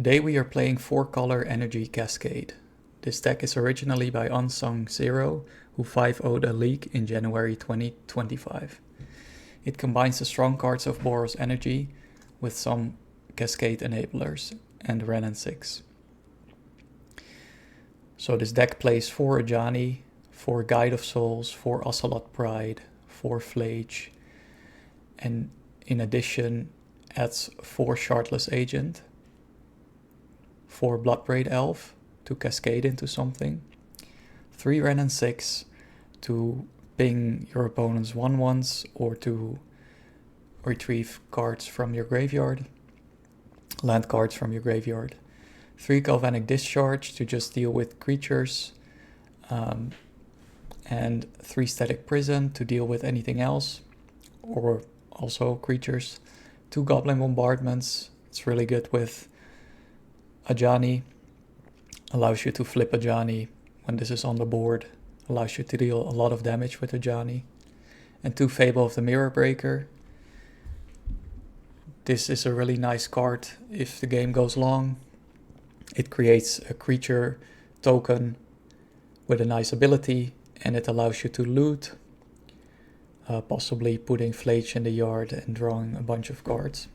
Today we are playing 4-color Energy Cascade. This deck is originally by Unsung Zero, who 5-0'd a league in January 2025. It combines the strong cards of Boros Energy with some Cascade enablers and Ren and 6. So this deck plays 4 Ajani, 4 Guide of Souls, 4 Ocelot Pride, 4 Flage, and in addition adds 4 Shardless Agent, 4 Bloodbraid Elf to cascade into something, 3 Ren and 6 to ping your opponent's 1/1s or to retrieve cards from your graveyard, land cards from your graveyard, 3 Galvanic Discharge to just deal with creatures, and 3 Static Prison to deal with anything else, or also creatures, 2 Goblin Bombardments. It's really good with Ajani, allows you to flip Ajani when this is on the board, allows you to deal a lot of damage with Ajani, and 2 Fable of the Mirror Breaker. This is a really nice card if the game goes long. It creates a creature token with a nice ability, and it allows you to loot, possibly putting Flage in the yard and drawing a bunch of cards.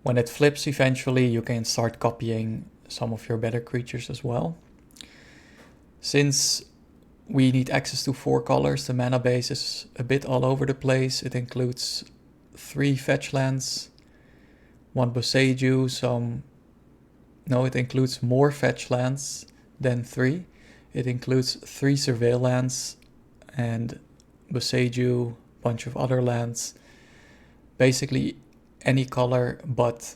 When it flips eventually, you can start copying some of your better creatures as well. Since we need access to 4 colors, the mana base is a bit all over the place. It includes 3 fetch lands, 1 Boseiju, it includes more fetch lands than 3. It includes 3 surveil lands and Boseiju, a bunch of other lands. Basically any color but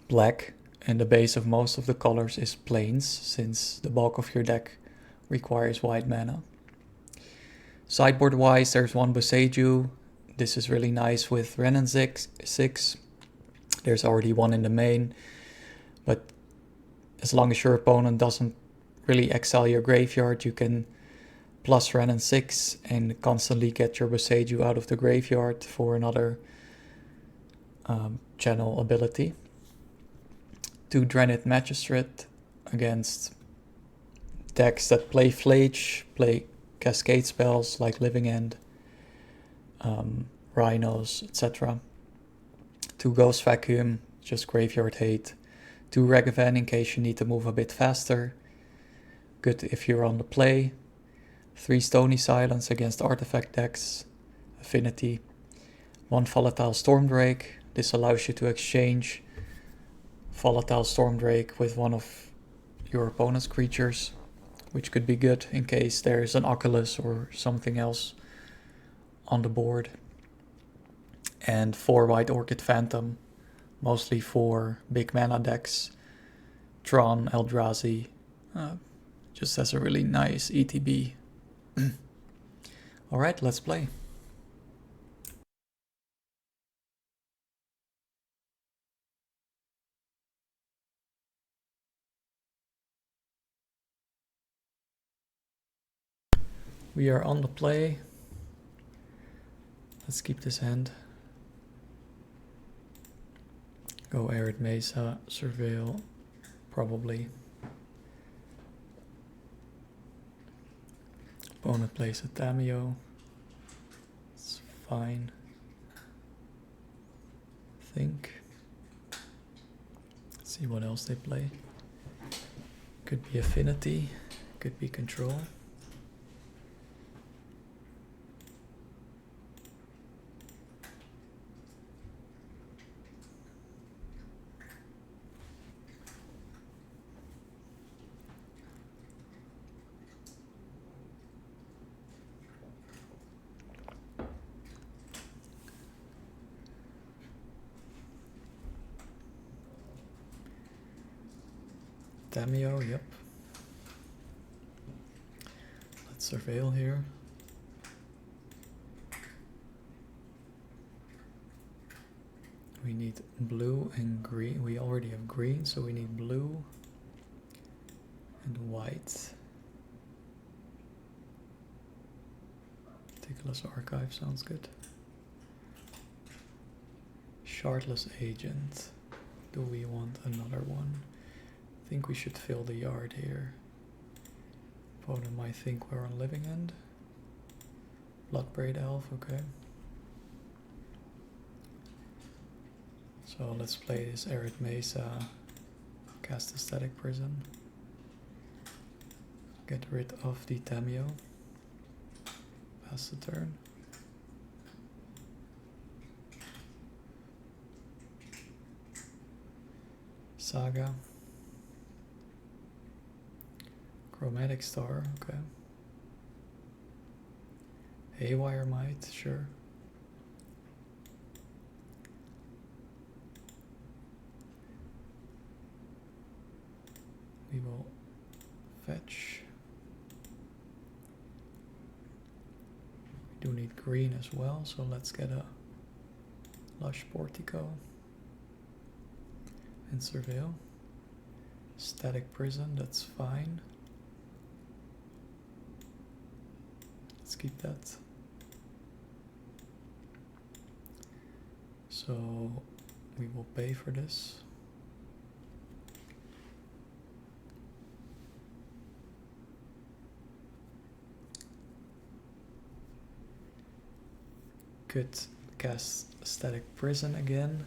black, and the base of most of the colors is plains, since the bulk of your deck requires white mana. Sideboard wise, there's 1 Boseiju. This is really nice with Ren and 6. There's already 1 in the main, but as long as your opponent doesn't really exile your graveyard, you can plus Ren and 6 and constantly get your Boseiju out of the graveyard for another channel ability. 2 Drenid Magistrate against decks that play Flage, play Cascade spells like Living End, Rhinos, etc. 2 Ghost Vacuum, just graveyard hate. 2 Ragavan in case you need to move a bit faster, good if you're on the play. 3 Stony Silence against artifact decks, Affinity. 1 Volatile Stormdrake. This allows you to exchange Volatile Stormdrake with one of your opponent's creatures, which could be good in case there is an Oculus or something else on the board. And 4 White Orchid Phantom, mostly for big mana decks. Tron, Eldrazi, just has a really nice ETB. Alright, let's play. We are on the play. Let's keep this hand. Go Arid Mesa, Surveil, probably. Opponent plays a Tameo. It's fine. I think. Let's see what else they play. Could be Affinity, could be Control. Tameo, yep. Let's surveil here. We need blue and green. We already have green, so we need blue and white. Meticulous Archive sounds good. Shardless Agent. do we want another one? I think we should fill the yard here. Opponent might think we're on living end. Bloodbraid Elf, okay. So let's play this Arid Mesa, cast a Static Prison. Get rid of the Tameo. Pass the turn. Saga. Chromatic Star, okay. Haywire Might, sure. We will fetch. We do need green as well, so let's get a Lush Portico. And Surveil. Static Prison, that's fine. Let's keep that. So we will pay for this. Could cast Static Prison again.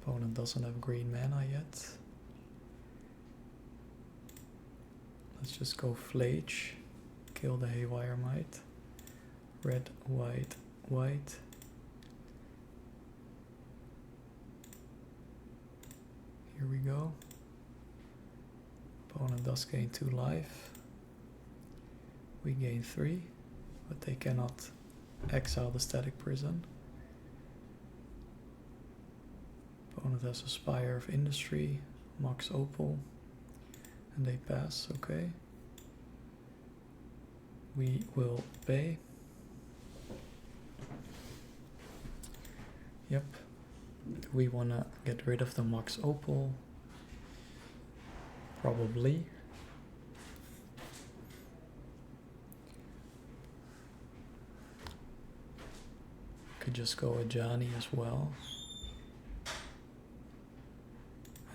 Opponent doesn't have green mana yet. Let's just go Flage. Kill the Haywire Might. Red, white, white. Here we go. Opponent does gain 2 life. We gain 3, but they cannot exile the Static Prison. Opponent has a Spire of Industry, Mox Opal, and they pass, okay. We will pay. Yep. Do we want to get rid of the Mox Opal? Probably. Could just go Ajani as well.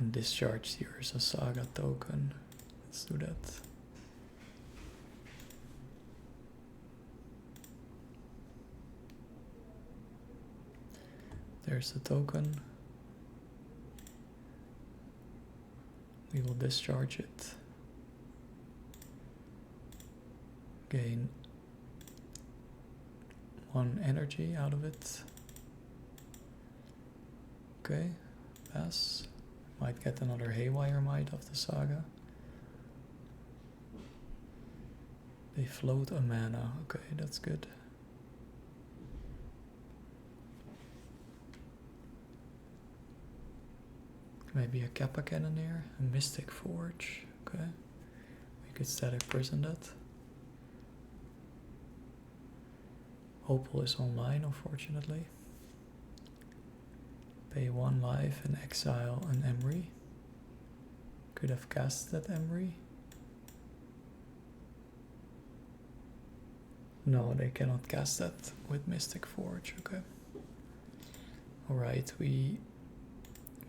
And discharge the Urza Saga token. Let's do that. There's the token. We will discharge it. Gain 1 energy out of it. Okay, pass. Might get another Haywire Might of the Saga. They float a mana. Okay, that's good. Maybe a Kappa Cannoneer, a Mystic Forge. Okay, we could Static Prison that. Opal is online, unfortunately. Pay 1 life and exile an Emry. Could have cast that Emry. No, they cannot cast that with Mystic Forge. Okay. Alright, we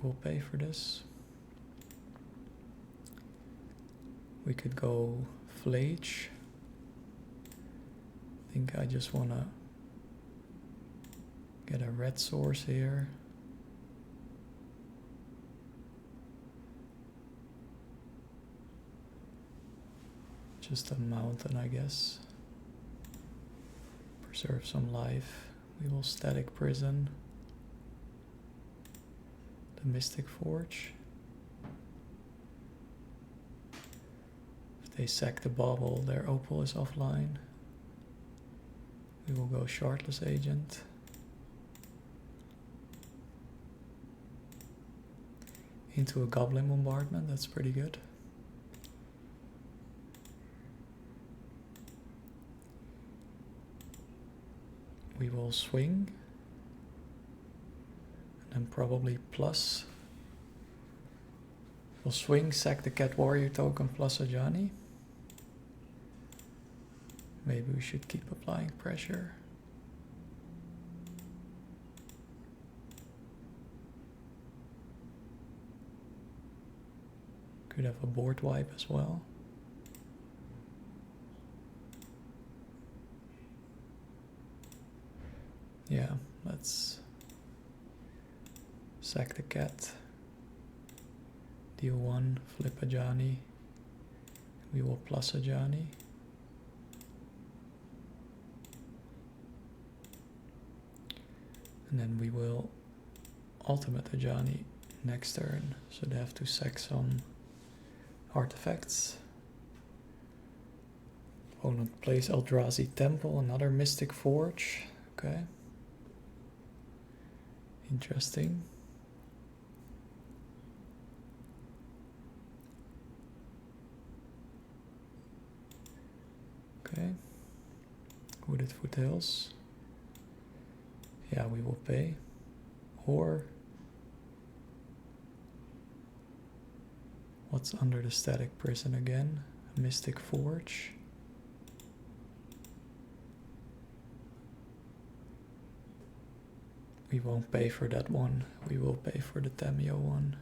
will pay for this. We could go Flage. I think I just want to get a red source here. Just a mountain, I guess. Preserve some life. We will Static Prison the Mystic Forge. If they sack the bauble, their Opal is offline. We will go Shardless Agent. Into a Goblin Bombardment, that's pretty good. We will swing. And then probably plus. We'll swing, sack the Cat Warrior token plus Ajani. Maybe we should keep applying pressure. Could have a board wipe as well. Yeah, let's sack the cat. Deal 1, flip a Johnny. We will plus a Johnny. And then we will ultimate a Johnny next turn. So they have to sack some artifacts. Opponent plays Eldrazi Temple, another Mystic Forge. Okay. Interesting. Okay. Wooded Foothills. Yeah, we will pay. Or what's under the Static Prison again? A Mystic Forge. We won't pay for that one. We will pay for the Tameo one.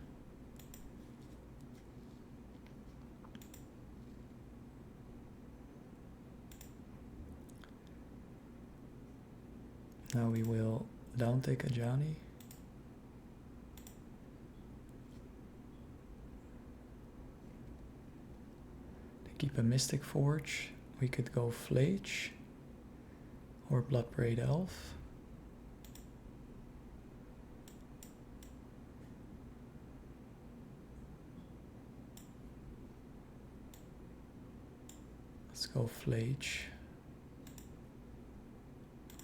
Now we will down take a Johnny. To keep a Mystic Forge, we could go Flage or Bloodbraid Elf. Let's go Flage.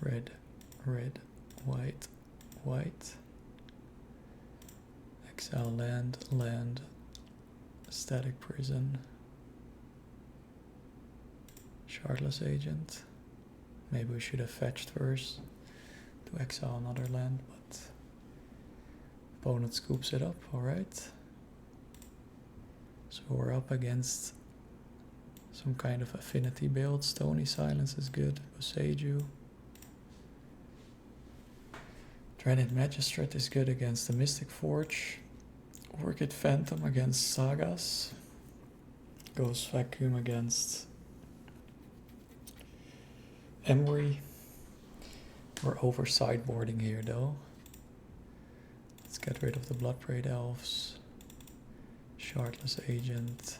Red, red, white, white. Exile land, land, Static Prison. Shardless Agent. Maybe we should have fetched first to exile another land, but opponent scoops it up, alright. So we're up against some kind of affinity build. Stony Silence is good. Boseiju. Dreaded Magistrate is good against the Mystic Forge. Orchid Phantom against Sagas. Ghost Vacuum against Emery. We're over sideboarding here though. Let's get rid of the Bloodbraid Elves. Shardless Agent.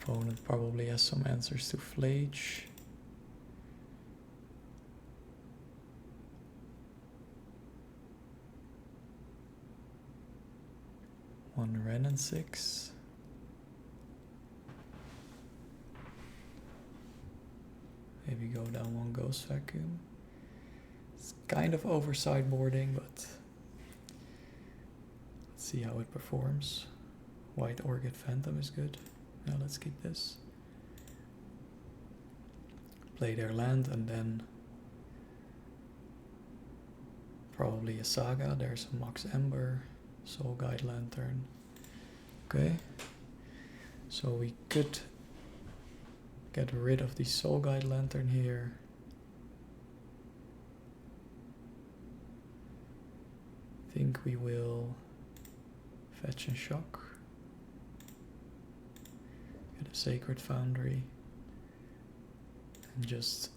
Opponent probably has some answers to Flage. One Ren and 6. Maybe go down one Ghost Vacuum. It's kind of over sideboarding, but let's see how it performs. White Orchid Phantom is good. Now let's keep this. Play their land and then probably a Saga. There's a Mox Ember, Soul Guide Lantern. Okay, so we could get rid of the Soul Guide Lantern here. I think we will fetch and shock. Get a Sacred Foundry. And just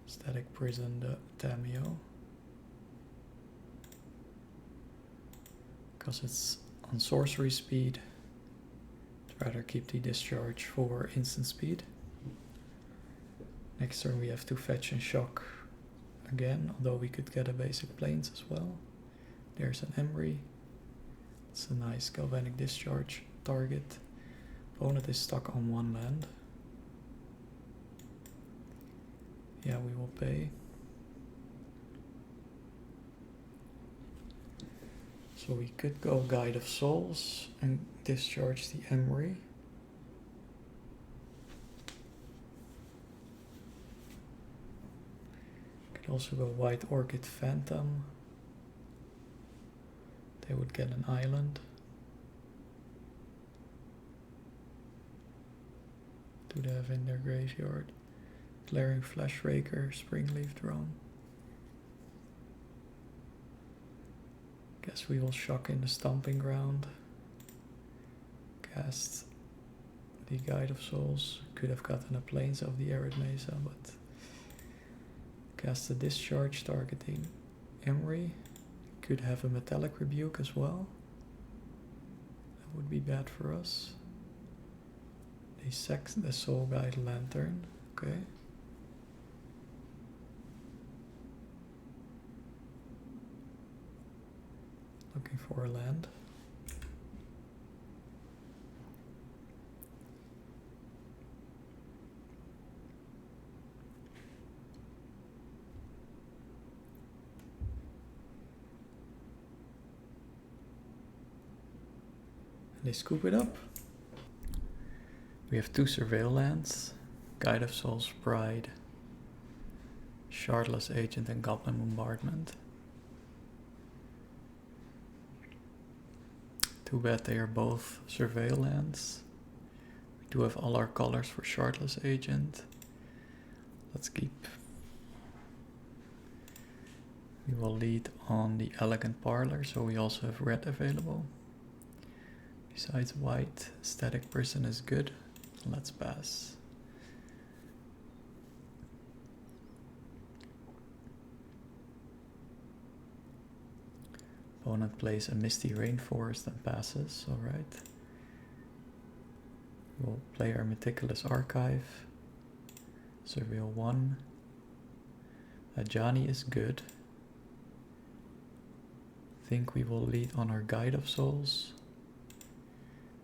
Static Prison the Tameo. Because it's on sorcery speed. I'd rather keep the discharge for instant speed. Next turn we have to fetch and shock again, although we could get a basic plains as well. There's an Emery. It's a nice galvanic discharge target. Opponent is stuck on one land. Yeah, we will pay. So we could go Guide of Souls and discharge the Emery. Could also go White Orchid Phantom. They would get an island. Do they have in their graveyard? Glaring Flash Raker, Springleaf Drone. Guess we will shock in the stomping ground. Cast the Guide of Souls. Could have gotten a Plains of the Arid Mesa, but cast a Discharge targeting Emery. Could have a Metallic Rebuke as well. That would be bad for us. They sack the Soul Guide Lantern. Okay. Looking for a land. They scoop it up. We have 2 Surveil lands, Guide of Souls Pride, Shardless Agent and Goblin Bombardment. Too bad they are both Surveil lands. We do have all our colors for Shardless Agent. Let's keep. We will lead on the Elegant Parlor, so we also have red available. Besides white, Static Prison is good. Let's pass. Opponent plays a Misty Rainforest and passes, alright. We'll play our Meticulous Archive. Surveil 1. Ajani is good. Think we will lead on our Guide of Souls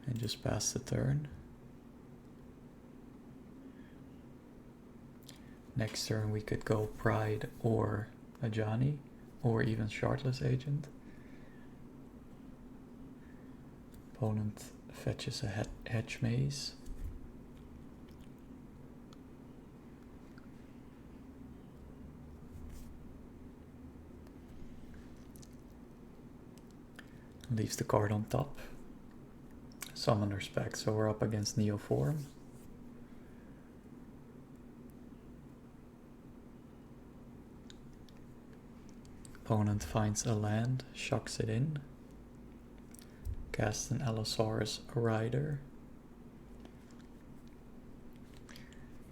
and just pass the turn. Next turn we could go Pride or Ajani, or even Shardless Agent. Opponent fetches a Hedge Maze. Leaves the card on top. Summoner's Pact, so we're up against Neoform. Opponent finds a land, shocks it in. Casts an Allosaurus Rider.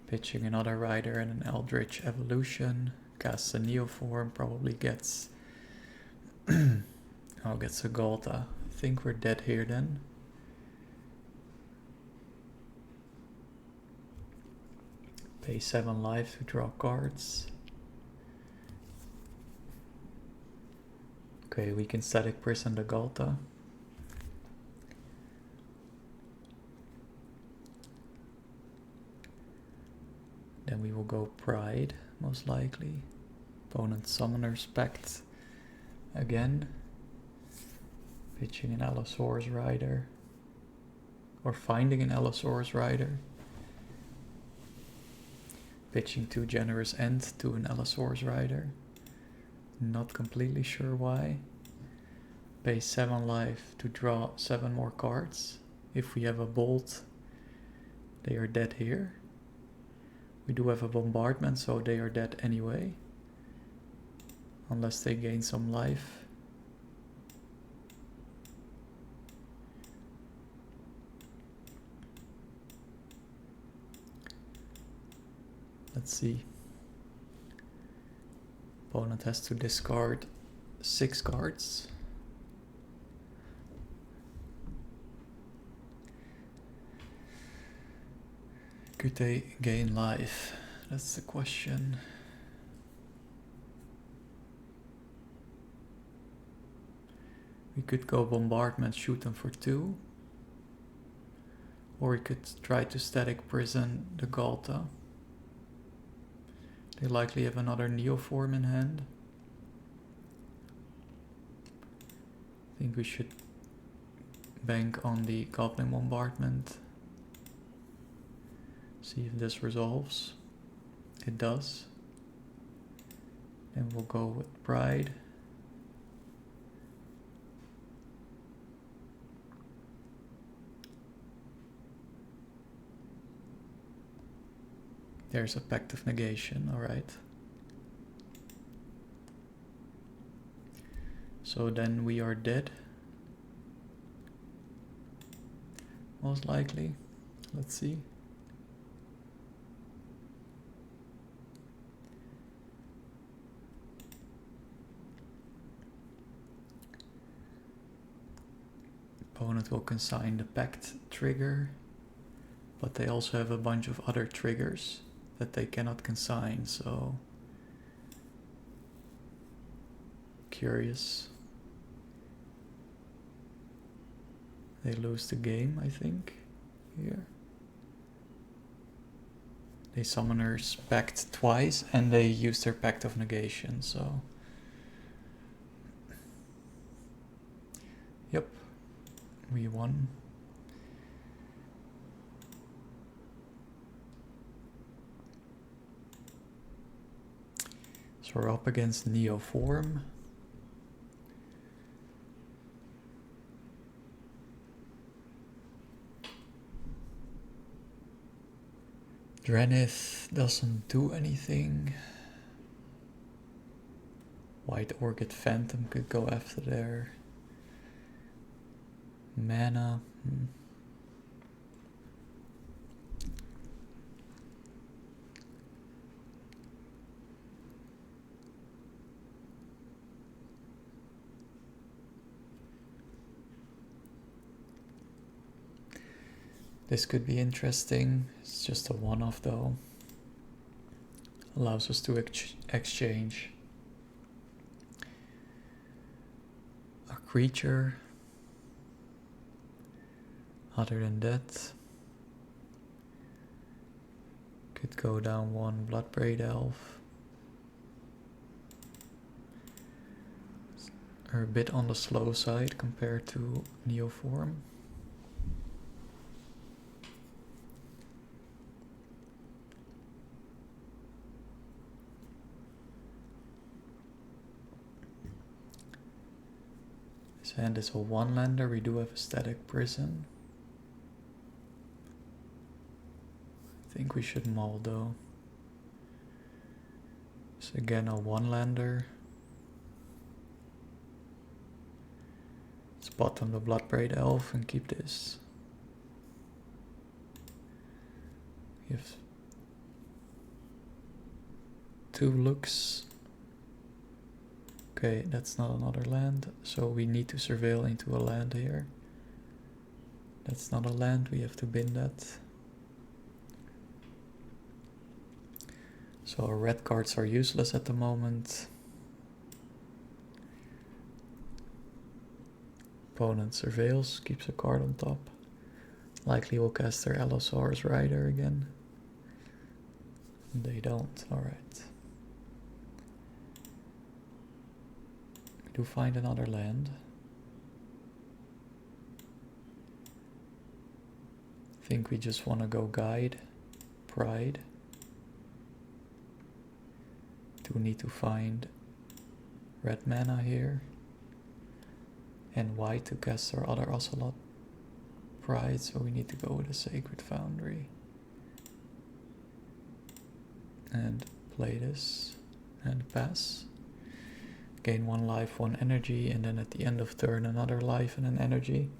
Pitching another Rider and an Eldritch Evolution. Casts a Neoform, probably gets... oh, gets a Galta. I think we're dead here then. Pay 7 life to draw cards. Okay, we can Static Prison the Galta. Then we will go Pride, most likely. Opponent Summoner's Pact again. Pitching an Allosaurus Rider. Or finding an Allosaurus Rider. Pitching 2 Generous End to an Allosaurus Rider. Not completely sure why. Pay 7 life to draw 7 more cards. If we have a Bolt, they are dead here. We do have a Bombardment, so they are dead anyway. Unless they gain some life. Let's see. Opponent has to discard 6 cards. Could they gain life? That's the question. We could go Bombardment, shoot them for 2. Or we could try to Static Prison the Galta. They likely have another Neoform in hand. I think we should bank on the Goblin Bombardment. See if this resolves. It does. Then we'll go with Pride. There's a Pact of Negation, alright. So then we are dead. Most likely. Let's see. Opponent will consign the pact trigger, but they also have a bunch of other triggers that they cannot consign, so curious. They lose the game, I think, here. They summoners pact twice and they use their Pact of Negation, so yep, we won. So we're up against Neoform. Drenith doesn't do anything. White Orchid Phantom could go after their mana. This could be interesting. It's just a one-off though. Allows us to exchange a creature. Other than that, could go down one Bloodbraid Elf. Are a bit on the slow side compared to Neoform. This hand is a one-lander. We do have a Static Prison. I think we should maul though. It's again a one-lander. Let's bottom the Bloodbraid Elf and keep this. We have 2 looks. Okay, that's not another land, so we need to surveil into a land here. That's not a land, we have to bin that. So our red cards are useless at the moment. Opponent surveils, keeps a card on top. Likely will cast their Allosaurus Rider again. They don't, alright. We do find another land. I think we just want to go Guide, Pride. Do need to find red mana here. And white to cast our other Ocelot Pride, so we need to go with a Sacred Foundry. And play this and pass. Gain 1 life, 1 energy, and then at the end of turn another life and an energy.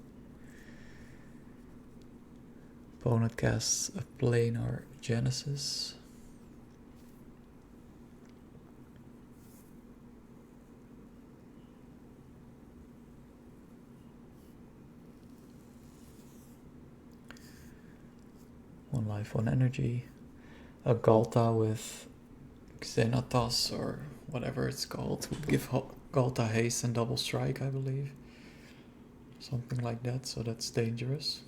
Opponent casts a Planar Genesis. One life, 1 energy. A Galta with Xenatos or whatever it's called would give Galta haste and double strike, I believe. Something like that, so that's dangerous.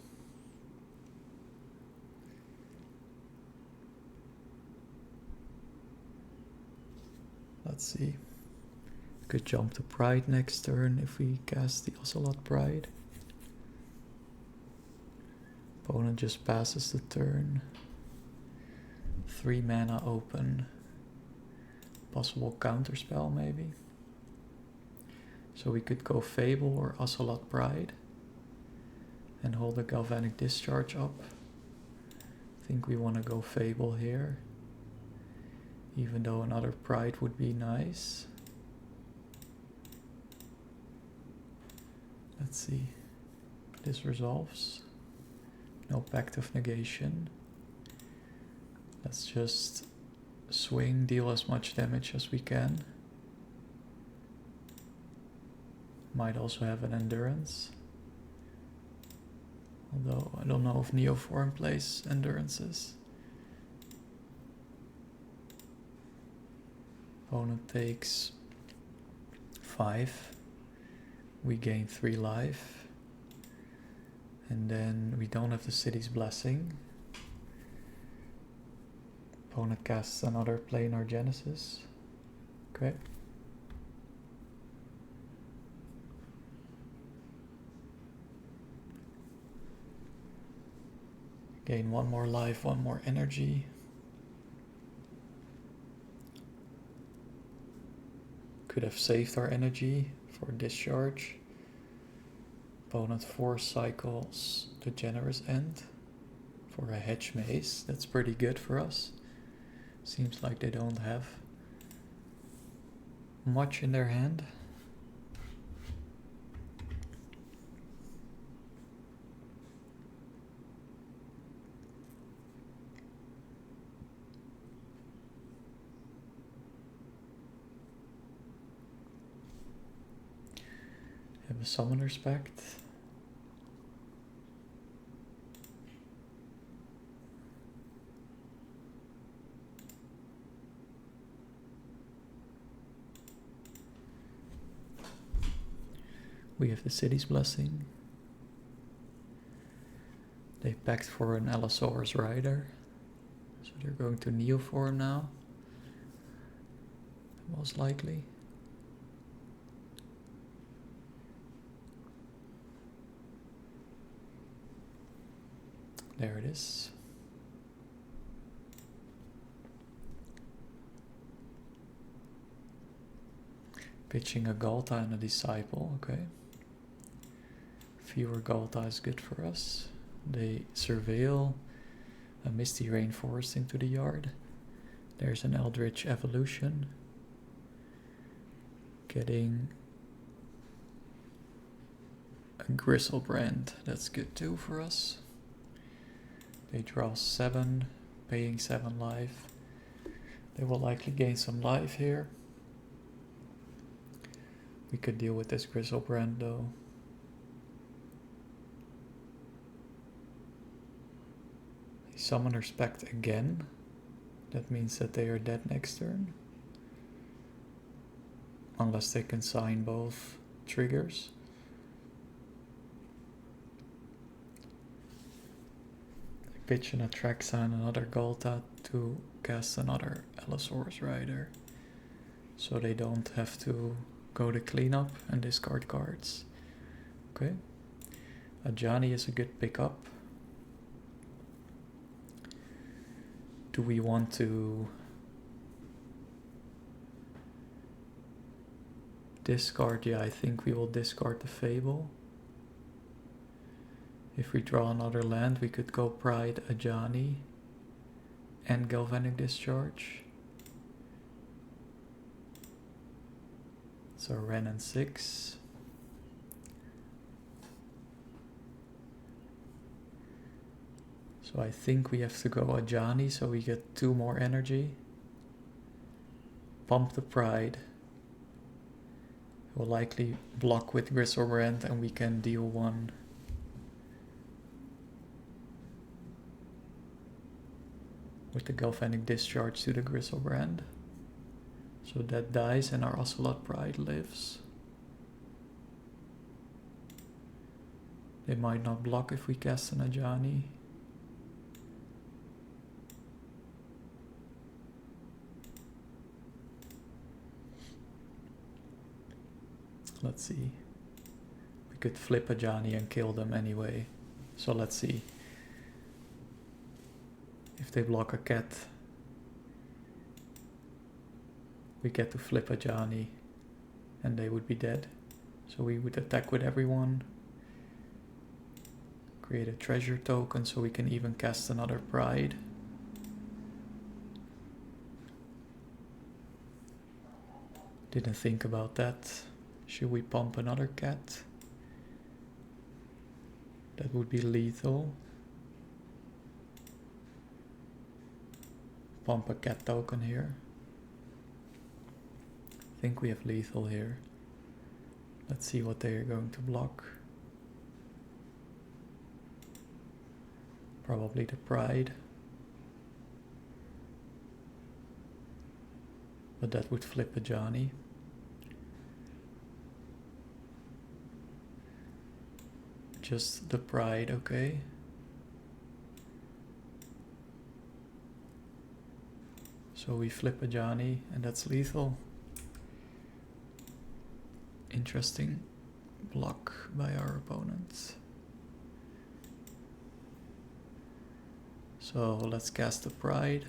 Let's see. Could jump to Pride next turn if we cast the Ocelot Pride. Opponent just passes the turn. 3 mana open. Possible counterspell maybe. So we could go Fable or Ocelot Pride and hold the Galvanic Discharge up. I think we want to go Fable here, even though another Pride would be nice. Let's see. This resolves. No Pact of Negation. Let's just swing, deal as much damage as we can. Might also have an Endurance. Although I don't know if Neoform plays Endurances. Opponent takes 5. We gain 3 life. And then we don't have the City's Blessing. Opponent casts another Planar Genesis. Okay. Gain 1 more life, 1 more energy. Could have saved our energy for discharge. Opponent 4 cycles the Generous End for a Hedge Maze. That's pretty good for us. Seems like they don't have much in their hand. Have a Summoner's Pact. We have the City's Blessing. They packed for an Allosaurus Rider. So they're going to Neoform now. Most likely. There it is. Pitching a Galta and a Disciple, okay. Fewer Galta is good for us. They surveil a Misty Rainforest into the yard. There's an Eldritch Evolution. Getting a Griselbrand, that's good too for us. They draw 7, paying 7 life. They will likely gain some life here. We could deal with this Griselbrand though. They Summoner's Pact again. That means that they are dead next turn. Unless they can sign both triggers. Pitch an Atraxa and another Galta to cast another Allosaurus Rider. So they don't have to go to cleanup and discard cards. Okay. Ajani is a good pickup. Do we want to discard? Yeah, I think we will discard the Fable. If we draw another land, we could go Pride, Ajani, and Galvanic Discharge. So Ren and 6. So I think we have to go Ajani so we get 2 more energy. Pump the Pride. We'll likely block with Griselbrand and we can deal 1. With the Galvanic Discharge to the Griselbrand. So that dies and our Ocelot Pride lives. They might not block if we cast an Ajani. Let's see. We could flip Ajani and kill them anyway. So let's see. If they block a cat, we get to flip Ajani and they would be dead. So we would attack with everyone. Create a treasure token so we can even cast another Pride. Didn't think about that. Should we pump another cat? That would be lethal. Pump a cat token here. I think we have lethal here. Let's see what they are going to block. Probably the Pride. But that would flip a Johnny. Just the Pride, okay. So we flip a Johnny and that's lethal. Interesting block by our opponent. So let's cast the Pride.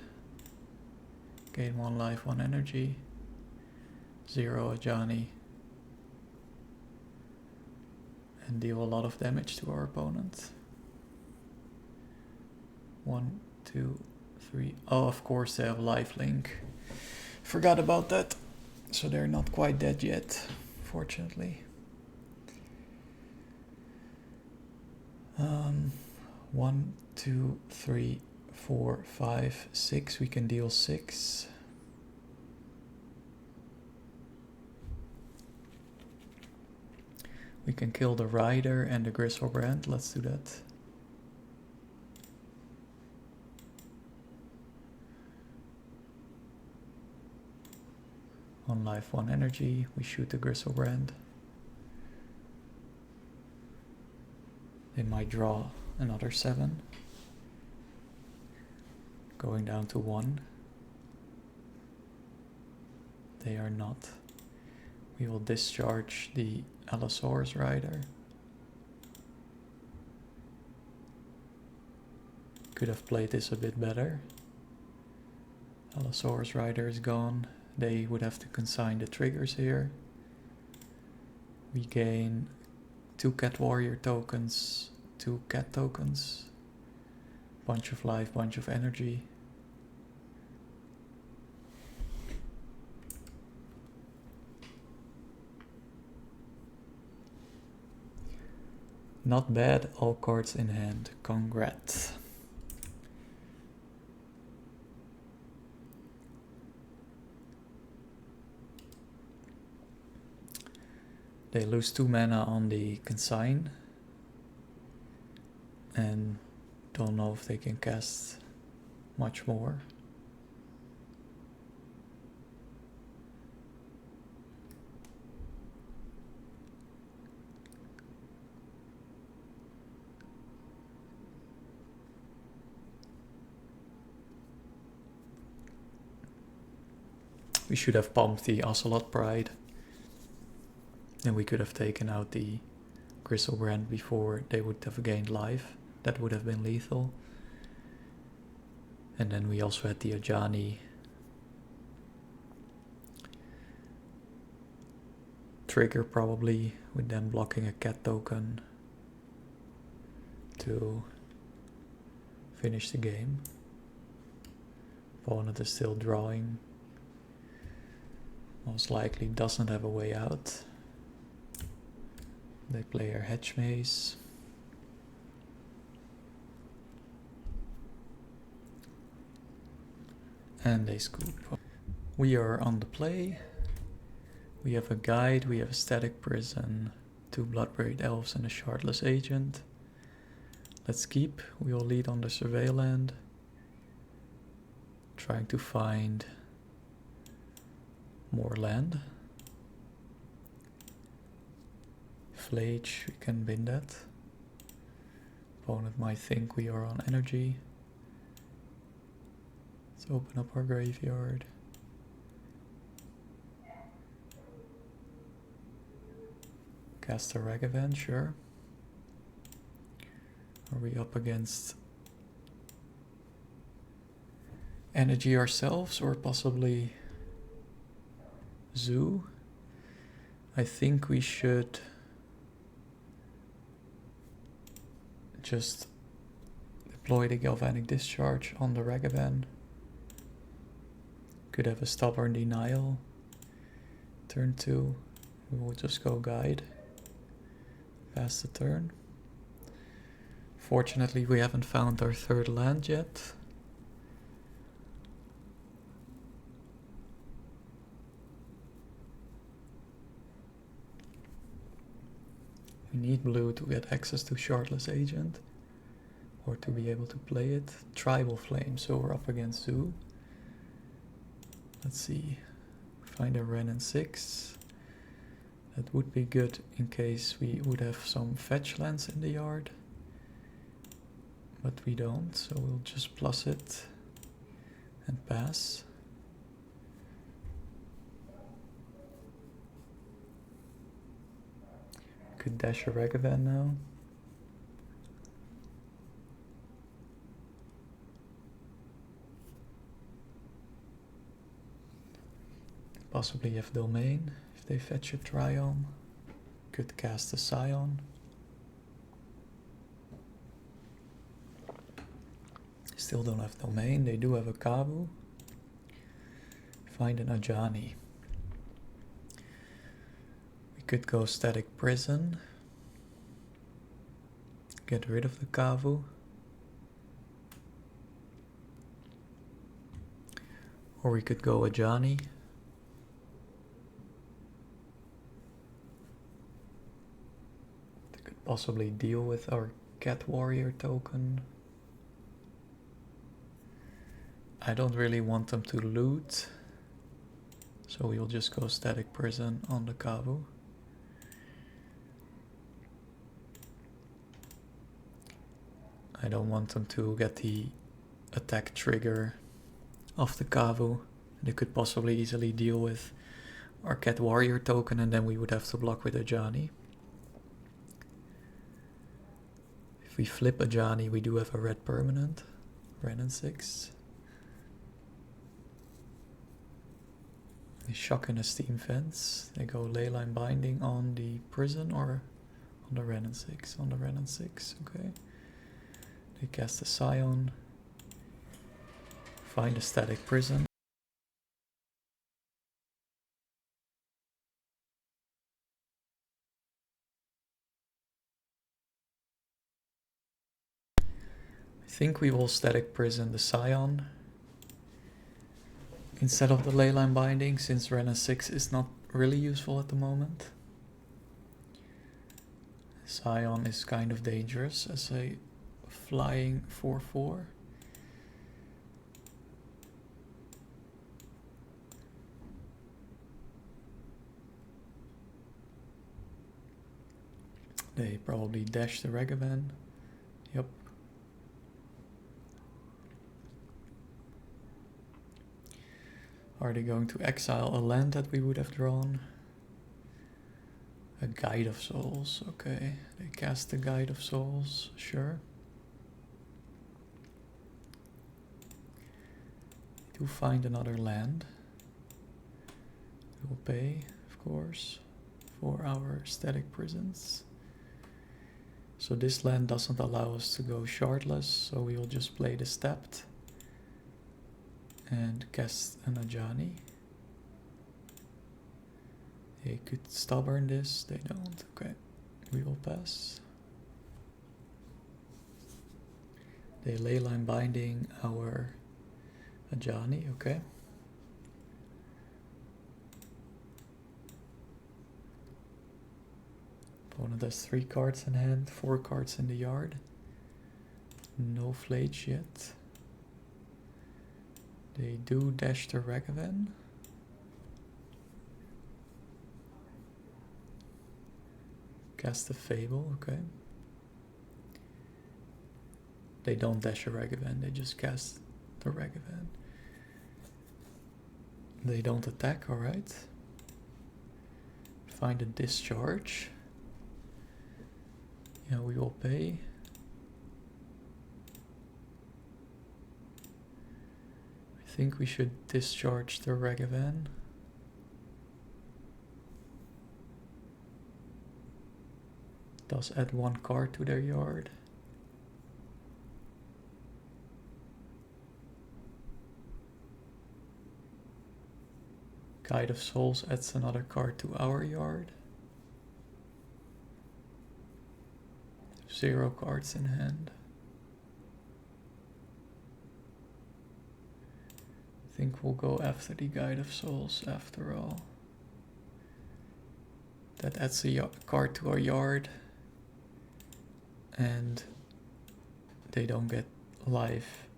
Gain 1 life, 1 energy. 0 a Johnny. And deal a lot of damage to our opponent. 1, 2, 3. Oh, of course they have lifelink. Forgot about that. So they're not quite dead yet, fortunately. 1, 2, 3, 4, 5, 6. We can deal 6. We can kill the Rider and the Griselbrand. Let's do that. One life, 1 energy. We shoot the Griselbrand. They might draw another 7. Going down to 1. They are not. We will discharge the Allosaurus Rider. Could have played this a bit better. Allosaurus Rider is gone. They would have to consign the triggers here. We gain 2 Cat Warrior tokens, 2 Cat tokens, bunch of life, bunch of energy. Not bad, all cards in hand. Congrats. They lose 2 mana on the consign. And don't know if they can cast much more. We should have pumped the Ocelot Pride. And we could have taken out the Griselbrand before they would have gained life. That would have been lethal. And then we also had the Ajani trigger probably, with them blocking a cat token to finish the game. Opponent is still drawing. Most likely doesn't have a way out. They play our Hedge Maze. And they scoop. We are on the play. We have a Guide, we have a Static Prison, 2 Bloodbraid Elves and a Shardless Agent. Let's keep. We will lead on the Survey Land. Trying to find more land. Flage, we can bin that. Opponent might think we are on energy. Let's open up our graveyard. Cast a Ragavan, sure. Are we up against energy ourselves or possibly Zoo? I think we should just deploy the Galvanic Discharge on the Ragavan. Could have a Stubborn Denial. Turn 2, we will just go Guide. Pass the turn. Fortunately, we haven't found our third land yet. We need blue to get access to Shardless Agent, or to be able to play it. Tribal Flame, so we're up against Zoo. Let's see, find a Ren and 6. That would be good in case we would have some fetch lands in the yard. But we don't, so we'll just plus it and pass. Could dash a Ragavan now. Possibly have Domain if they fetch a Triome. Could cast a Scion. Still don't have Domain, they do have a Kabu. Find an Ajani. We could go Static Prison. Get rid of the Kavu. Or we could go Ajani. They could possibly deal with our Cat Warrior token. I don't really want them to loot, so we'll just go Static Prison on the Kavu. I don't want them to get the attack trigger of the Kavu. They could possibly easily deal with our Cat Warrior token, and then we would have to block with Ajani. If we flip Ajani, we do have a red permanent, Ren and 6. They shock in a Steam Fence. They go Leyline Binding on the Prison or on the Ren and 6. On the Ren and 6, okay. They cast a Scion. Find a Static Prison. I think we will Static Prison the Scion instead of the Leyline Binding, since Ren and 6 is not really useful at the moment. Scion is kind of dangerous as a flying 4/4. They probably dash the Ragavan. Yep. Are they going to exile a land that we would have drawn? A Guide of Souls, okay. They cast the Guide of Souls, sure. They do find another land. We will pay, of course, for our Static Prisons. So this land doesn't allow us to go Shardless, so we will just play the Stepped and cast an Ajani. They could Stubborn this, they don't. Okay, we will pass. They Leyline Binding our Ajani, okay. Opponent has 3 cards in hand, 4 cards in the yard. No Flage yet. They do dash the Ragavan. Cast the Fable, okay. They don't dash a Ragavan, they just cast the Ragavan. They don't attack, alright. Find a Discharge. Yeah, we will pay. I think we should discharge the Ragavan. Does add 1 card to their yard. Guide of Souls adds another card to our yard. 0 cards in hand. think we'll go after the Guide of Souls after all. That adds a card to our yard, and they don't get life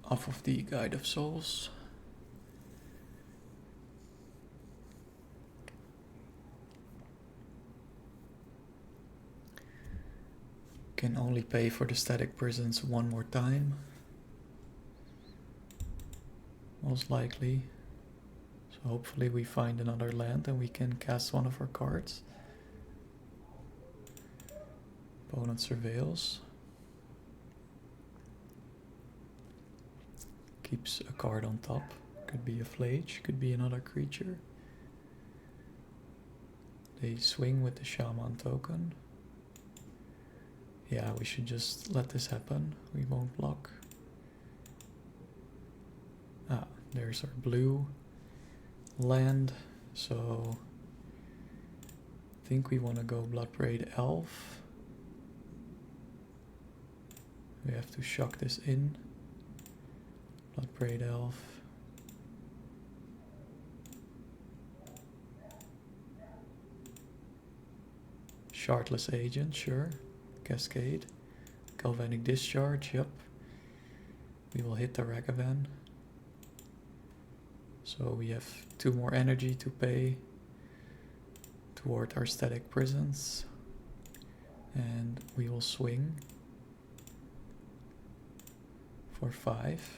off of the Guide of Souls. Can only pay for the static prisons one more time, most likely. So hopefully we find another land and we can cast one of our cards. Opponent surveils. Keeps a card on top. Could be a Flage, could be another creature. They swing with the Shaman token. Yeah, we should just let this happen. We won't block. Ah, there's our blue land. So I think we want to go Bloodbraid Elf. We have to shock this in. Bloodbraid Elf. Shardless Agent, sure. Cascade. Galvanic Discharge, yep. We will hit the Ragavan. So we have 2 more energy to pay toward our static prisons. And we will swing for 5.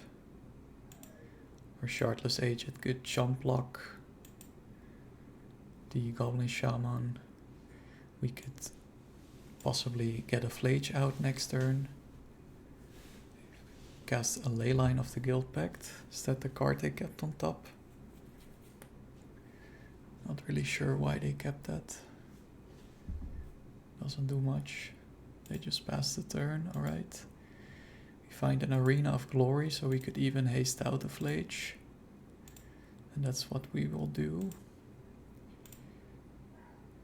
Our Shardless Agent could chump block the Goblin Shaman. We could possibly get a Flage out next turn. Cast a Leyline of the Guild Pact. Is that the card they kept on top? Not really sure why they kept that. Doesn't do much. They just passed the turn, alright. We find an Arena of Glory, so we could even haste out a Flage. And that's what we will do.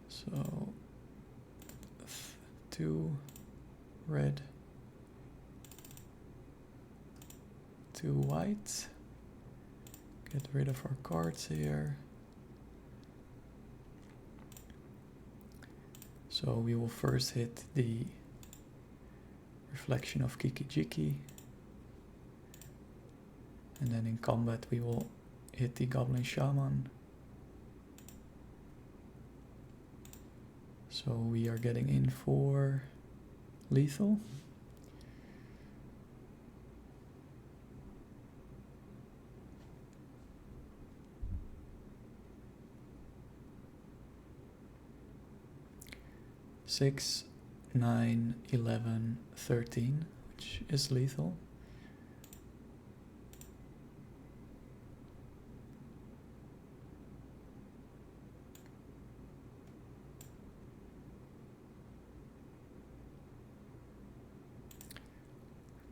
So 2 red, 2 white. Get rid of our cards here. So we will first hit the Reflection of Kiki-Jiki. And then in combat we will hit the Goblin Shaman. So we are getting in for lethal. Six, 9, 11, 13, which is lethal.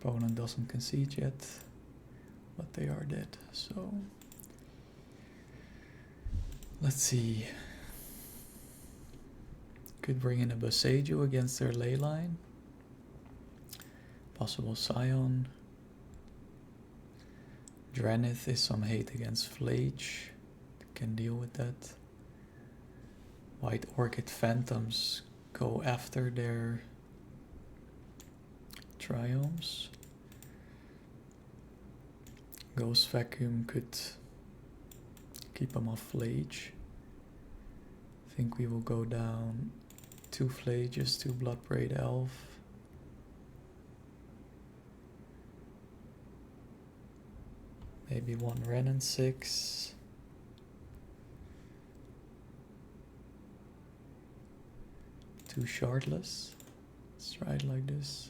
Opponent doesn't concede yet, but they are dead, so let's see. Could bring in a Boseiju against their Leyline. Possible Scion. Dranith is some hate against Flage. Can deal with that. White Orchid Phantoms go after their Triomes. Ghost Vacuum could keep them off Flage. I think we will go down 2 Flages to Bloodbraid Elf. Maybe 1 Ren and 6. Two Shardless. Let's try it like this.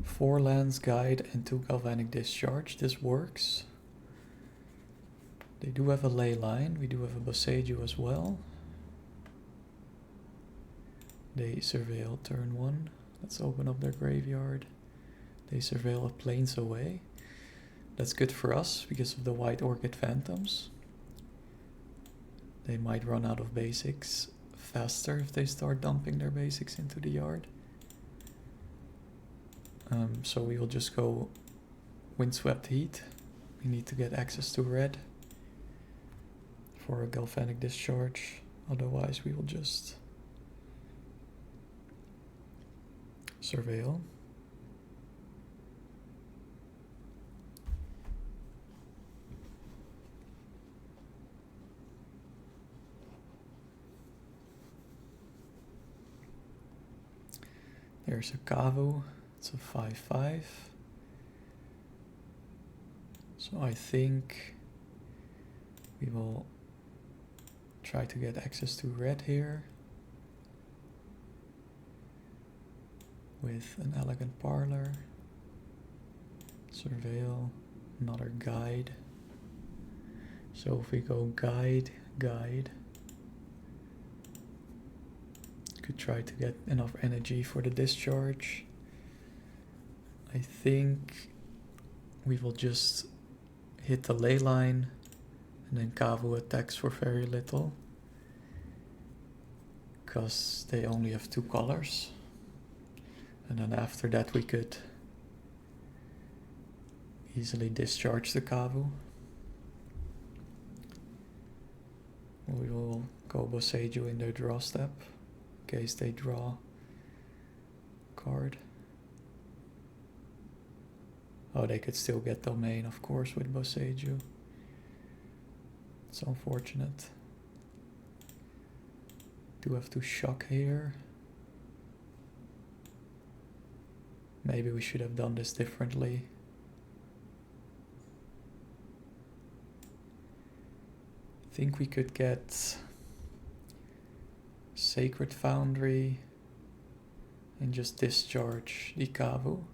Four lands, guide, and 2 galvanic discharge. This works. They do have a ley line. We do have a Boseiju as well. They surveil turn 1. Let's open up their graveyard. They surveil a plains away. That's good for us because of the White Orchid Phantoms. They might run out of basics faster if they start dumping their basics into the yard. So we will just go Windswept Heat. We need to get access to red for a Galvanic Discharge. Otherwise we will just surveil. There's a Kavu. It's a 5/5. So I think we will try to get access to red here with an Elegant Parlor. Surveil, another Guide. So if we go Guide, could try to get enough energy for the discharge. I think we will just hit the ley line and then Kavu attacks for very little because they only have 2 colors, and then after that we could easily discharge the Kavu. We will go Boseiju in their draw step in case they draw a card. Oh, they could still get Domain, of course, with Boseiju. It's unfortunate. Do have to shock here. Maybe we should have done this differently. I think we could get Sacred Foundry and just discharge the Kavu.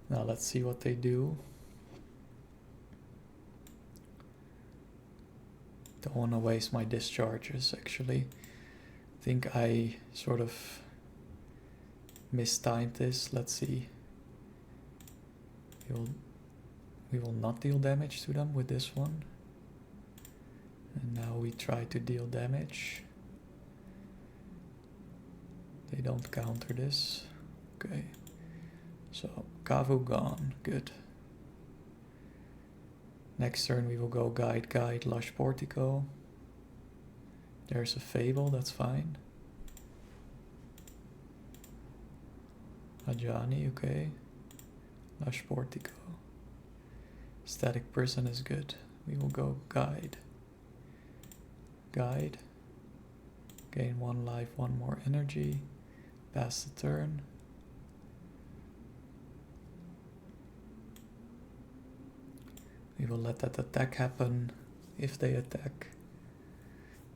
Now let's see what they do. Don't want to waste my discharges, actually. I think I sort of mistimed this. Let's see. We will not deal damage to them with this one. And now we try to deal damage. They don't counter this. Okay. So Kavu gone. Good. Next turn we will go Guide, Lush Portico. There's a Fable, that's fine. Ajani, okay. Lush Portico. Static Prison is good. We will go Guide. Gain 1 life, 1 more energy. Pass the turn. We will let that attack happen if they attack.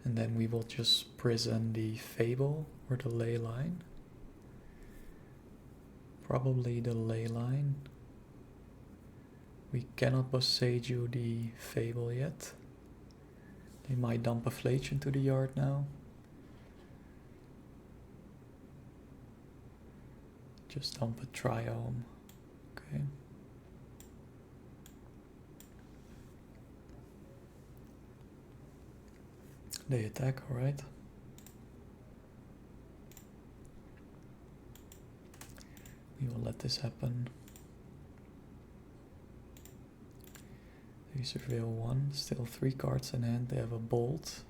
And then we will just prison the Fable or the Ley Line. Probably the Ley Line. We cannot Boseiju the Fable yet. They might dump a Fletch into the yard now. Just dump a Triome. Okay. They attack, alright. We will let this happen. They surveil 1, still 3 cards in hand. They have a Bolt.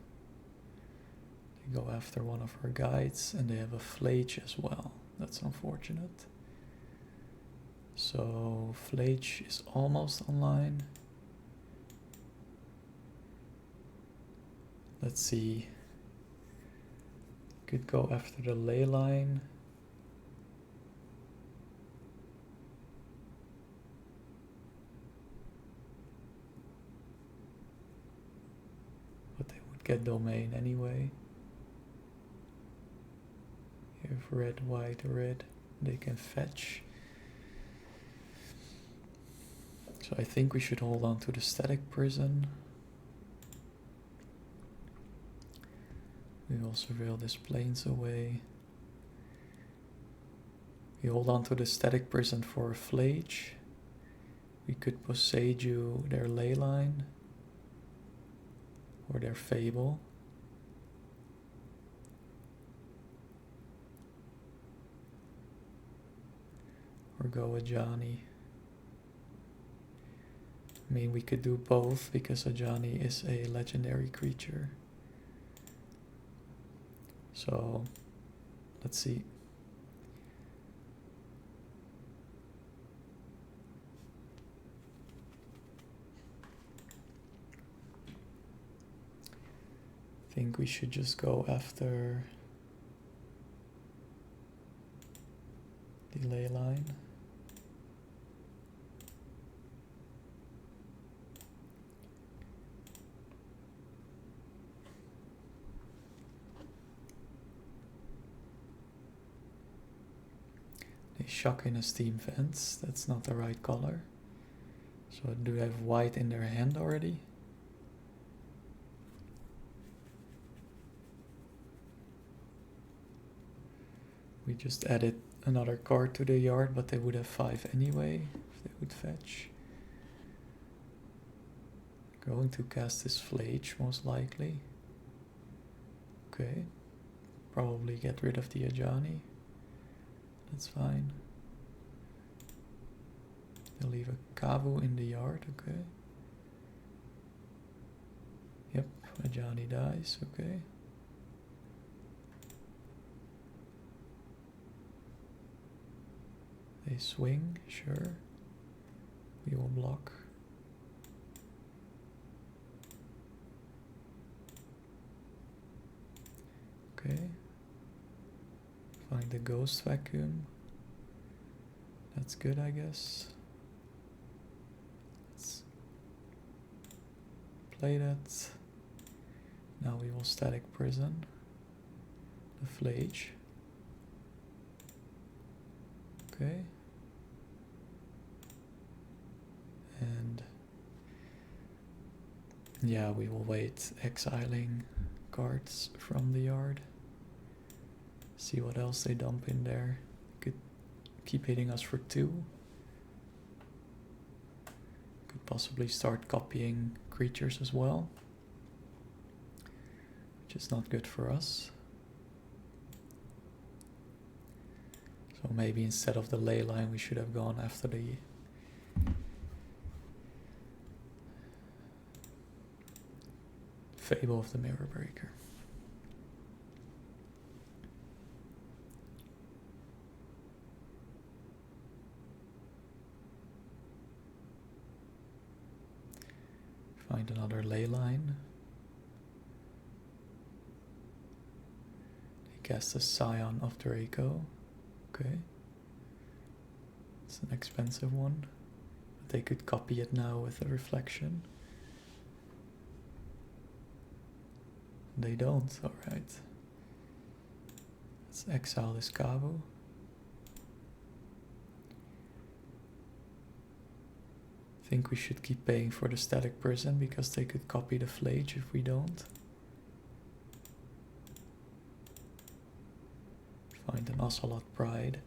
They go after one of our guides, and they have a Fletch as well. That's unfortunate. So Fletch is almost online. Let's see. Could go after the Ley Line. But they would get Domain anyway. If red, white, red, they can fetch. So I think we should hold on to the static prison. We will surveil this planes away. We hold on to the static prison for a flage. We could Boseiju their ley line or their fable. Or go Ajani. I mean, we could do both because Ajani is a legendary creature. So, let's see. I think we should just go after the ley line. They shock in a steam fence. That's not the right color. So do they have white in their hand already? We just added another card to the yard, but they would have 5 anyway if they would fetch. Going to cast this flage most likely. Okay. Probably get rid of the Ajani. That's fine. They'll leave a Kavu in the yard, okay. Yep, Ajani dies, okay. They swing, sure. We will block. Okay. Find the ghost vacuum. That's good, I guess. Let's play that. Now we will static prison the flage. Okay. And yeah, we will wait exiling cards from the yard. See what else they dump in there. Could keep hitting us for 2. Could possibly start copying creatures as well, which is not good for us. So maybe instead of the ley line we should have gone after the Fable of the Mirror Breaker. Find another ley line. They cast a Scion of Draco. Okay. It's an expensive one. But they could copy it now with a reflection. They don't, alright. Let's exile this Kavu. I think we should keep paying for the static prison because they could copy the flage if we don't. Find an Ocelot Pride.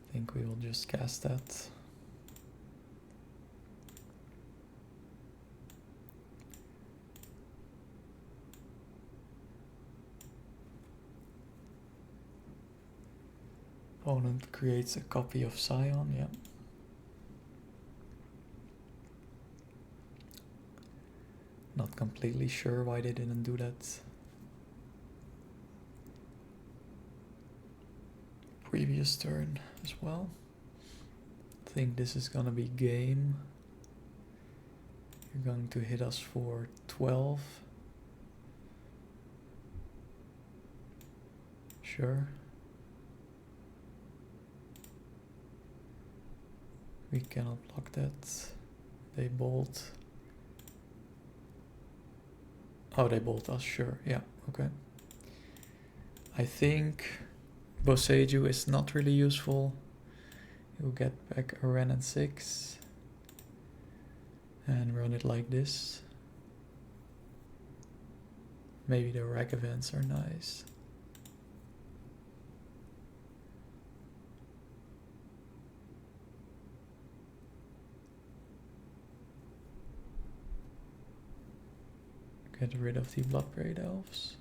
I think we will just cast that. Opponent creates a copy of Scion, yeah. Not completely sure why they didn't do that previous turn as well. I think this is gonna be game. You're going to hit us for 12. Sure. We cannot block that. they bolt. Oh, they bolt us, sure. Yeah, okay. I think Boseiju is not really useful. You'll get back a Ren and 6 and run it like this. Maybe the rag events are nice. Get rid of the Bloodbraid Elves.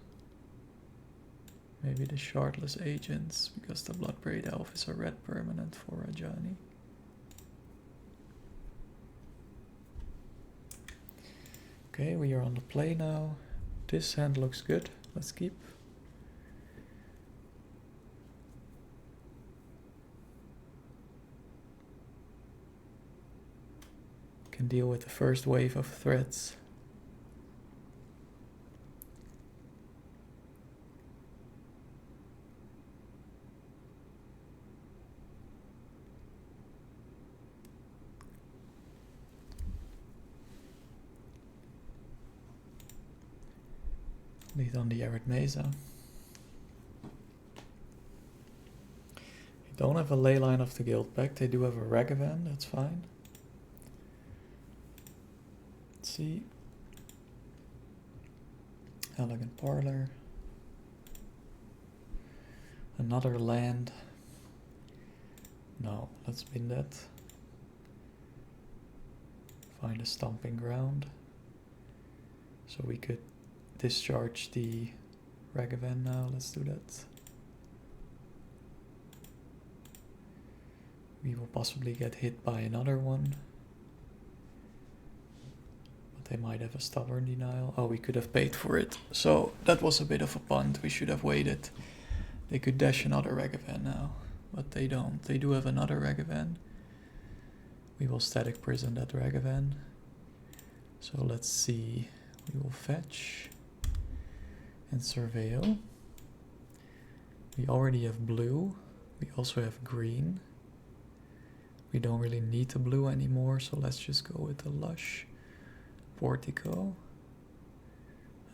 Maybe the Shardless Agents, because the Bloodbraid Elf is a red permanent for Rajani. Okay, we are on the play now. This hand looks good. Let's keep. Can deal with the first wave of threats. Lead on the Arid Mesa. They don't have a Leyline of the Guild Pact. They do have a Ragavan, that's fine. Let's see. Elegant Parlor. Another land. No, let's bin that. Find a stomping ground. So we could discharge the Ragavan now. Let's do that. We will possibly get hit by another one. But they might have a stubborn denial. Oh, we could have paid for it. So that was a bit of a punt. We should have waited. They could dash another Ragavan now. But they don't. They do have another Ragavan. We will static prison that Ragavan. So let's see. We will fetch and surveil. We already have blue. We also have green. We don't really need the blue anymore, so let's just go with the lush portico.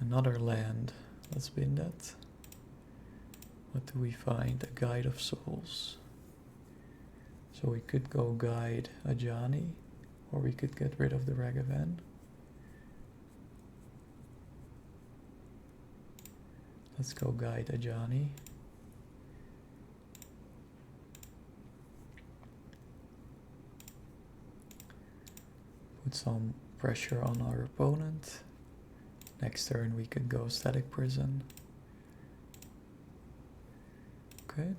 Another land. Let's bin that. What do we find? A Guide of Souls. So we could go guide Ajani, or we could get rid of the Ragavan. Let's go guide Ajani. Put some pressure on our opponent. Next turn we could go static prison. Okay.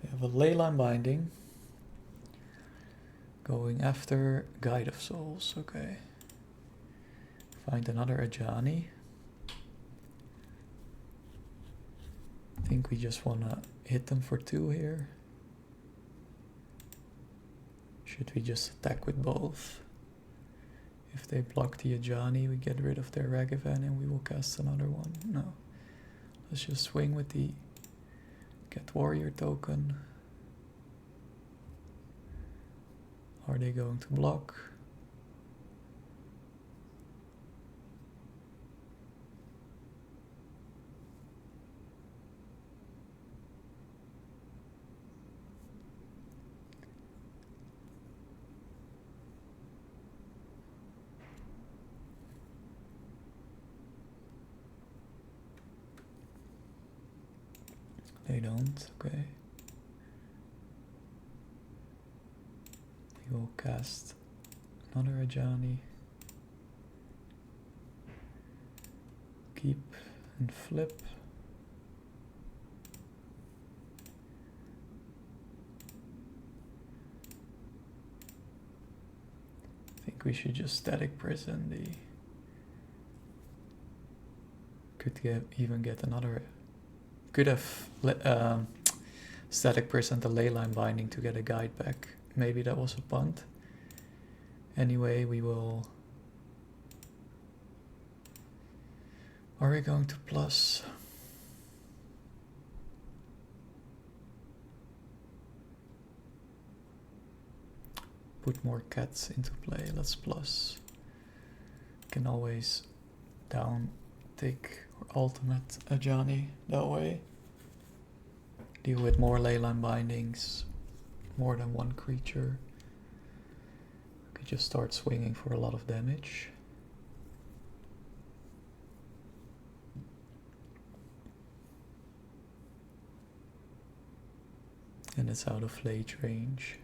We have a Leyline Binding. Going after Guide of Souls, okay. Find another Ajani. I think we just wanna hit them for 2 here. Should we just attack with both? If they block the Ajani, we get rid of their Ragavan and we will cast another one. No. Let's just swing with the Get Warrior token. Are they going to block? They don't, okay. We will cast another Ajani. Keep and flip. I think we should just static prison the... Could even get another... Could have static prison the Leyline Binding to get a guide back. Maybe that was a punt. Anyway, we will... Are we going to plus? put more cats into play. Let's plus. Can always down take or ultimate a Johnny that way. Deal with more leyline bindings, more than one creature. Could just start swinging for a lot of damage. And it's out of Flage range.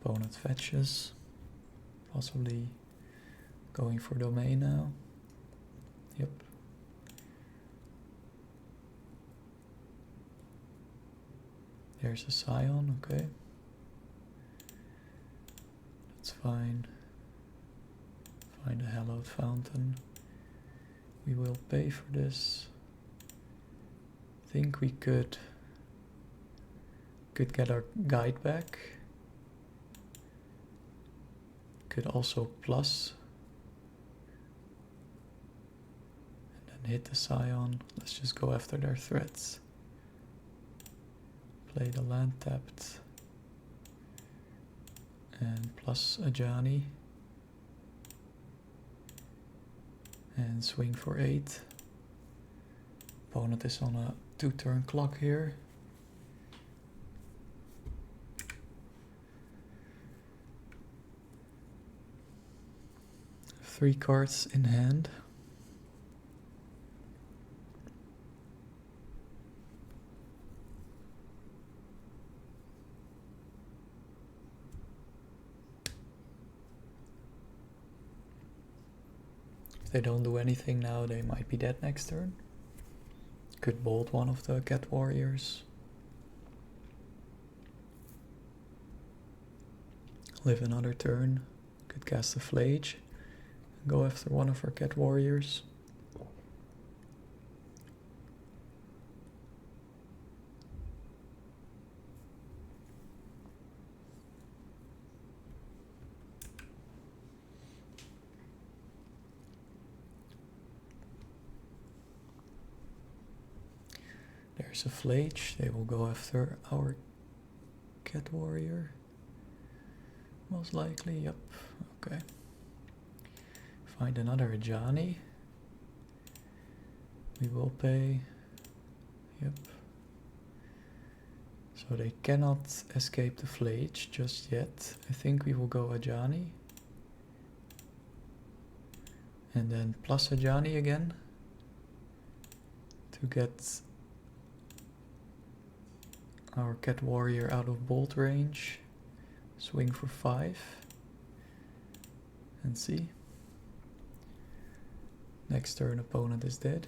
Opponent fetches. Possibly going for domain now. Yep. There's a Scion, okay. That's fine. Find a hallowed fountain. We will pay for this. Think we could get our guide back. Could also plus. And then hit the Scion. Let's just go after their threats. Play the land tapped. And plus a Johnny. And swing for 8. Opponent is on a 2-turn clock here. Three cards in hand. If they don't do anything now, they might be dead next turn. Could bolt one of the cat warriors. Live another turn. Could cast a Flage. Go after one of our cat warriors. There's a Flage. They will go after our cat warrior. Most likely, yep. Okay. Find another Johnny. We will pay. Yep. So they cannot escape the Flage just yet. I think we will go a Johnny. And then plus a Johnny again. To get our cat warrior out of bolt range. Swing for 5. And see. Next turn opponent is dead.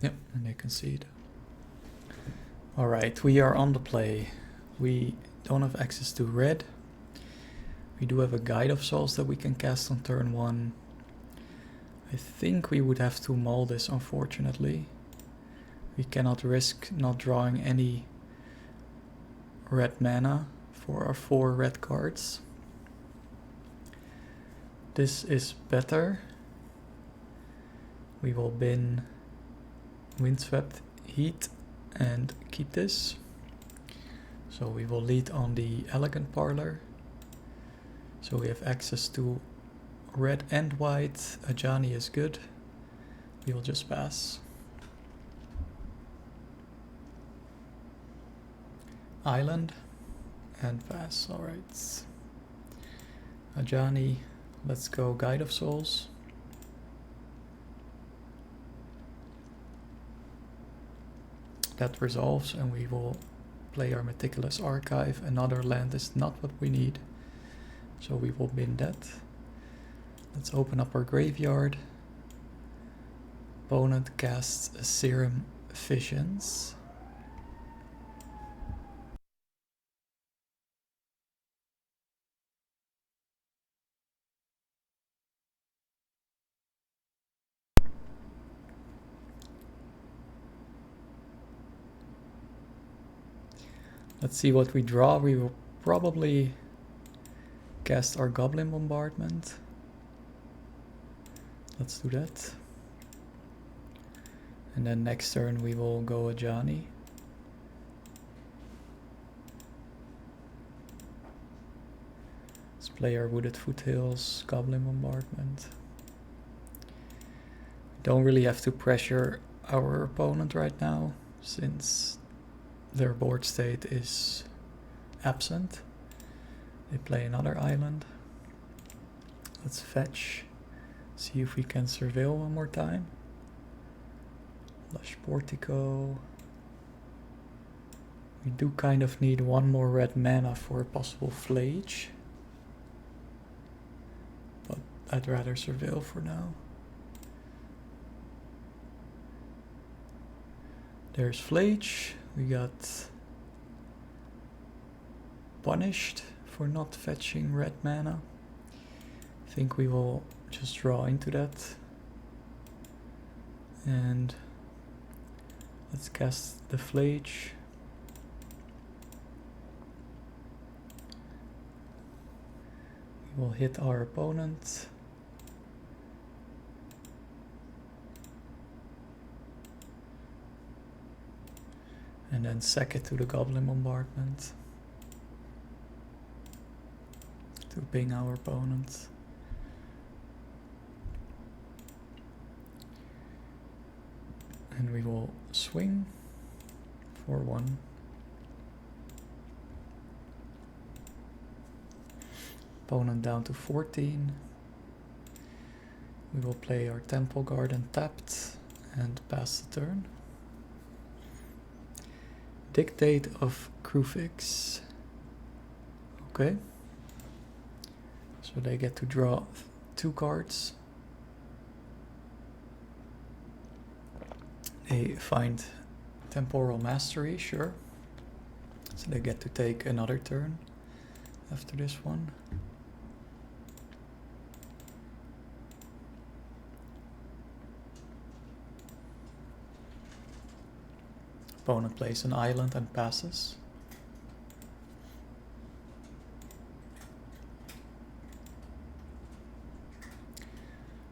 Yep, and they concede. Alright, we are on the play. We don't have access to red. We do have a Guide of Souls that we can cast on turn 1. I think we would have to maul this, unfortunately. We cannot risk not drawing any red mana for our 4 red cards. This is better. We will bin Windswept Heat and keep this. So we will lead on the Elegant Parlor. So we have access to red and white. A Johnny is good. We will just pass. Island and pass. Alright. A Johnny. Let's go Guide of Souls. That resolves and we will play our Meticulous Archive. Another land is not what we need. So we will bin that. Let's open up our graveyard. Opponent casts a Serum Visions. Let's see what we draw. We will probably cast our Goblin Bombardment. Let's do that. And then next turn we will go Ajani. Let's play our Wooded Foothills, Goblin Bombardment. Don't really have to pressure our opponent right now, since their board state is absent. They play another island. Let's fetch. See if we can surveil one more time. Lush Portico. We do kind of need one more red mana for a possible Flage. But I'd rather surveil for now. There's Flage. We got punished for not fetching red mana. I think we will just draw into that. And let's cast the Flage. We will hit our opponent. And then sack it to the Goblin Bombardment to ping our opponent. And we will swing for 1. Opponent down to 14. We will play our Temple Garden tapped and pass the turn. Dictate of Krufix. Okay. So they get to draw 2 cards. They find Temporal Mastery, sure. So they get to take another turn after this one. Opponent plays an island and passes.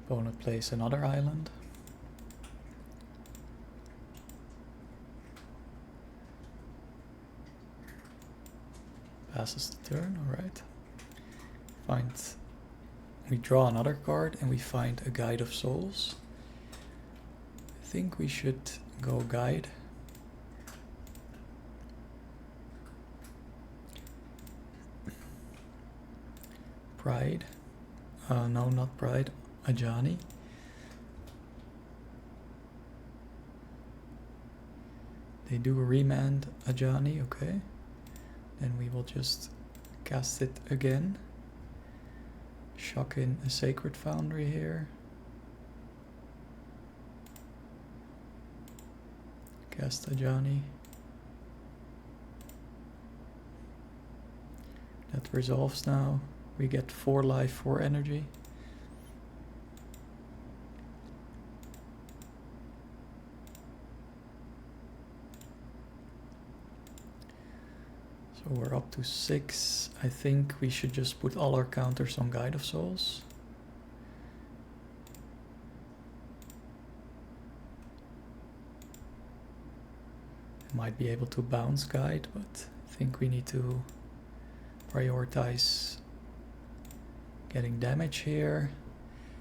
Opponent plays another island. Passes the turn, alright. We draw another card and we find a Guide of Souls. I think we should go Guide. Pride. No, not Pride. Ajani. They do a remand Ajani, okay. Then we will just cast it again. Shock in a Sacred Foundry here. Cast Ajani. That resolves now. We get 4 life, 4 energy. So we're up to 6. I think we should just put all our counters on Guide of Souls. Might be able to bounce Guide, but I think we need to prioritize getting damage here.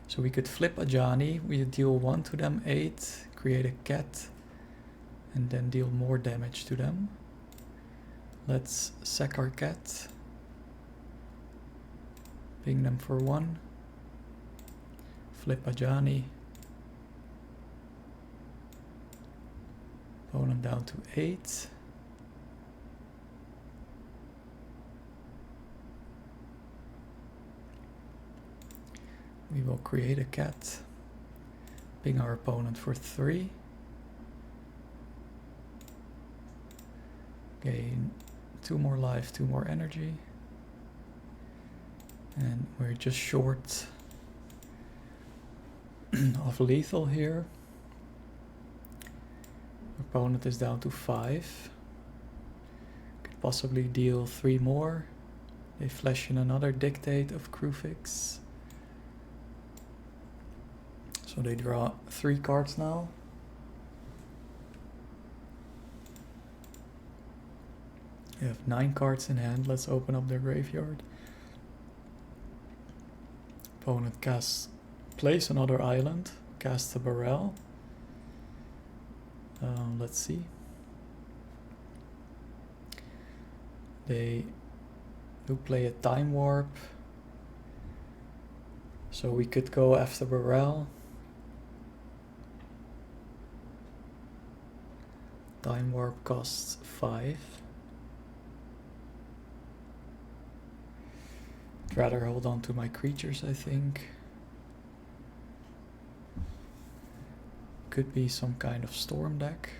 So we could flip Ajani, we deal 1 to them, 8, create a cat, and then deal more damage to them. Let's sack our cat, ping them for 1, flip Ajani, opponent down to 8. We will create a cat, ping our opponent for 3. Gain 2 more life, 2 more energy. And we're just short of lethal here. Opponent is down to 5. Could possibly deal 3 more. They flash in another Dictate of Crufix. So they draw 3 cards now. They have 9 cards in hand. Let's open up their graveyard. Opponent plays another island, casts a barrel. Let's see. They do play a Time Warp. So we could go after barrel. Time Warp costs 5. I'd rather hold on to my creatures, I think. Could be some kind of storm deck.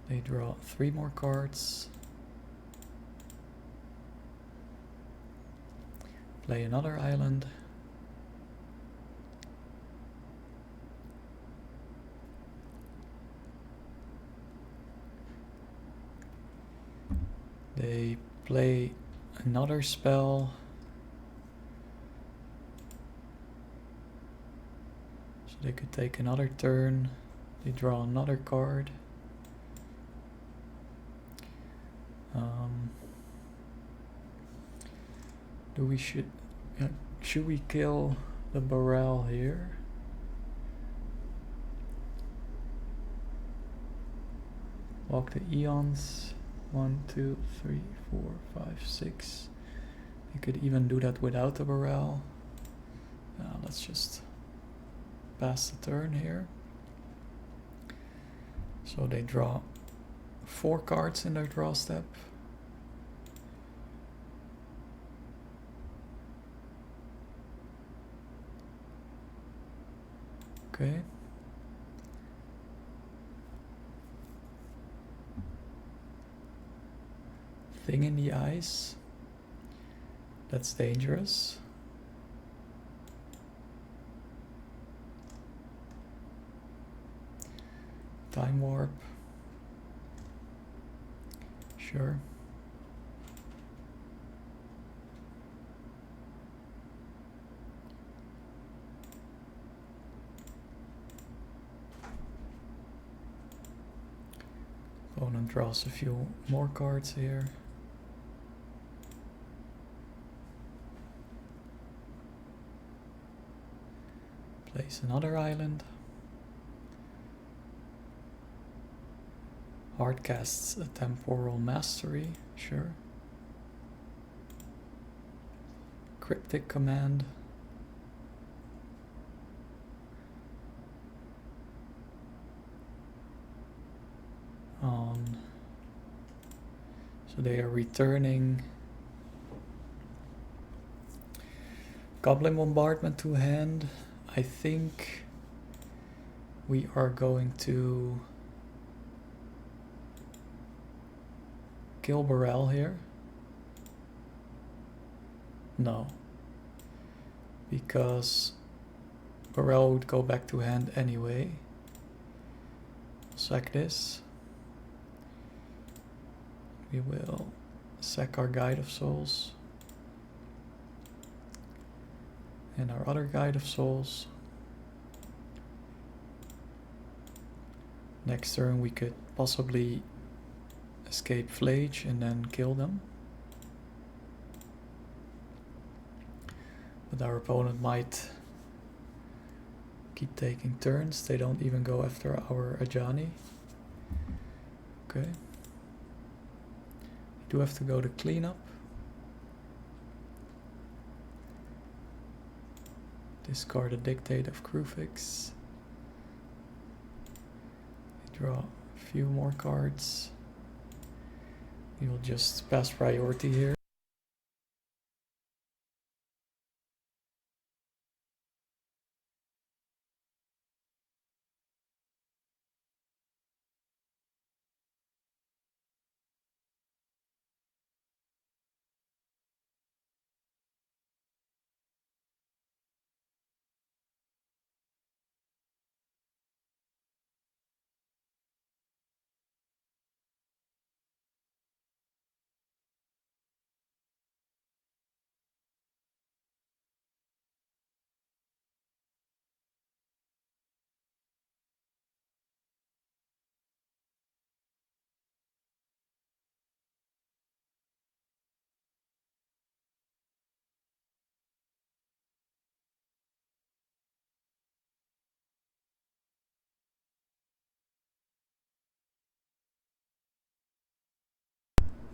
They draw 3 more cards. Play another island. They play another spell. So they could take another turn. They draw another card. Should we kill the barrel here? Walk the Eons. 1, 2, 3, 4, 5, 6. You could even do that without the barrel. Let's just pass the turn here. So they draw 4 cards in their draw step. Okay. Thing in the ice. That's dangerous. Time Warp. Sure. Opponent draws a few more cards here. Place another island. Hard casts a Temporal Mastery, sure. Cryptic Command. So they are returning Goblin Bombardment to hand. I think we are going to kill Burrell here. No, because Burrell would go back to hand anyway. Sack this. We will sack our Guide of Souls and our other Guide of Souls. Next turn we could possibly escape Flage and then kill them. But our opponent might keep taking turns. They don't even go after our Ajani. Okay. We do have to go to cleanup. Discard a Dictate of Crufix. Draw a few more cards. We will just pass priority here.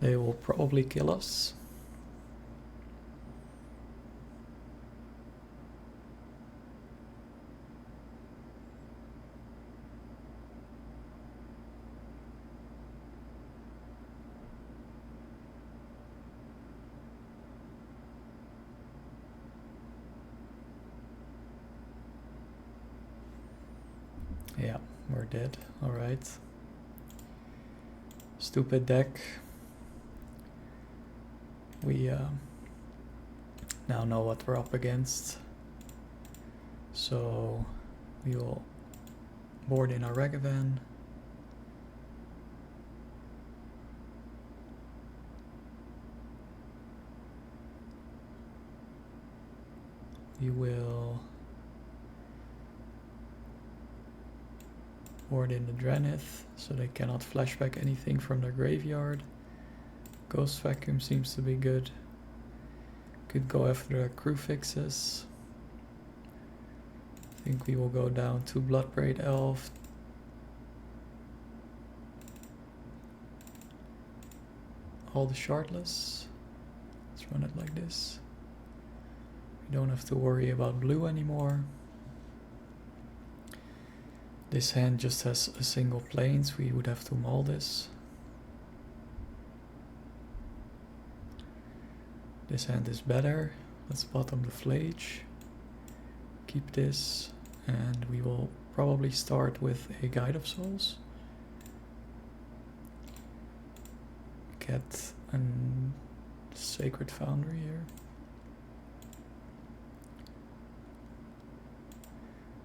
They will probably kill us. Yeah, we're dead. Alright. Stupid deck. We now know what we're up against. So we will board in our Ragavan. We will board in the Dranith, so they cannot flashback anything from their graveyard. Ghost Vacuum seems to be good. Could go after their crew fixes. I think we will go down to Bloodbraid Elf. All the Shardless. Let's run it like this. We don't have to worry about blue anymore. This hand just has a single plains, we would have to maul this. This hand is better. Let's bottom the Flage. Keep this, and we will probably start with a Guide of Souls. Get a Sacred Foundry here.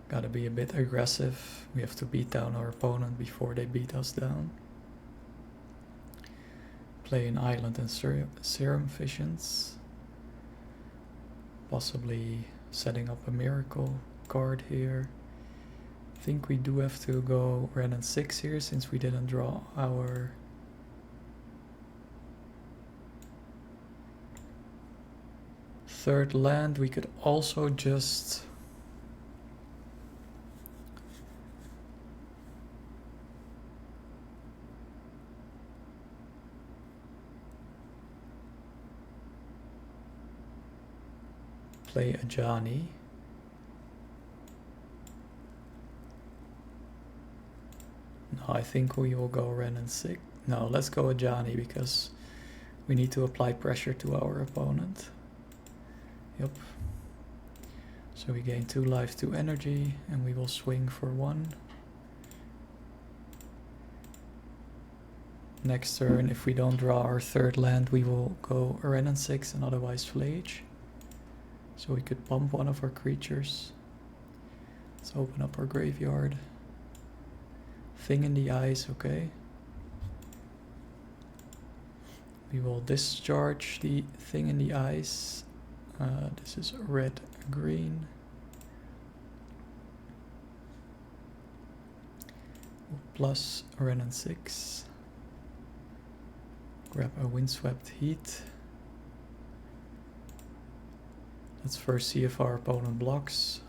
Gotta be a bit aggressive. We have to beat down our opponent before they beat us down. Play an Island and Serum Visions. Possibly setting up a Miracle card here. I think we do have to go red and 6 here since we didn't draw our third land. We could also just play a Ajani. No, I think we will go red and 6. No, let's go Ajani because we need to apply pressure to our opponent. Yep. So we gain 2 life, 2 energy, and we will swing for 1. Next turn, if we don't draw our third land, we will go red and 6 and otherwise Flage. So we could pump one of our creatures. Let's open up our graveyard. Thing in the Eyes, okay. We will discharge the Thing in the Eyes. This is red, green. Plus red and 6. Grab a Windswept Heat. Let's first see if our opponent blocks.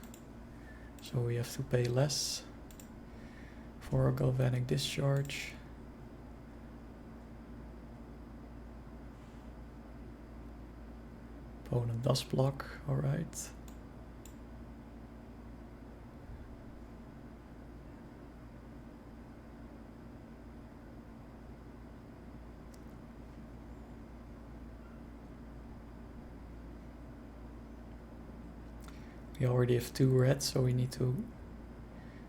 So we have to pay less for a Galvanic Discharge. Opponent does block, alright. We already have 2 red, so we need to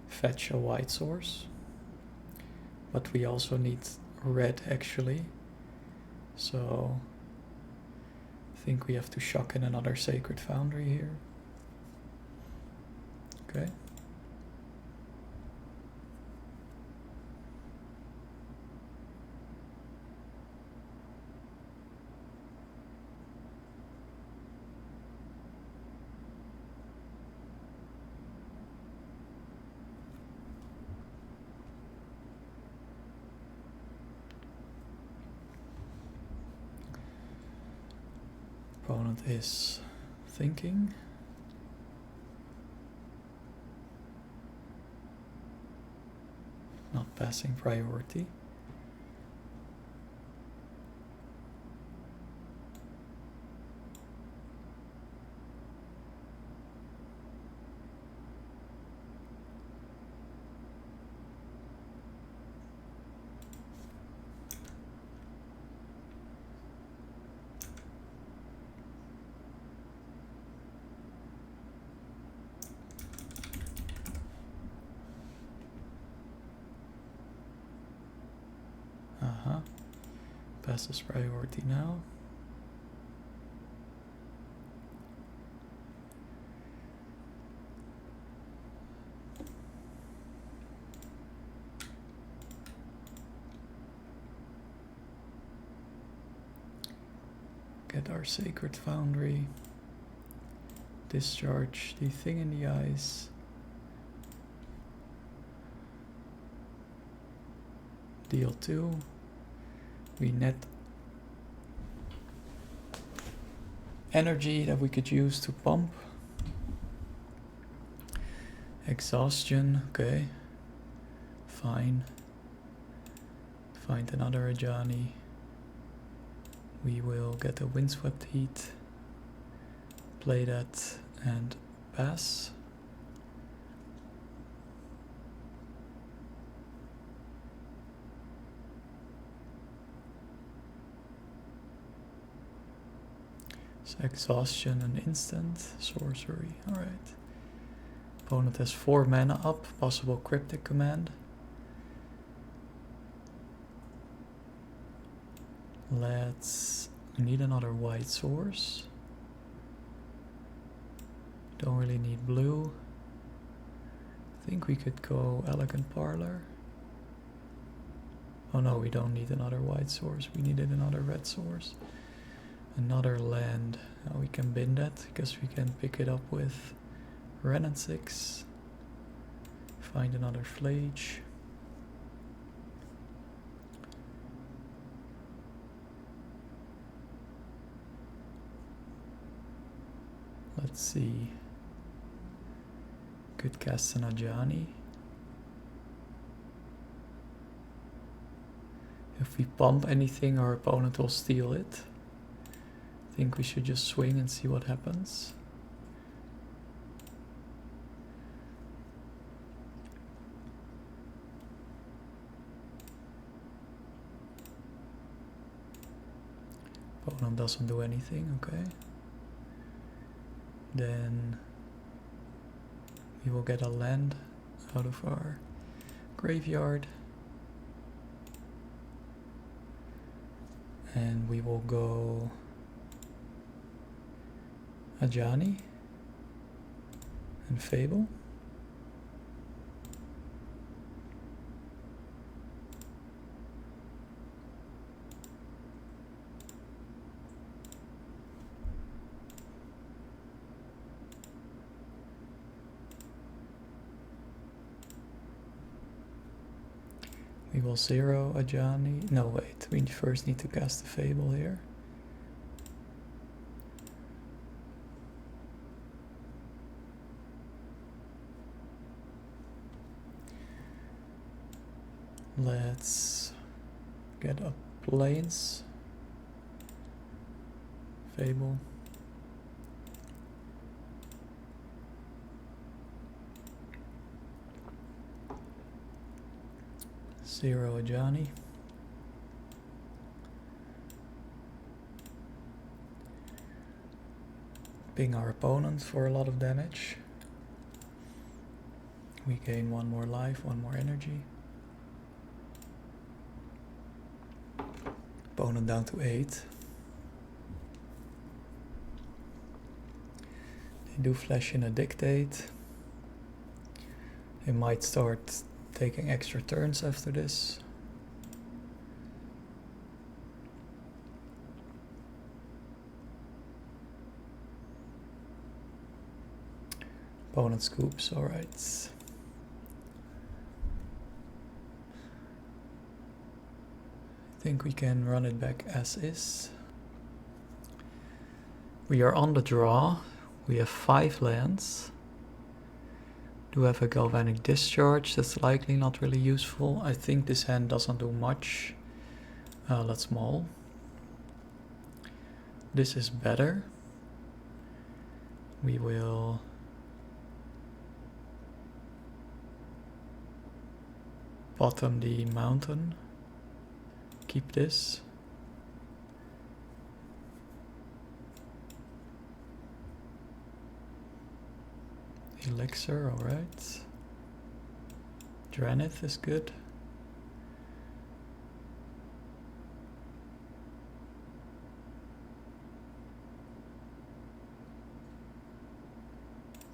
fetch a white source. But we also need red actually. So I think we have to shock in another Sacred Foundry here. Okay. Opponent is thinking. Not passing priority. Passes priority now. Get our sacred foundry. Discharge the thing in the ice. Deal 2. We net energy that we could use to pump. Exhaustion, okay. Fine. Find another Ajani. We will get a windswept heat. Play that and pass. So exhaustion and instant sorcery. Alright. Opponent has 4 mana up, possible cryptic command. Let's need another white source. Don't really need blue. I think we could go Elegant Parlor. Oh no, we don't need another white source. We needed another red source. Another land. Now we can bin that because we can pick it up with Renin 6. Find another Flage. Let's see. Could cast an Ajani. If we pump anything, our opponent will steal it. I think we should just swing and see what happens. Opponent doesn't do anything, okay. Then we will get a land out of our graveyard. And we will go Ajani and Fable. We will 0 Ajani. No, wait, we first need to cast the Fable here. Let's get up Plains. Fable. Zero Ajani. Ping our opponent for a lot of damage. We gain 1 more life, 1 more energy. Opponent down to 8. They do flash in a dictate. They might start taking extra turns after this. Opponent scoops, alright. I think we can run it back as is. We are on the draw. We have 5 lands. Do have a Galvanic Discharge, that's likely not really useful. I think this hand doesn't do much. Let's maul. This is better. We will bottom the mountain. Keep this. Elixir, alright. Dranith is good.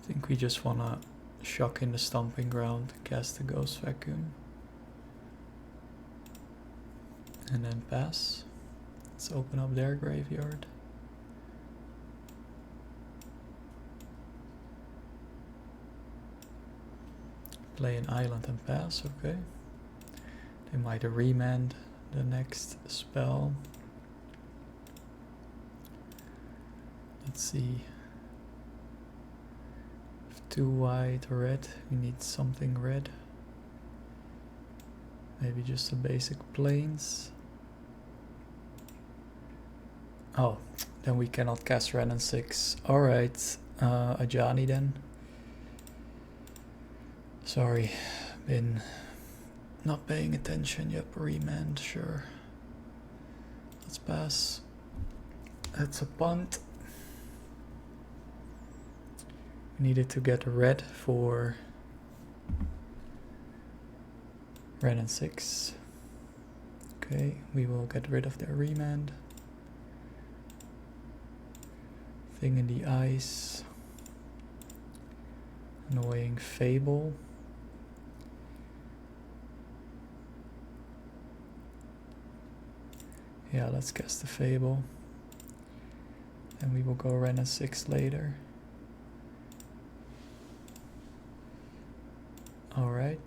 I think we just wanna shock in the stomping ground, cast the ghost vacuum, and then pass. Let's open up their graveyard. Play an island and pass, okay. They might remand the next spell. Let's see. 2 white, red. We need something red. Maybe just a basic plains. Oh, then we cannot cast Ren and 6. Alright, Ajani then. Sorry, been not paying attention. Yep, remand, sure. Let's pass. That's a punt. We needed to get red for Ren and 6. Okay, we will get rid of their remand. Thing in the ice. Annoying Fable. Yeah, let's cast the Fable. And we will go Ren and 6 later. Alright,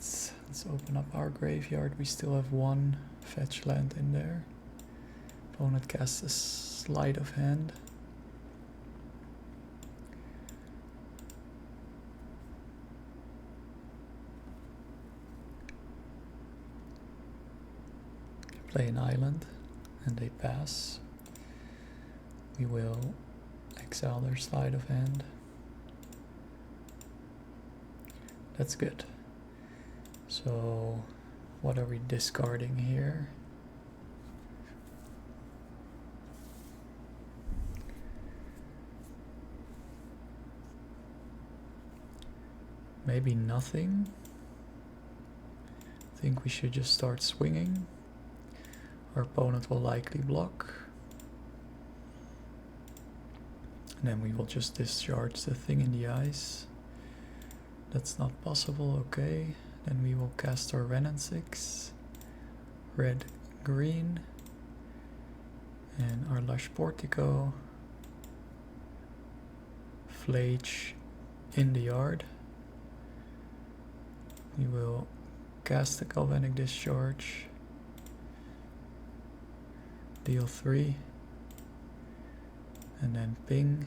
let's open up our graveyard. We still have 1 fetch land in there. Opponent casts a sleight of hand. Play an island, and they pass. We will exile their sleight of hand. That's good. So, what are we discarding here? Maybe nothing. I think we should just start swinging. Our opponent will likely block. And then we will just discharge the thing in the ice. That's not possible, okay. Then we will cast our Ren and 6. Red, green. And our Lush Portico. Flage in the yard. We will cast the Galvanic Discharge. Deal 3. And then ping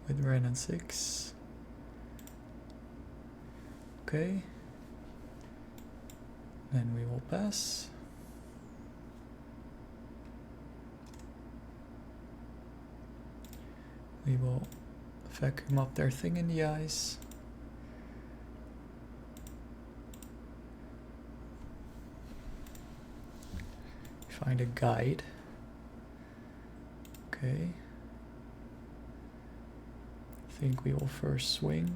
with Ren and 6. Okay. Then we will pass. We will vacuum up their thing in the ice. Find a guide. Okay. I think we will first swing.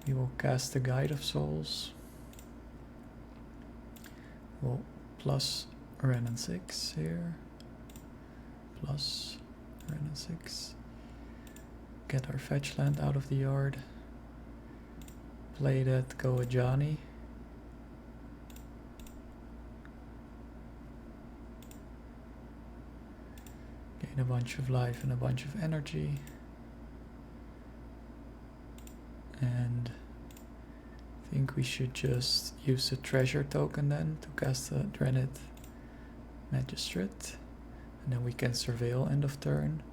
We will cast the Guide of Souls. We'll plus Ren and 6 here. Plus Ren and 6. Get our fetch land out of the yard. Play that Go Ajani. Gain a bunch of life and a bunch of energy. And I think we should just use the treasure token then to cast a Drenid Magistrate. And then we can surveil end of turn.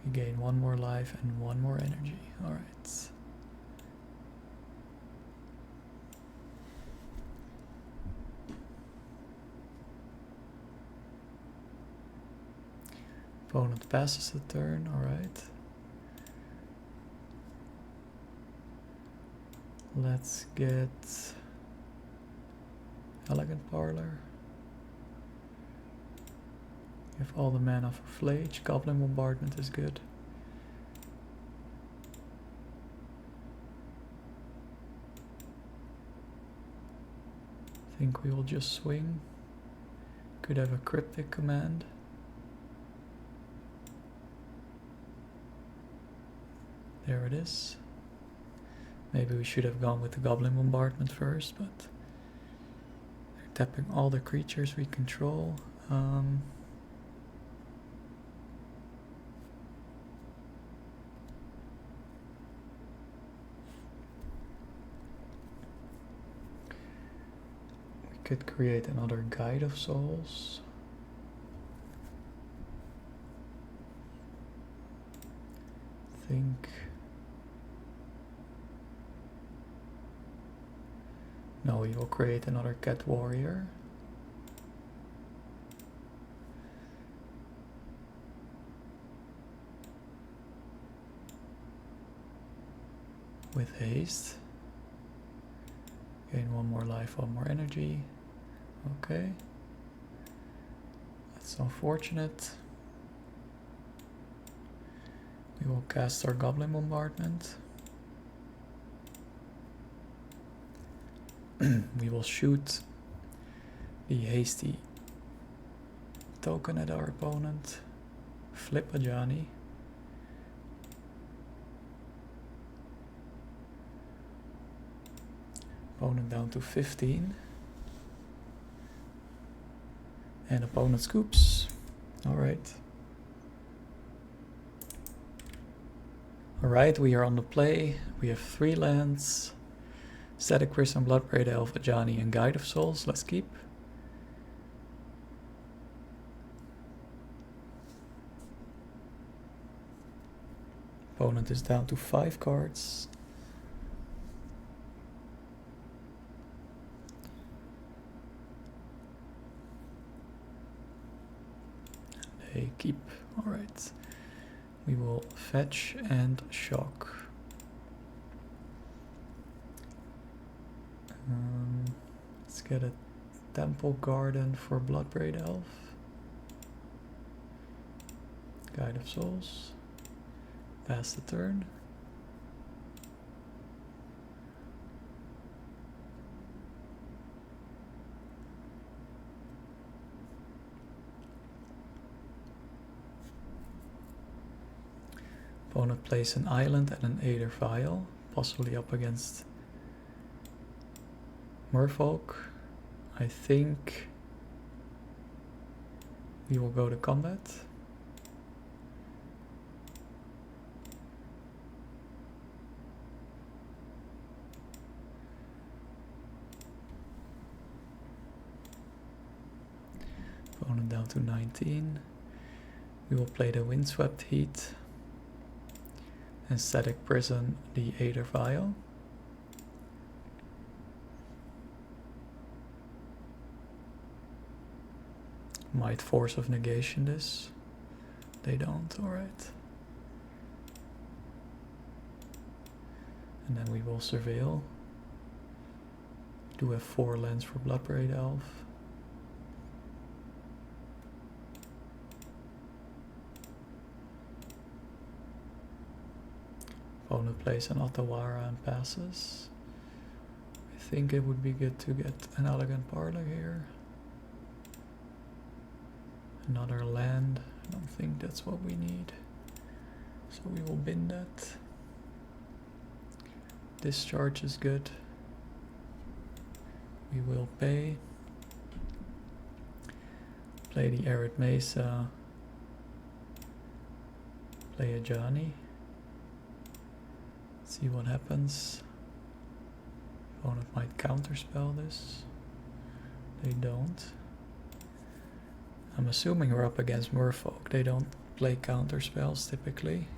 We gain 1 more life and 1 more energy. Alright. Opponent passes the turn, alright. Let's get Elegant Parlor. We have all the mana for Flage. Goblin Bombardment is good. I think we will just swing. Could have a cryptic command. There it is. Maybe we should have gone with the Goblin Bombardment first, but they're tapping all the creatures we control. We could create another Guide of Souls. Think. No, we will create another Cat Warrior. With haste. Gain 1 more life, 1 more energy. Okay. That's unfortunate. We will cast our Goblin Bombardment. We will shoot the hasty token at our opponent. Flip a Johnny. Opponent down to 15. And opponent scoops. Alright. Alright, we are on the play. We have 3 lands. Static Prison, Bloodbraid Elf, Ajani, and Guide of Souls. Let's keep. Opponent is down to 5 cards. They keep. Alright. We will fetch and shock. Let's get a Temple Garden for Bloodbraid Elf. Guide of Souls. Pass the turn. Opponent plays an island and an Aether Vial, possibly up against Merfolk. I think we will go to combat. Opponent down to 19. We will play the Windswept Heat and Static Prison the Aether Vial. Might Force of Negation this. They don't, alright. And then we will Surveil. Do have 4 lands for Bloodbraid Elf. Opponent plays an Otawara and passes. I think it would be good to get an Elegant Parlor here. Another land. I don't think that's what we need. So we will bin that. Discharge is good. We will pay. Play the Arid Mesa. Play a Johnny. See what happens. Opponent might counterspell this. They don't. I'm assuming we're up against Merfolk. They don't play counterspells typically.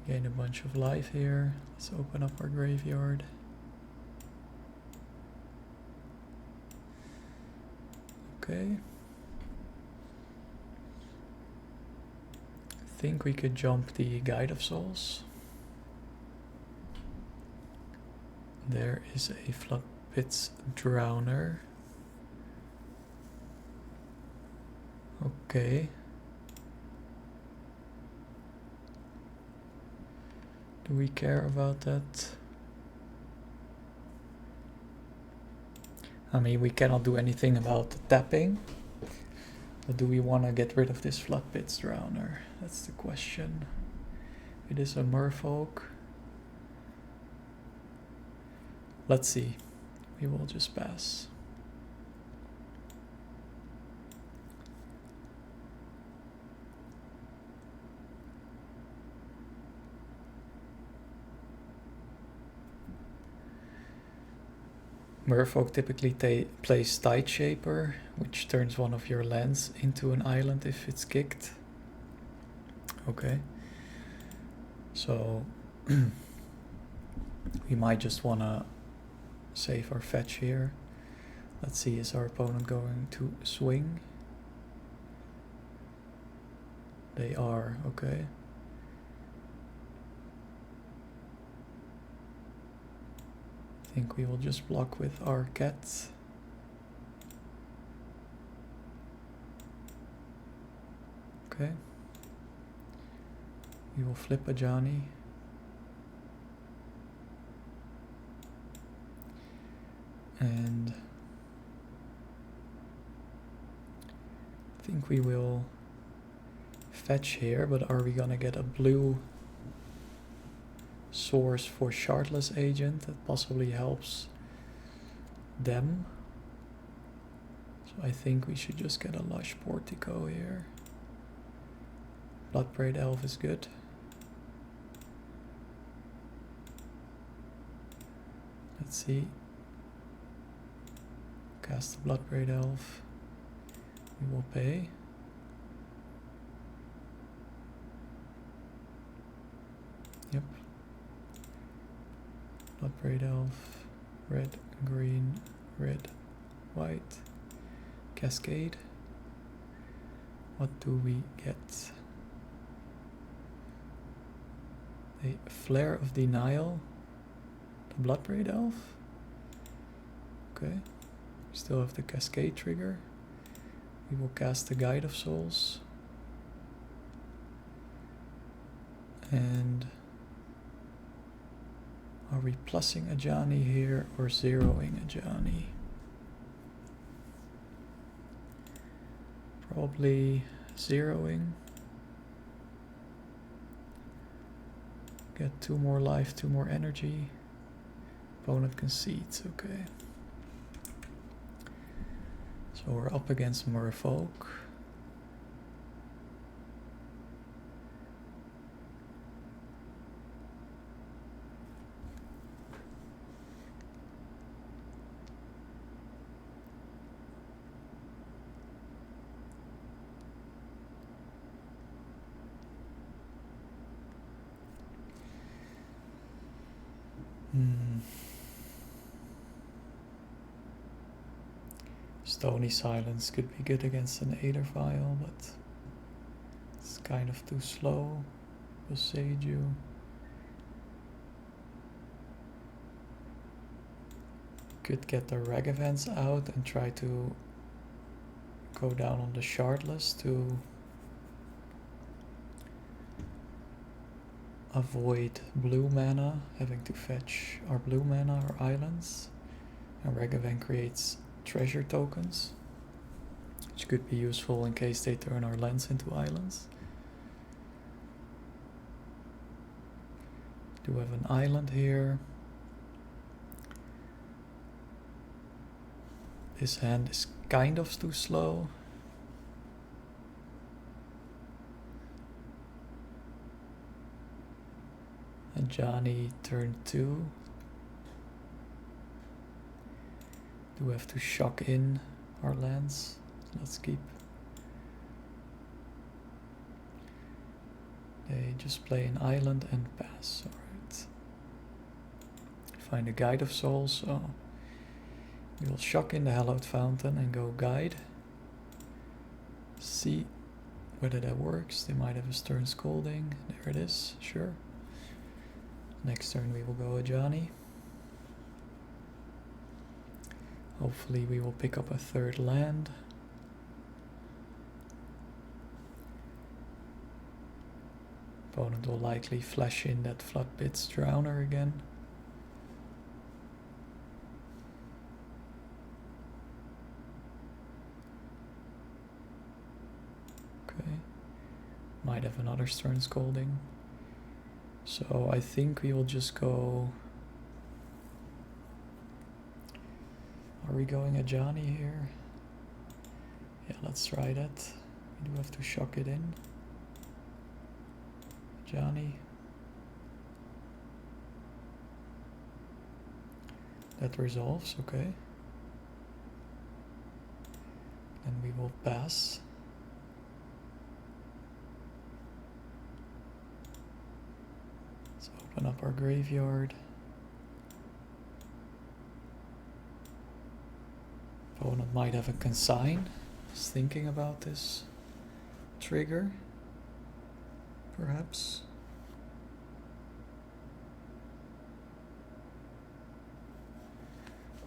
Gain a bunch of life here. Let's open up our graveyard. Okay. I think we could jump the Guide of Souls. There is a Floodpits Drowner. Okay. Do we care about that? I mean, we cannot do anything about the tapping. But do we want to get rid of this Floodpits Drowner? That's the question. It is a merfolk. Let's see. We will just pass. Merfolk typically plays Tide Shaper, which turns one of your lands into an island if it's kicked. Okay. So we might just want to save our fetch here. Let's see, is our opponent going to swing? They are, okay. I think we will just block with our cat. Okay. We will flip a Johnny. And I think we will fetch here, but are we gonna get a blue source for Shardless Agent that possibly helps them? So I think we should just get a Lush Portico here. Bloodbraid Elf is good. Let's see. Cast the Bloodbraid Elf. We will pay. Yep. Bloodbraid Elf. Red, green, red, white. Cascade. What do we get? A Flare of Denial. The Bloodbraid Elf. Okay. We still have the Cascade trigger. We will cast the Guide of Souls. And are we plussing a Johnny here or zeroing a Johnny? Probably zeroing. Get 2 more life, 2 more energy. Opponent concedes, okay. So we're up against Merfolk. Stony Silence could be good against an Aether Vial, but it's kind of too slow. Boseiju. Could get the Ragavans out and try to go down on the Shardless to avoid blue mana, having to fetch our blue mana or islands. And Ragavan creates treasure tokens, which could be useful in case they turn our lands into islands. Do have an island here. This hand is kind of too slow. And Johnny turn 2. Do we have to shock in our lands? Let's keep. They just play an island and pass. Alright. Find a Guide of Souls, so we will shock in the Hallowed Fountain and go Guide. See whether that works. They might have a Stern Scolding. There it is, sure. Next turn we will go a Johnny. Hopefully we will pick up a 3rd land. Opponent will likely flash in that Floodpits Drowner again. might have another Stern Scolding. So I think we will just go... Are we going Ajani here? Yeah, let's try that. We do have to shock it in. Ajani. That resolves, okay. And we will pass. Let's open up our graveyard. Opponent might have a consign. Just thinking about this trigger, perhaps.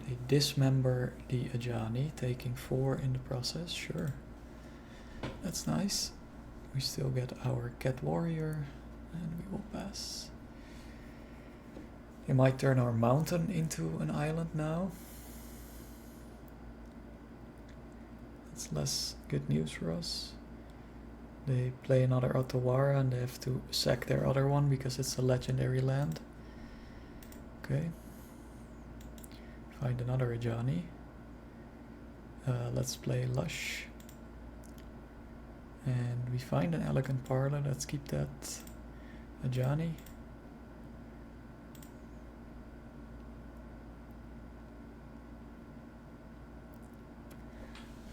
They dismember the Ajani, taking 4 in the process, sure. That's nice. We still get our Cat Warrior, and we will pass. They might turn our mountain into an island now. That's less good news for us. They play another Otawara and they have to sack their other one because it's a legendary land. Okay. Find another Ajani. Let's play Lush. And we find an Elegant Parlor. Let's keep that Ajani.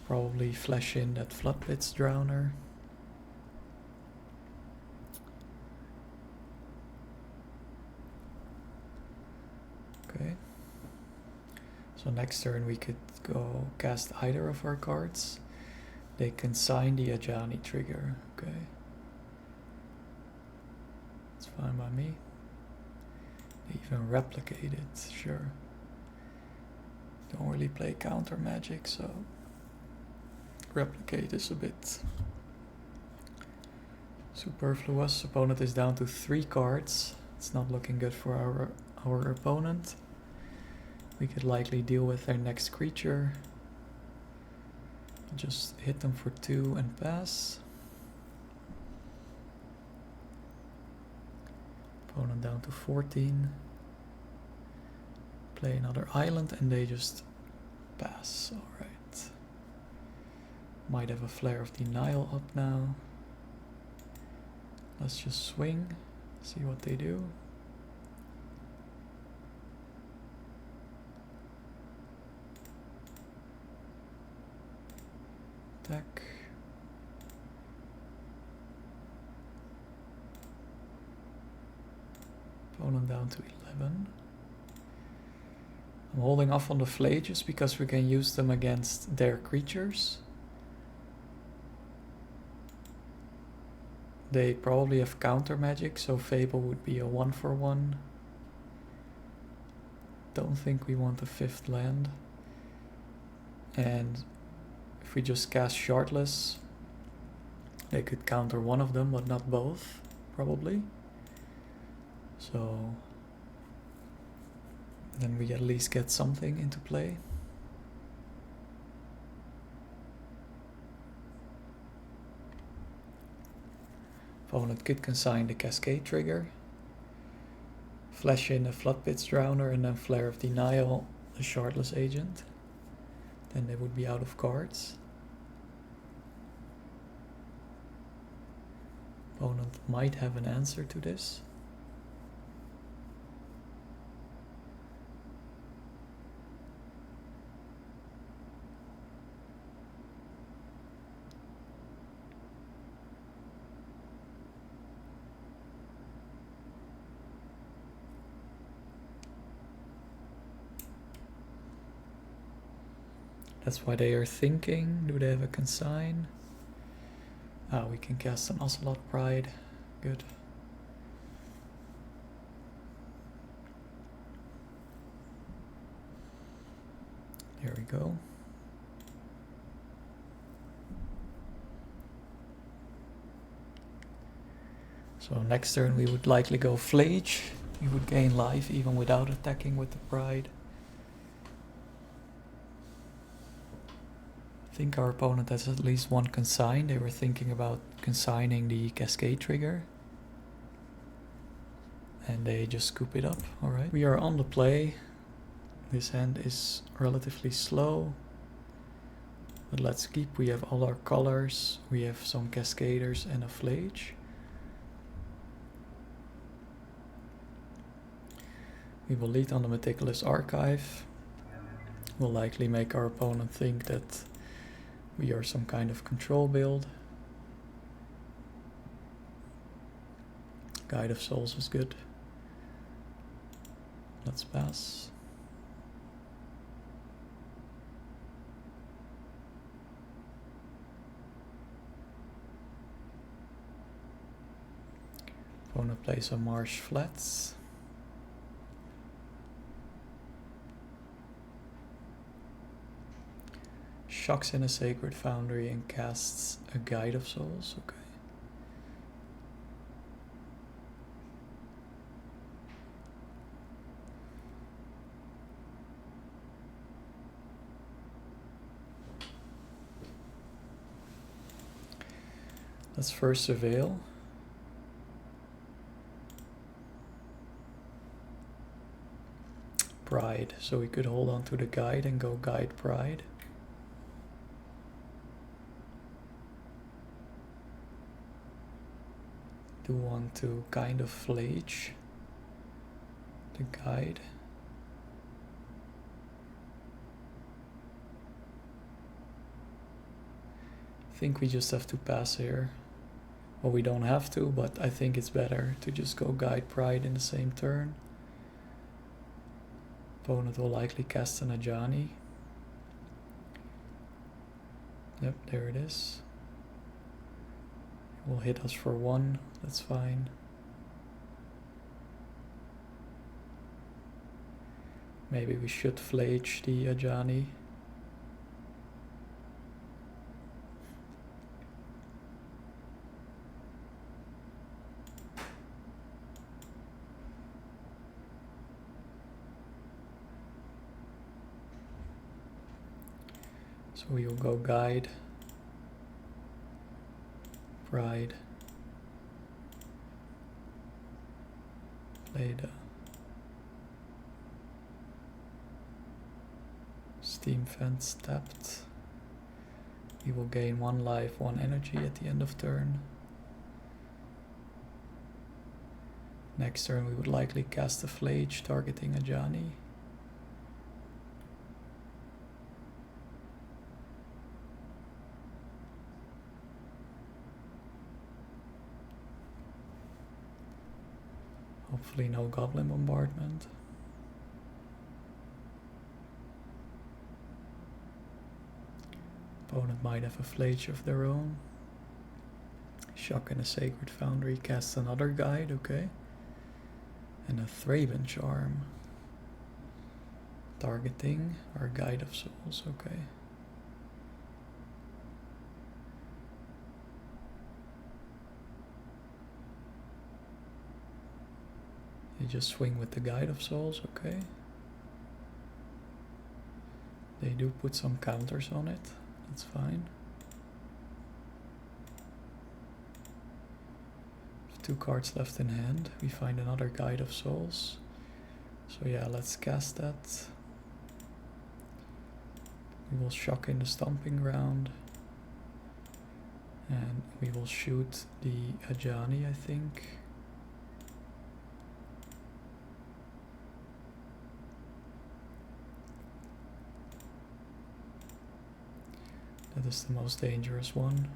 Probably flash in that Floodpits Drowner. Okay. So next turn we could go cast either of our cards. They consign the Ajani trigger. Okay. It's fine by me. They even replicate it, sure. Don't really play counter magic, so replicate is a bit superfluous. Opponent is down to 3 cards. It's not looking good for our opponent. We could likely deal with their next creature. Just hit them for 2 and pass. Opponent down to 14. Play another island and they just pass. Alright. Might have a Flare of Denial up now. Let's just swing, see what they do. Attack. Opponent down to 11. I'm holding off on the Flages because we can use them against their creatures. They probably have counter magic, so Fable would be a 1-for-1. Don't think we want a 5th land. And if we just cast Shardless, they could counter one of them, but not both, probably. So then we at least get something into play. Opponent could consign the Cascade trigger, flash in a Floodpits Drowner, and then Flare of Denial, a Shardless agent. Then they would be out of cards. Opponent might have an answer to this. That's why they are thinking. Do they have a consign? Ah, we can cast an Ocelot Pride. Good. There we go. So next turn we would likely go Flage. We would gain life even without attacking with the Pride. think our opponent has at least one consign. They were thinking about consigning the Cascade trigger. And they just scoop it up. Alright. We are on the play. This hand is relatively slow. But let's keep. We have all our colors. We have some Cascaders and a Flage. We will lead on the Meticulous Archive. Will likely make our opponent think that we are some kind of control build. Guide of Souls is good. Let's pass. Opponent plays some Marsh Flats. Shocks in a Sacred Foundry and casts a Guide of Souls. Okay. Let's first Surveil. Pride, so we could hold on to the Guide and go Guide Pride. Do want to kind of Flage the Guide. I think we just have to pass here. Well, we don't have to, but I think it's better to just go Guide Pride in the same turn. Opponent will likely cast an Ajani. Yep, there it is. It will hit us for 1, that's fine. Maybe we should Flage the Ajani. So we will go Guide, Pride, play the Steam Fence tapped. We will gain 1 life, 1 energy at the end of turn. Next turn we would likely cast a Flage targeting Ajani. Hopefully no Goblin Bombardment. Opponent might have a Flage of their own. Shock in a Sacred Foundry, cast another Guide, okay. And a Thraben Charm. Targeting our Guide of Souls, okay. You just swing with the Guide of Souls, okay. They do put some counters on it, that's fine. 2 cards left in hand. We find another Guide of Souls. So yeah, let's cast that. We will shock in the Stomping Ground. And we will shoot the Ajani, I think. That is the most dangerous one.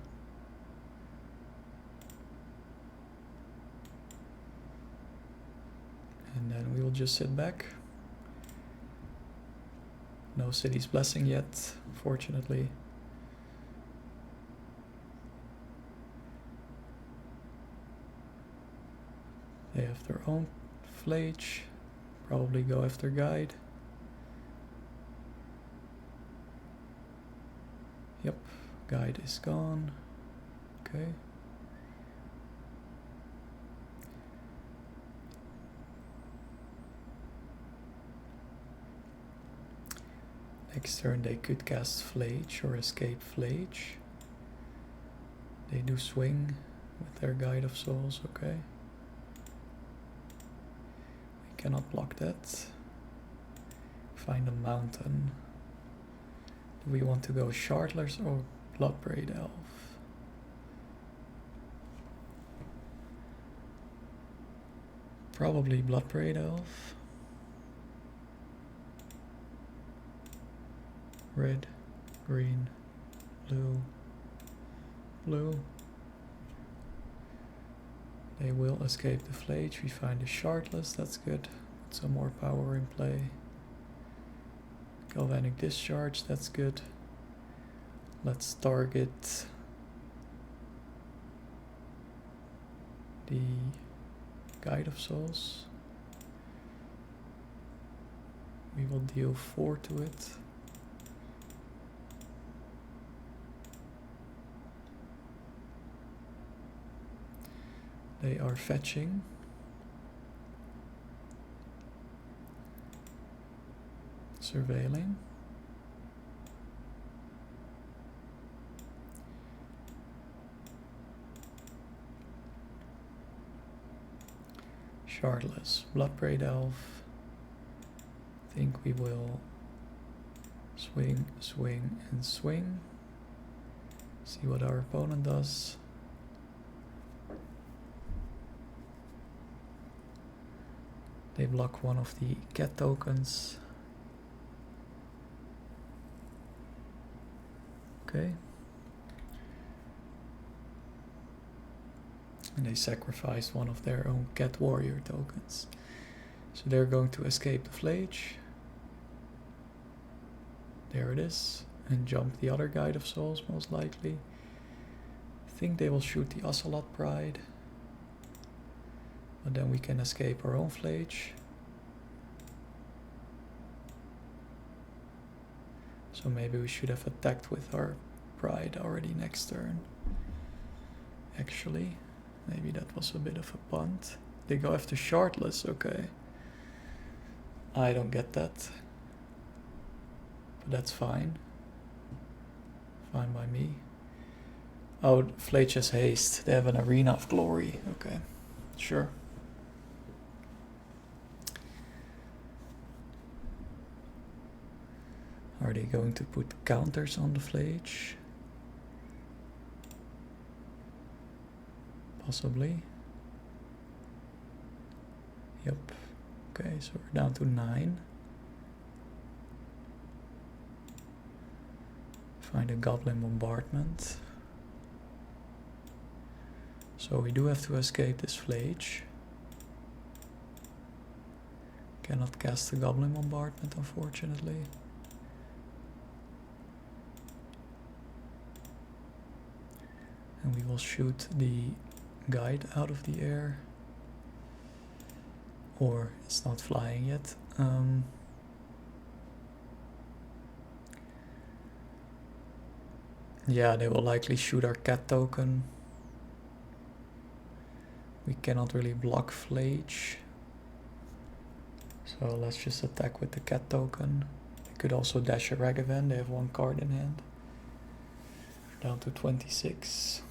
And then we will just sit back. No City's Blessing yet, fortunately. They have their own Flage. Probably go after Guide. Yep, Guide is gone. Okay. Next turn they could cast Flage or escape Flage. They do swing with their Guide of Souls, okay. We cannot block that. Find a mountain. Do we want to go Shardlers or Bloodbraid Elf? Probably Bloodbraid Elf. Red, green, blue, blue. They will escape the Flage. We find a Shardless, that's good. Put some more power in play. Galvanic Discharge, that's good. Let's target the Guide of Souls. We will deal 4 to it. They are fetching. Surveilling. Shardless, Bloodbraid Elf. I think we will swing, swing, and swing. See what our opponent does. They block one of the cat tokens. Okay. And they sacrificed one of their own cat warrior tokens. So they're going to escape the Flage. There it is. And jump the other Guide of Souls most likely. I think they will shoot the Ocelot Pride. But then we can escape our own Flage. So maybe we should have attacked with our Pride already next turn. Actually, maybe that was a bit of a punt. They go after Shardless, okay. I don't get that. But that's fine. Fine by me. Oh, Flage has haste. They have an Arena of Glory. Okay, sure. Are they going to put counters on the Flage? Possibly. Yep. Okay, so we're down to 9. Find a Goblin Bombardment. So we do have to escape this Flage. Cannot cast the Goblin Bombardment, unfortunately. And we will shoot the Guide out of the air. Or it's not flying yet. Yeah, they will likely shoot our cat token. We cannot really block Flage. So let's just attack with the cat token. They could also dash a Ragavan, they have 1 card in hand. Down to 26.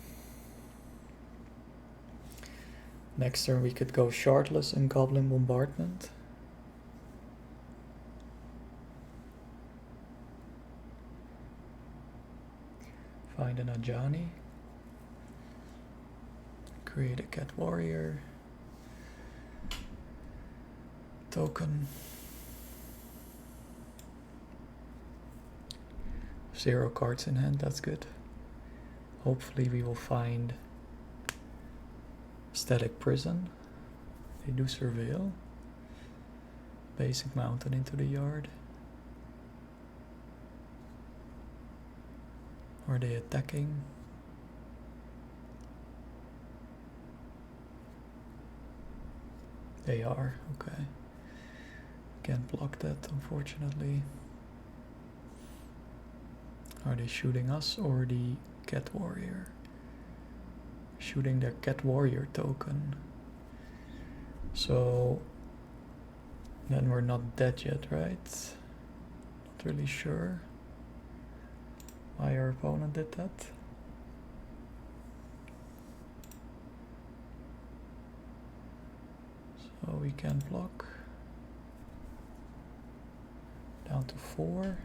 Next turn we could go Shardless and Goblin Bombardment. Find an Ajani. Create a Cat Warrior. Token. 0 cards in hand, that's good. Hopefully we will find Static Prison. They do surveil. Basic Mountain into the yard. Are they attacking? They are, okay. Can't block that, unfortunately. Are they shooting us or the Cat Warrior? Shooting their Cat Warrior token. So then we're not dead yet, right? Not Not really sure why our opponent did that. So we can block. Down to 4.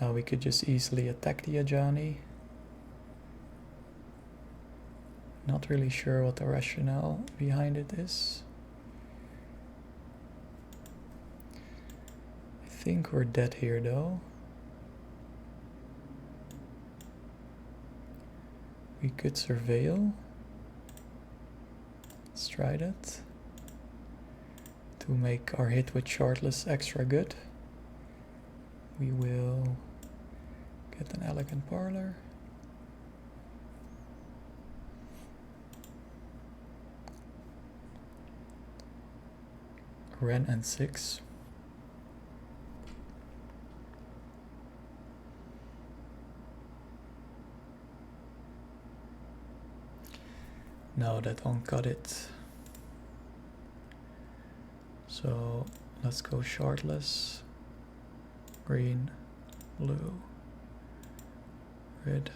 Now we could just easily attack the Ajani. Not really sure what the rationale behind it is. I think we're dead here though. We could surveil. Let's try that. To make our hit with Shardless extra good, we will get an Elegant Parlor. Ren and 6. No, that won't cut it. So let's go Shardless. Green, blue, red.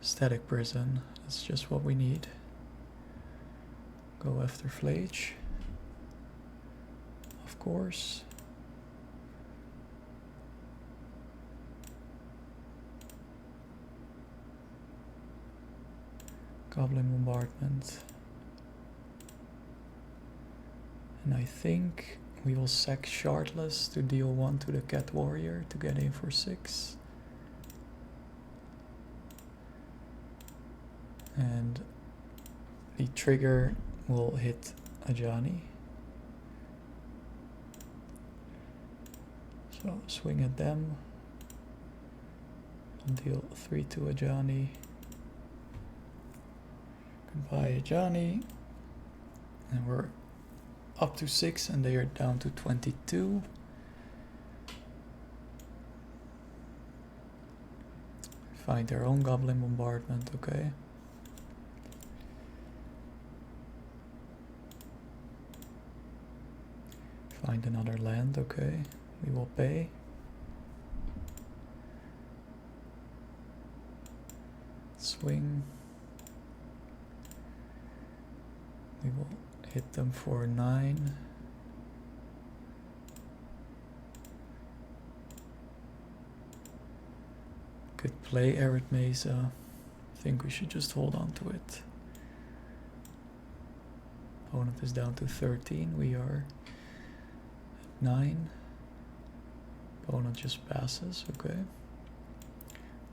Static Prison, that's just what we need. Go after Flage, of course. Goblin Bombardment. And I think we will sack Shardless to deal 1 to the Cat Warrior to get in for 6. And the trigger will hit Ajani. So swing at them. And deal 3 to Ajani. Goodbye Ajani. And we're up to 6 and they are down to 22. Find their own Goblin Bombardment, okay. Find another land, okay. We will pay. Swing. We will hit them for 9. Could play Arid Mesa. I think we should just hold on to it. Opponent is down to 13. We are at 9. Opponent just passes, okay.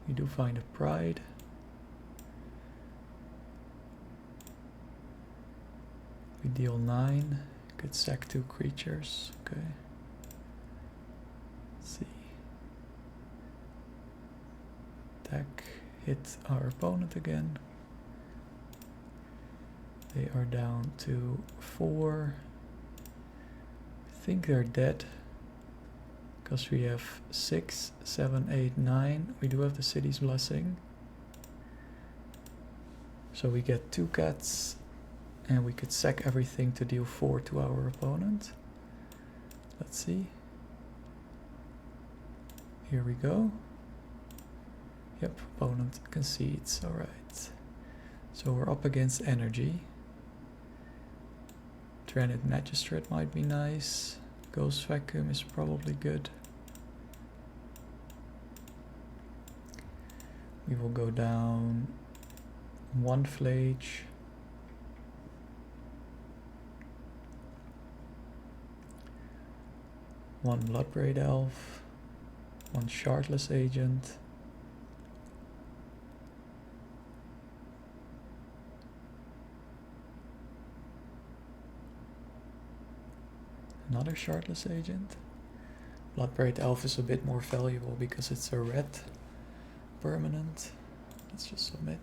We do find a Pride. We deal 9, could sack 2 creatures, okay. Let's see. Attack, hit our opponent again. They are down to 4. I think they're dead. Because we have 6, 7, 8, 9. We do have the City's Blessing. So we get 2 cats. And we could sack everything to deal 4 to our opponent. Let's see. Here we go. Yep, opponent concedes, alright. So we're up against energy. Transit Magistrate might be nice. Ghost Vacuum is probably good. We will go down 1 Flage. 1 Bloodbraid Elf, 1 Shardless Agent, another Shardless Agent. Bloodbraid Elf is a bit more valuable because it's a red permanent. Let's just submit.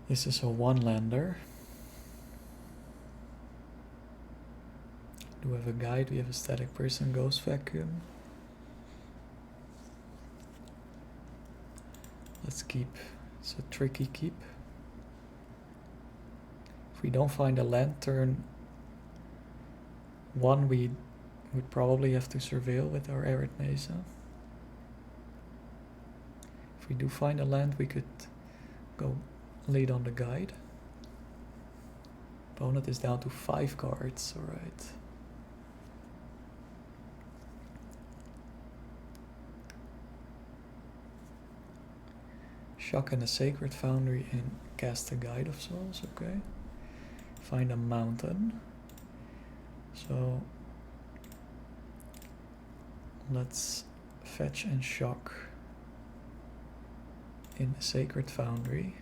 This is a 1-lander. Do we have a guide? We have a Static Prison, Ghost Vacuum. Let's keep. It's a tricky keep. If we don't find a land turn 1, we would probably have to surveil with our Arid Mesa. If we do find a land, we could go lead on the guide. Opponent is down to 5 cards, alright. Shock and a Sacred Foundry and cast a Guide of Souls, okay. Find a mountain. So let's fetch and shock in a Sacred Foundry.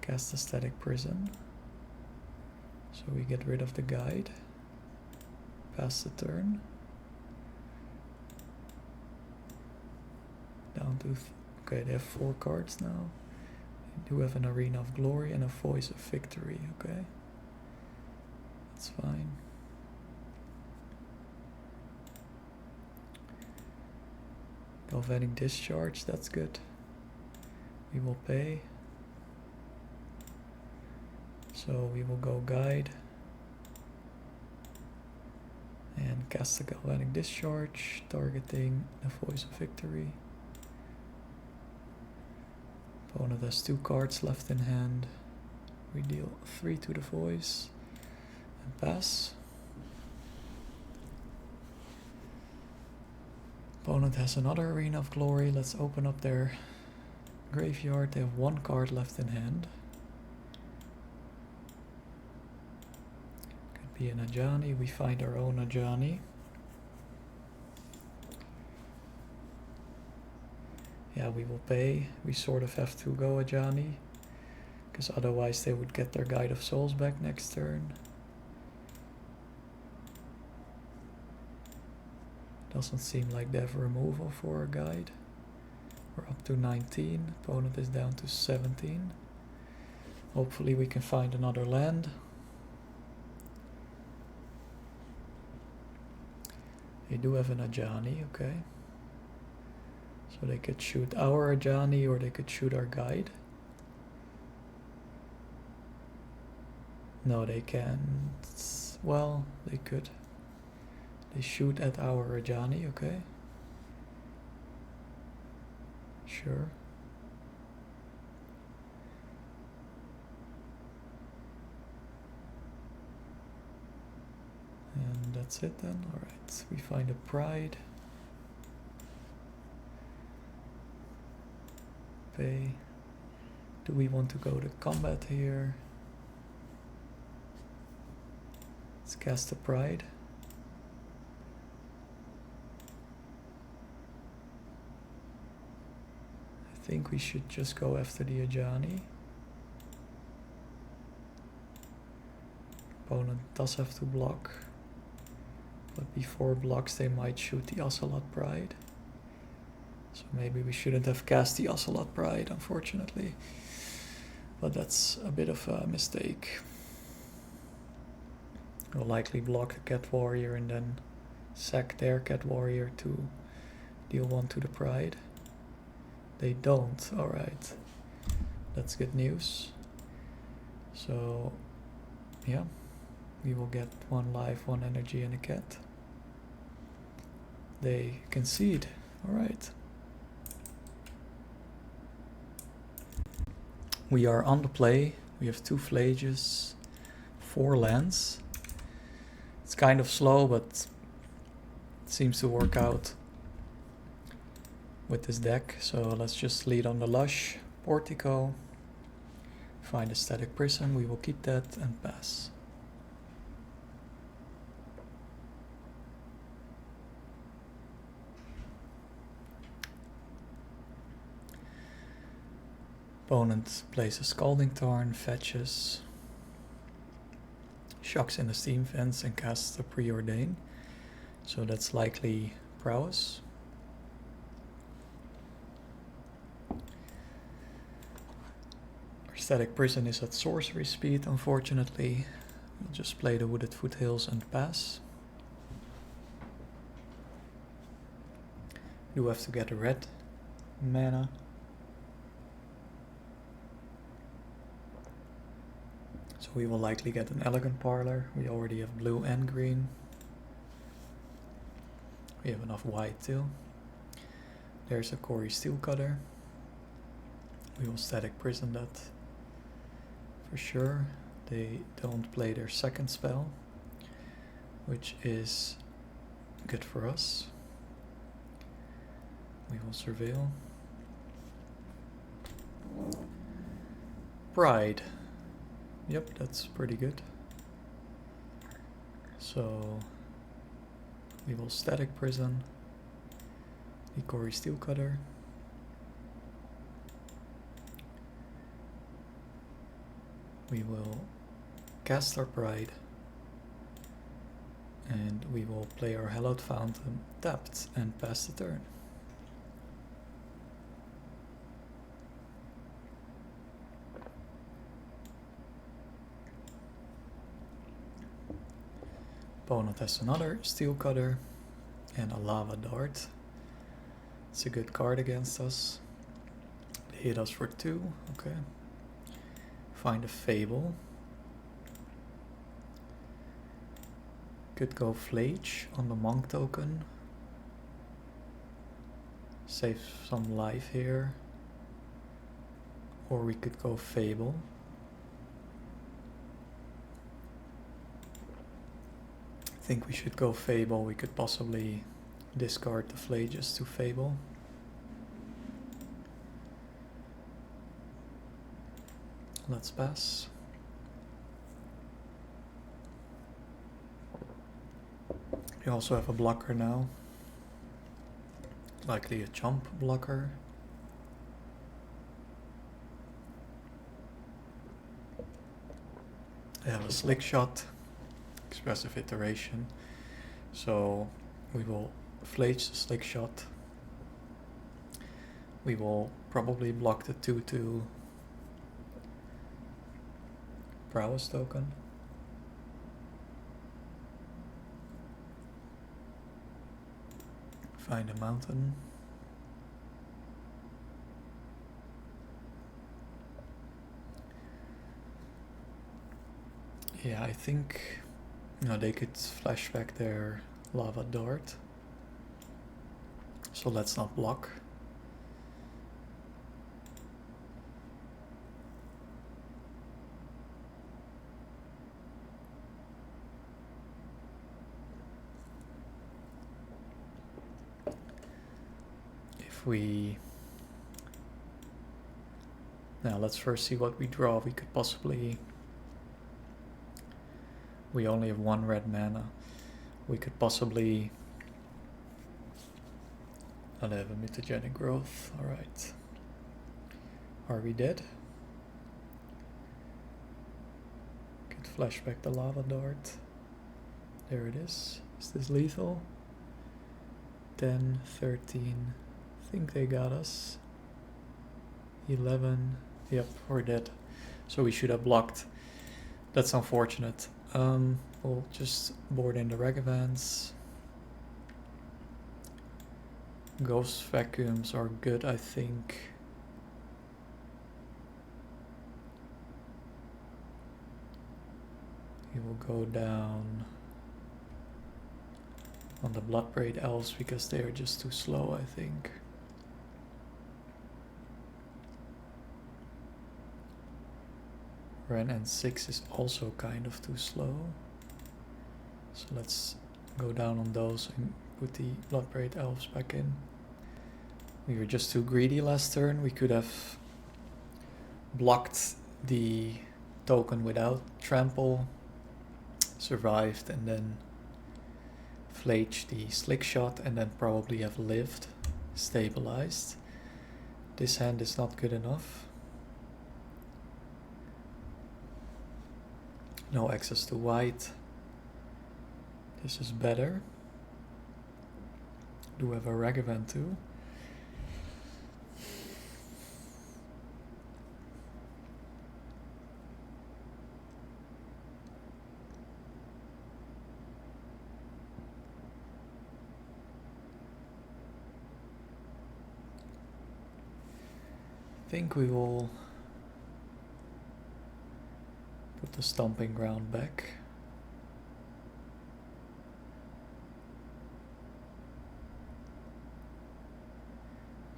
Cast a Static Prison. So we get rid of the guide. Pass the turn. Down to okay, they have 4 cards now. They do have an Arena of Glory and a Voice of Victory, okay. That's fine. Galvanic Discharge, that's good. We will pay. So we will go guide. And cast a Galvanic Discharge, targeting the Voice of Victory. Opponent has 2 cards left in hand. We deal 3 to the Voice and pass. Opponent has another Arena of Glory. Let's open up their graveyard. They have 1 card left in hand. Could be an Ajani. We find our own Ajani. Yeah, we will pay. We sort of have to go Ajani, because otherwise they would get their Guide of Souls back next turn. Doesn't seem like they have removal for a guide. We're up to 19. Opponent is down to 17. Hopefully we can find another land. They do have an Ajani, okay. So they could shoot our Ajani or they could shoot our guide. No, they can't. Well, they could. They shoot at our Ajani, okay. Sure. And that's it then. Alright, we find a Pride. Pay. Do we want to go to combat here? Let's cast a Pride. I think we should just go after the Ajani. Opponent does have to block, but before blocks they might shoot the Ocelot Pride. So maybe we shouldn't have cast the Ocelot Pride, unfortunately. But that's a bit of a mistake. We'll likely block the Cat Warrior and then sack their Cat Warrior to deal 1 to the Pride. They don't, alright. That's good news. So, yeah. We will get 1 life, 1 energy and a cat. They concede, alright. We are on the play. We have 2 Flages, 4 lands. It's kind of slow, but it seems to work out with this deck. So let's just lead on the Lush, Portico, find a Static Prison. We will keep that and pass. Opponent plays a Scalding Tarn, fetches, shocks in the Steam Vents and casts a Preordain. So that's likely prowess. Our Static Prison is at sorcery speed, unfortunately. We'll just play the Wooded Foothills and pass. Do have to get a red mana. we will likely get an elegant parlor. We already have blue and green. We have enough white too. There's a Cory steel cutter. We will static prison that for sure. They don't play their second spell, which is good for us. We will surveil. Pride. Yep, that's pretty good. So we will static prison the Cory steel cutter. We will cast our Pride, and we will play our Hallowed Fountain tapped and pass the turn. Opponent has another steel cutter and a lava dart. It's a good card against us. They hit us for 2, okay. Find a Fable. Could go Flage on the Monk token. Save some life here. Or we could go Fable. I think we should go Fable. We could possibly discard the Flages to Fable. Let's pass. We also have a blocker now. Likely a chump blocker. They have a Slick Shot, Expressive Iteration. So we will Flage the Slick Shot. We will probably block the 2/2 Prowess token. Find a mountain. Yeah, I think they could flashback their lava dart. So let's not block. Now let's first see what we draw. We could possibly... We only have 1 red mana. We could possibly... I'll have a mutagenic growth. Alright. Are we dead? Could flashback the lava dart. There it is. Is this lethal? 10, 13... I think they got us. 11. Yep, we're dead. So we should have blocked. That's unfortunate. We'll just board in the Ragavans. Ghost vacuums are good, I think. He will go down on the Bloodbraid Elves because they are just too slow, I think. Ren and 6 is also kind of too slow. So let's go down on those and put the Bloodbraid Elves back in. We were just too greedy last turn. We could have blocked the token without trample, survived, and then flaged the Slick Shot, and then probably have lived, stabilized. This hand is not good enough. No access to white. This is better. Do have a Ragavan too. I think we will put put the stomping ground back.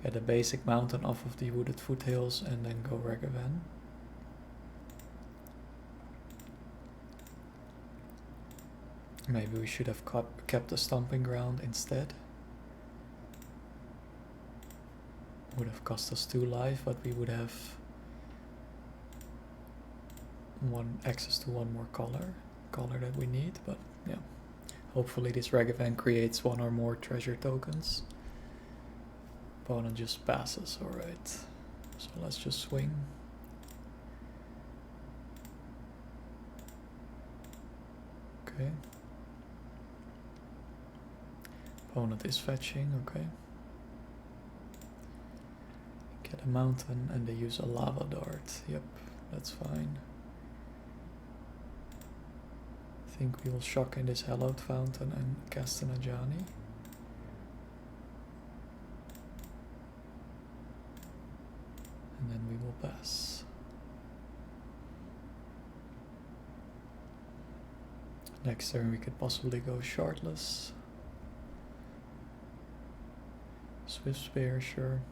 Get a basic mountain off of the wooded foothills and then go Ragavan. Maybe we should have kept the stomping ground instead. Would have cost us 2 life, but we would have access to one more color that we need. But yeah, hopefully this Ragavan creates 1 or more treasure tokens. Opponent just passes, alright. So let's just swing. Okay. Opponent is fetching, okay. Get a mountain and they use a lava dart. Yep, that's fine. I think we will shock in this hallowed fountain and cast an Ajani. And then we will pass. Next turn we could possibly go shardless. Swift Spear, sure.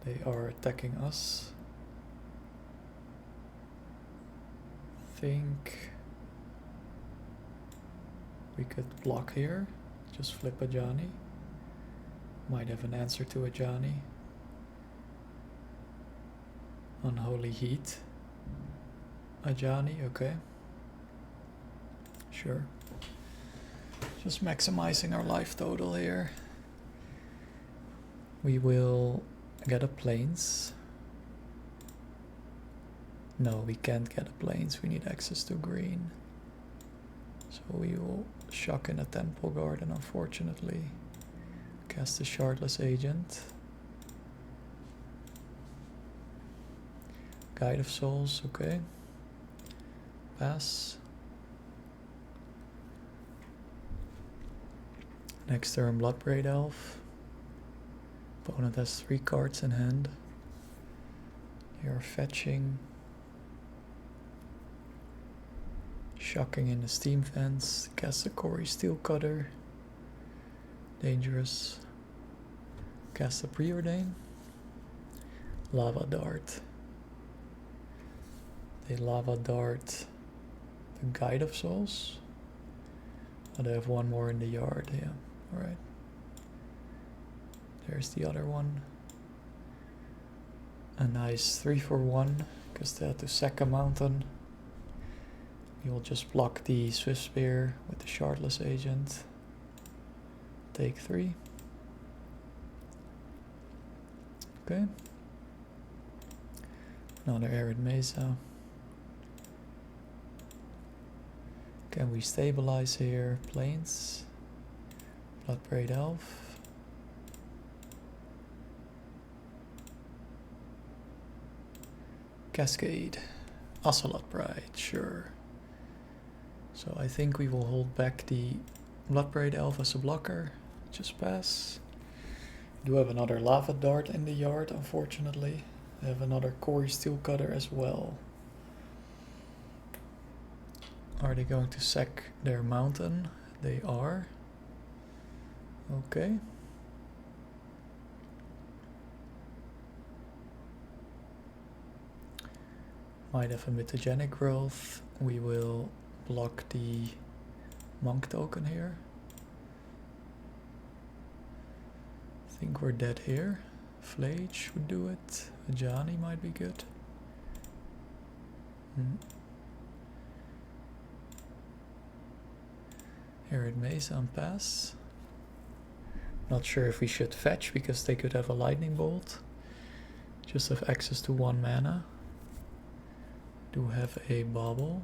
They are attacking us. Think we could block here. Just flip Ajani. Might have an answer to Ajani. Unholy Heat. Ajani, okay. Sure. Just maximizing our life total here. We will get a plains. No, we can't get a plains. We need access to green. So we will shock in a temple garden, unfortunately. Cast a shardless agent. Guide of Souls, okay. Pass. Next turn, Bloodbraid Elf. Opponent has 3 cards in hand. They are fetching. Shocking in the Steam Fence. Cast a Cory Steelcutter. Dangerous. Cast a Preordain. Lava Dart. They Lava Dart the Guide of Souls. Oh, they have 1 more in the yard, yeah. Alright. There's the other one. A nice 3 for 1, because they had to sack a mountain. We will just block the Swift Spear with the Shardless Agent. Take 3. Okay. Another Arid Mesa. Can we stabilize here? Plains. Bloodbraid Elf. Cascade. Ocelot Bride, sure. So I think we will hold back the Bloodbraid Elf as a blocker. Just pass. We do have another Lava Dart in the yard, unfortunately. I have another Cory Steelcutter as well. Are they going to sack their mountain? They are. Okay. Might have a Mythogenic Growth. We will block the Monk token here. I think we're dead here. Flage would do it. Ajani might be good. Arid Mesa on pass. Not sure if we should fetch because they could have a Lightning Bolt. Just have access to 1 mana. Do have a Bauble,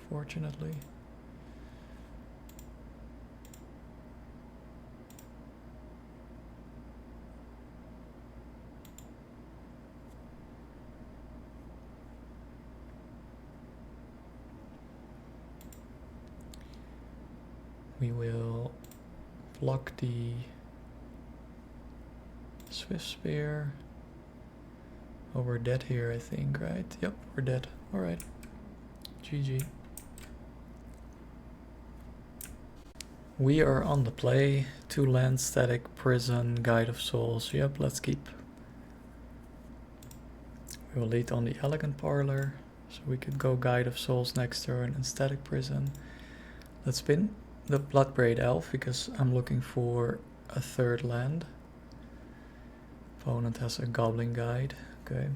fortunately. We will block the Swift Spear Oh, we're dead here, I think, right? Yep, we're dead. Alright. GG. We are on the play. 2 land, static, prison, guide of souls. Yep, let's keep. We will lead on the elegant parlor. So we could go guide of souls next turn and static prison. Let's spin the Bloodbraid Elf because I'm looking for a 3rd land. Opponent has a Goblin Guide. Okay.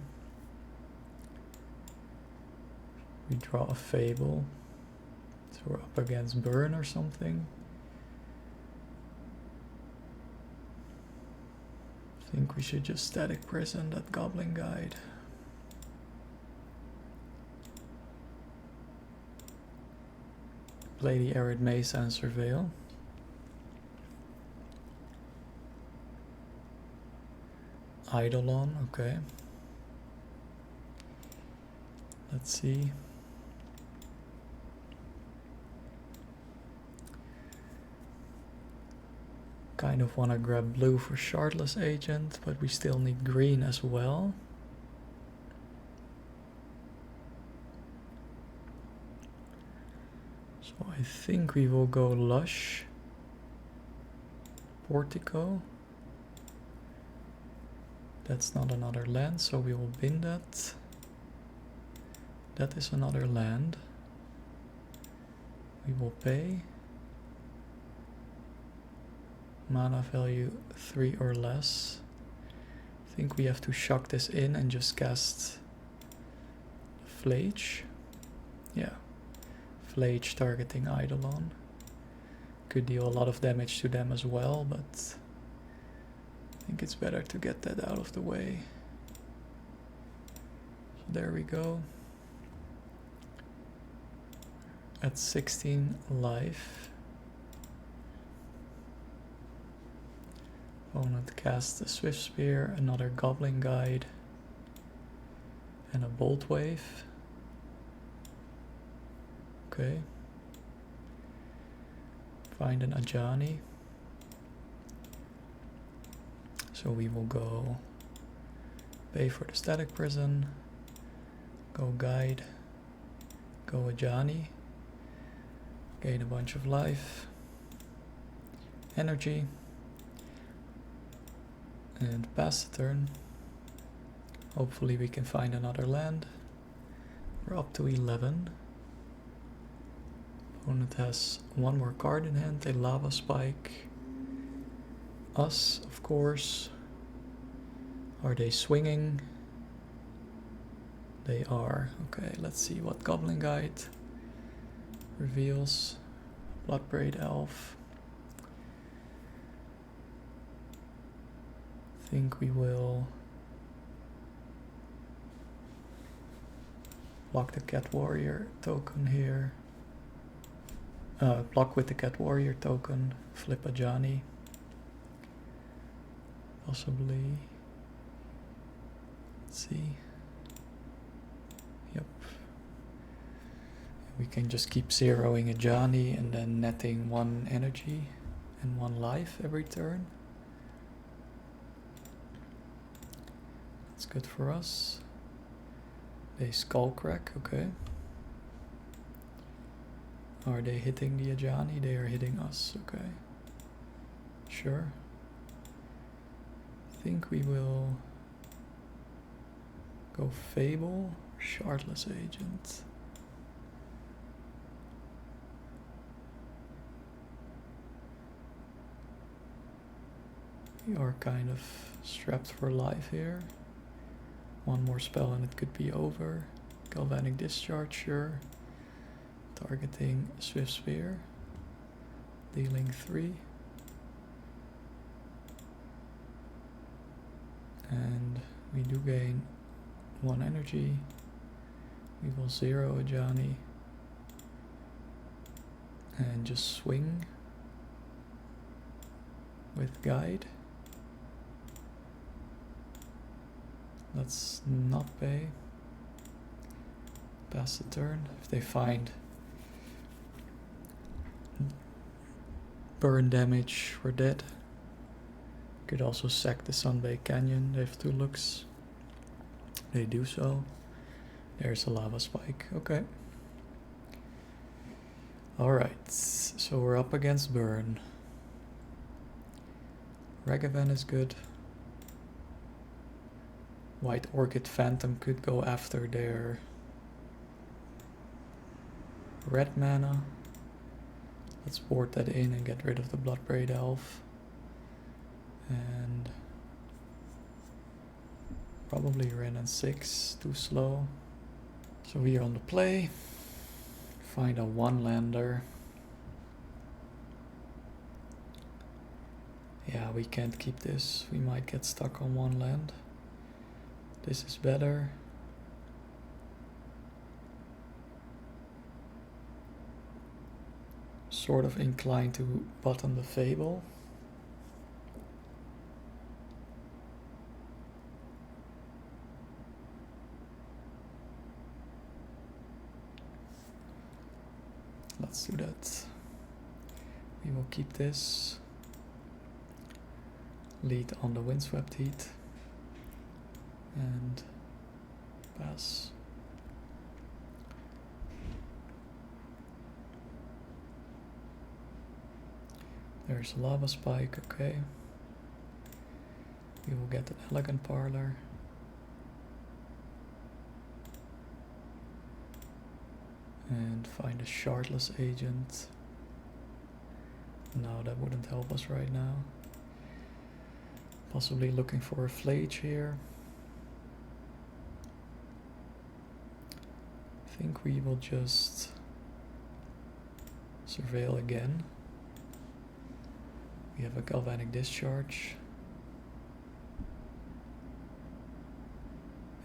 We draw a Fable. So we're up against Burn or something. I think we should just static prison that Goblin Guide. Play the Arid Maze and Surveil. Eidolon, okay. Let's see. Kind of want to grab blue for Shardless Agent, but we still need green as well. So I think we will go Lush. Portico. That's not another land, so we will bin that. That is another land. We will pay. Mana value 3 or less. I think we have to shock this in and just cast Flage. Yeah. Flage targeting Eidolon. Could deal a lot of damage to them as well, but I think it's better to get that out of the way. So there we go. At 16 life. Opponent casts a Swift Spear, another Goblin Guide, and a Bolt Wave. Okay. Find an Ajani. So we will go pay for the static prison, go guide, go Ajani, gain a bunch of life, energy, and pass the turn. Hopefully we can find another land. We're up to 11. Opponent has 1 more card in hand, a Lava Spike. Us, of course. Are they swinging? They are. Okay, let's see what Goblin Guide reveals. Bloodbraid Elf. I think we will block the Cat Warrior token here. Block with the Cat Warrior token, flip Ajani. Possibly. Let's see. Yep. We can just keep zeroing Ajani and then netting 1 energy and 1 life every turn. That's good for us. They Skullcrack, okay. Are they hitting the Ajani? They are hitting us, okay. Sure. I think we will go Fable, Shardless Agent. We are kind of strapped for life here. 1 more spell and it could be over. Galvanic Discharge, sure. Targeting Swift Spear. Dealing 3. And we do gain 1 energy. We will zero Ajani. And just swing with Guide. Let's not pay. Pass the turn. If they find burn damage, we're dead. Could also sack the Sunbaked Canyon. They have 2 looks. They do so. There's a lava spike. Okay. Alright, so we're up against burn. Ragavan is good. White Orchid Phantom could go after their red mana. Let's board that in and get rid of the Bloodbraid Elf. And probably Ren and 6, too slow. So here on the play, find a 1-lander. Yeah, we can't keep this. We might get stuck on 1 land. This is better. Sort of inclined to bottom the Fable. Let's do that. We will keep this. Lead on the Windswept Heat. And pass. There's a Lava Spike, okay. We will get an Elegant Parlor. And find a Shardless Agent. No, that wouldn't help us right now. Possibly looking for a Flage here. I think we will just surveil again. We have a Galvanic Discharge.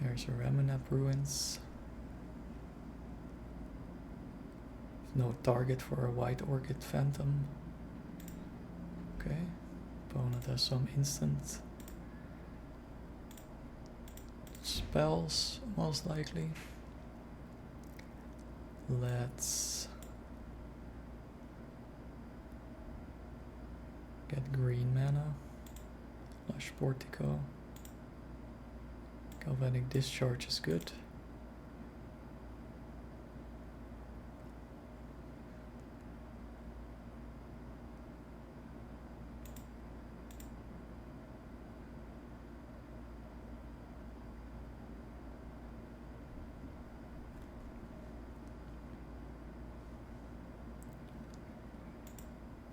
There's a Ramunap Ruins. No target for a White Orchid Phantom. Okay, opponent has some instant spells, most likely. Let's get green mana. Lush Portico. Galvanic Discharge is good.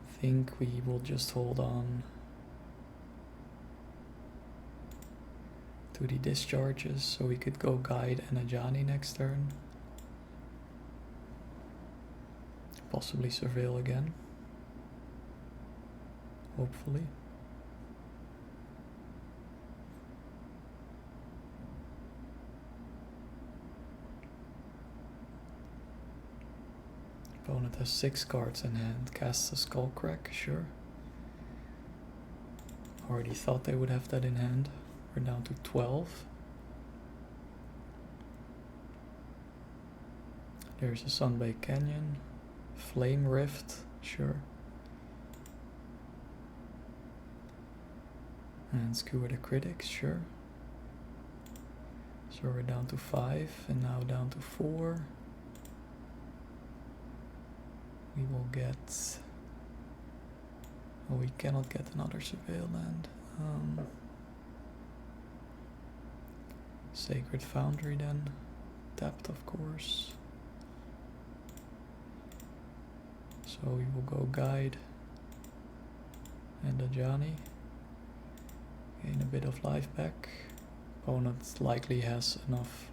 I think we will just hold on to the discharges so we could go Guide and Ajani next turn. Possibly Surveil again. Hopefully. Opponent has 6 cards in hand. Casts a Skullcrack, sure. Already thought they would have that in hand. We're down to 12. There's a Sunbaked Canyon. Flame Rift, sure. And Skewer the Critics, sure. So we're down to 5 and now down to 4. We will get... Oh, we cannot get another Surveil land. Sacred Foundry then. Tapped, of course. So we will go Guide and Ajani. Gain a bit of life back. Opponent likely has enough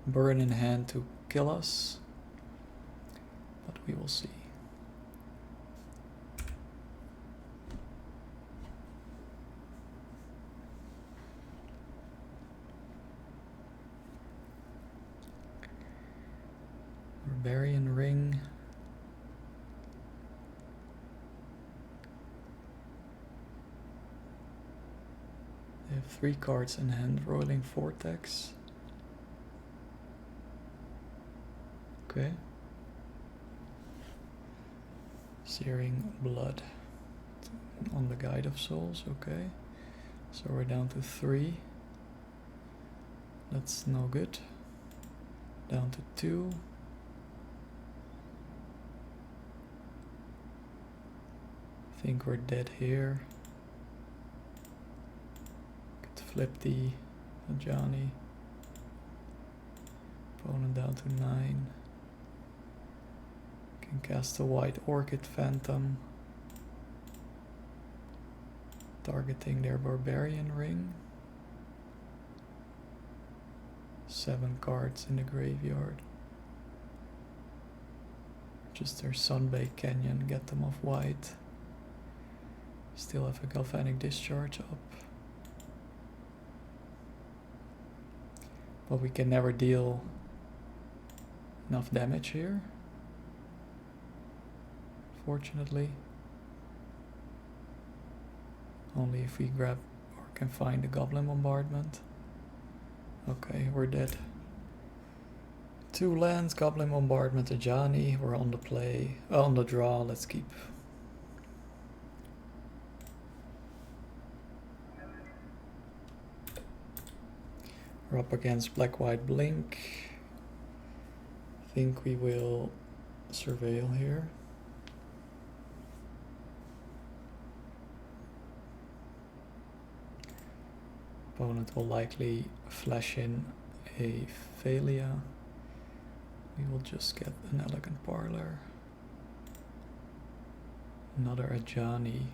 burn in hand to kill us. But we will see. Barbarian Ring. They have 3 cards in hand. Roiling Vortex. Okay. Searing Blood on the Guide of Souls. Okay. So we're down to 3. That's no good. Down to 2. I think we're dead here. Could flip the Ajani. Opponent down to 9. Can cast a White Orchid Phantom, targeting their Barbarian Ring. 7 cards in the graveyard. Just their Sunbaked Canyon, get them off white. Still have a Galvanic Discharge up. But we can never deal enough damage here, fortunately. Only if we grab or can find the Goblin Bombardment. Okay, we're dead. 2 lands, Goblin Bombardment, Ajani. We're on the play, on the draw. Let's keep. We're up against Black-White Blink. I think we will Surveil here. Opponent will likely flash in a Thalia. We will just get an Elegant Parlor. Another Ajani.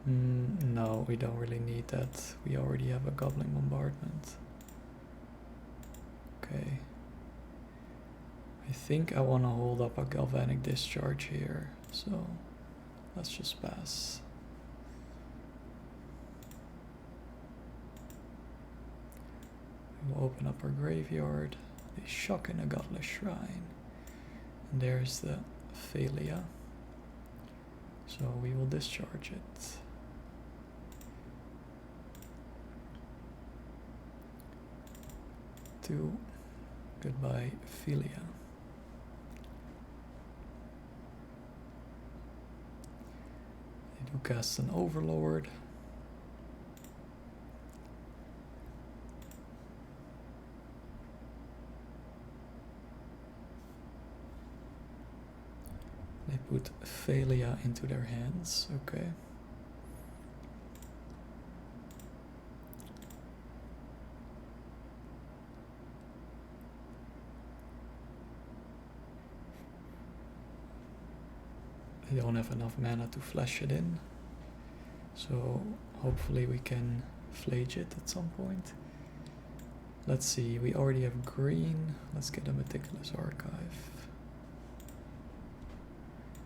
No, we don't really need that. We already have a Goblin Bombardment. Okay. I think I want to hold up a Galvanic Discharge here, so let's just pass. We'll open up our graveyard. They shock in a Godless Shrine. And there's the Thalia. So we will discharge it. Goodbye, Thalia. They do cast an Overlord. They put Thalia into their hands, okay. They don't have enough mana to flash it in, so hopefully we can flage it at some point. Let's see, we already have green. Let's get a Meticulous Archive.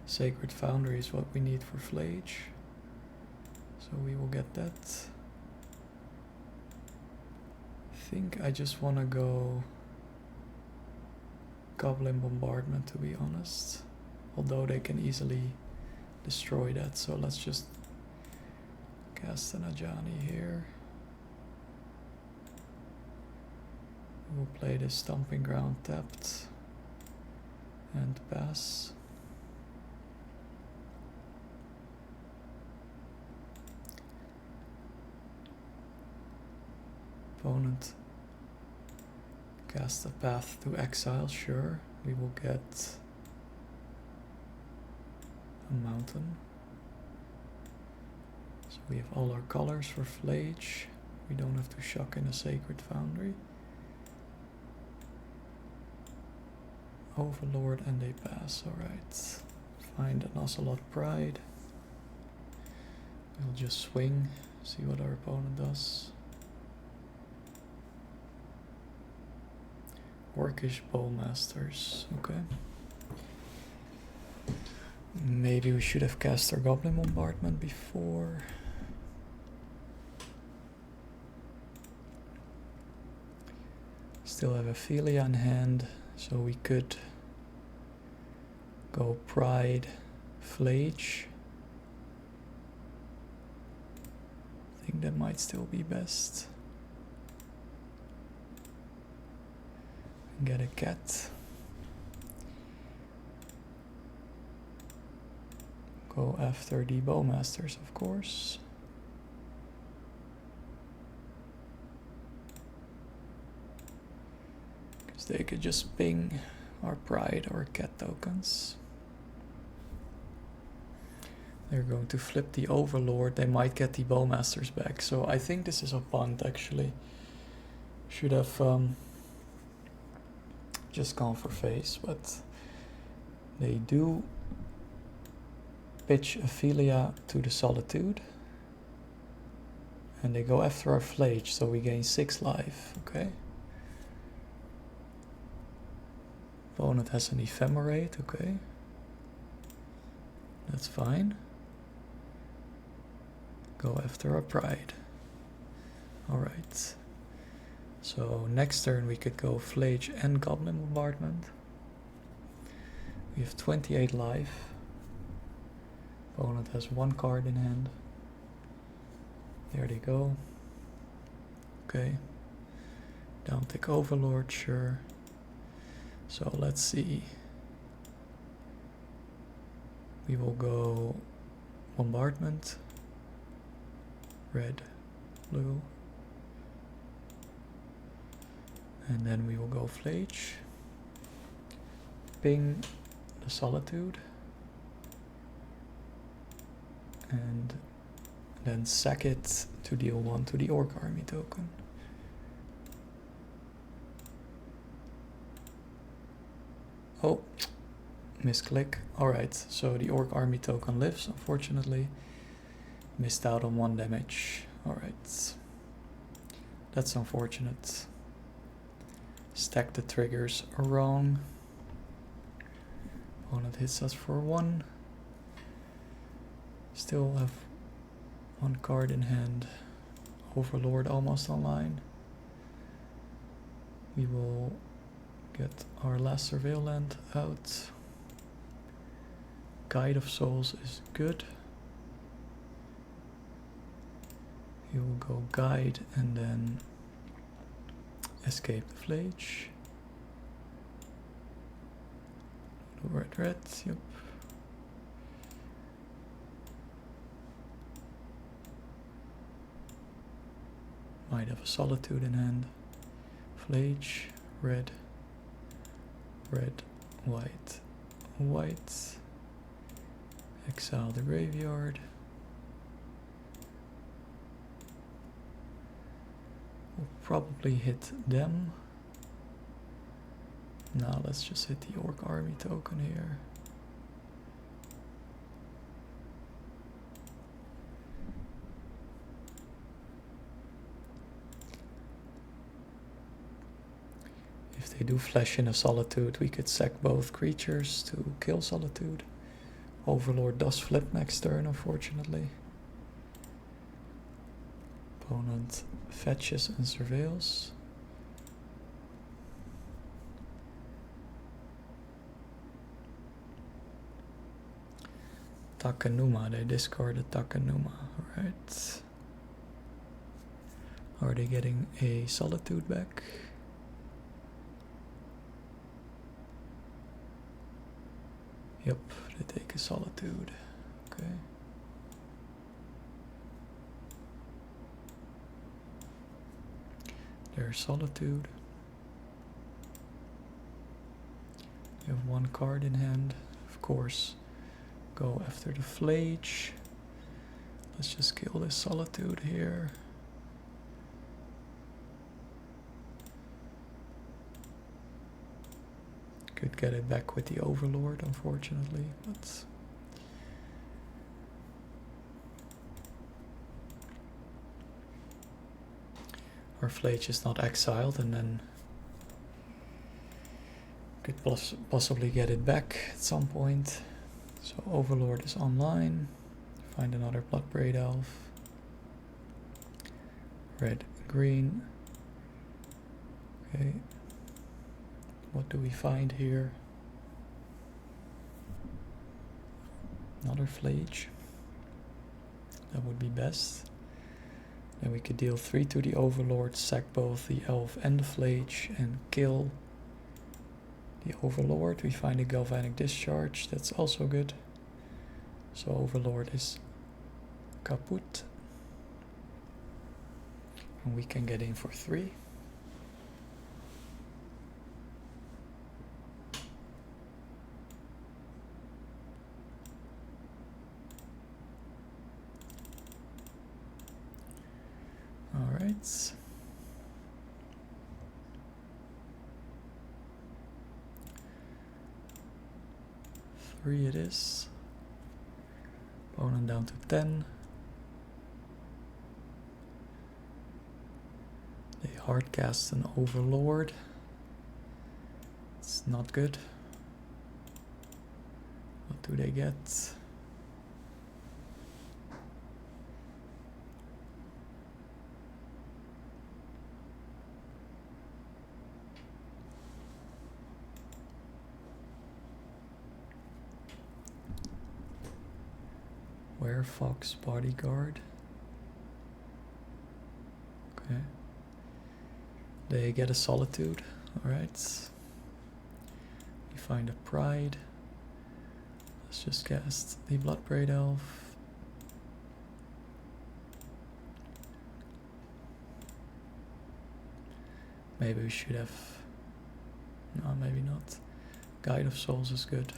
Sacred Foundry is what we need for flage, so we will get that. I think I just want to go Goblin Bombardment, to be honest. Although they can easily destroy that, so let's just cast an Ajani here. We'll play this Stomping Ground tapped and pass. Opponent cast a Path to Exile, sure. We will get a mountain. So we have all our colors for flage. We don't have to shock in a Sacred Foundry. Overlord and they pass, alright. Find an Ocelot Pride. We'll just swing, see what our opponent does. Orcish Bowmasters, okay. Maybe we should have cast our Goblin Bombardment before. Still have a Thalia in hand, so we could go Pride, Flage. I think that might still be best. Get a cat. Go after the Bowmasters, of course. Because they could just ping our Pride or Cat tokens. They're going to flip the Overlord. They might get the Bowmasters back. So I think this is a punt, actually. Should have just gone for face, but they do pitch Ophelia to the Solitude. And they go after our Flage, so we gain 6 life, okay? Opponent has an Ephemerate, okay? That's fine. Go after our Pride. Alright. So next turn we could go Flage and Goblin Bombardment. We have 28 life. Opponent has 1 card in hand. There they go. Okay. Down tick Overlord, sure. So let's see. We will go Bombardment. Red, blue. And then we will go Flage. Ping the Solitude. And then sack it to deal 1 to the Orc Army token. Oh, misclick. Alright, so the Orc Army token lives, unfortunately. Missed out on 1 damage. Alright. That's unfortunate. Stack the triggers wrong. Opponent hits us for 1. Still have 1 card in hand. Overlord almost online. We will get our last Surveil land out. Guide of Souls is good. We will go Guide and then escape the Flage. Red, yep. Might have a Solitude in hand. Flage, red, white, white. Exile the graveyard. We'll probably hit them. Now let's just hit the Orc Army token here. If they do flash in a Solitude, we could sack both creatures to kill Solitude. Overlord does flip next turn, unfortunately. Opponent fetches and surveils. Takenuma, they discarded Takenuma, alright. Are they getting a Solitude back? Yep, they take a Solitude, okay. There's Solitude. You have 1 card in hand, of course. Go after the Flage. Let's just kill this Solitude here. Could get it back with the Overlord, unfortunately, but our Flage is not exiled, and then could possibly get it back at some point. So Overlord is online. Find another Bloodbraid Elf. Red, green. Okay. What do we find here? Another Flage. That would be best. Then we could deal 3 to the Overlord, sack both the Elf and the Flage, and kill the Overlord. We find a Galvanic Discharge, that's also good. So Overlord is kaput. And we can get in for 3. Alright. Three it is. Opponent down to 10. They hardcast an Overlord. It's not good. What do they get? Werefox Bodyguard. Okay. They get a Solitude. Alright. We find a Pride. Let's just cast the Bloodbraid Elf. Maybe we should have... No, maybe not. Guide of Souls is good.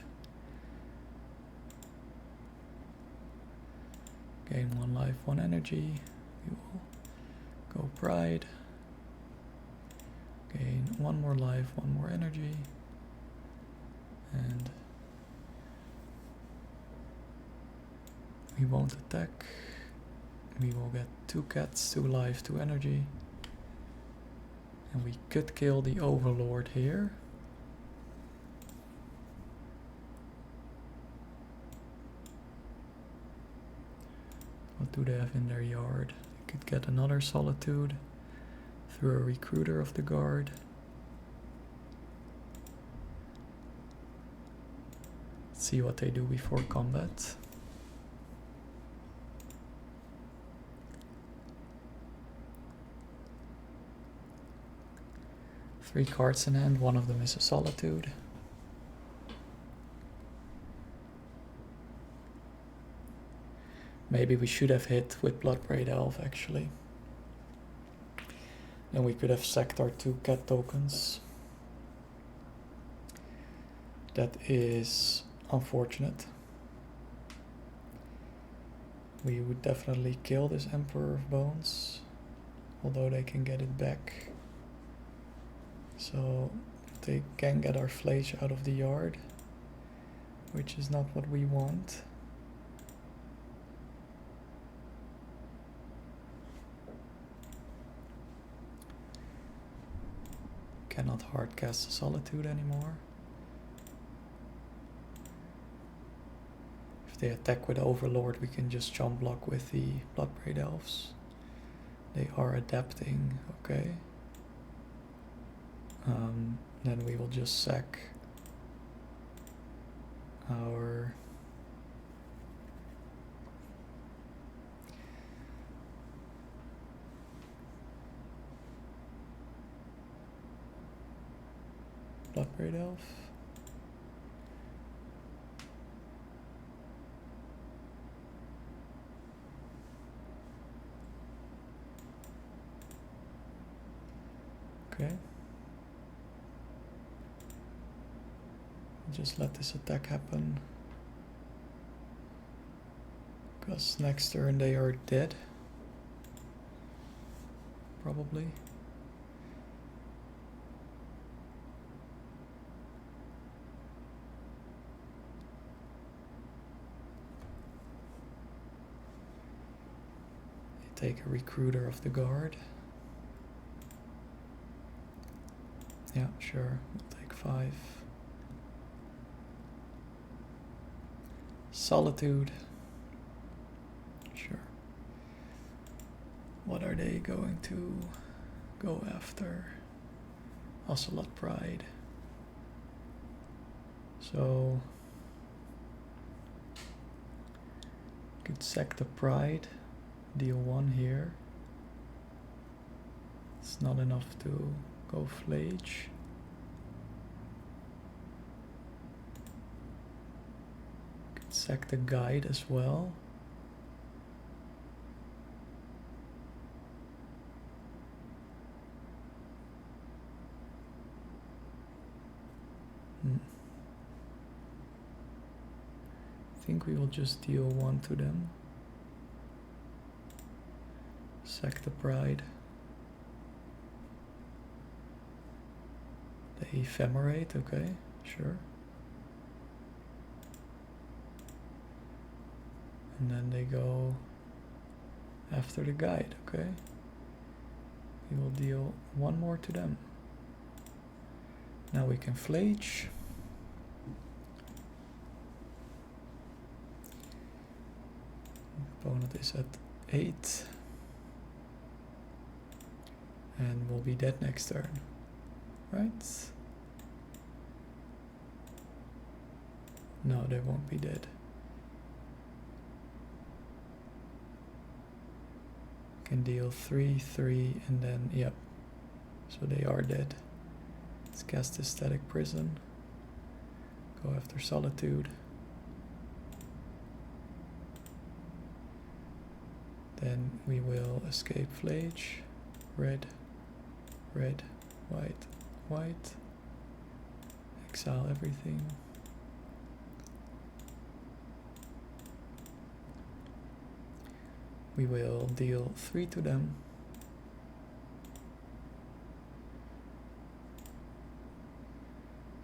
Gain 1 life, 1 energy. We will go Pride. Gain 1 more life, 1 more energy. And we won't attack. We will get 2 cats, 2 life, 2 energy. And we could kill the Overlord here. What do they have in their yard? They could get another Solitude through a Recruiter of the Guard. Let's see what they do before combat. Three cards in hand, one of them is a Solitude. Maybe we should have hit with Bloodbraid Elf actually. Then we could have sacked our 2 cat tokens. That is unfortunate. We would definitely kill this Emperor of Bones, although they can get it back. So they can get our Flayge out of the yard, which is not what we want. Cannot hardcast a Solitude anymore. If they attack with Overlord, we can just jump block with the Bloodbraid Elves. They are adapting, okay. Then we will just sack our Bloodbraid Elf. Okay. Just let this attack happen. Because next turn they are dead. Probably. Take a Recruiter of the Guard. Yeah, sure. We'll take 5. Solitude. Sure. What are they going to go after? Ocelot Pride. So could sack the Pride. Deal 1 here. It's not enough to go Flayge. Could Sack the guide as well. I think we will just deal 1 to them. Sack the pride. They ephemerate, okay, sure. And then they go after the guide, okay. We will deal 1 more to them. Now we can flage. Opponent is at 8. And we'll be dead next turn, right? No, they won't be dead. Can deal 3, 3, and then, yep. So they are dead. Let's cast this Static Prison. Go after Solitude. Then we will escape Flage. Red, red, white, white. Exile everything. We will deal 3 to them.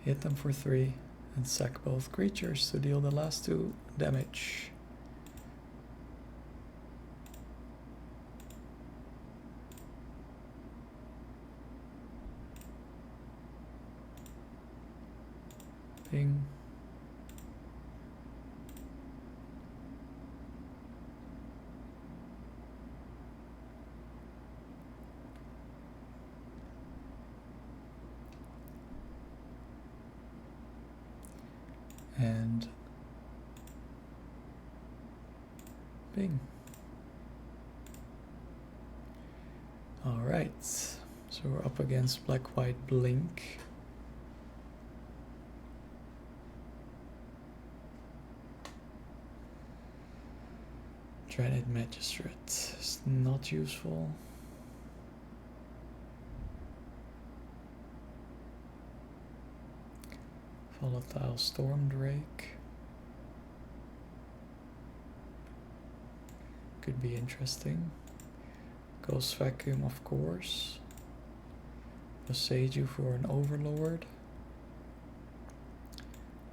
Hit them for 3 and sack both creatures to deal the last 2 damage. Ping. And bing. All right, so we're up against black, white, blink. Dreaded Magistrate is not useful. Volatile Storm Drake could be interesting. Ghost Vacuum, of course. Boseiju for an Overlord.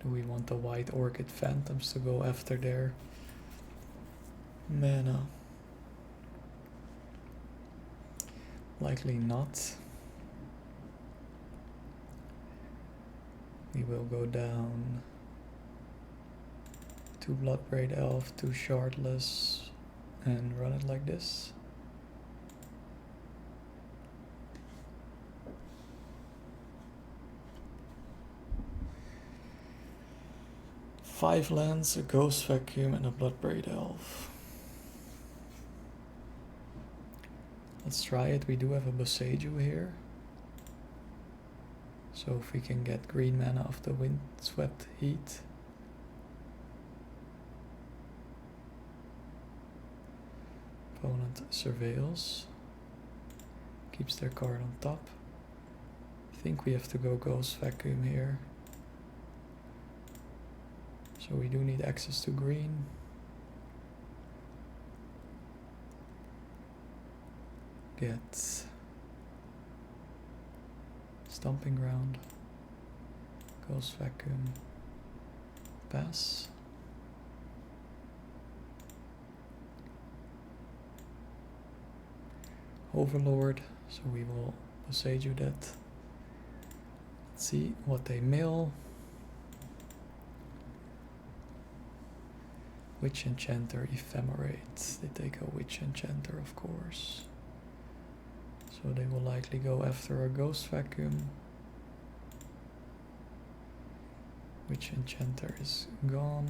Do we want the White Orchid Phantoms to go after their mana? Likely not. We will go down 2 Bloodbraid Elf, 2 Shardless, and run it like this. Five lands, a Ghost Vacuum, and a Bloodbraid Elf. Let's try it. We do have a Boseiju here. So if we can get green mana off the Windswept Heat. Opponent surveils. Keeps their card on top. I think we have to go Ghost Vacuum here. So we do need access to green. Get Stomping Ground, Ghost Vacuum, pass. Overlord, so we will Boseiju that. Let's see what they mill. Witch Enchanter, Ephemerate. They take a Witch Enchanter, of course. So they will likely go after a Ghost Vacuum. Witch Enchanter is gone.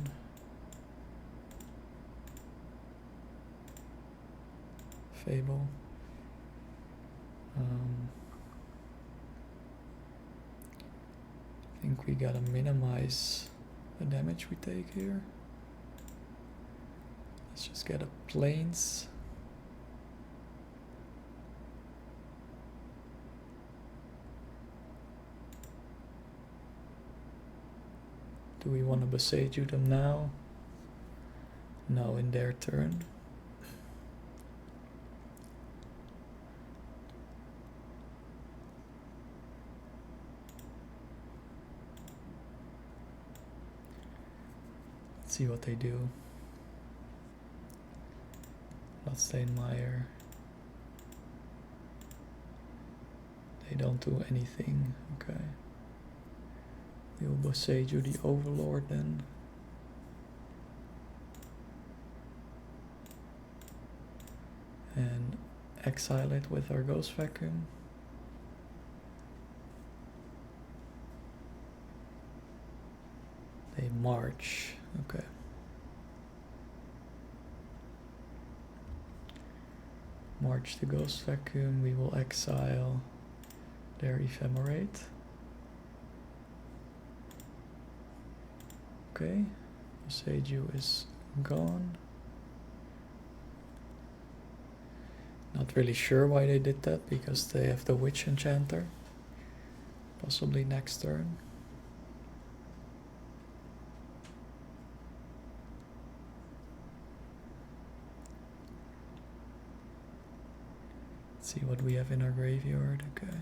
Fable. I think we gotta minimize the damage we take here. Let's just get a plains. Do we want to Boseiju them now? No, in their turn. Let's see what they do. Steinmeier. They don't do anything. Okay. We'll Boseiju the Overlord then. And exile it with our Ghost Vacuum. They march. Okay. March the Ghost Vacuum. We will exile their Ephemerate. Okay. Boseiju is gone. Not really sure why they did that, because they have the Witch Enchanter. Possibly next turn. Let's see what we have in our graveyard. Okay.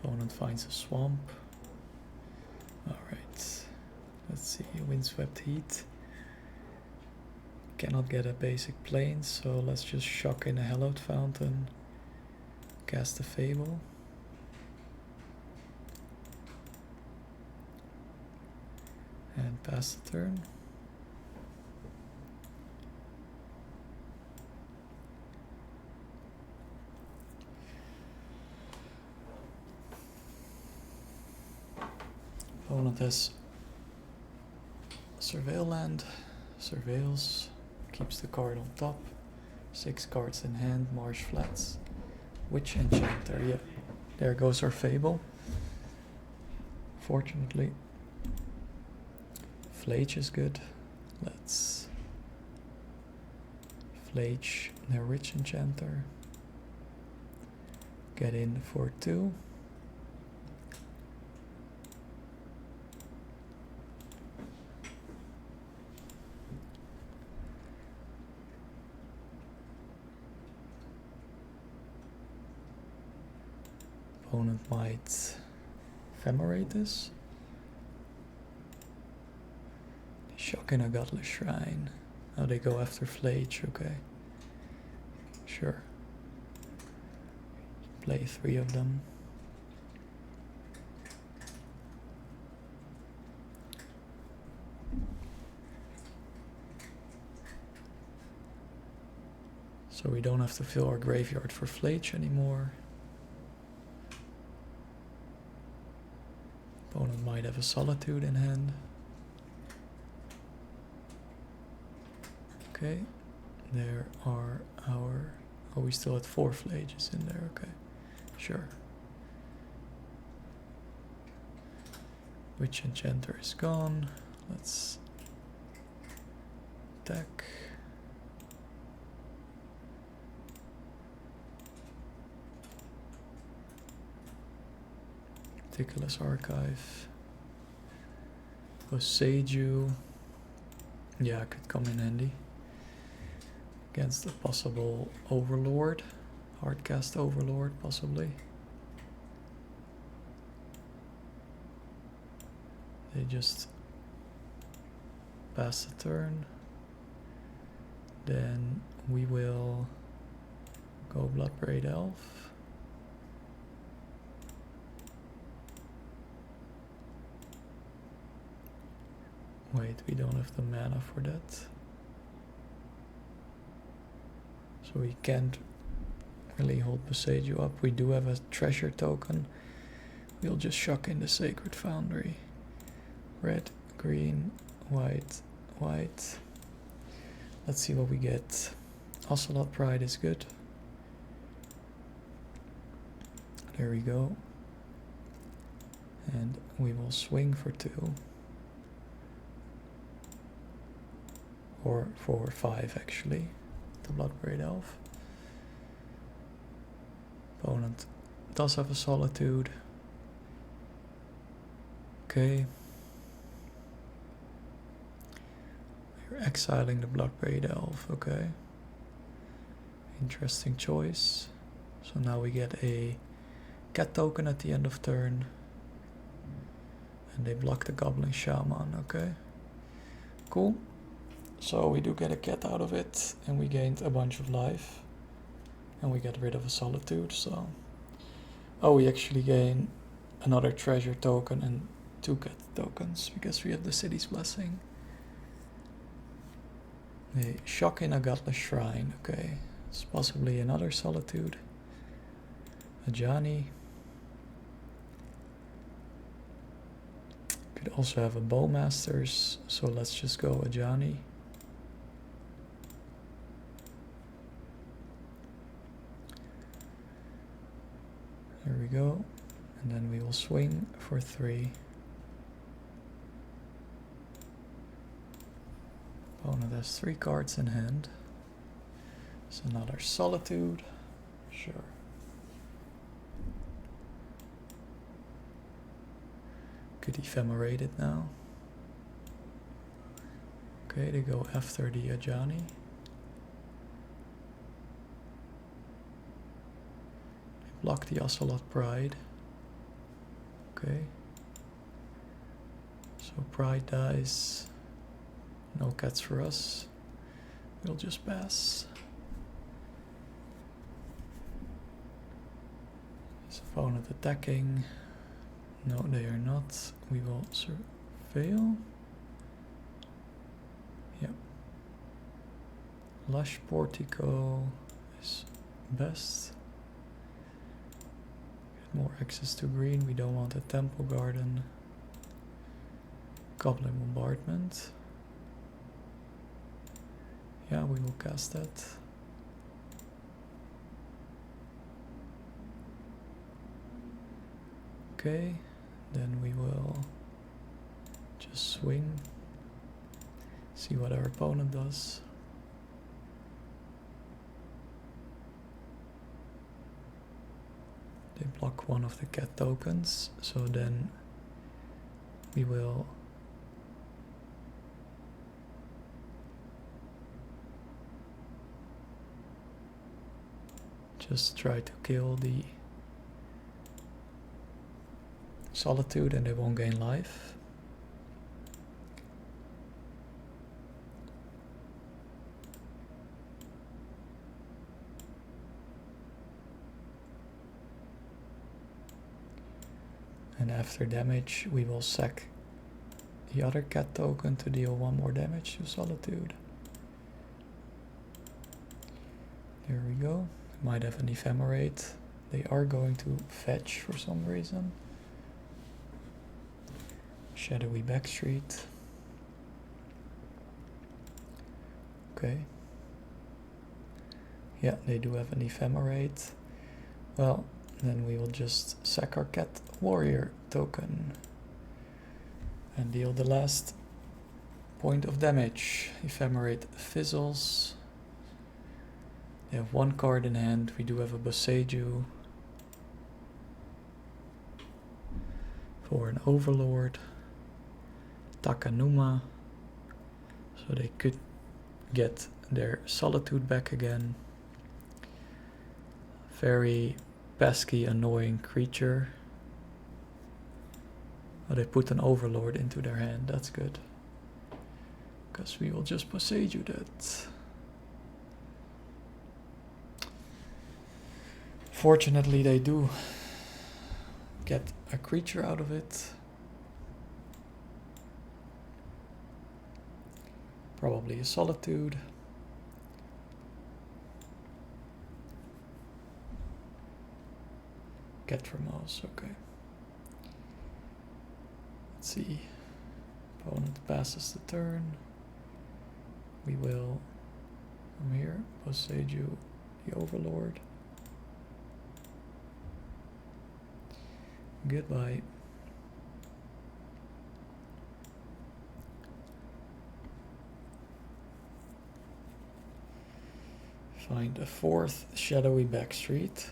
Opponent finds a swamp. Alright. Let's see. Windswept Heat. Cannot get a basic plane, so let's just shock in a Hallowed Fountain. Cast a Fable. And pass the turn. Opponent has Surveil land. Surveils. Keeps the card on top. 6 cards in hand. Marsh Flats. Witch Enchanter. Yeah. There goes our Fable. Fortunately. Flage is good. Let's Flage their Witch Enchanter. Get in for 2. Opponent might Ephemerate this. Shock in a Godless Shrine. Oh, they go after Flage, okay. Sure. Play 3 of them. So we don't have to fill our graveyard for Flage anymore. Opponent might have a Solitude in hand. Okay, there are our... Oh, we still had 4 Flages in there, okay. Sure. Witch Enchanter is gone. Let's attack. Meticulous Archive. Boseiju. Yeah, could come in handy. Against a possible Overlord. Hardcast Overlord, possibly. They just pass the turn. Then we will go Bloodbraid Elf. Wait, we don't have the mana for that. So we can't really hold Boseiju up. We do have a treasure token. We'll just shock in the Sacred Foundry. Red, green, white, white. Let's see what we get. Ocelot Pride is good. There we go. And we will swing for 2. or 4 or 5 actually. The Bloodbraid Elf. Opponent does have a Solitude. Okay. We're exiling the Bloodbraid Elf, okay. Interesting choice. So now we get a cat token at the end of turn. And they block the Goblin Shaman, okay. Cool. So we do get a cat out of it, and we gained a bunch of life. And we get rid of a Solitude, so... Oh, we actually gain another treasure token and 2 cat tokens, because we have the City's Blessing. A Shock in a Godless Shrine, okay. It's possibly another Solitude. A Ajani. Could also have a Bowmasters, so let's just go Ajani. There we go. And then we will swing for 3. Opponent has 3 cards in hand. So another Solitude. Sure. Could ephemerate it now. Okay, they go after the Ajani. They block the Ocelot Pride. Okay. So Pride dies. No cats for us. We'll just pass. Is opponent attacking? No, they are not. We will surveil. Yep. Lush Portico is best. Get more access to green. We don't want a Temple Garden. Goblin Bombardment. Yeah, we will cast that. Okay, then we will just swing, see what our opponent does. They block one of the cat tokens, so then we will just try to kill the Solitude and they won't gain life. And after damage we will sack the other cat token to deal 1 more damage to Solitude. There we go. Might have an Ephemerate. They are going to fetch for some reason. Shadowy Backstreet. Okay. Yeah, they do have an Ephemerate. Well, then we will just sack our cat warrior token and deal the last point of damage. Ephemerate fizzles. They have 1 card in hand. We do have a Boseiju for an Overlord. Takanuma, so they could get their Solitude back again. Very pesky, annoying creature. Oh, they put an Overlord into their hand, that's good. Because we will just Boseiju that. Fortunately they do get a creature out of it. Probably a Solitude. Get from us, okay. Let's see. Opponent passes the turn. We will, from here, Boseiju the Overlord. Goodbye. Find a fourth shadowy backstreet.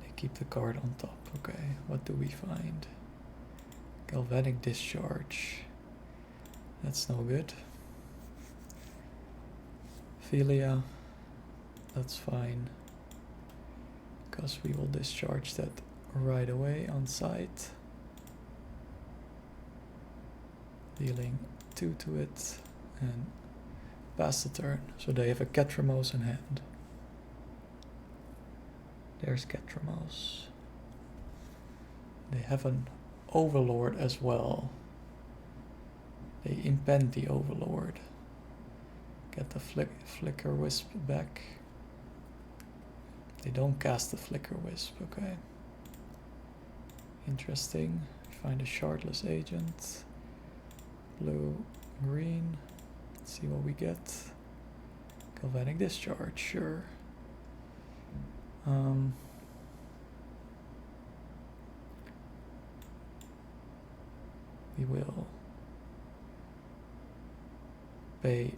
They keep the card on top. Okay, what do we find? Galvanic discharge. That's no good. Philia. That's fine. Because we will discharge that right away on sight. Dealing 2 to it and pass the turn. So they have a Catramos in hand. There's Catramos. They have an Overlord as well. They impend the Overlord. Get the Flicker Wisp back. They don't cast the Flicker Wisp, okay. Interesting. Find a Shardless Agent. Blue, green. Let's see what we get. Galvanic Discharge, sure. We will pay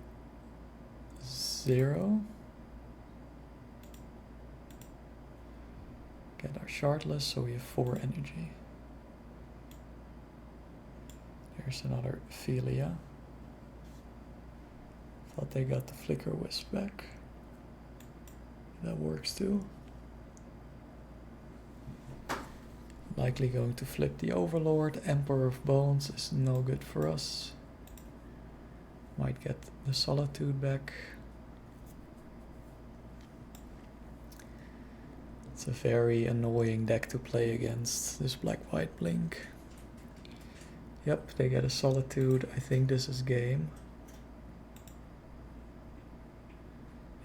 0. Get our Shardless, so we have 4 energy. There's another Philia. Thought they got the Flicker Wisp back. That works too. Likely going to flip the Overlord. Emperor of Bones is no good for us. Might get the Solitude back. It's a very annoying deck to play against, this black-white blink. Yep, they get a Solitude. I think this is game.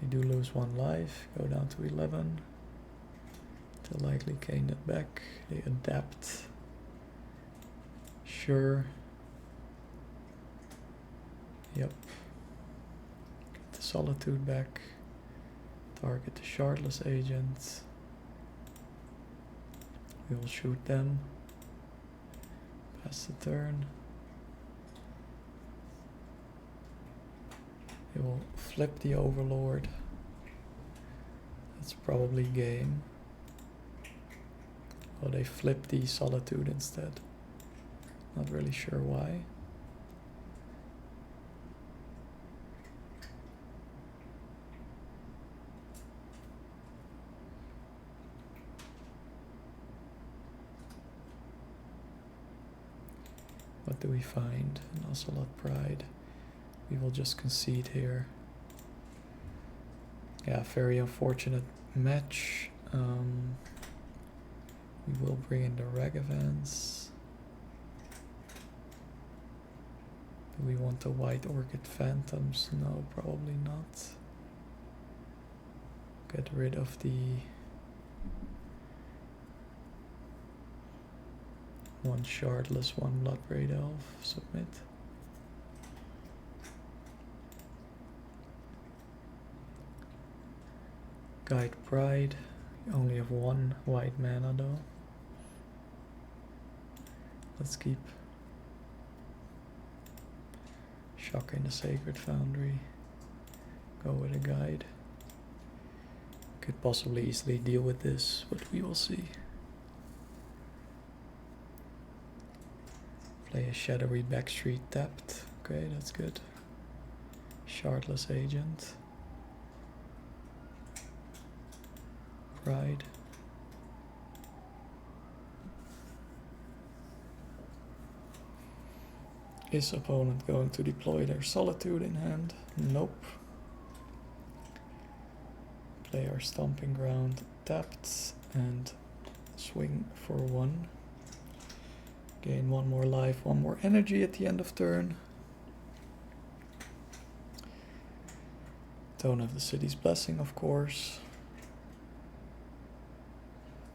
They do lose 1 life, go down to 11. They'll likely gain that back. They adapt. Sure. Yep. Get the Solitude back. Target the Shardless Agent. We will shoot them. Pass the turn. They will flip the Overlord. That's probably game. Oh, they flip the Solitude instead. Not really sure why. What do we find? An Ocelot Pride. We will just concede here. Yeah, very unfortunate match. We will bring in the Ragavans. Do we want the White Orchid Phantoms? No, probably not. Get rid of the 1 Shardless, 1 Bloodbraid Elf. Submit. Guide Pride. We only have 1 white mana though. Let's keep Shock in the Sacred Foundry. Go with a guide. Could possibly easily deal with this, but we will see. Play a Shadowy Backstreet tapped. Okay, that's good. Shardless Agent. Pride. Is opponent going to deploy their Solitude in hand? Nope. Play our Stomping Ground tapped and swing for 1. Gain 1 more life, 1 more energy at the end of turn. Don't have the City's Blessing, of course.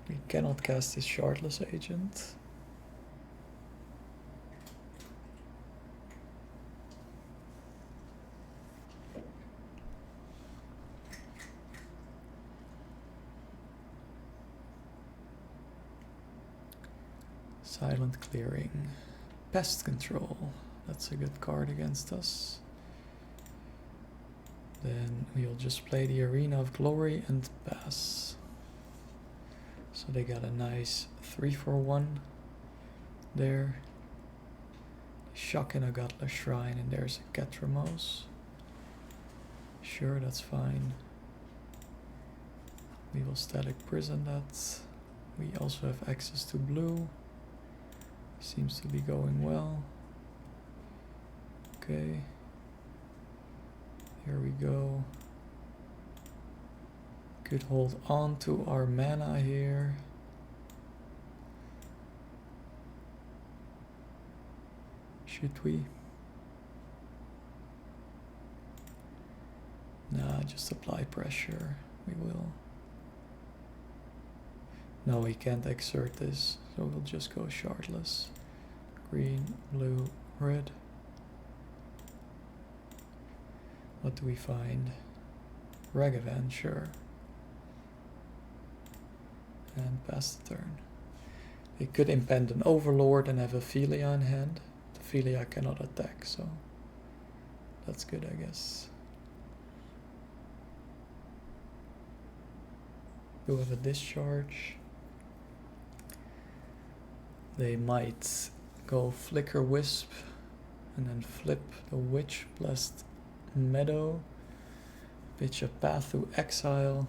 We cannot cast this Shardless Agent. Silent Clearing. Pest Control. That's a good card against us. Then we'll just play the Arena of Glory and pass. So they got a nice 3-for-1 there. Shock in a Godless Shrine, and there's a Catramos. Sure, that's fine. We will Static Prison that. We also have access to blue. Seems to be going well. Okay. Here we go. Could hold on to our mana here. Should we? Nah, just apply pressure. We will. No, we can't exert this, so we'll just go shardless. Green, blue, red. What do we find? Ragavan, sure. And pass the turn. We could impend an Overlord and have a Philia in hand. The Philia cannot attack, so that's good, I guess. We have a discharge. They might go Flicker Wisp and then flip the Witch Blessed Meadow. Pitch a Path to Exile.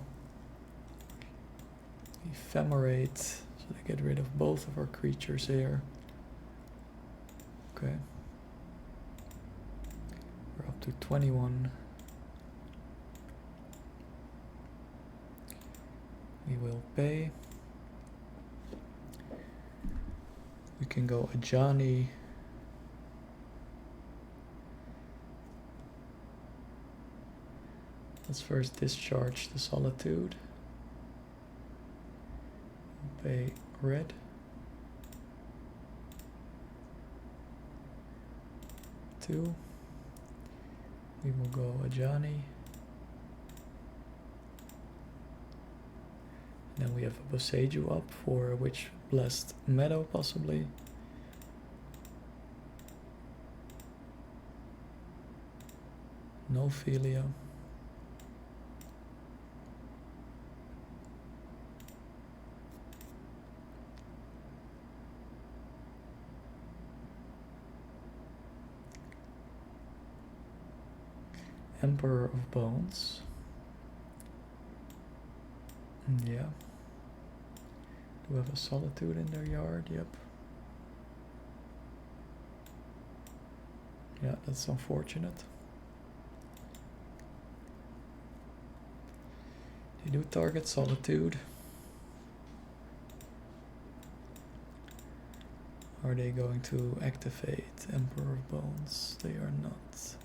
Ephemerate, so they get rid of both of our creatures here. Okay. We're up to 21. We will pay. We can go Ajani. Let's first discharge the Solitude. Pay red. Two. We will go Ajani. Then we have a Boseiju up for a Witch Blessed Meadow, possibly. No Philia. Emperor of Bones. Yeah. Do we have a Solitude in their yard? Yep. Yeah, that's unfortunate. They do target Solitude. Are they going to activate Emperor of Bones? They are not.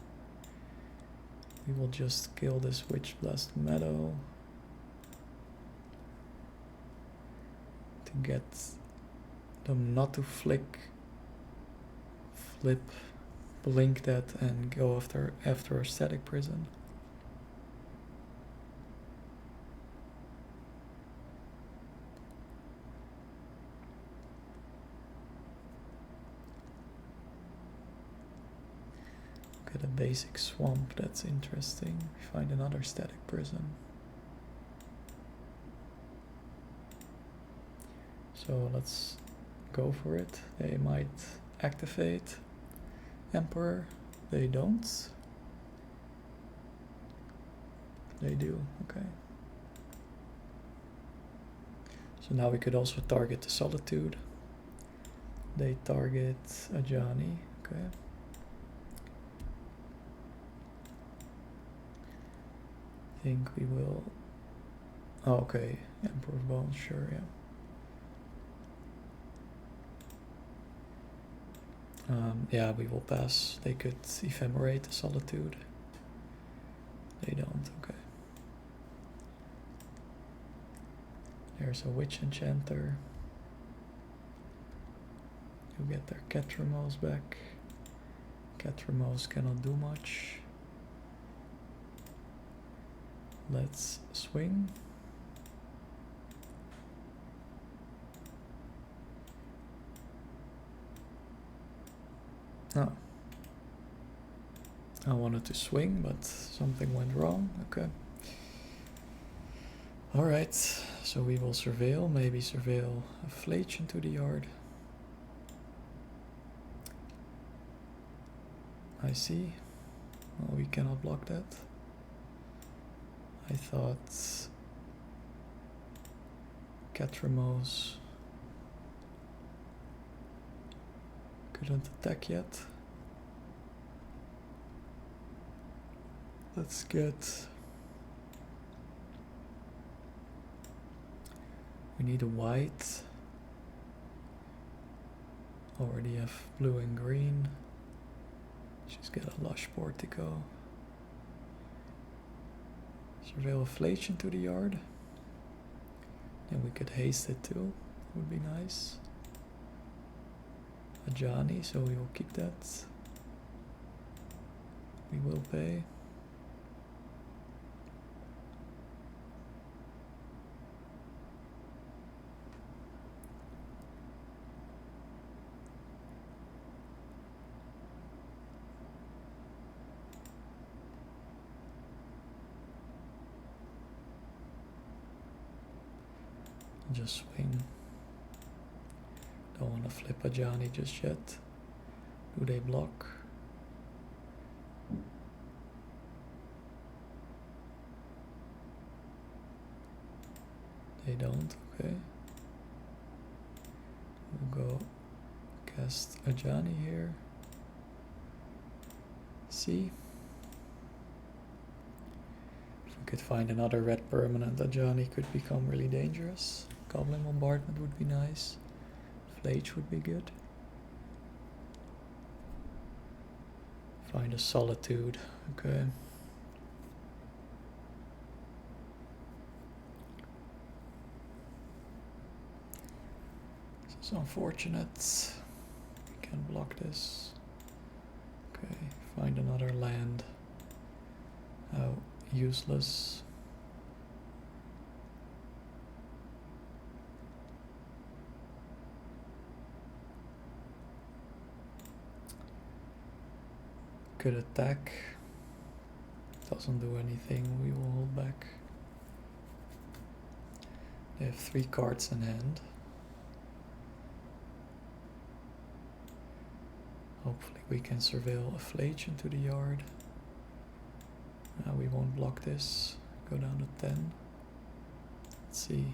We will just kill this Witch Blessed Meadow to get them not to flip, blink that, and go after a Static Prison. Look at a basic swamp, that's interesting. We find another Static Prison. So let's go for it. They might activate Emperor. They don't. They do, okay. So now we could also target the Solitude. They target Ajani, okay. I think we will. Oh, okay, Emperor of Bones, sure, yeah. Yeah, we will pass. They could ephemerate the Solitude. They don't, okay. There's a Witch Enchanter. You get their Catramos back. Catramos cannot do much. Let's swing. Oh. I wanted to swing, but something went wrong. Okay. Alright, so we will surveil, maybe surveil a flage into the yard. I see. Well, we cannot block that. I thought Catramos couldn't attack yet. Let's get... We need a white. Already have blue and green. Just get a lush portico. Surveil a flage into the yard. Then we could haste it too. Would be nice. A Johnny, so we will keep that. We will pay. Just swing. Don't want to flip a Johnny just yet. Do they block? They don't, okay. We'll go cast a Johnny here. See? If we could find another red permanent, a Johnny could become really dangerous. Goblin bombardment would be nice. Flage would be good. Find a solitude, okay. This is unfortunate. We can block this. Okay, find another land. How useless. Could attack. Doesn't do anything. We will hold back. They have 3 cards in hand. Hopefully we can surveil a flage into the yard. We won't block this. Go down to 10. Let's see.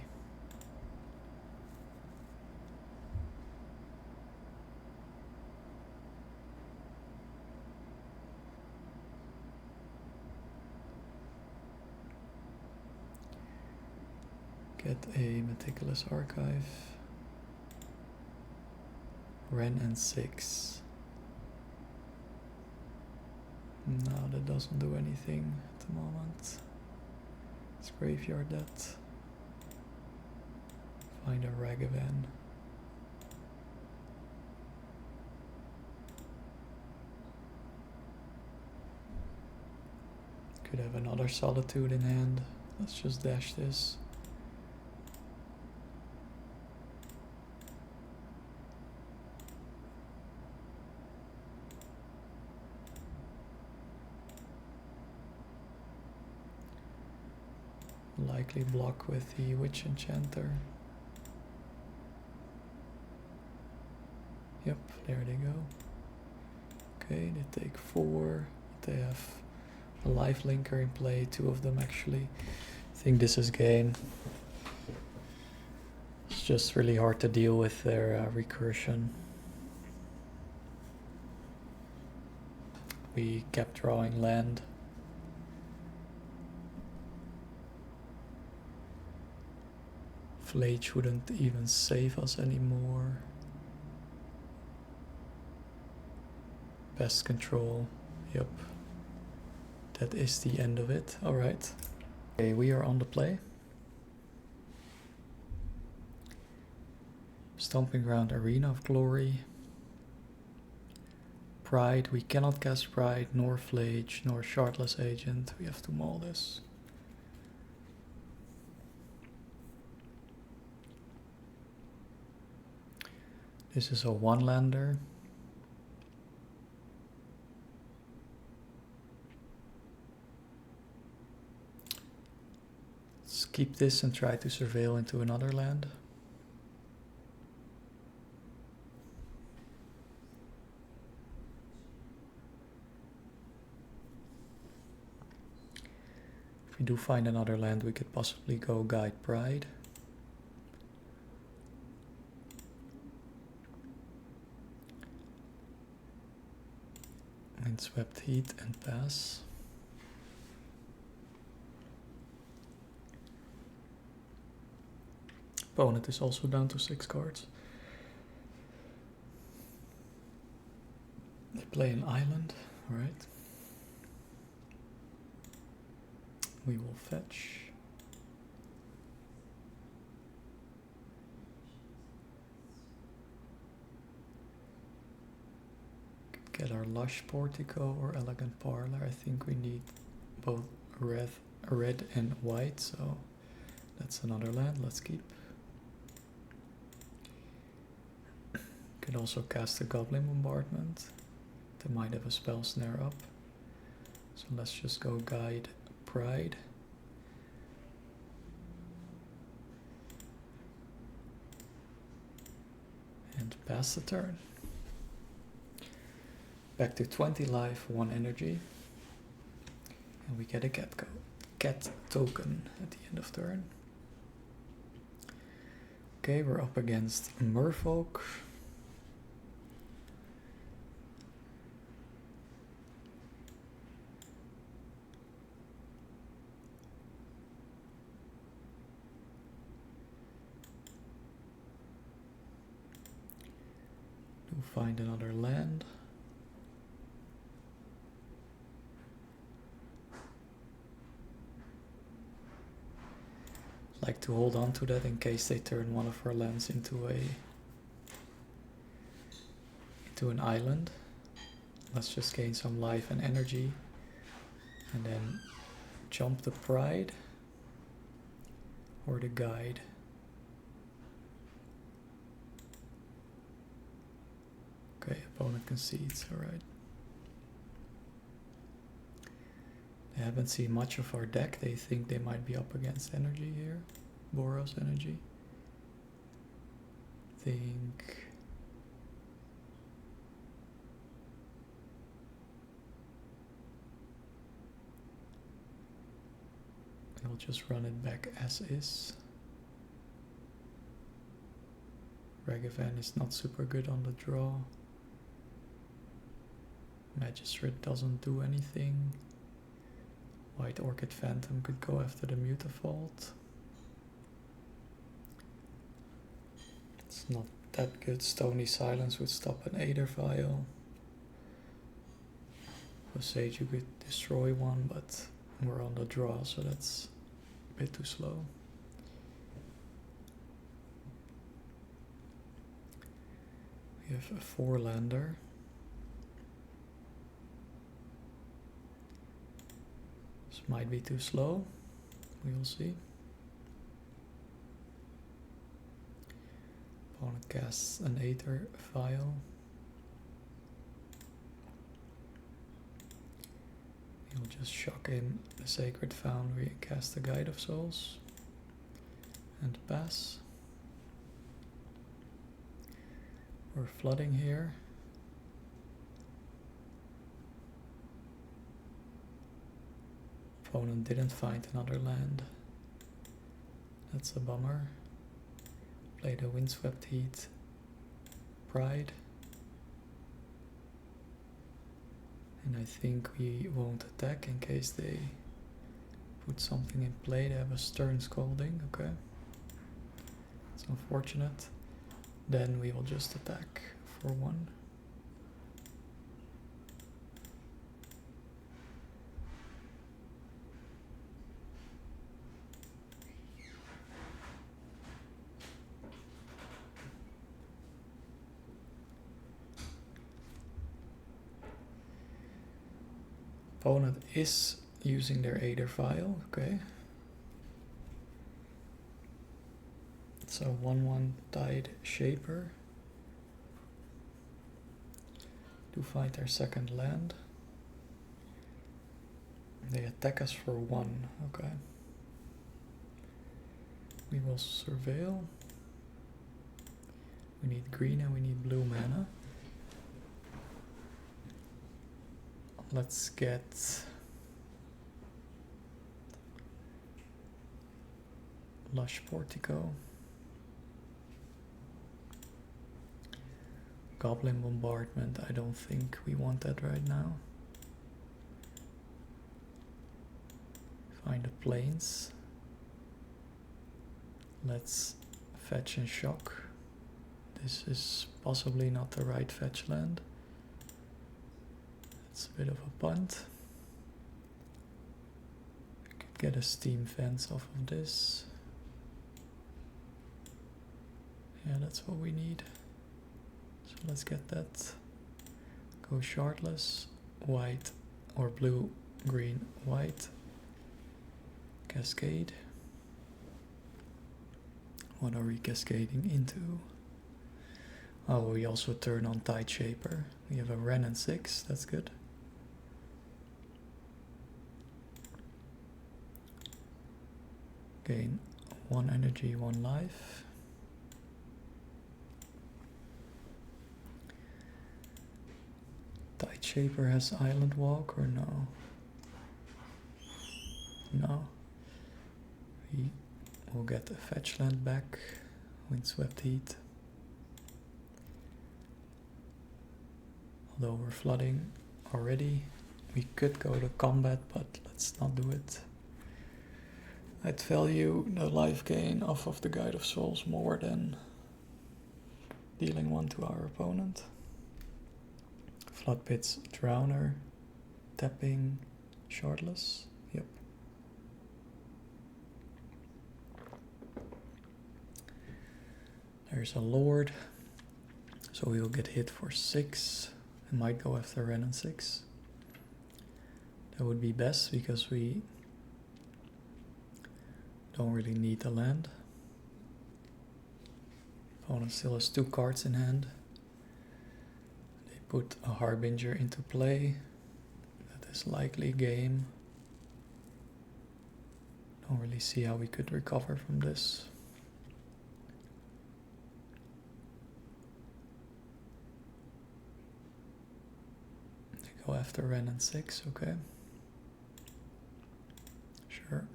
Get a meticulous archive. Ren and 6. No, that doesn't do anything at the moment. Let's graveyard that. Find a Ragavan. Could have another Solitude in hand. Let's just dash this. Likely block with the Witch Enchanter. Yep, there they go. Okay, they take 4. They have a lifelinker in play, 2 of them actually. I think this is game. It's just really hard to deal with their recursion. We kept drawing land. Flage wouldn't even save us anymore. Pest control, yep. That is the end of it, alright. Okay, we are on the play. Stomping Ground, Arena of Glory. Pride, we cannot cast Pride, nor Flage, nor Shardless Agent. We have to maul this. This is a 1-lander. keep this and try to surveil into another land. If we do find another land, we could possibly go Guide Pride. Windswept Heat and pass. Opponent is also down to 6 cards. They play an island, alright. We will fetch. Could get our Lush Portico or Elegant Parlor. I think we need both red and white, so that's another land. Let's keep. Could also cast a Goblin Bombardment. They might have a spell snare up. So let's just go Guide Pride. And pass the turn. Back to 20 life, 1 energy. And we get a cat token at the end of turn. Okay, we're up against Merfolk. Find another land. Like to hold on to that in case they turn one of our lands into an island. Let's just gain some life and energy and then jump the Pride or the Guide. Okay, opponent concedes, alright. They haven't seen much of our deck. They think they might be up against energy here. Boros energy. Think... We'll just run it back as is. Ragavan is not super good on the draw. Magistrate doesn't do anything. White Orchid Phantom could go after the Mutavault. It's not that good. Stony Silence would stop an Aether Vial. Sage you could destroy one, but we're on the draw, so that's a bit too slow. We have a 4-lander. This might be too slow. We will see. Opponent casts an Aether Vial. He'll just shock in the Sacred Foundry and cast the Guide of Souls. And pass. We're flooding here. Opponent didn't find another land. That's a bummer. Play the Windswept Heat. Pride. And I think we won't attack in case they put something in play. They have a Stern Scolding, okay. It's unfortunate. Then we will just attack for 1. Opponent is using their Aether Vial, okay. So 1/1 Tide Shaper. Do find their second land. They attack us for 1, okay. We will surveil. We need green and we need blue mana. Let's get Lush Portico. Goblin Bombardment, I don't think we want that right now. Find the plains. Let's fetch and shock. This is possibly not the right fetch land. It's a bit of a punt. We could get a steam fence off of this. Yeah, that's what we need. So let's get that. Go shardless, white or blue, green, white. Cascade. What are we cascading into? Oh, we also turn on Tide Shaper. We have a Ren and 6, that's good. Gain 1 energy, 1 life. Tide Shaper has Island Walk or no? No. We will get the fetch land back. Windswept Heat. Although we're flooding already, we could go to combat, but let's not do it. I'd value the life gain off of the Guide of Souls more than dealing 1 to our opponent. Flood Pit's Drowner, tapping, shardless, yep. There's a Lord, so we will get hit for 6. I might go after Ren and 6. That would be best because we don't really need the land. Opponent still has 2 cards in hand. They put a Harbinger into play. That is likely game. Don't really see how we could recover from this. Go after Ren and 6, okay. Sure.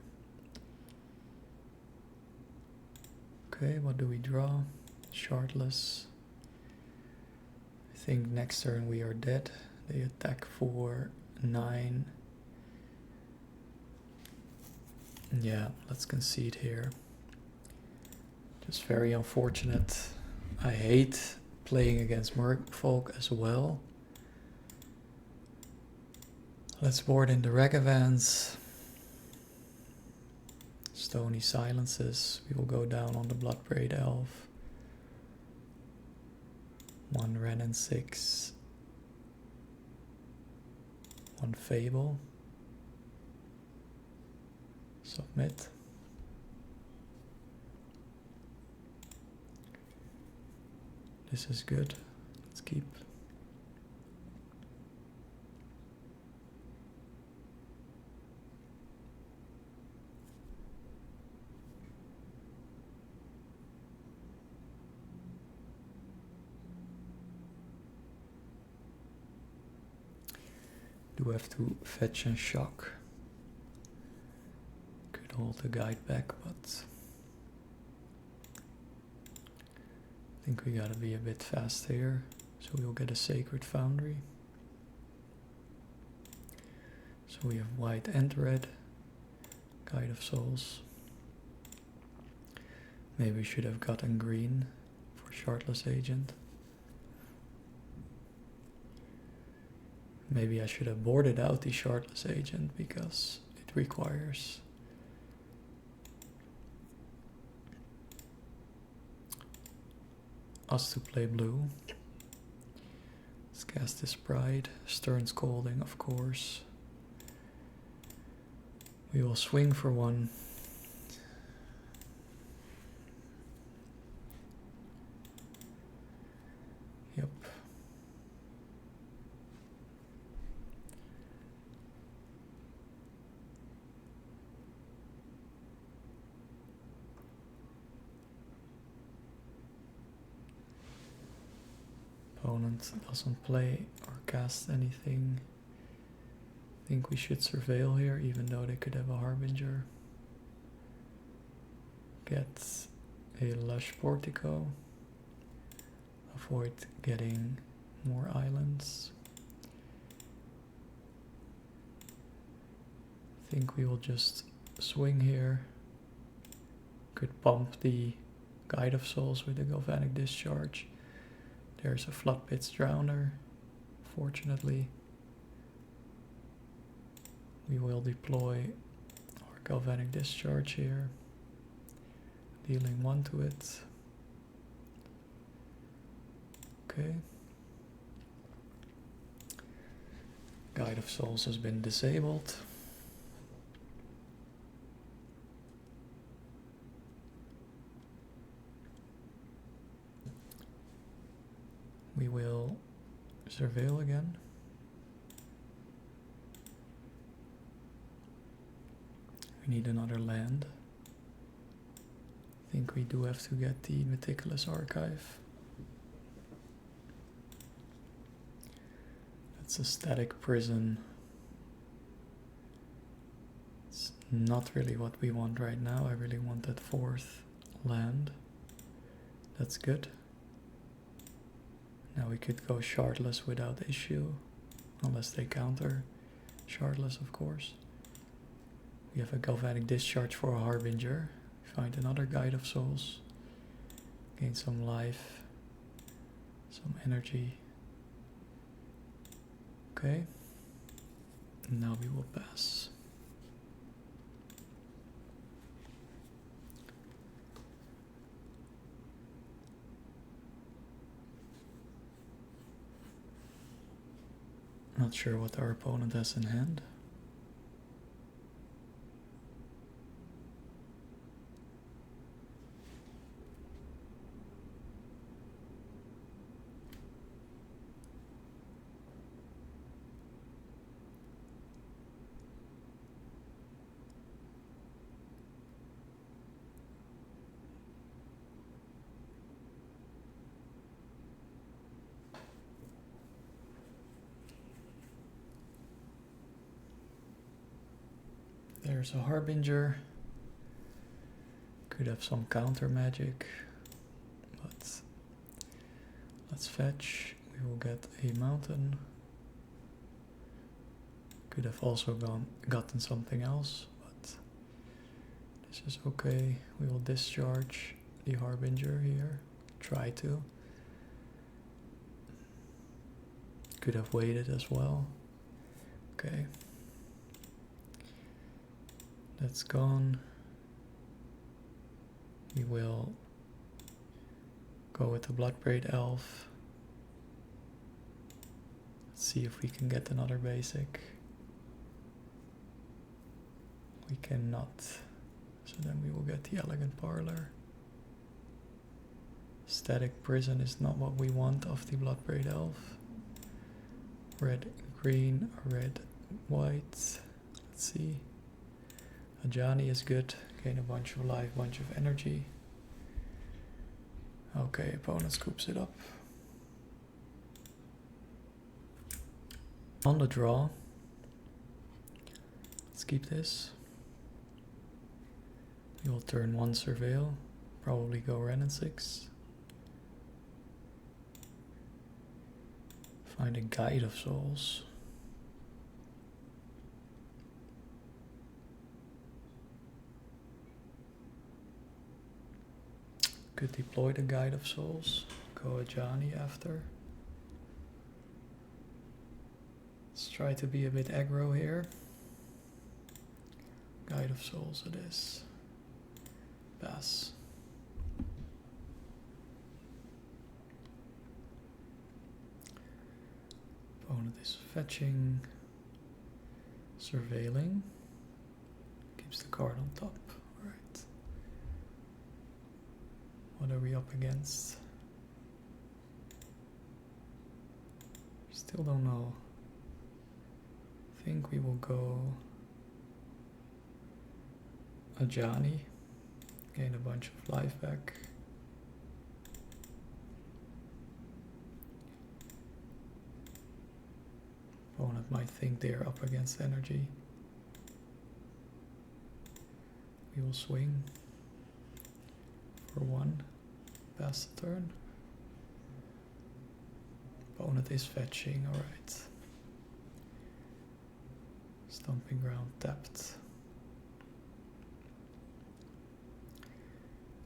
Okay, what do we draw? Shardless. I think next turn we are dead. They attack for 9. Yeah, let's concede here. Just very unfortunate. I hate playing against Merfolk as well. Let's board in the Ragavans. Stony Silences. We will go down on the Bloodbraid Elf. 1 Ren and 6. 1 Fable. Submit. This is good. Let's keep. Do have to fetch and shock. Could hold the guide back, but I think we gotta be a bit fast here. So we'll get a Sacred Foundry. So we have white and red. Guide of Souls. Maybe we should have gotten green for Shardless Agent. Maybe I should have boarded out the Shardless Agent because it requires us to play blue. Let's cast this Pride. Stern Scolding, of course. We will swing for 1. Yep. opponent doesn't play or cast anything. I think we should surveil here, even though they could have a Harbinger. Get a lush portico. Avoid getting more islands. I think we will just swing here. Could pump the Guide of Souls with the Galvanic Discharge. There's a Flood Pits Drowner. Fortunately, we will deploy our Galvanic Discharge here, dealing 1 to it. Okay. Guide of Souls has been disabled. We will surveil again. We need another land. I think we do have to get the Meticulous Archive. That's a static prison. It's not really what we want right now. I really want that 4th land. That's good. Now we could go shardless without issue, unless they counter shardless, of course. We have a Galvanic Discharge for a Harbinger. Find another Guide of Souls. Gain some life, some energy. Okay. And now we will pass. Not sure what our opponent has in hand. There's a Harbinger. Could have some counter magic, but let's fetch. We will get a mountain. Could have also gotten something else, but this is okay. We will discharge the Harbinger here. Try to. Could have waited as well. Okay. That's gone. We will go with the Bloodbraid Elf. Let's see if we can get another basic. We cannot. So then we will get the Elegant Parlor. Static Prison is not what we want of the Bloodbraid Elf. Red, green, red, white. Let's see. Ajani is good. Gain a bunch of life, bunch of energy. Okay, opponent scoops it up. On the draw. Let's keep this. We will turn 1 surveil. Probably go Ren and 6. Find a Guide of Souls. Could deploy the Guide of Souls. Go Ajani after. Let's try to be a bit aggro here. Guide of Souls it is. Pass. Opponent is fetching. Surveilling. Keeps the card on top. Alright. What are we up against? Still don't know. I think we will go Ajani. Gain a bunch of life back. Opponent might think they're up against energy. We will swing for 1, pass the turn. Opponent is fetching, alright. Stomping ground tapped.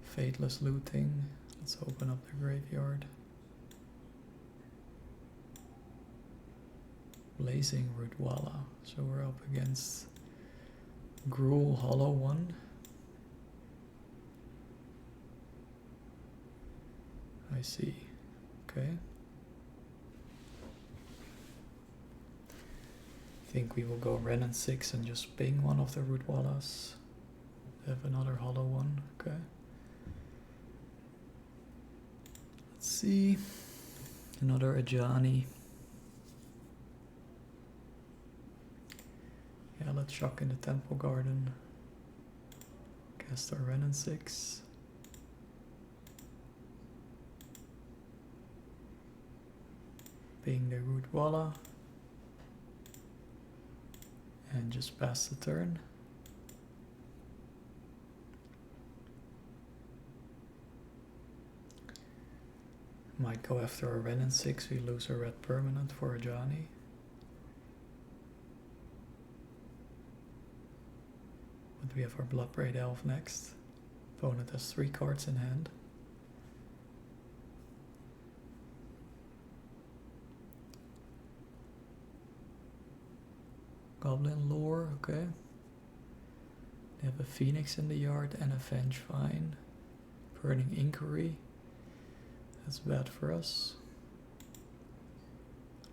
Fateless looting. Let's open up the graveyard. Blazing Rootwalla. So we're up against Gruul Hollow 1. I see. Okay. I think we will go Ren and 6 and just ping one of the Rootwallas. Have another Hollow 1. Okay. Let's see. Another Ajani. Yeah, let's shock in the Temple Garden. Cast our Ren and 6. Ping the Rootwalla. And just pass the turn. Might go after a Ren and 6, we lose a red permanent for a Ajani. But we have our Bloodbraid Elf next. Opponent has 3 cards in hand. Goblin Lore, okay. They have a Phoenix in the yard and a Vengevine. Burning Inquiry. That's bad for us.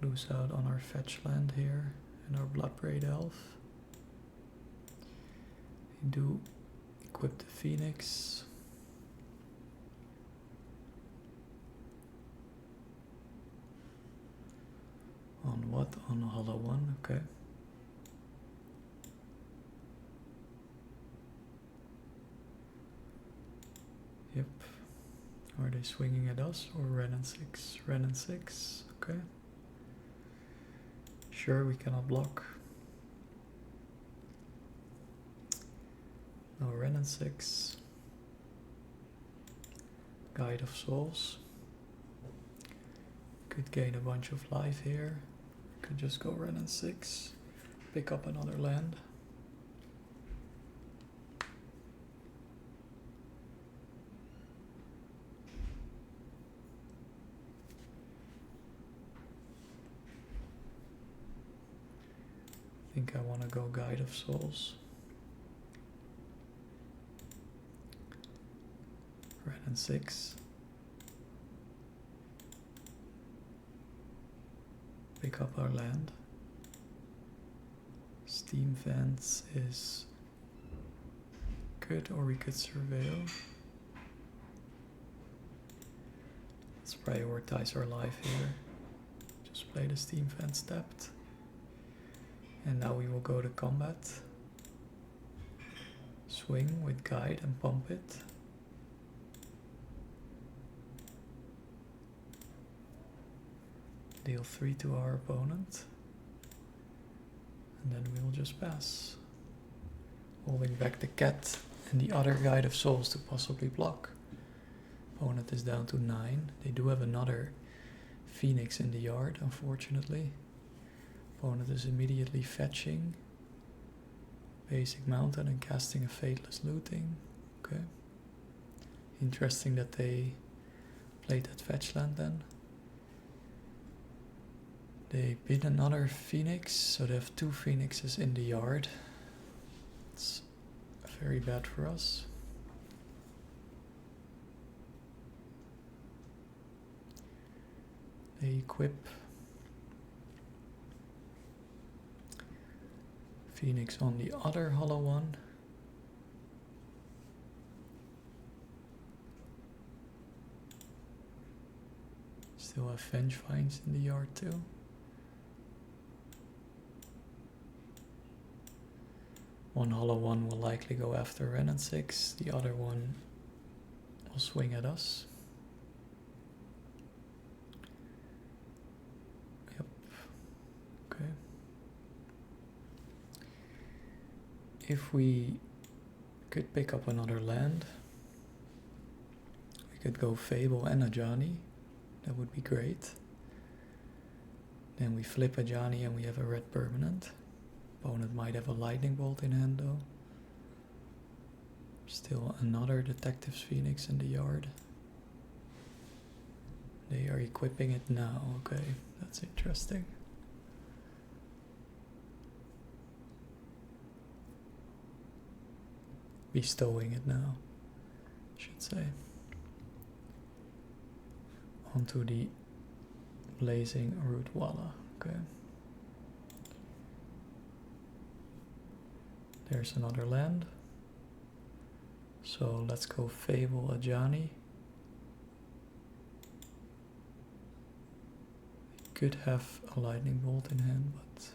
Lose out on our fetch land here and our Bloodbraid Elf. We do equip the Phoenix. On what? On a Hollow 1, okay. Yep. Are they swinging at us or Ren and 6? Ren and 6, okay. Sure, we cannot block. No Ren and 6. Guide of Souls. Could gain a bunch of life here. Could just go Ren and 6. Pick up another land. I think I want to go Guide of Souls. Ren and 6. Pick up our land. Steam Vents is good, or we could Surveil. Let's prioritize our life here. Just play the Steam Vents tapped. And now we will go to combat. Swing with Guide and pump it. Deal 3 to our opponent. And then we will just pass. Holding back the cat and the other Guide of Souls to possibly block. Opponent is down to 9. They do have another Phoenix in the yard, unfortunately. Opponent is immediately fetching. Basic Mountain and casting a Fateless Looting. Okay. Interesting that they played that fetch land then. They beat another Phoenix, so they have 2 Phoenixes in the yard. It's very bad for us. They equip Phoenix on the other Hollow 1. Still have Vengevines in the yard too. One Hollow 1 will likely go after Ren and 6. The other one will swing at us. Yep. Okay. if we could pick up another land, we could go Fable and Ajani. That would be great. Then we flip Ajani and we have a red permanent. Opponent might have a lightning bolt in hand though. Still another Detective's Phoenix in the yard. They are equipping it now. Okay, that's interesting. Bestowing it now, I should say. Onto the Blazing Root Walla. Okay. There's another land. So let's go Fable Ajani. Could have a lightning bolt in hand, but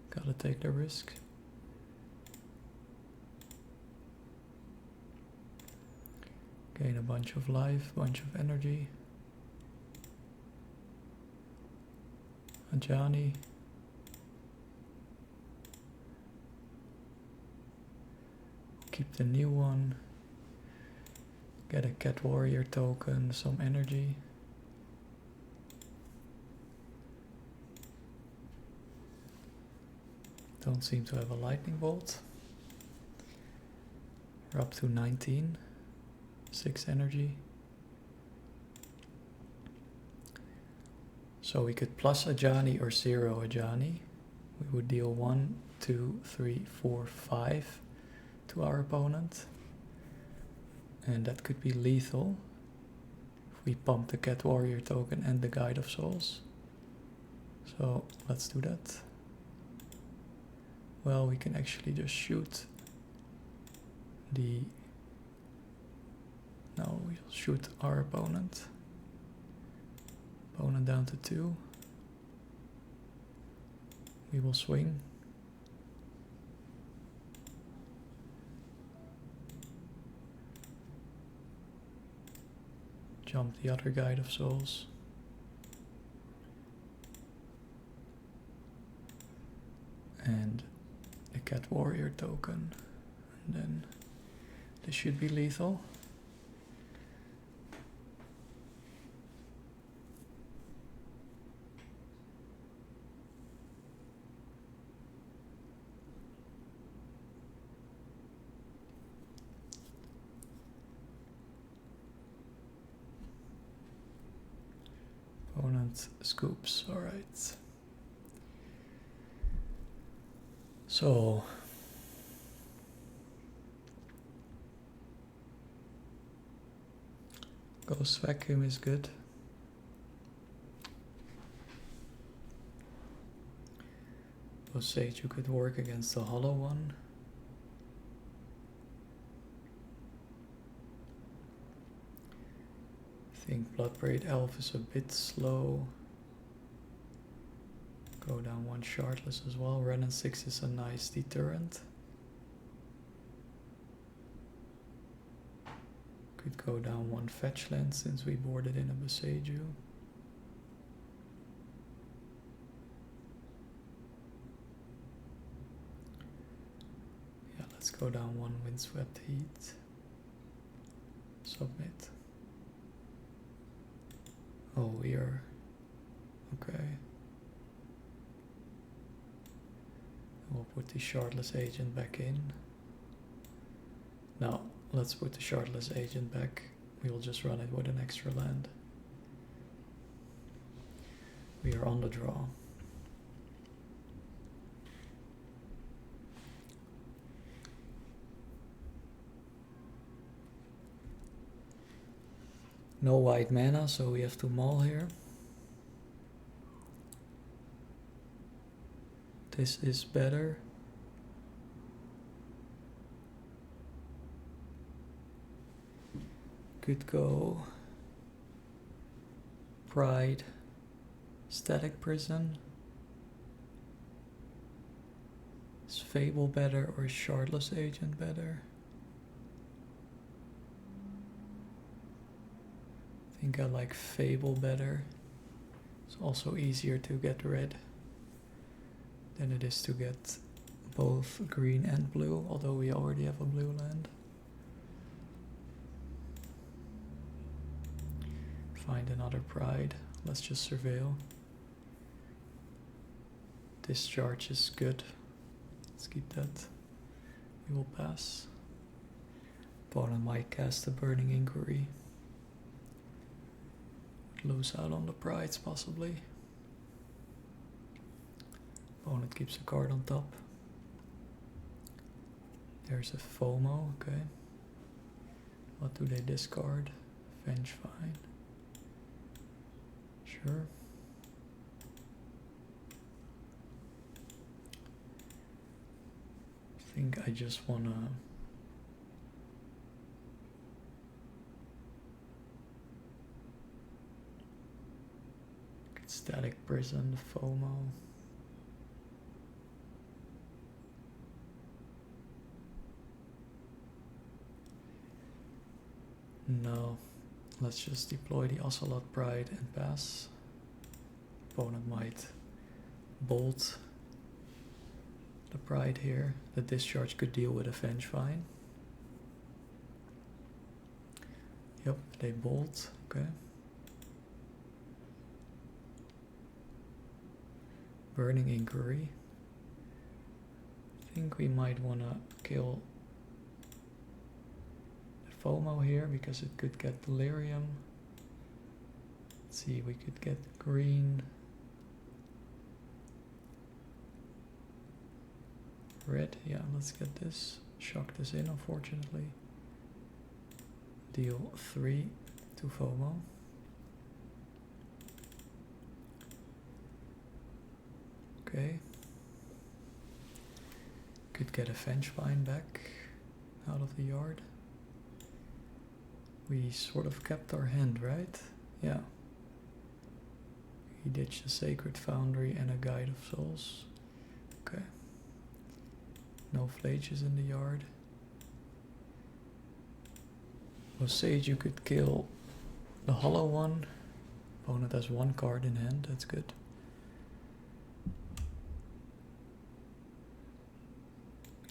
gotta take the risk. Gain a bunch of life, bunch of energy. Ajani. Keep the new one. Get a Cat Warrior token, some energy. Don't seem to have a lightning bolt. We're up to 19. 6 energy. So we could plus Ajani or 0 Ajani. We would deal 1, 2, 3, 4, 5 to our opponent. And that could be lethal if we pump the Cat Warrior token and the Guide of Souls. So let's do that. Well, we can actually just shoot the... No, we'll shoot our opponent. Opponent down to 2. We will swing. Jump the other Guide of Souls. And a Cat Warrior token. And then this should be lethal. Opponent scoops, alright. So Ghost Vacuum is good. Sage, you could work against the hollow one. I think Bloodbraid Elf is a bit slow. Go down 1 Shardless as well. Renin 6 is a nice deterrent. Could go down 1 fetch land since we boarded in a Boseiju. Yeah, let's go down 1 Windswept Heat. Submit. Oh, we are... Okay. We'll put the Shardless Agent back in. Now, let's put the Shardless Agent back. We will just run it with an extra land. We are on the draw. No white mana, so we have to maul here. This is better. Could go Pride, Static Prison. Is Fable better or is Shardless Agent better? I think I like Fable better. It's also easier to get red than it is to get both green and blue, although we already have a blue land. Find another pride. Let's just surveil. Discharge is good. Let's keep that. We will pass. Opponent might cast a Burning Inquiry. Lose out on the prides possibly. Opponent keeps a card on top. There's a FOMO, okay. What do they discard? Vengefine. Sure. I think I just wanna get Static Prison, FOMO. No, let's just deploy the Ocelot Pride and pass. Opponent might bolt the Pride here. The discharge could deal with a Vengefine. Yep, they bolt, okay. Burning Inquiry. I think we might want to kill FOMO here because it could get Delirium. Let's see, we could get green, red. Yeah, let's get this. Shock this in, unfortunately. Deal 3 to FOMO. Okay. Could get a Vengefine back out of the yard. We sort of kept our hand, right? Yeah. He ditched a Sacred Foundry and a Guide of Souls. Okay. No flages in the yard. Sage, you could kill the hollow one. Opponent has one card in hand, that's good.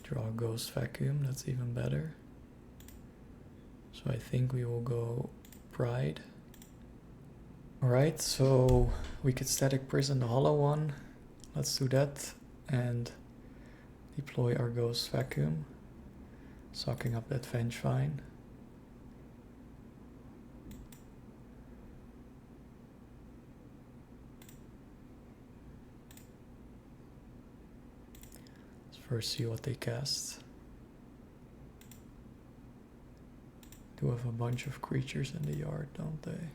Draw a Ghost Vacuum, that's even better. So I think we will go Pride. Alright, so we could Static Prison the hollow one. Let's do that and deploy our Ghost Vacuum, sucking up that Vengefine. Let's first see what they cast. Do have a bunch of creatures in the yard, don't they?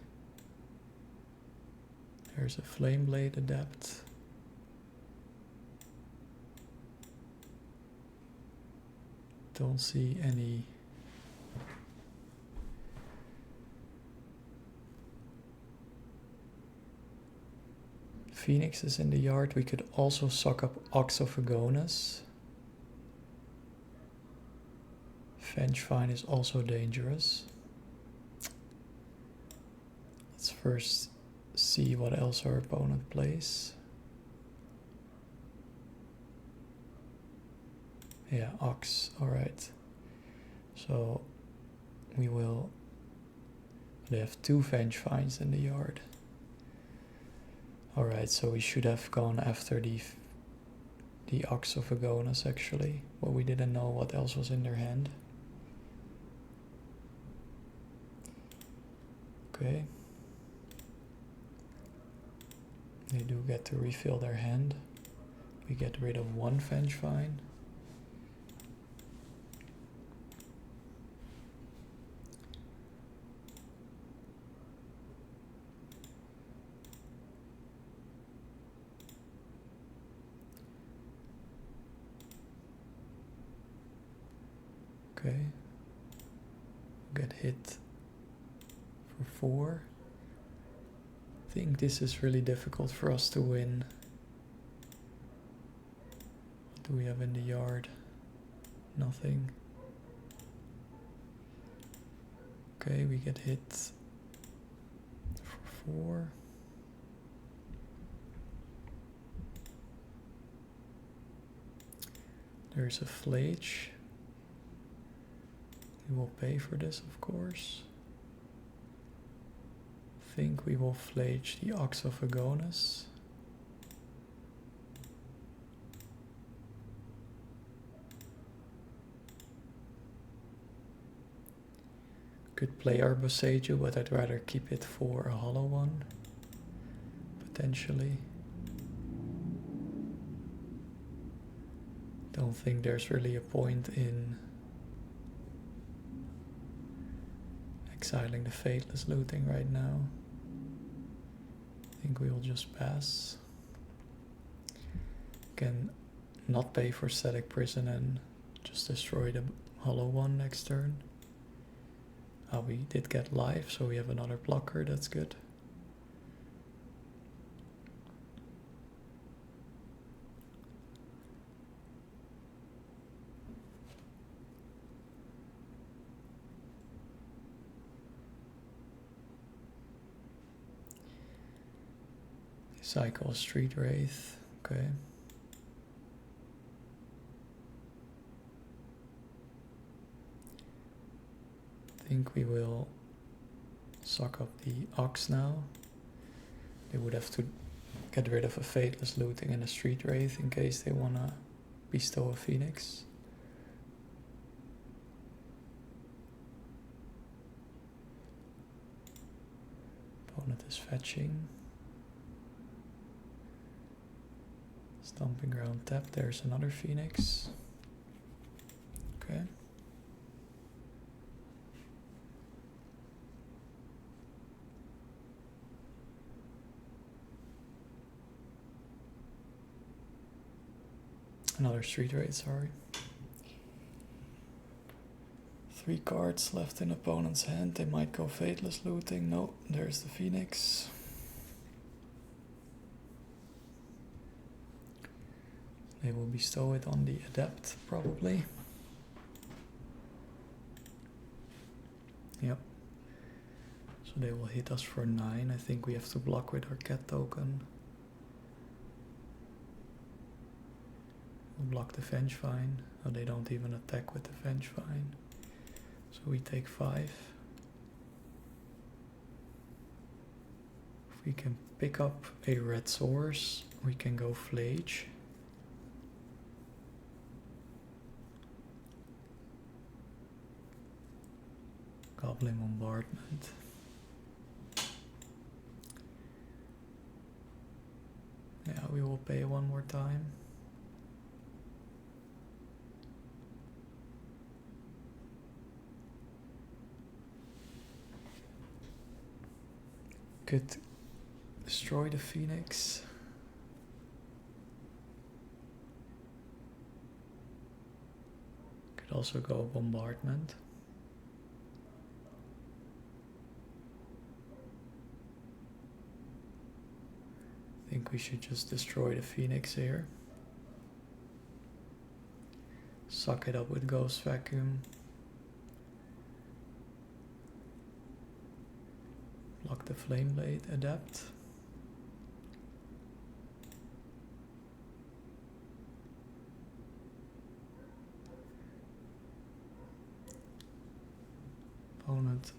There's a Flameblade Adept. Don't see any Phoenixes in the yard. We could also suck up Ox of Agonas. Vengefine is also dangerous. Let's first see what else our opponent plays. Yeah, Ox, alright. So we will, they have 2 Vengefines in the yard. Alright, so we should have gone after the Ox of Agonas actually, but we didn't know what else was in their hand. Okay. They do get to refill their hand. We get rid of 1 Vengefine. Okay. Get hit for 4. I think this is really difficult for us to win. What do we have in the yard? Nothing. Okay, we get hit for 4. There's a flage. We will pay for this, of course. Think we will flage the Ox of Agonis. Could play our Boseiju, but I'd rather keep it for a hollow one, potentially. Don't think there's really a point in exiling the Fateless looting right now. I think we will just pass. Can not pay for Static Prison and just destroy the hollow one next turn. We did get life, so we have another blocker, that's good. Cycle Street Wraith, okay. I think we will suck up the Ox now. They would have to get rid of a Fateless looting and a Street Wraith in case they want to bestow a Phoenix. Opponent is fetching. Stomping Ground tap, there's another Phoenix. Okay. Another Street Raid, sorry. 3 cards left in opponent's hand. They might go Fateless looting. No, there's the Phoenix. They will bestow it on the Adept, probably. Yep. So they will hit us for 9. I think we have to block with our cat token. We'll block the Vengevine. Oh, they don't even attack with the Vengevine. So we take 5. If we can pick up a red source, we can go Flage. Goblin Bombardment. Yeah, we will pay one more time. Could destroy the Phoenix. Could also go Bombardment. I think we should just destroy the Phoenix here. Suck it up with Ghost Vacuum. Block the Flame Blade, Adept. Opponent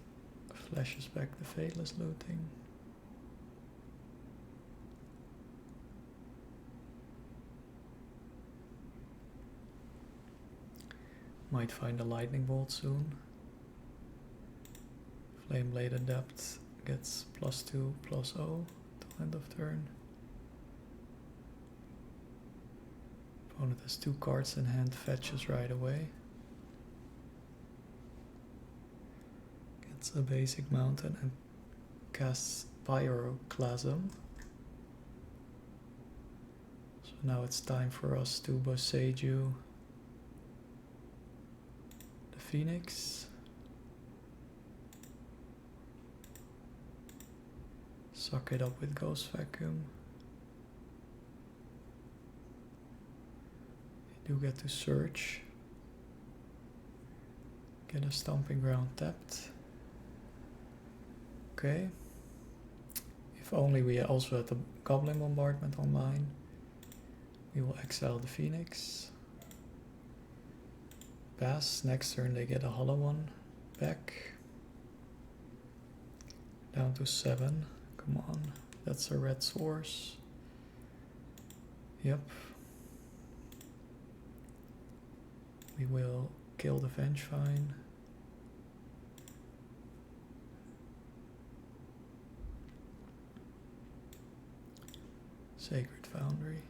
flashes back the Fateless looting. Might find a Lightning Bolt soon. Flame Blade Adept gets +2/+0 till end of turn. Opponent has 2 cards in hand, fetches right away. Gets a basic mountain and casts Pyroclasm. So now it's time for us to Boseiju the Phoenix. Suck it up with Ghost Vacuum. You do get to search. Get a Stomping Ground tapped. Okay. If only we also had the Goblin Bombardment online. We will exile the Phoenix. Pass. Next turn they get a hollow one back. Down to 7. Come on. That's a red source. Yep. We will kill the Vengevine. Sacred Foundry.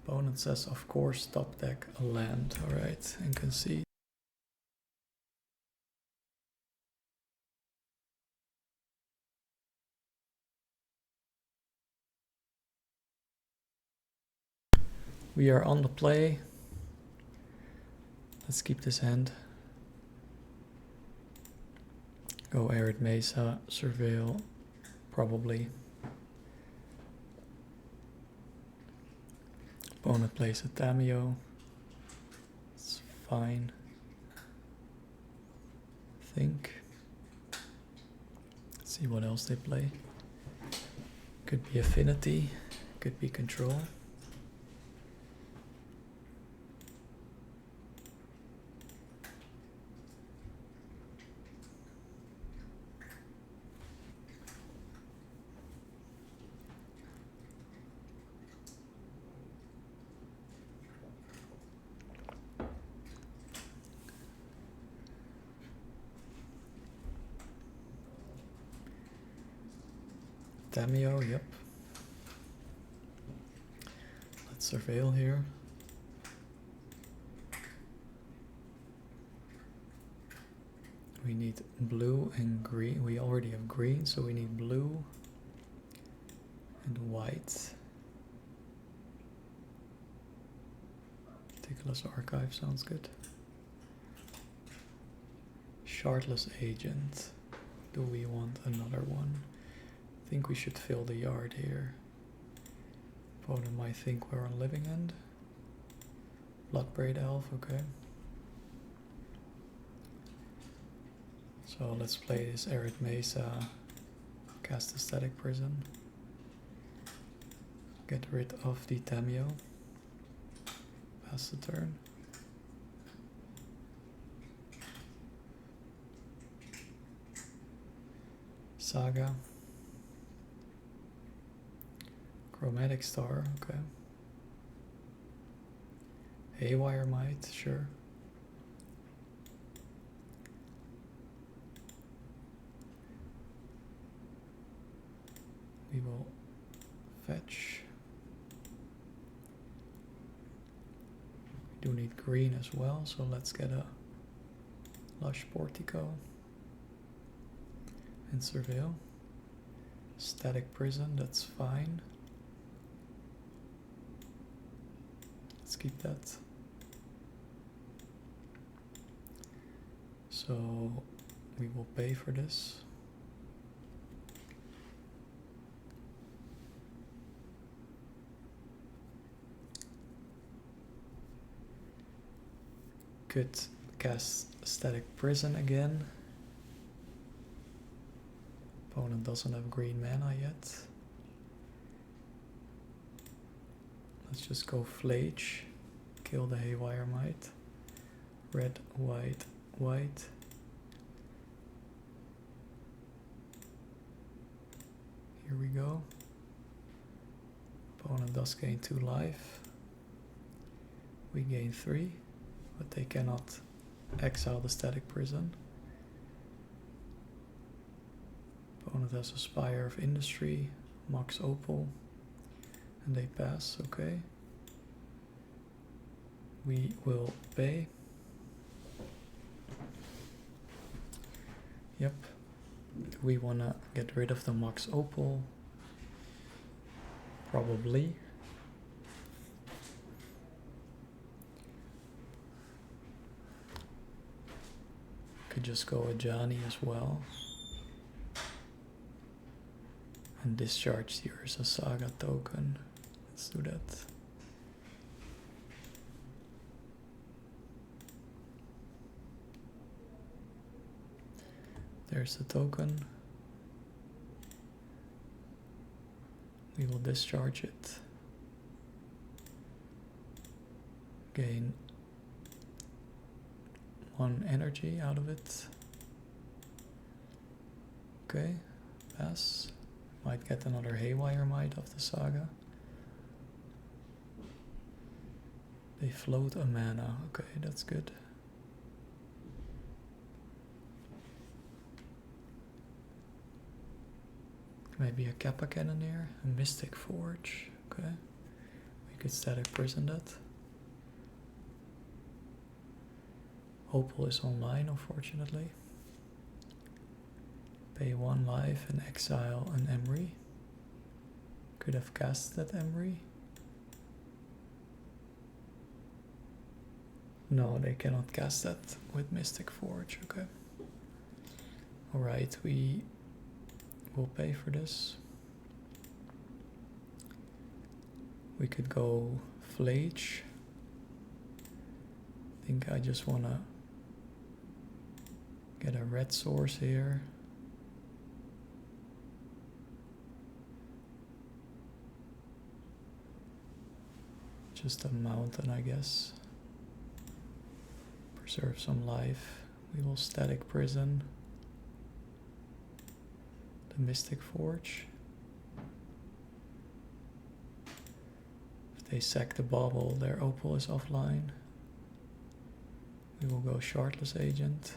Opponent says, of course, top deck a land. Alright, and concede. We are on the play. Let's keep this hand. Go Arid Mesa, Surveil, probably. Opponent plays a Tameo. It's fine. I think. Let's see what else they play. Could be Affinity, could be Control. Tameo, yep. Let's surveil here. We need blue and green. We already have green, so we need blue and white. Meticulous Archive sounds good. Shardless Agent. Do we want another one? I think we should fill the yard here. Opponent might think we're on living end. Bloodbraid Elf, okay. So let's play this Arid Mesa, cast a Static Prison. Get rid of the Tameo. Pass the turn. Saga. Chromatic Star, okay. Haywire Might, sure. We will fetch. We do need green as well, so let's get a Lush Portico. And Surveil. Static Prison, that's fine. Let's keep that. So we will pay for this. Could cast Static Prison again. Opponent doesn't have green mana yet. Let's just go Flage. Kill the Haywire Might. Red, white, white. Here we go. Opponent does gain 2 life. We gain 3. But they cannot exile the Static Prison. Opponent has a Spire of Industry, Mox Opal, and they pass, okay. We will pay. Yep. Do we wanna get rid of the Mox Opal? Probably. Could just go Ajani as well. And discharge the Ursa Saga token. Let's do that. There's the token. We will discharge it. Gain 1 energy out of it. Okay, pass. Might get another Haywire Might of the Saga. They float a mana. Okay, that's good. Maybe a Kappa Cannoneer, a Mystic Forge. Okay, we could Static Prison that. Opal is online, unfortunately. Pay 1 life and exile an Emry. Could have cast that Emry. No, they cannot cast that with Mystic Forge. Okay. Alright, we will pay for this. We could go Flage. I think I just want to get a red source here. Just a mountain, I guess. Preserve some life. We will Static Prison the Mystic Forge. If they sack the bauble, their Opal is offline. We will go Shardless Agent.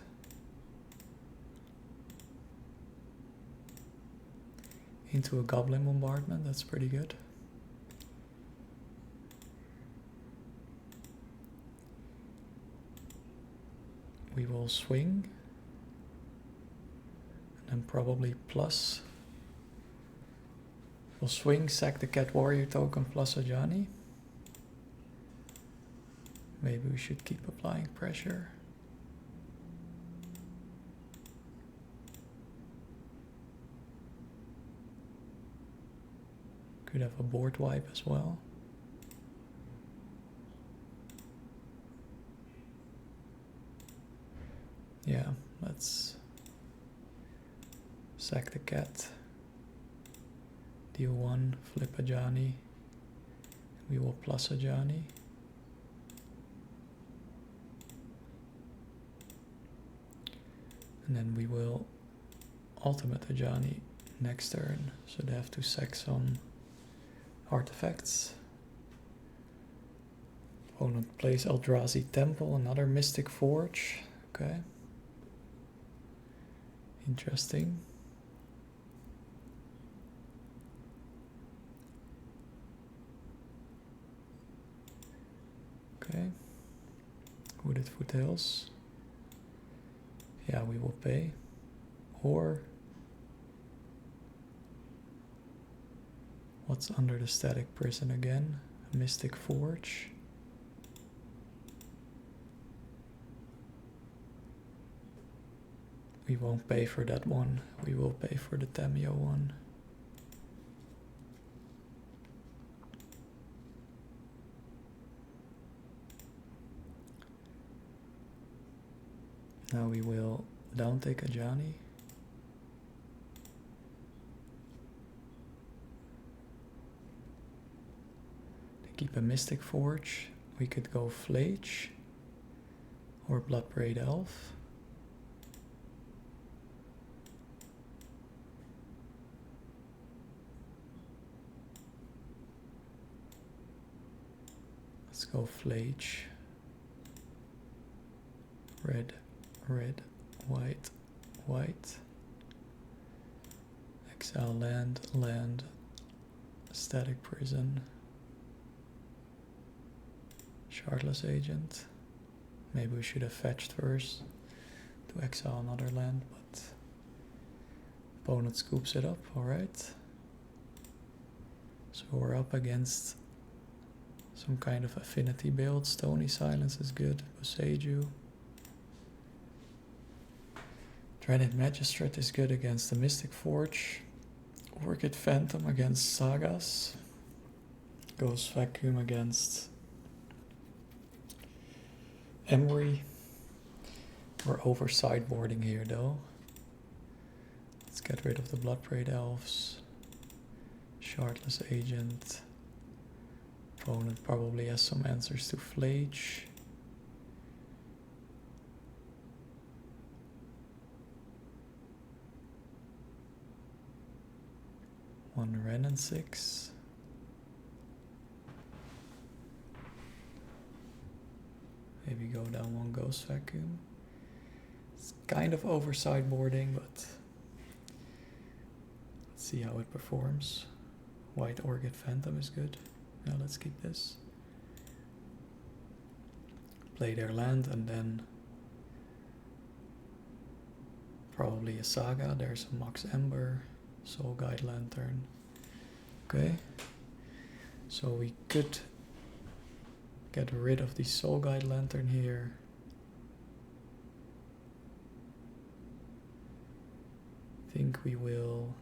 Into a Goblin Bombardment, that's pretty good. We will swing. And then probably plus. We'll swing, sack the Cat Warrior token plus Ajani. Maybe we should keep applying pressure. Could have a board wipe as well. Yeah, let's sack the cat. Deal 1, flip Ajani. We will plus Ajani. And then we will ultimate Ajani next turn. So they have to sack some artifacts. Opponent plays Eldrazi Temple, another Mystic Forge. Okay. Interesting. Okay. Wooded Foothills. Yeah, we will pay. Or what's under the Static Prison again? A Mystic Forge. We won't pay for that one. We will pay for the Tameo one. Now we will down take Ajani. To keep a Mystic Forge, we could go Flage or Blood Braid Elf. Let's go Flage. Red, red, white, white. Exile land, land, Static Prison. Shardless Agent. Maybe we should have fetched first to exile another land, but opponent scoops it up, alright. So we're up against some kind of affinity build. Stony Silence is good. Boseiju. Dreaded Magistrate is good against the Mystic Forge. Orchid Phantom against Sagas. Ghost Vacuum against Emry. We're over sideboarding here though. Let's get rid of the Blood Braid Elves. Shardless Agent. Opponent probably has some answers to Flage. 1 Ren and 6. Maybe go down 1 Ghost Vacuum. It's kind of over sideboarding, but let's see how it performs. White Orchid Phantom is good. Now let's keep this. Play their land and then probably a Saga. There's a Mox Ember, Soul Guide Lantern. Okay, so we could get rid of the Soul Guide Lantern here. I think we will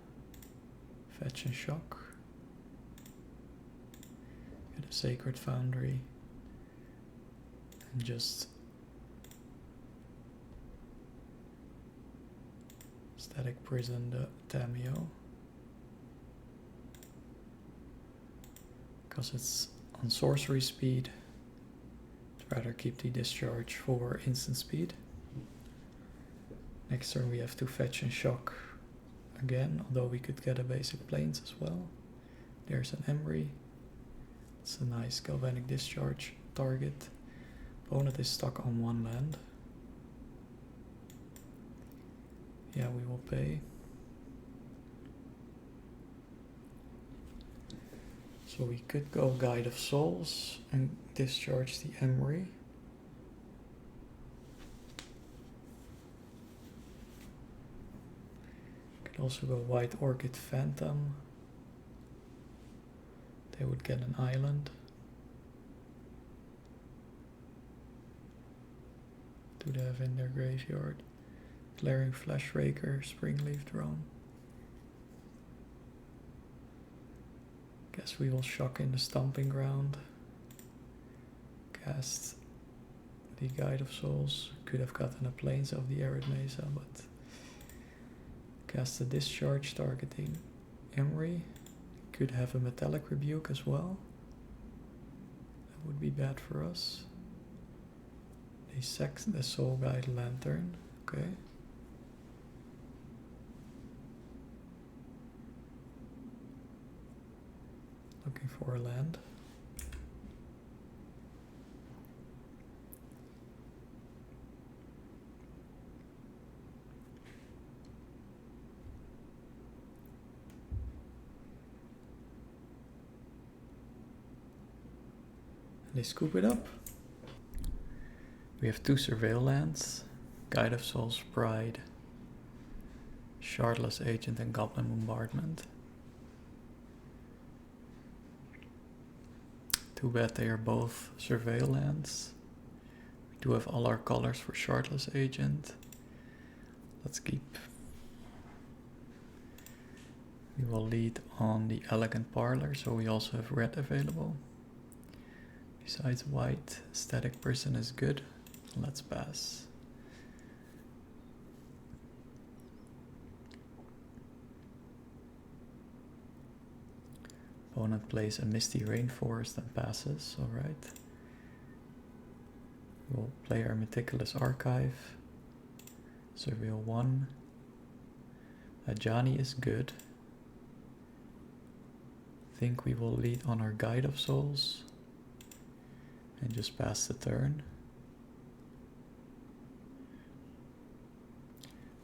fetch and shock. Get a Sacred Foundry. And just Static Prison the Tameo. Because it's on sorcery speed, I'd rather keep the discharge for instant speed. Next turn we have to fetch and shock again, although we could get a basic plains as well. There's an Emery. It's a nice galvanic discharge target. Opponent is stuck on 1 land. Yeah, we will pay. So we could go Guide of Souls and discharge the Emery. Could also go White Orchid Phantom. They would get an island. Do they have in their graveyard? Glaring Flash Raker, Springleaf Drone. Guess we will shock in the Stomping Ground. Cast the Guide of Souls. Could have gotten a Plains of the Arid Mesa, but cast a Discharge targeting Emery. Could have a Metallic Rebuke as well. That would be bad for us. They sack the Soul Guide Lantern. Okay. Looking for a land. And they scoop it up. We have 2 Surveil lands, Guide of Souls Pride, Shardless Agent and Goblin Bombardment. Too bad they are both Surveil lands. We do have all our colors for Shardless Agent. Let's keep. We will lead on the Elegant Parlor, so we also have red available. Besides white, Static Prison is good. Let's pass. Opponent plays a Misty Rainforest and passes, alright. We'll play our Meticulous Archive. Surveil 1. Ajani is good. I think we will lead on our Guide of Souls and just pass the turn.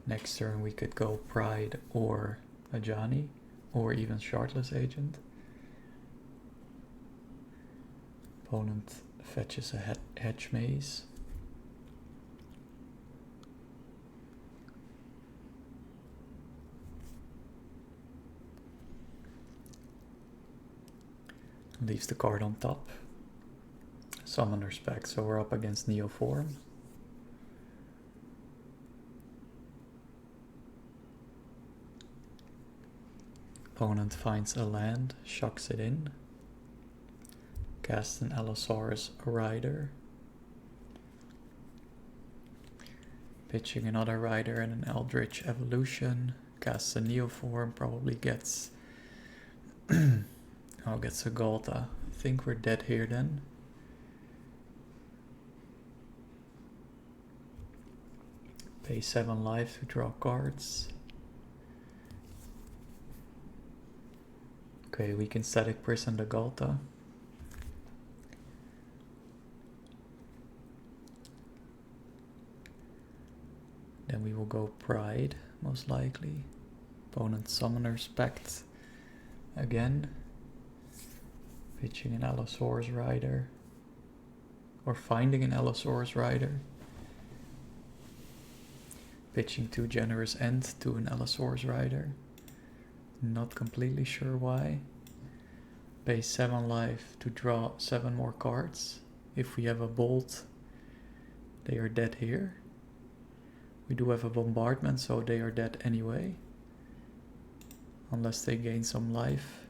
Next turn we could go Pride or Ajani, or even Shardless Agent. Opponent fetches a Hedge Maze. Leaves the card on top. Summoner's Pact, so we're up against Neoform. Opponent finds a land, shocks it in. Casts an Allosaurus Rider. Pitching another Rider and an Eldritch Evolution. Casts a Neoform, probably gets... oh, gets a Ghalta. I think we're dead here then. Pay 7 life to draw cards. Okay, we can static prison the Galta. Then we will go Pride, most likely. Opponent Summoner's Pact again. Pitching an Allosaurus Rider. Or finding an Allosaurus Rider. Pitching 2 Generous End to an Allosaurus Rider. Not completely sure why. Pay 7 life to draw 7 more cards. If we have a Bolt, they are dead here. We do have a Bombardment, so they are dead anyway. Unless they gain some life.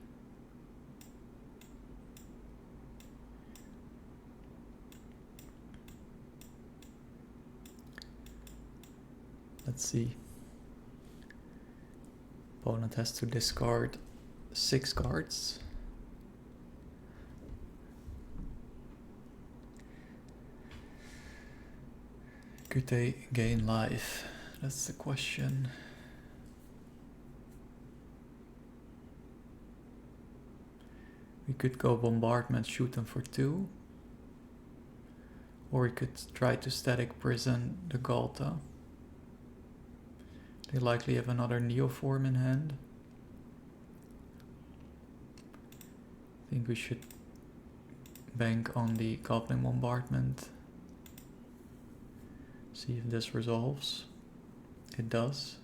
Let's see. Opponent has to discard 6 cards. Could they gain life? That's the question. We could go Bombardment, shoot them for 2. Or we could try to static prison the Galta. They likely have another Neoform in hand. I think we should bank on the Goblin Bombardment. See if this resolves. It does.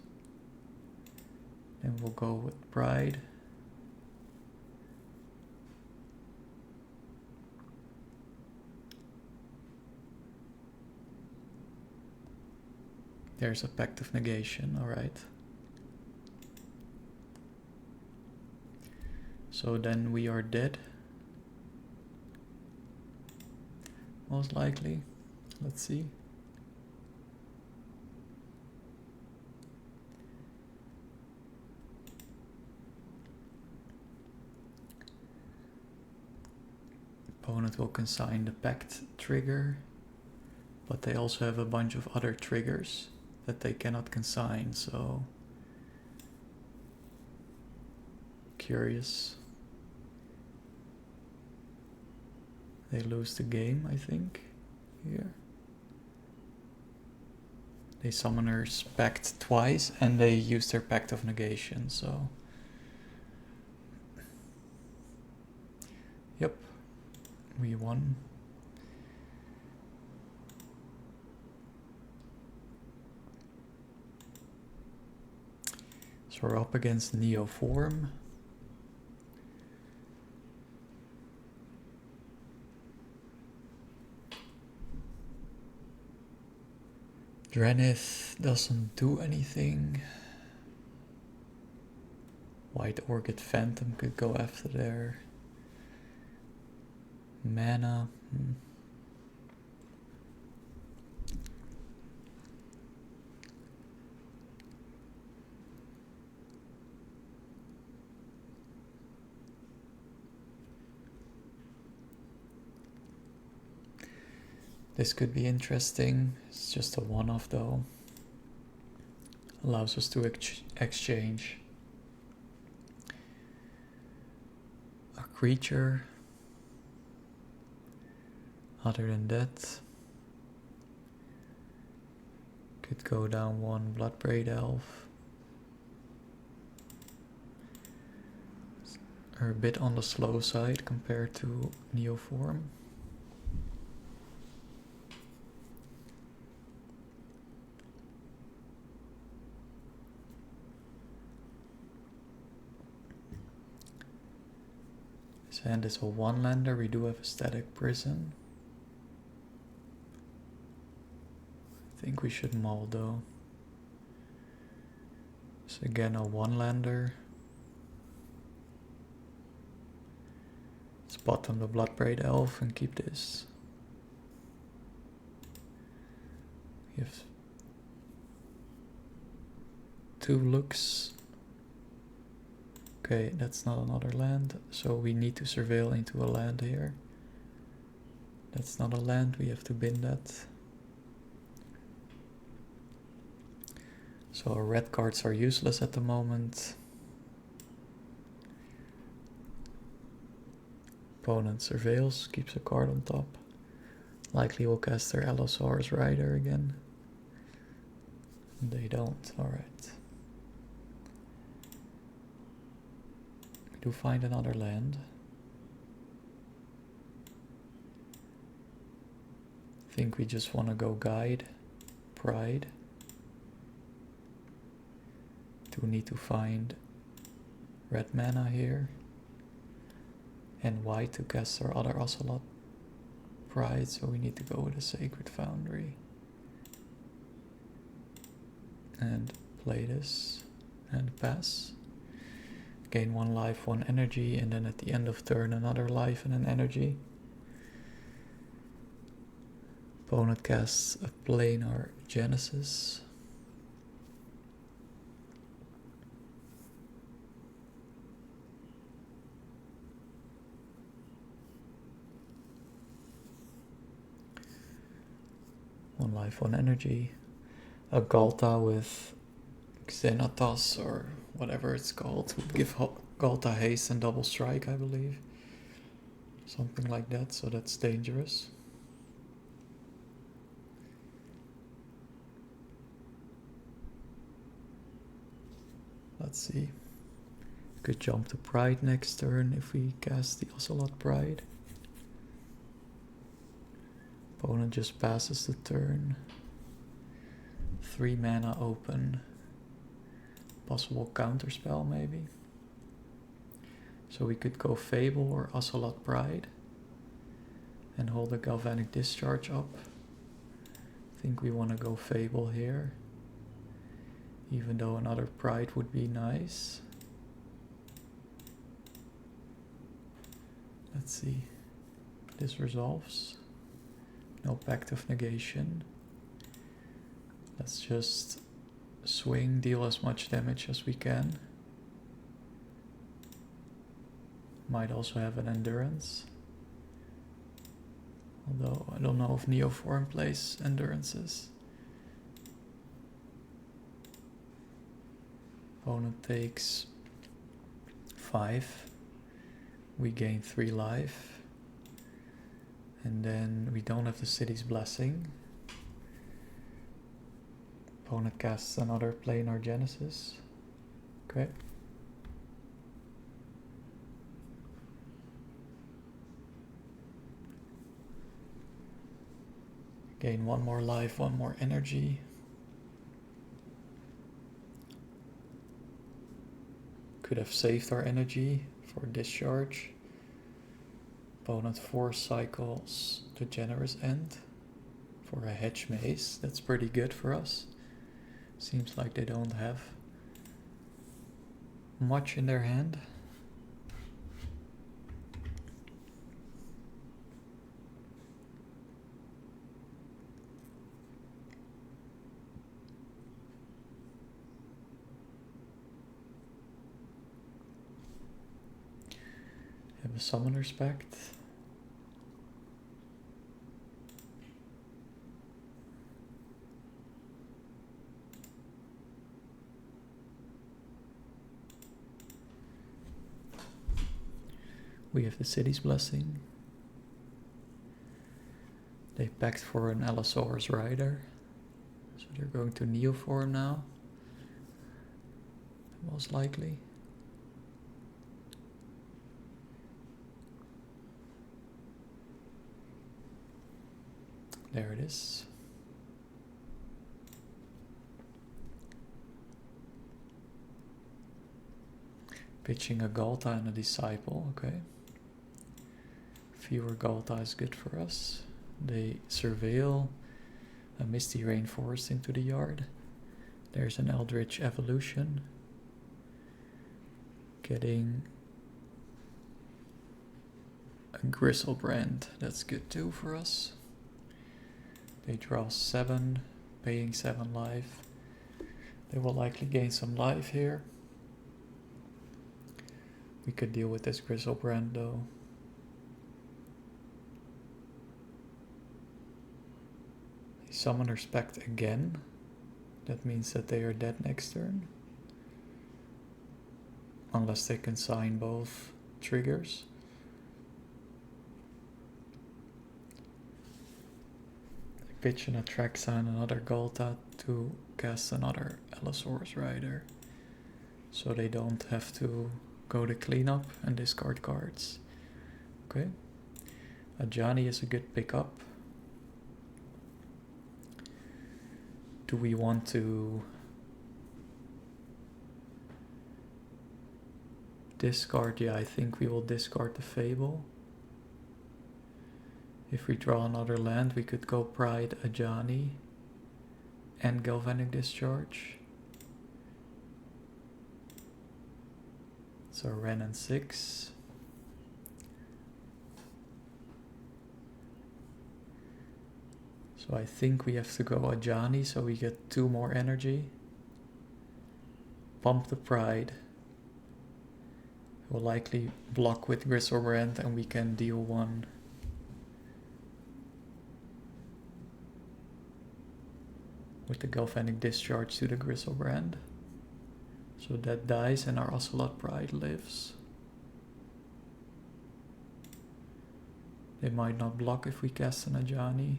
Then we'll go with Pride. There's a Pact of Negation, alright. So then we are dead. Most likely. Let's see. Opponent will consign the Pact trigger, but they also have a bunch of other triggers that they cannot consign, so curious. They lose the game, I think, here. They Summoner's Pact twice and they use their Pact of Negation, so yep, we won. So we're up against Neoform. Drenith doesn't do anything. White Orchid Phantom could go after their mana. This could be interesting. It's just a one-off though. Allows us to exchange a creature. Other than that, could go down 1 Bloodbraid Elf. Are a bit on the slow side compared to Neoform. And it's a 1-lander. We do have a static prison. I think we should maul though. So again, a 1-lander. Let's bottom the Bloodbraid Elf and keep this. We have 2 looks. Okay, that's not another land, so we need to surveil into a land here. That's not a land, we have to bin that. So our red cards are useless at the moment. Opponent surveils, keeps a card on top. Likely will cast their Allosaurus Rider again. They don't, alright. We do find another land. I think we just want to go Guide, Pride. Do need to find red mana here. And white to cast our other Ocelot Pride, so we need to go with a Sacred Foundry. And play this and pass. Gain 1 life, 1 energy, and then at the end of turn another life and an energy. Opponent casts a Planar Genesis. One life, 1 energy. A Galta with Xenatos or whatever it's called would give Galta haste and double strike, I believe. Something like that, so that's dangerous. Let's see. Could jump to Pride next turn if we cast the Ocelot Pride. Opponent just passes the turn. 3 mana open. Possible counterspell maybe. So we could go Fable or Ocelot Pride and hold the Galvanic Discharge up. I think we want to go Fable here, even though another Pride would be nice. Let's see. This resolves. No Pact of Negation. Let's just swing, deal as much damage as we can. Might also have an Endurance. Although I don't know if Neoform plays Endurances. Opponent takes 5. We gain 3 life. And then we don't have the City's Blessing. Opponent casts another Planar Genesis. Okay. Gain 1 more life, 1 more energy. Could have saved our energy for discharge. Opponent 4 cycles to Generous End for a Hedge Maze. That's pretty good for us. Seems like they don't have much in their hand. Have a Summoner's Pact. We have the City's Blessing. They packed for an Allosaurus Rider. So they're going to Neoform now. Most likely. There it is. Pitching a Galta and a Disciple, okay. Fewer Galta is good for us. They surveil a Misty Rainforest into the yard. There's an Eldritch Evolution. Getting a Griselbrand, that's good too for us. They draw 7, paying 7 life. They will likely gain some life here. We could deal with this Griselbrand though. They Summoner's Pact again. That means that they are dead next turn. Unless they can sign both triggers. pitch an Atraxa and another Galta to cast another Allosaurus Rider. So they don't have to go to cleanup and discard cards. Okay. Ajani is a good pickup. Do we want to discard? Yeah, I think we will discard the Fable. If we draw another land, we could go Pride, Ajani, and Galvanic Discharge. So Ren and 6. So I think we have to go Ajani so we get 2 more energy. Pump the Pride. We'll likely block with Gristlebrand and we can deal 1. With the Galvanic Discharge to the Gristlebrand. So that dies and our Ocelot Pride lives. They might not block if we cast an Ajani.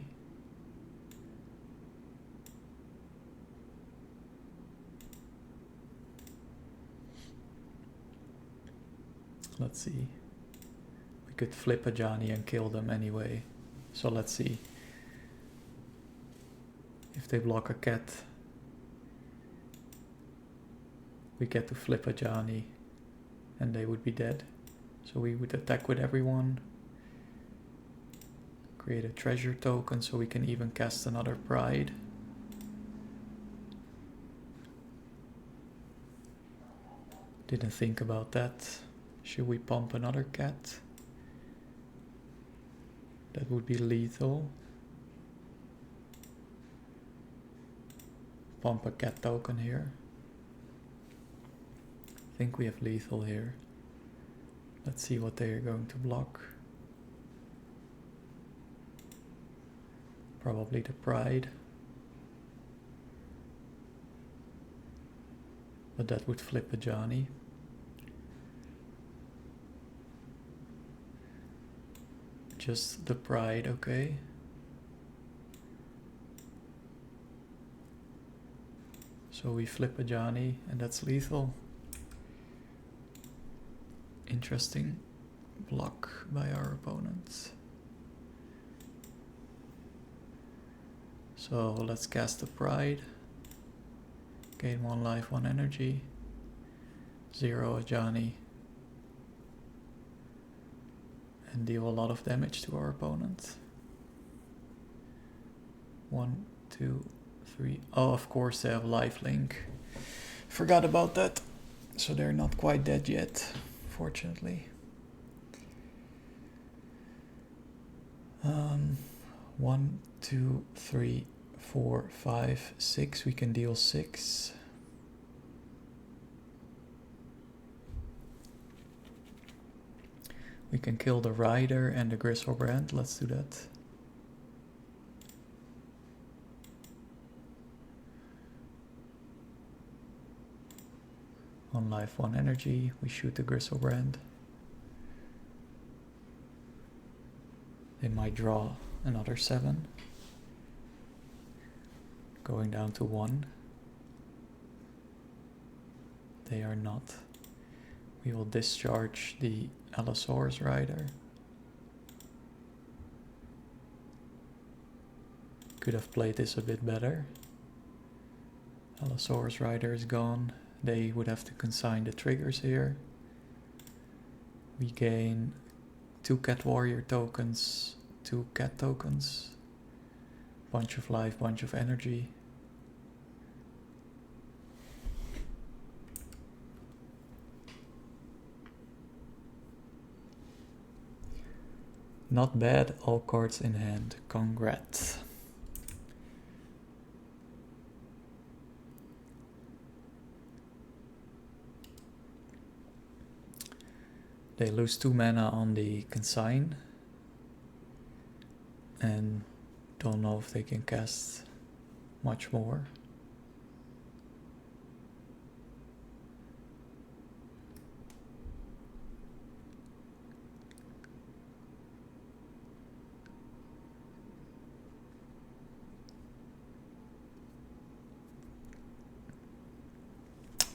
Let's see. We could flip Ajani and kill them anyway. So let's see. If they block a cat, we get to flip Ajani and they would be dead. So we would attack with everyone. Create a treasure token so we can even cast another Pride. Didn't think about that. Should we pump another cat? That would be lethal. Pump a cat token here. I think we have lethal here. Let's see what they are going to block. Probably the Pride. But that would flip Ajani. Just the Pride, okay. So we flip Ajani and that's lethal. Interesting block by our opponent. So let's cast the Pride. Gain 1 life, 1 energy. 0 Ajani. And deal a lot of damage to our opponent. 1, 2, 3. Oh, of course they have lifelink. Forgot about that. So they're not quite dead yet, fortunately. 1, 2, 3, 4, 5, 6. We can deal 6. We can kill the Rider and the Gristlebrand. Let's do that. One life, 1 energy. We shoot the Gristlebrand. They might draw another 7. Going down to 1. They are not. We will discharge the Allosaurus Rider. Could have played this a bit better. Allosaurus Rider is gone. They would have to consign the triggers here. We gain 2 Cat Warrior tokens, 2 cat tokens, bunch of life, bunch of energy. Not bad, all cards in hand. Congrats. They lose 2 mana on the consign. And don't know if they can cast much more.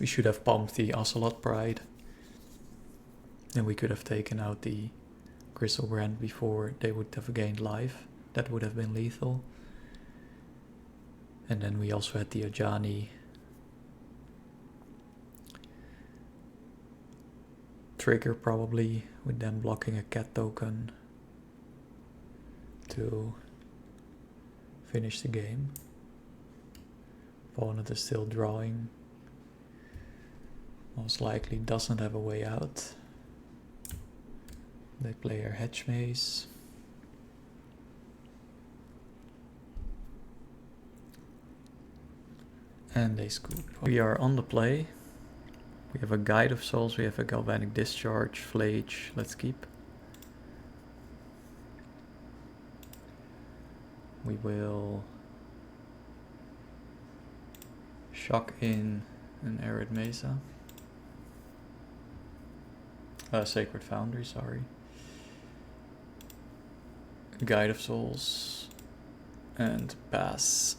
We should have pumped the Ocelot Pride. Then we could have taken out the Crystal Brand before they would have gained life. That would have been lethal. And then we also had the Ajani trigger, probably with them blocking a cat token to finish the game. Opponent is still drawing. Most likely doesn't have a way out. They play our Hedge Maze. And they scoop. We are on the play. We have a Guide of Souls, we have a Galvanic Discharge, Flage, let's keep. We will shock in an Arid Mesa. Sacred Foundry, sorry. Guide of Souls and pass.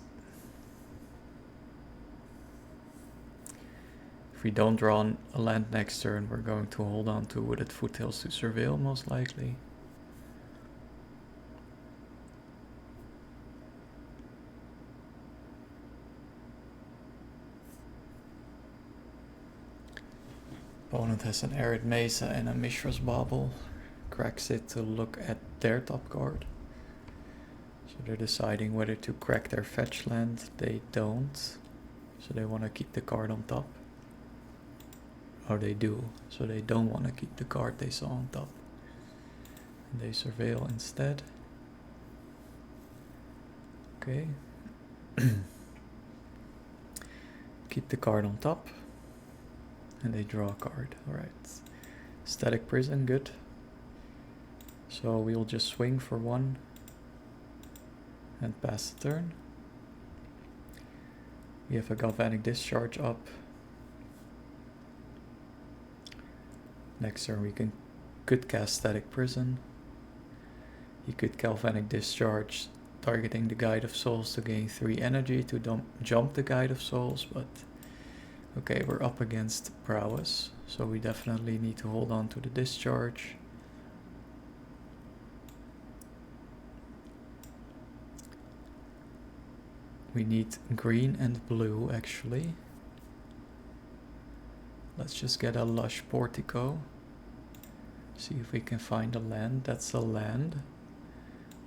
If we don't draw a land next turn, we're going to hold on to Wooded Foothills to Surveil, most likely. Opponent has an Arid Mesa and a Mishra's Bauble. Cracks it to look at their top card. So they're deciding whether to crack their fetch land. They don't. So they want to keep the card on top. Or they do. So they don't want to keep the card they saw on top. And they Surveil instead. Okay. Keep the card on top. And they draw a card. Alright. Static Prison, good. So we'll just swing for one. And pass the turn. We have a Galvanic Discharge up. Next turn we could cast Static Prison. You could Galvanic Discharge, targeting the Guide of Souls to gain 3 energy to jump the Guide of Souls, but okay, we're up against Prowess, so we definitely need to hold on to the Discharge. We need green and blue, actually. Let's just get a Lush Portico. See if we can find a land. That's a land.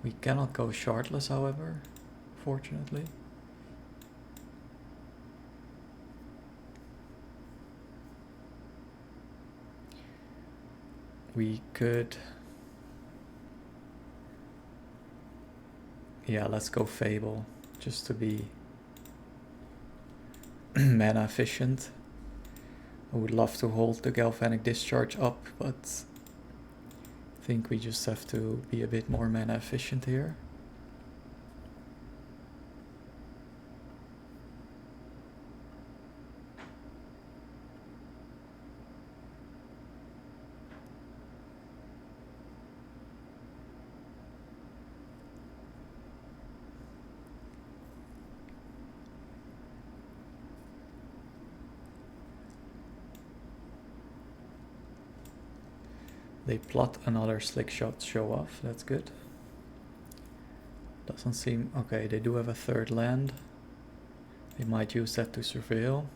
We cannot go shardless, however, fortunately. We could... yeah, let's go Fable, just to be mana efficient. I would love to hold the Galvanic Discharge up, but I think we just have to be a bit more mana efficient here. They plot another Slick Shot show off, that's good. Doesn't seem... okay, they do have a third land. They might use that to Surveil.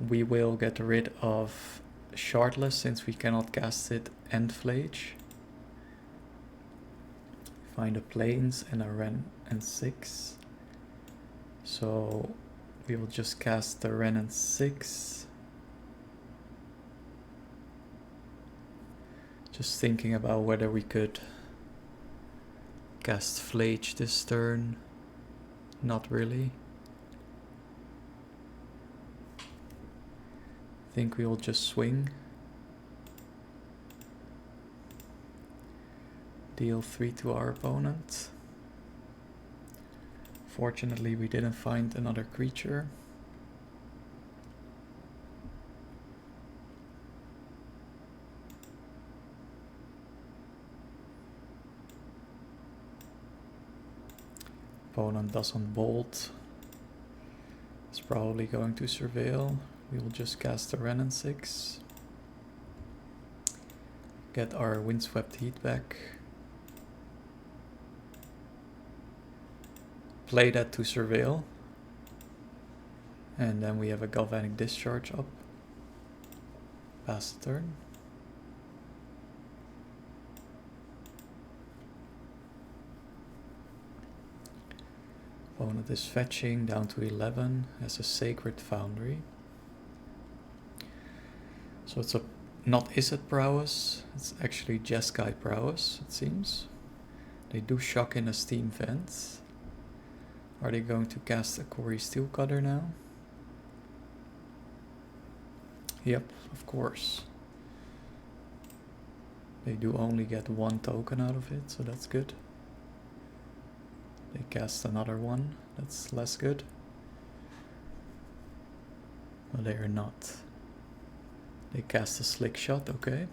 We will get rid of Shardless since we cannot cast it and Flage. Find a Plains and a Ren and 6. So we will just cast the Ren and 6. Just thinking about whether we could cast Flage this turn. Not really. I think we will just swing. Deal 3 to our opponent. Fortunately, we didn't find another creature. Opponent doesn't bolt. It's probably going to Surveil. We will just cast the Renin 6. Get our Windswept Heat back. Play that to Surveil. And then we have a Galvanic Discharge up. Pass the turn. Opponent is fetching down to 11 as a Sacred Foundry. So it's a not Izzet prowess, it's actually Jeskai prowess, it seems. They do shock in a Steam Vent. Are they going to cast a Quarry Steelcutter now? Yep, of course. They do only get one token out of it, so that's good. They cast another one, that's less good. Well, they are not. They cast a Slick Shot, okay.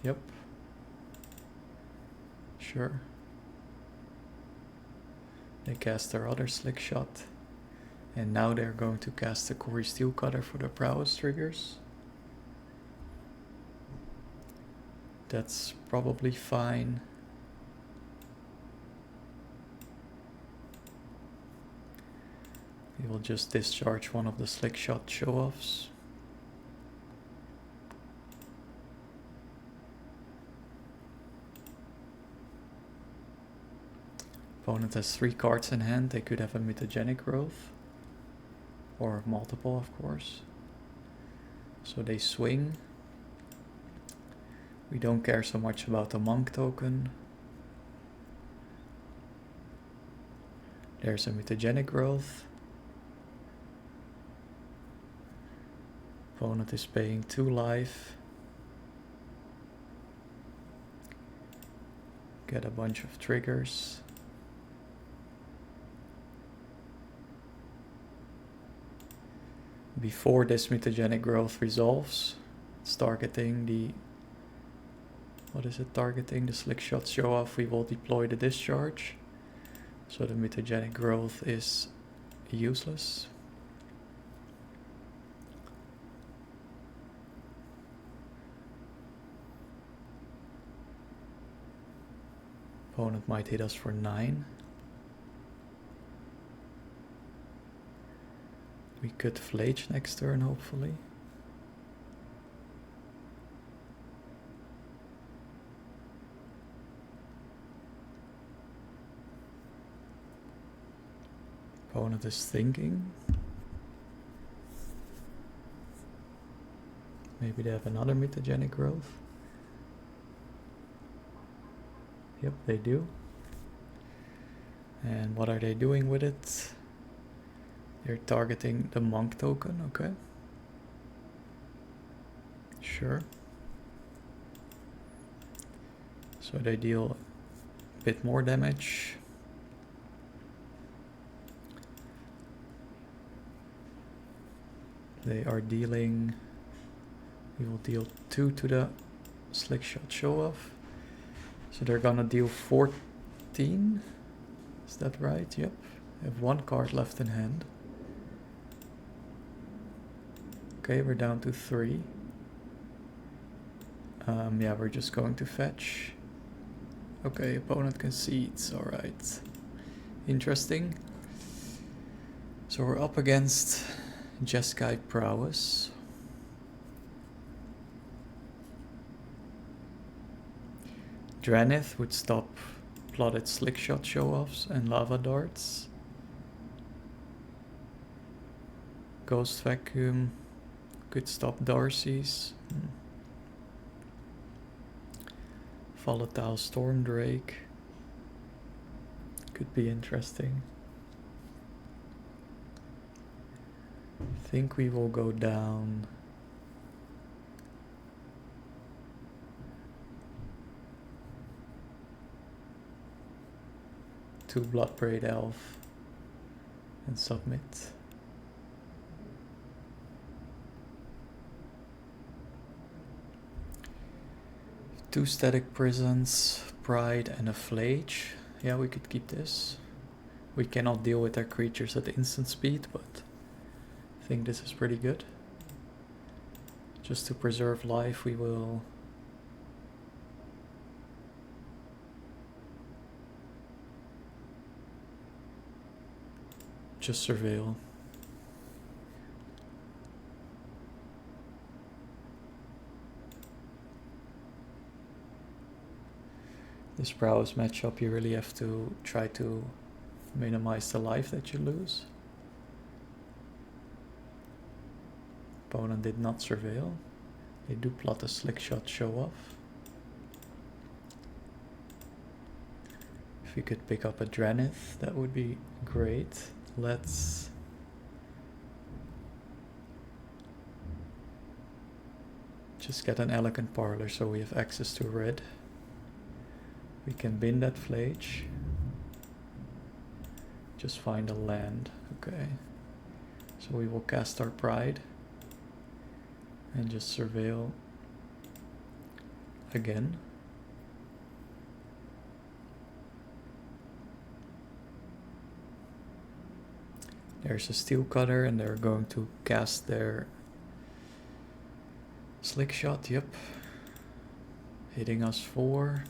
Yep. Sure. They cast their other Slick Shot. And now they're going to cast the Quarry Steelcutter for the prowess triggers. That's probably fine. We will just discharge one of the Slick Shot show-offs. Opponent has 3 cards in hand. They could have a Mutagenic Growth. Or multiple, of course. So they swing. We don't care so much about the Monk token. There's a Mutagenic Growth. Opponent is paying 2 life. Get a bunch of triggers. Before this Mutagenic Growth resolves, it's targeting the... What is it targeting? The Slick Shot show off. We will deploy the discharge. So the Mutagenic Growth is useless. Opponent might hit us for 9. We could Flage next turn, hopefully. Opponent is thinking. Maybe they have another Mutagenic Growth. Yep, they do. And what are they doing with it? They're targeting the Monk token, okay. Sure. So they deal a bit more damage. They are dealing... We will deal 2 to the Slick Shot show-off. So they're gonna deal 14. Is that right? Yep. They have 1 card left in hand. Okay, we're down to 3. Yeah, we're just going to fetch. Okay, opponent concedes. Alright. Interesting. So we're up against Jeskai prowess. Dranith would stop plotted Slick Shot show-offs and lava darts. Ghost Vacuum could stop Darcy's. Volatile Storm Drake could be interesting. I think we will go down. To Bloodbraid Elf and submit. 2 Static Prisons, Pride and a Flage. Yeah, we could keep this. We cannot deal with their creatures at instant speed, but I think this is pretty good. Just to preserve life, we will just surveil. This prowess matchup, you really have to try to minimize the life that you lose. Opponent did not surveil. They do plot a slick shot show off. If we could pick up a Dranith, that would be great. Let's just get an Elegant Parlor so we have access to red. We can bin that Flage. Just find a land. Okay. So we will cast our Pride and just surveil again. There's a Steel Cutter and they're going to cast their Slick Shot, yep. Hitting us for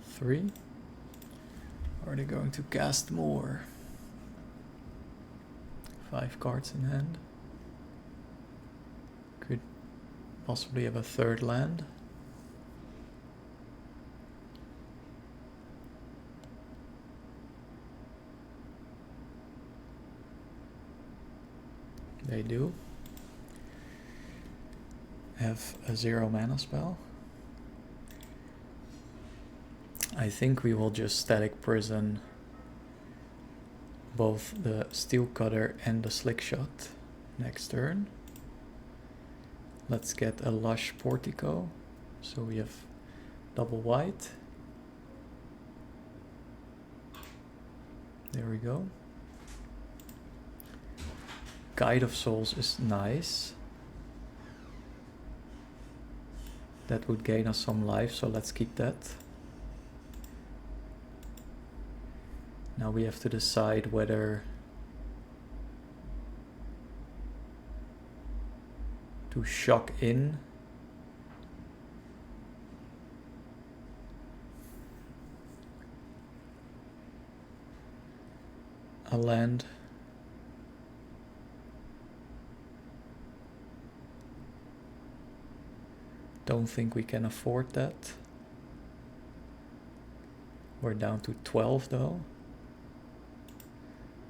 3. Are they going to cast more? 5 cards in hand. Could possibly have a third land. They do have a 0 mana spell. I think we will just Static Prison both the Steel Cutter and the Slick Shot next turn. Let's get a Lush Portico, so we have double white. There we go. Guide of Souls is nice. That would gain us some life, so let's keep that. Now we have to decide whether to shock in a land don't think we can afford that. We're down to 12 though.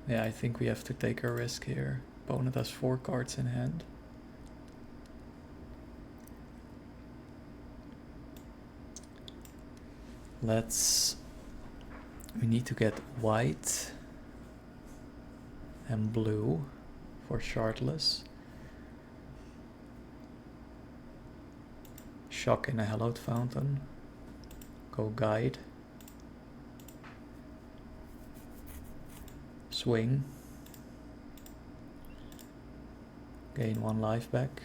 Yeah, I think we have to take a risk here. Opponent has 4 cards in hand. We need to get white and blue for Shardless. Shock in a Hallowed Fountain. Go Guide. Swing. Gain 1 life back.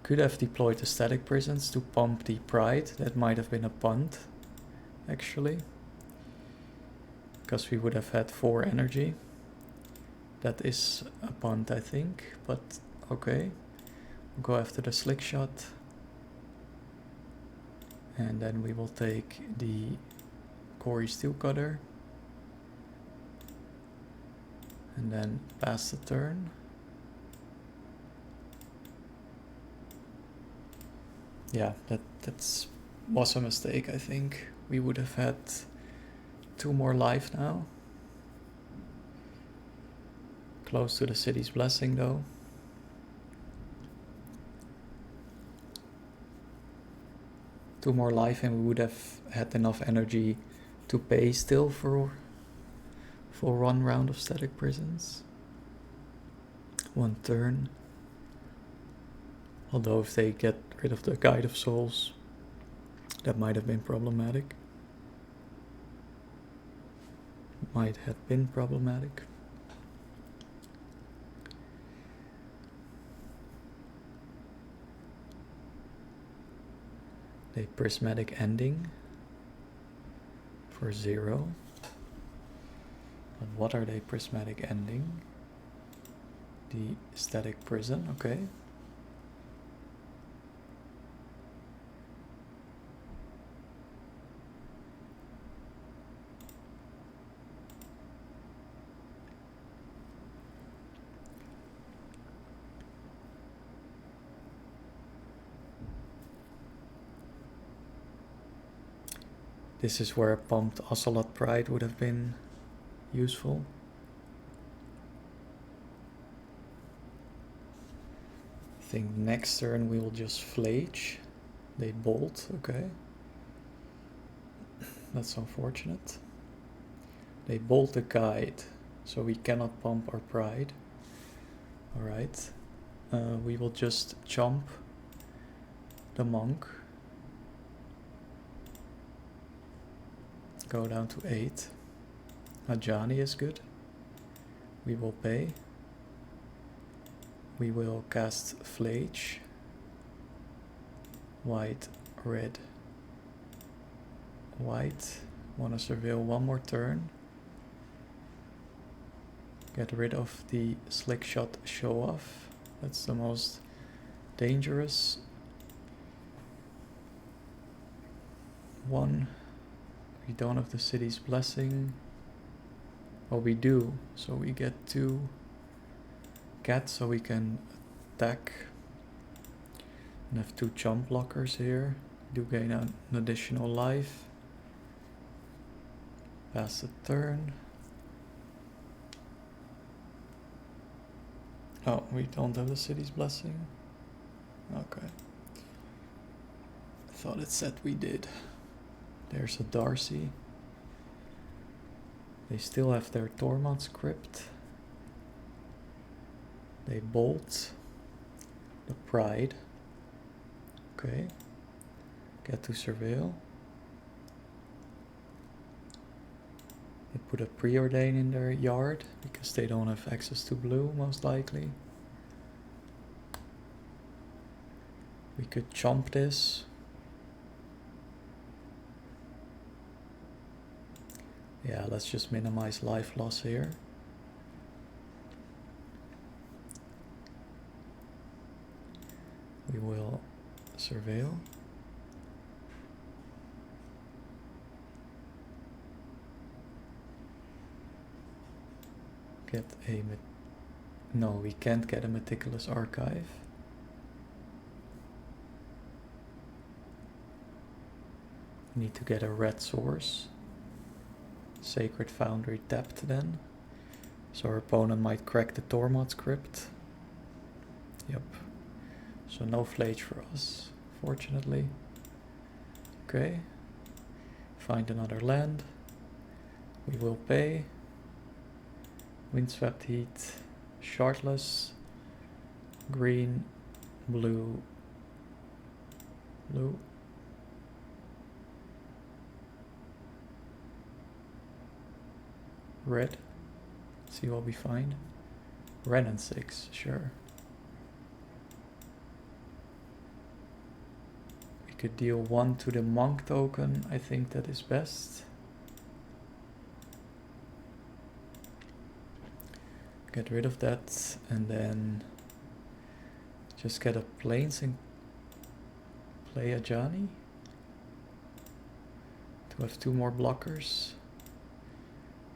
Could have deployed the Static Prisons to pump the Pride. That might have been a punt, actually. Because we would have had 4 energy. That is a punt, I think, but okay. We'll go after the Slick Shot. And then we will take the Quarry Steel Cutter. And then pass the turn. Yeah, that was a mistake, I think. We would have had 2 more life now. Close to the City's Blessing though. Two more life and we would have had enough energy to pay still for 1 round of Static Prisons. 1 turn. Although if they get rid of the Guide of Souls, that might have been problematic. Might have been problematic. A Prismatic Ending for 0. What are they prismatic ending? The static prison, okay. This is where pumped Ocelot Pride would have been useful. I think next turn we will just flage. They bolt, okay. That's unfortunate. They bolt the guide, so we cannot pump our pride. Alright. We will just chomp the monk. Go down to 8. Ajani is good. We will pay. We will cast Flage. White, red, white. Want to surveil one more turn. Get rid of the Slick Shot Show Off. That's the most dangerous one. We don't have the City's Blessing. Oh, we do. So we get 2 cats so we can attack. And have 2 chump blockers here. Do gain an additional life. Pass the turn. Oh, we don't have the City's Blessing. Okay. Thought it said we did. There's a Darcy. They still have their Tormod's Crypt. They bolt the Pride. Okay. Get to surveil. They put a Preordain in their yard because they don't have access to blue, most likely. We could chomp this. Yeah, let's just minimize life loss here. We will surveil. Get a... No, we can't get a Meticulous Archive. Need to get a red source. Sacred Foundry tapped then. So our opponent might crack the Tormod's Crypt. Yep. So no Flage for us, fortunately. Okay. Find another land. We will pay. Windswept Heat. Shardless. Green. Blue. Blue. Red. See what we find. Red and 6, sure. We could deal 1 to the monk token. I think that is best. Get rid of that and then just get a plains and play a Ajani to have 2 more blockers.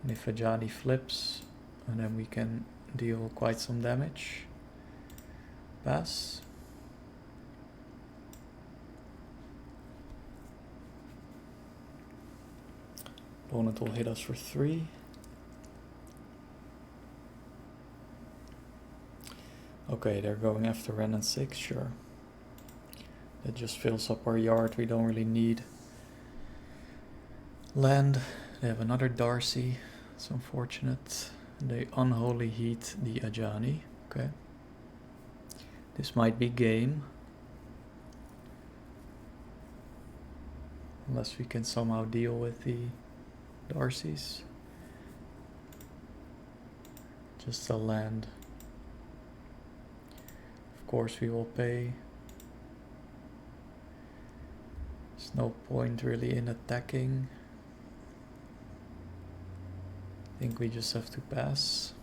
And if Ajani flips, and then we can deal quite some damage. Pass. Opponent will hit us for 3. Okay, they're going after Ren and 6, sure. That just fills up our yard, we don't really need land. They have another Darcy, it's unfortunate. They unholy heat the Ajani, okay. This might be game. Unless we can somehow deal with the Darcys. Just a land. Of course we will pay. There's no point really in attacking. think we just have to pass.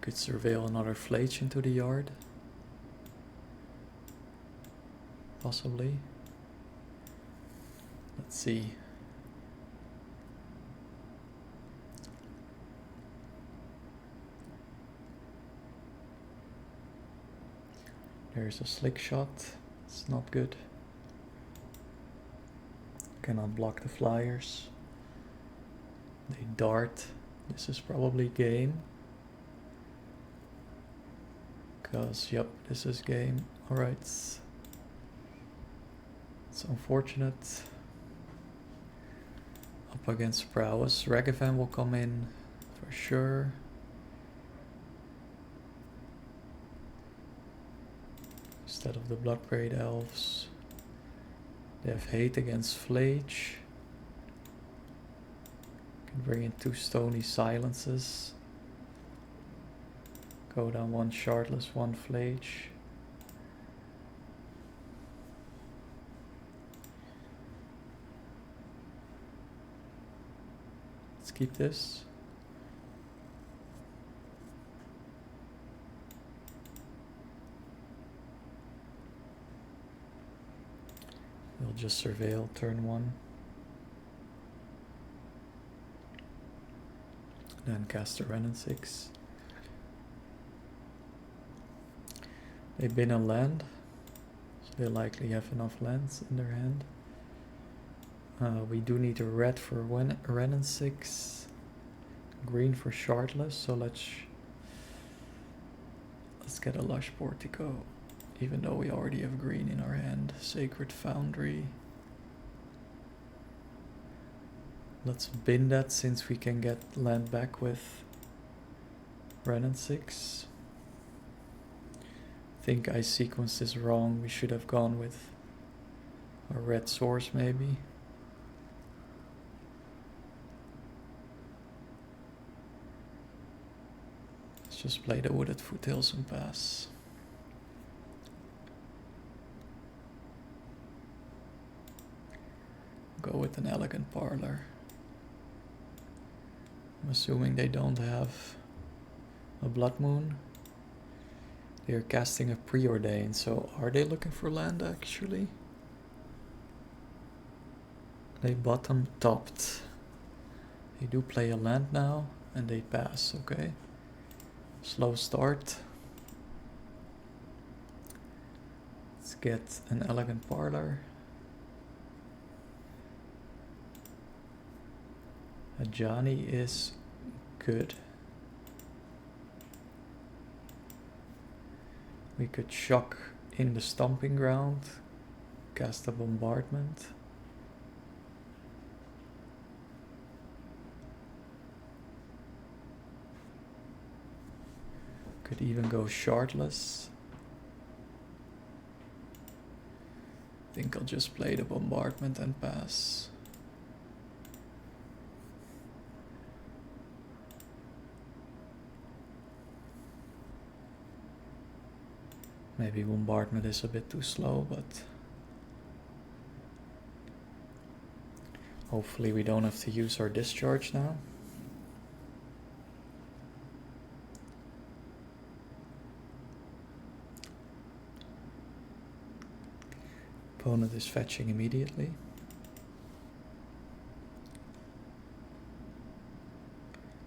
Could surveil another flage into the yard. Possibly. Let's see. There's a slick shot. It's not good. Cannot block the flyers. They dart. This is probably game. Because, yep, this is game. Alright. It's unfortunate. Up against prowess. Ragavan will come in for sure. Instead of the Bloodbraid Elves. They have hate against Flage. Can bring in 2 Stony Silences. Go down 1 Shardless, 1 Flage. Let's keep this. We'll just surveil turn 1. Then cast a Ren and 6. They bin a land, so they likely have enough lands in their hand. We do need a red for Ren and 6, green for Shardless, so let's get a Lush Portico, even though we already have green in our hand. Sacred Foundry. Let's bin that since we can get land back with Ren and 6. I think I sequenced this wrong. We should have gone with a red source maybe. Let's just play the Wooded Foothills and pass. Go with an Elegant Parlor. I'm assuming they don't have a Blood Moon. They're casting a Preordain, so are they looking for land actually? They bottom topped. They do play a land now and they pass, okay. Slow start. Let's get an Elegant Parlor. A Johnny is good. We could shock in the Stomping Ground, cast a Bombardment. Could even go Shardless. I think I'll just play the Bombardment and pass. Maybe Bombardment is a bit too slow, but hopefully we don't have to use our discharge now. Opponent is fetching immediately.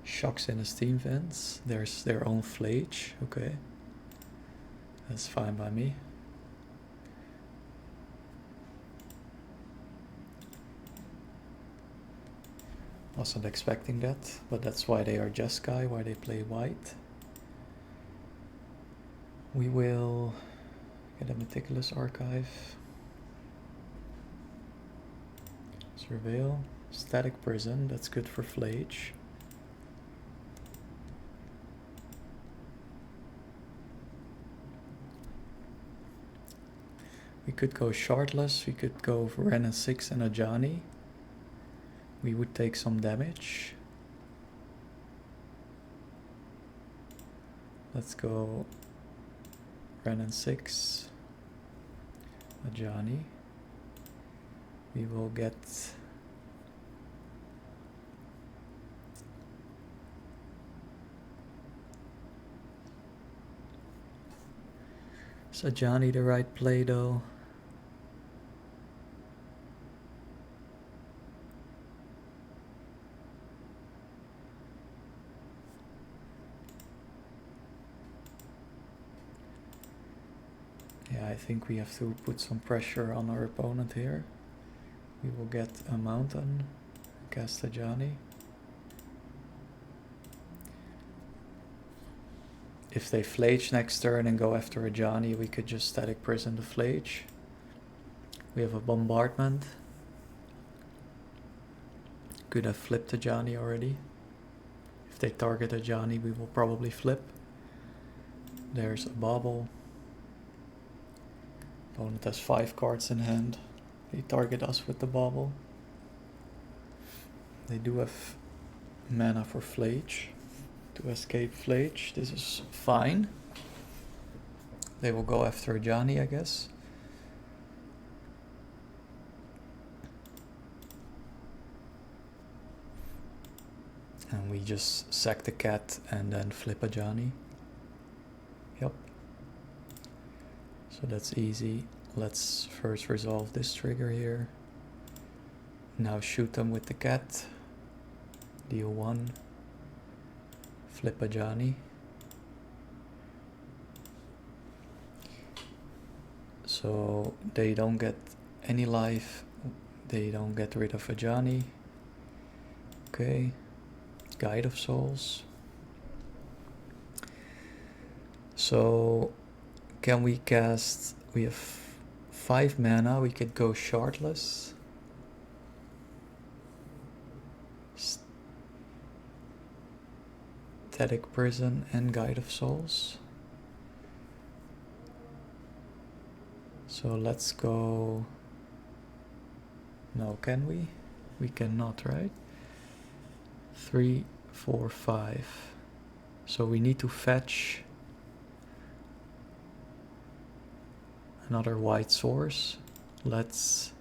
Shocks in the Steam Vents. There's their own Flage, okay. That's fine by me. Wasn't expecting that, but that's why they are Jeskai, why they play white. We will get a Meticulous Archive. Surveil. Static Prison, that's good for Flage. We could go Shardless, we could go for Ren and 6 and a Johnny. We would take some damage. Let's go Ren and 6, a Johnny. We will get Is Ajani the right play though? Yeah, I think we have to put some pressure on our opponent here. We will get a mountain, cast Ajani. If they flage next turn and go after Ajani, we could just static prison the flage. We have a bombardment. Could have flipped Ajani already. If they target Ajani, we will probably flip. There's a bobble. Opponent has 5 cards in hand. They target us with the bobble. They do have mana for flage. To escape flage, this is fine. They will go after Ajani, I guess. And we just sack the cat and then flip Ajani. Yep. So that's easy. Let's first resolve this trigger here. Now shoot them with the cat. Deal 1. Flip Ajani. So they don't get any life. They don't get rid of Ajani. Okay. Guide of Souls. So can we cast? We have 5 mana. We could go shardless. Static Prison and Guide of Souls. So let's go. No, can we? We cannot, right? 3, 4, 5. So we need to fetch another white source. Let's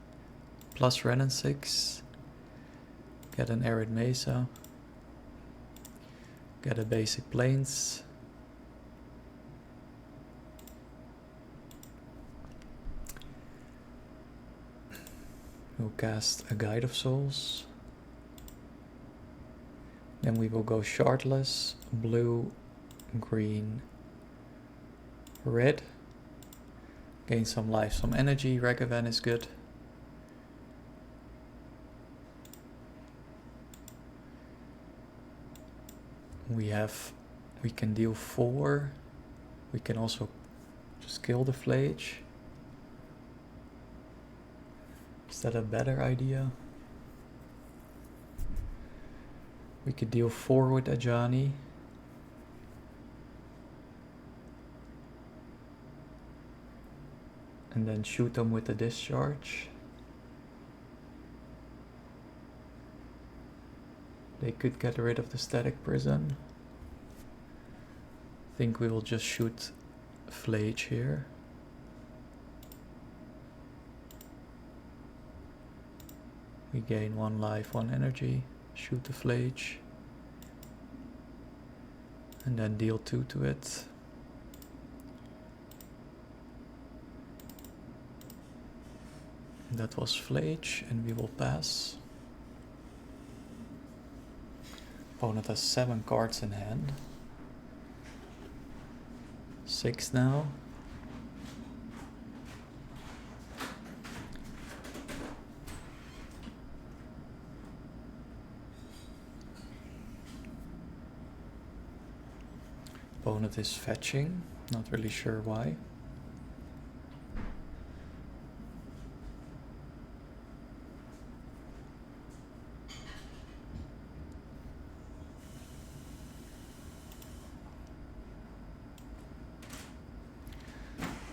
plus red and 6. Get an Arid Mesa. Get a basic plains. We'll cast a Guide of Souls. Then we will go shardless, blue, green, red. Gain some life, some energy. Ragavan is good. We can deal 4. We can also just kill the flage. Is that a better idea? We could deal 4 with Ajani. And then shoot them with the discharge. They could get rid of the static prison. I think we will just shoot flage here. We gain 1 life, 1 energy. Shoot the flage. And then deal 2 to it. That was flage, and we will pass. Opponent has 7 cards in hand. 6 now. Opponent is fetching, not really sure why.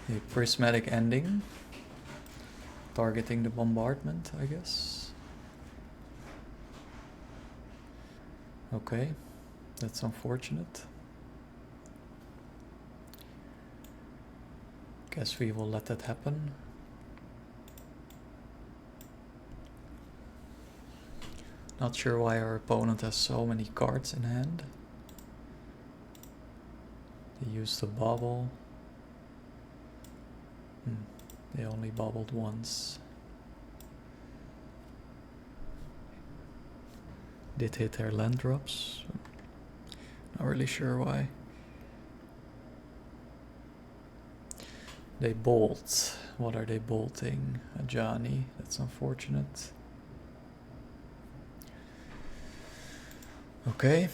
A prismatic ending, targeting the bombardment, I guess. Okay, that's unfortunate. Guess we will let that happen. Not sure why our opponent has so many cards in hand. They used the bobble. They only bobbled once. Did hit their land drops. Not really sure why. They bolt. What are they bolting? A Johnny. That's unfortunate. Okay.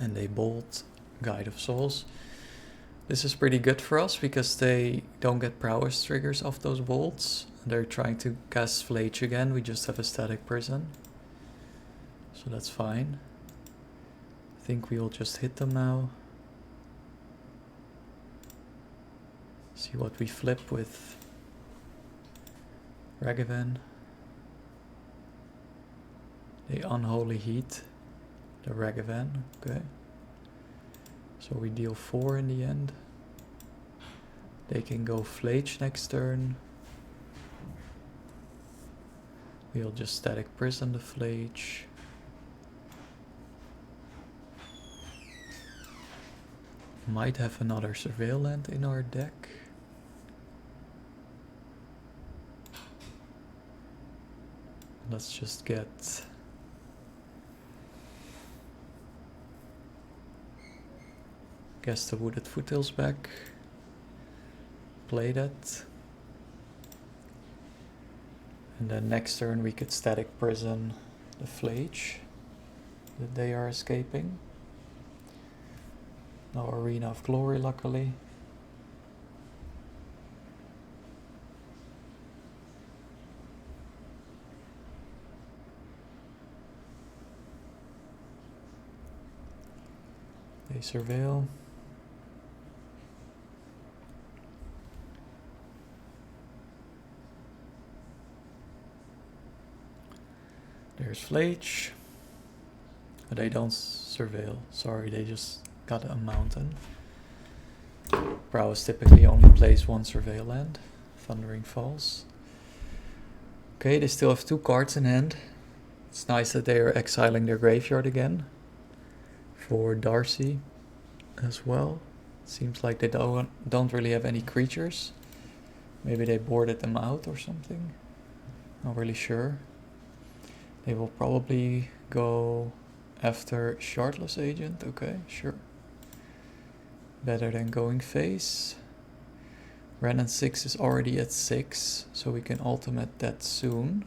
And they bolt Guide of Souls. This is pretty good for us because they don't get prowess triggers off those bolts. They're trying to cast Flage again. We just have a static prison. So that's fine. I think we'll just hit them now. See what we flip with Ragavan. They Unholy Heat the Ragavan. Okay. So we deal 4 in the end. They can go Flage next turn. We'll just static prison the Flage. Might have another Surveil land in our deck. Let's just get the Wooded Foothills back. Play that. And then next turn we could static prison the Flage that they are escaping. No Arena of Glory, luckily. They Surveil. There's Flage. But they don't Surveil. Sorry, they just got a mountain. Prowess typically only plays one Surveil land. Thundering Falls. Okay, they still have 2 cards in hand. It's nice that they are exiling their graveyard again. For Darcy as well. Seems like they don't really have any creatures. Maybe they boarded them out or something. Not really sure. They will probably go after Shardless Agent. Okay, sure. Better than going face. Renin 6 is already at 6, so we can ultimate that soon.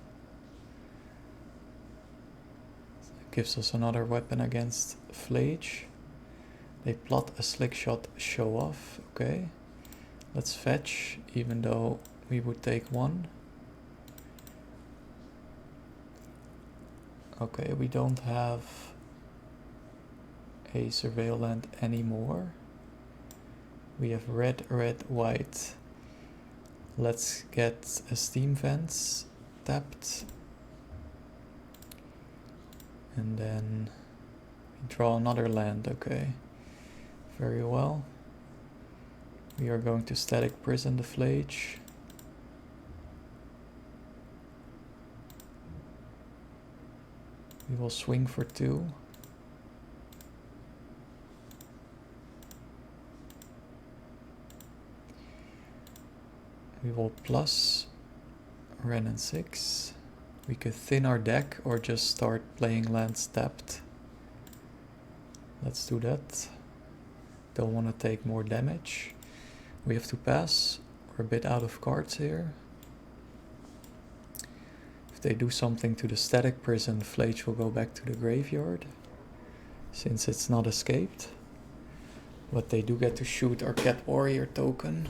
Gives us another weapon against Flage. They plot a Slick Shot Show Off. Okay. Let's fetch, even though we would take 1. Okay, we don't have a Surveil land anymore. We have red, red, white. Let's get a Steam Vents tapped. And then we draw another land, okay. Very well. We are going to static prison the Flage. We will swing for 2. We will plus Renin 6. We could thin our deck or just start playing lands tapped. Let's do that. Don't want to take more damage. We have to pass. We're a bit out of cards here. If they do something to the static prison, Flage will go back to the graveyard, since it's not escaped. But they do get to shoot our Cat Warrior token.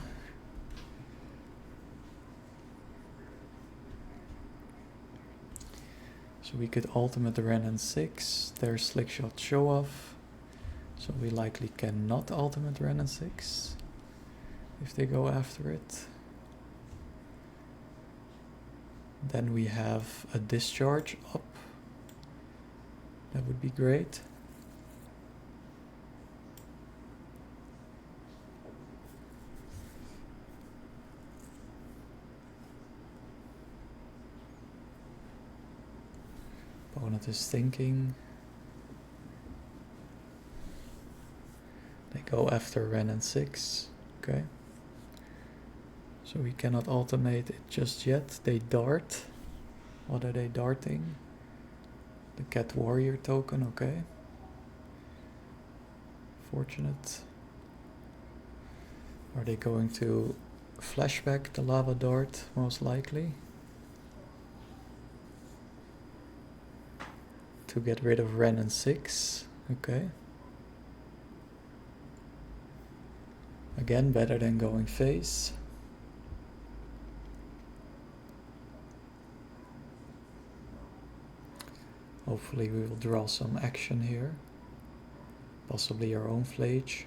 So we could ultimate the Renin 6, their Slick Shot Show Off. So we likely cannot ultimate Renin 6 if they go after it. Then we have a Discharge up. That would be great. Opponent Opponent is thinking. They go after Ren and 6. Okay. So we cannot automate it just yet. They dart. What are they darting? The Cat Warrior token, okay. Fortunate. Are they going to flashback the lava dart? Most likely. To get rid of Ren and 6. Okay. Again, better than going face. Hopefully we will draw some action here. Possibly our own Flage.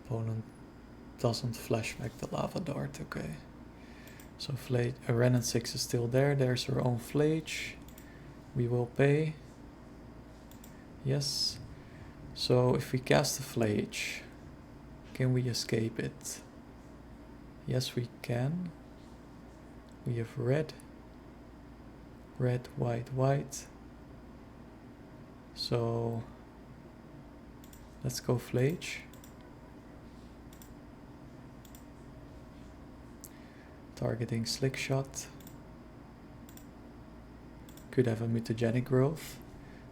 Opponent doesn't flashback the lava dart, okay. So Flage, Ren and 6 is still there. There's our own Flage. We will pay. Yes. So if we cast the Flage, can we escape it? Yes, we can. We have red. Red, white, white. So let's go Flage. Targeting Slick Shot. Could have a mutagenic growth,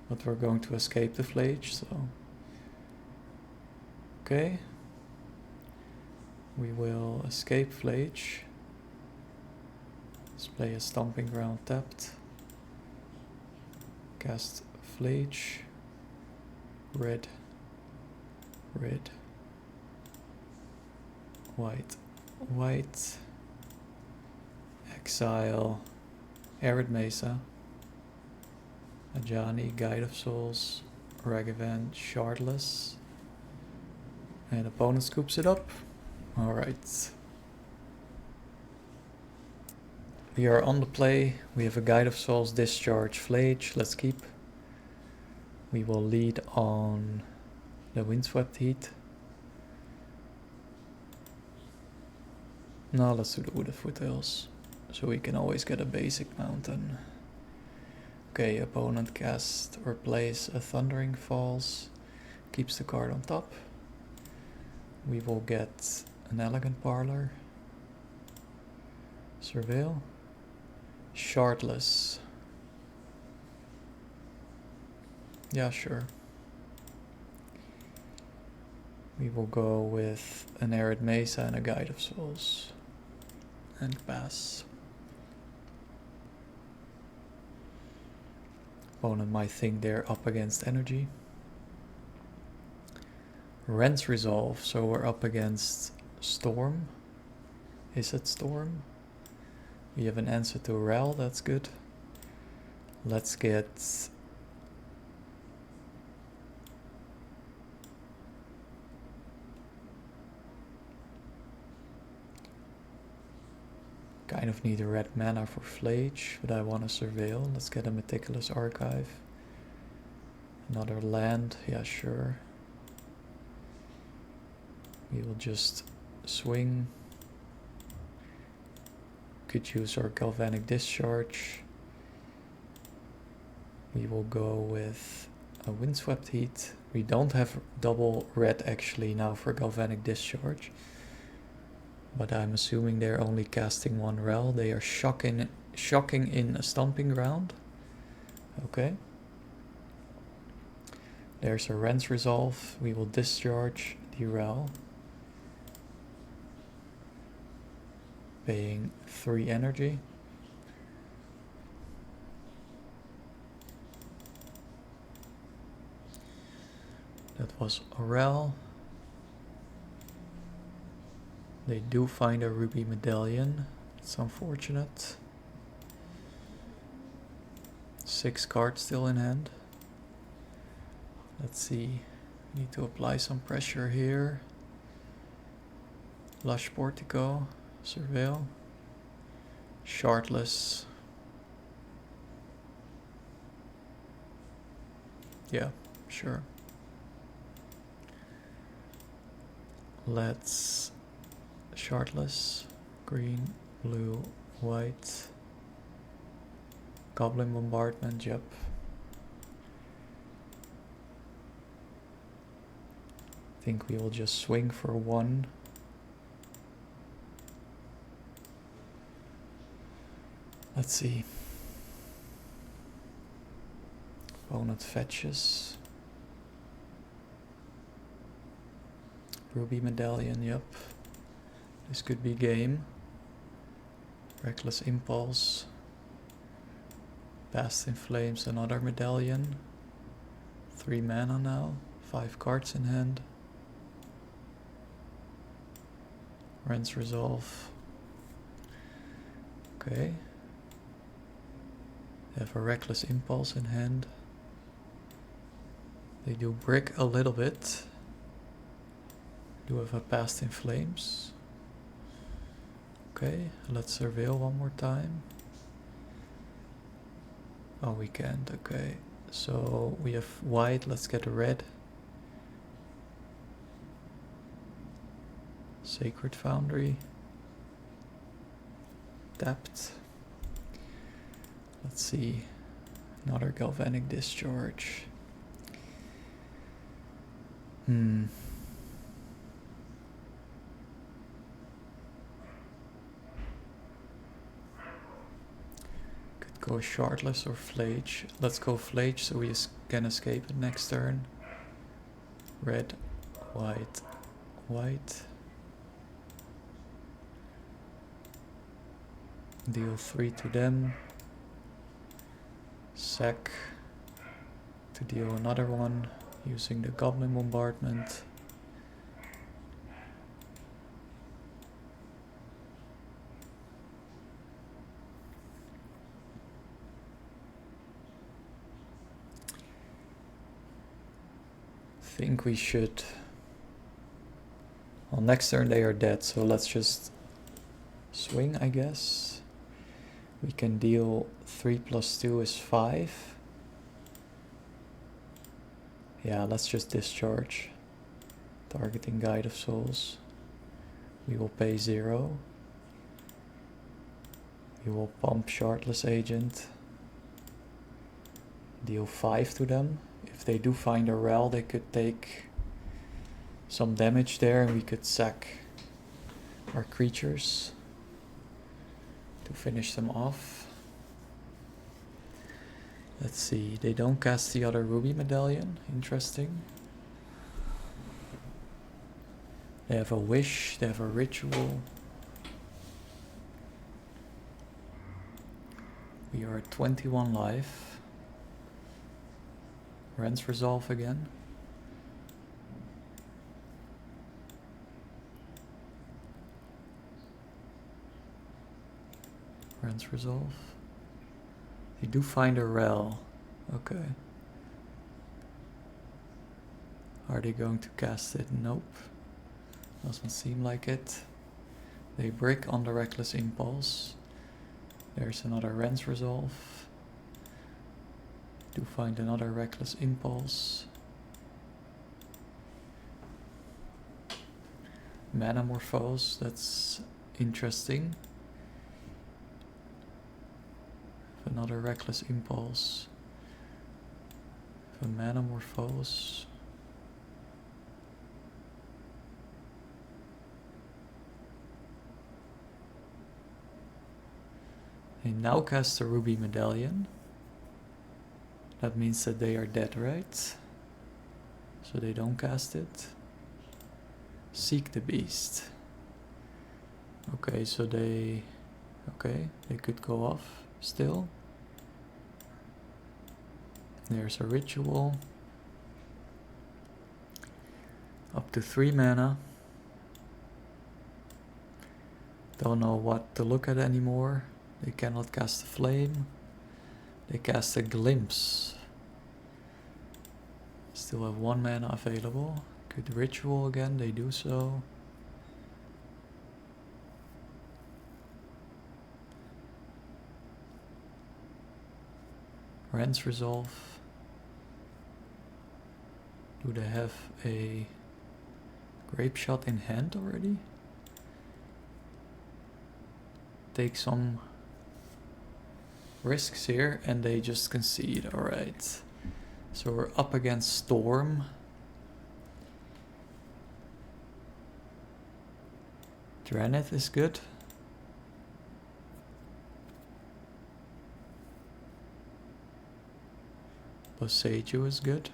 but we're going to escape the Flage, so okay. We will escape Flage. Let's play a Stomping Ground tapped. Cast Flage. Red. Red. White. White. Exile. Arid Mesa. Ajani, Guide of Souls. Ragavan, Shardless. And opponent scoops it up. Alright. We are on the play. We have a Guide of Souls, Discharge, Flage. Let's keep. We will lead on the Windswept Heat. No, let's do the Wooded Foothills. So we can always get a basic mountain. Okay, opponent casts or plays a Thundering Falls. Keeps the card on top. We will get an Elegant Parlor. Surveil. Shardless. Yeah, sure. We will go with an Arid Mesa and a Guide of Souls. And pass. Opponent might think they're up against energy. Ren's Resolve, so we're up against Storm. Is it Storm? We have an answer to Rel, that's good. Let's get kind of need a red mana for Flage, but I want to Surveil. Let's get a Meticulous Archive. Another land, yeah, sure. We will just swing. Could use our Galvanic Discharge. We will go with a Windswept Heat. We don't have double red actually now for Galvanic Discharge. But I'm assuming they're only casting one Rel. They are shocking in a Stomping Ground. Okay. There's a Ren's Resolve. We will discharge the Rel. Paying 3 energy. That was a Rel. They do find a Ruby Medallion. It's unfortunate. 6 cards still in hand. Let's see. Need to apply some pressure here. Lush Portico. Surveil. Shardless. Yeah, sure. Let's shardless, green, blue, white, goblin bombardment, yep. I think we will just swing for 1. Let's see. Opponent fetches. Ruby medallion, yep. This could be game. Reckless impulse. Past in flames, another medallion. 3 mana now. 5 cards in hand. Rends resolve. Okay. They have a reckless impulse in hand. They do brick a little bit. Do have a past in flames. Okay, let's surveil one more time. Oh, we can't, okay. So we have white, let's get a red. Sacred Foundry. Tapped. Let's see. Another galvanic discharge. Could go shardless or flage. Let's go flage so we can escape it next turn. Red, white, white. Deal 3 to them. Sack to deal another one using the goblin bombardment. Think we should. Well, next turn they are dead, so let's just swing, I guess. We can deal 3 plus 2 is 5. Yeah, let's just discharge. Targeting Guide of Souls. We will pay 0. We will pump Shardless Agent. Deal 5 to them. If they do find a rel, they could take some damage there and we could sack our creatures to finish them off. Let's see, they don't cast the other Ruby Medallion. Interesting. They have a wish, they have a ritual. We are at 21 life. Rends resolve again. Rends resolve. They do find a rel. Okay. Are they going to cast it? Nope. Doesn't seem like it. They brick on the Reckless Impulse. There's another Rends resolve. Do find another Reckless Impulse. Manamorphose, that's interesting. Another Reckless Impulse. A Manamorphose. They now cast a Ruby Medallion. That means that they are dead, right? So they don't cast it. Seek the Beast. Okay, so they could go off still. There's a ritual. Up to 3 mana. Don't know what to look at anymore. They cannot cast a flame. They cast a glimpse. Still have 1 mana available. Could ritual again, they do so. Rends resolve. Do they have a Grape shot in hand already. Take some risks here and they just concede. Alright. So we're up against Storm. Dranith is good. Boseiju is good.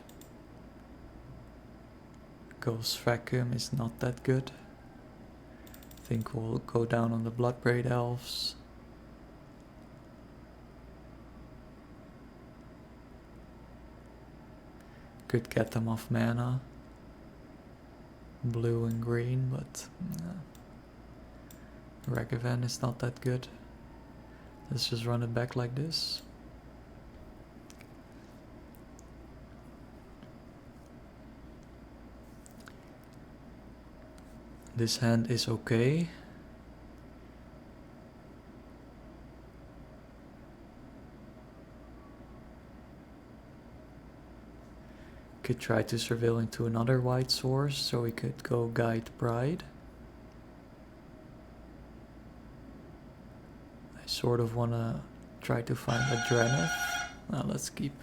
Ghost Vacuum is not that good. I think we'll go down on the Bloodbraid Elves. Could get them off mana. Blue and green, but Ragavan is not that good. Let's just run it back like this. This hand is okay. Could try to surveil into another white source, so we could go Guide Pride. I sort of want to try to find a Dranith. Now let's keep.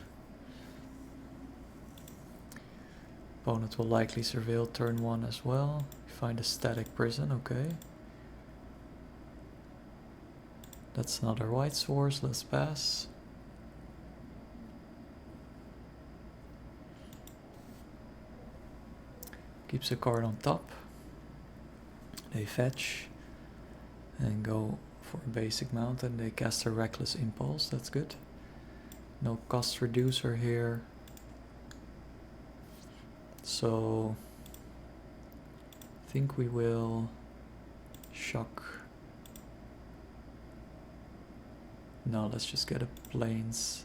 Opponent will likely surveil turn 1 as well. Find a Static Prison, okay. That's another white source, let's pass. Keeps a card on top. They fetch and go for a basic mount and they cast a Reckless Impulse, that's good. No cost reducer here. So I think we will shock. No, let's just get a Plains.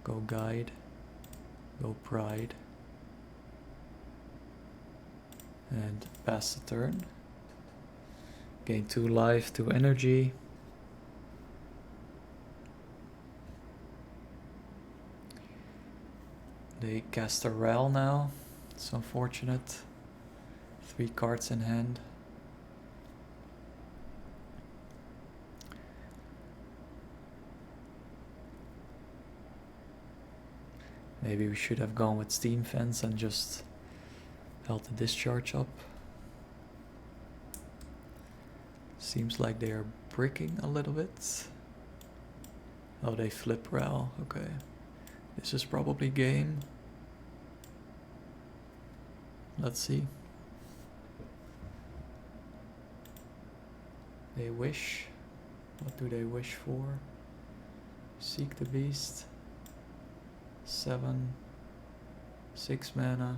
Go Guide. Go Pride. And pass the turn. Gain 2 life, 2 energy. They cast a Ral now. It's unfortunate. 3 cards in hand. Maybe we should have gone with Steam Fence and just held the discharge up. Seems like they are bricking a little bit. Oh, they flip Ral. Okay. This is probably game. Let's see. They wish. What do they wish for? Seek the Beast. 7. 6 mana.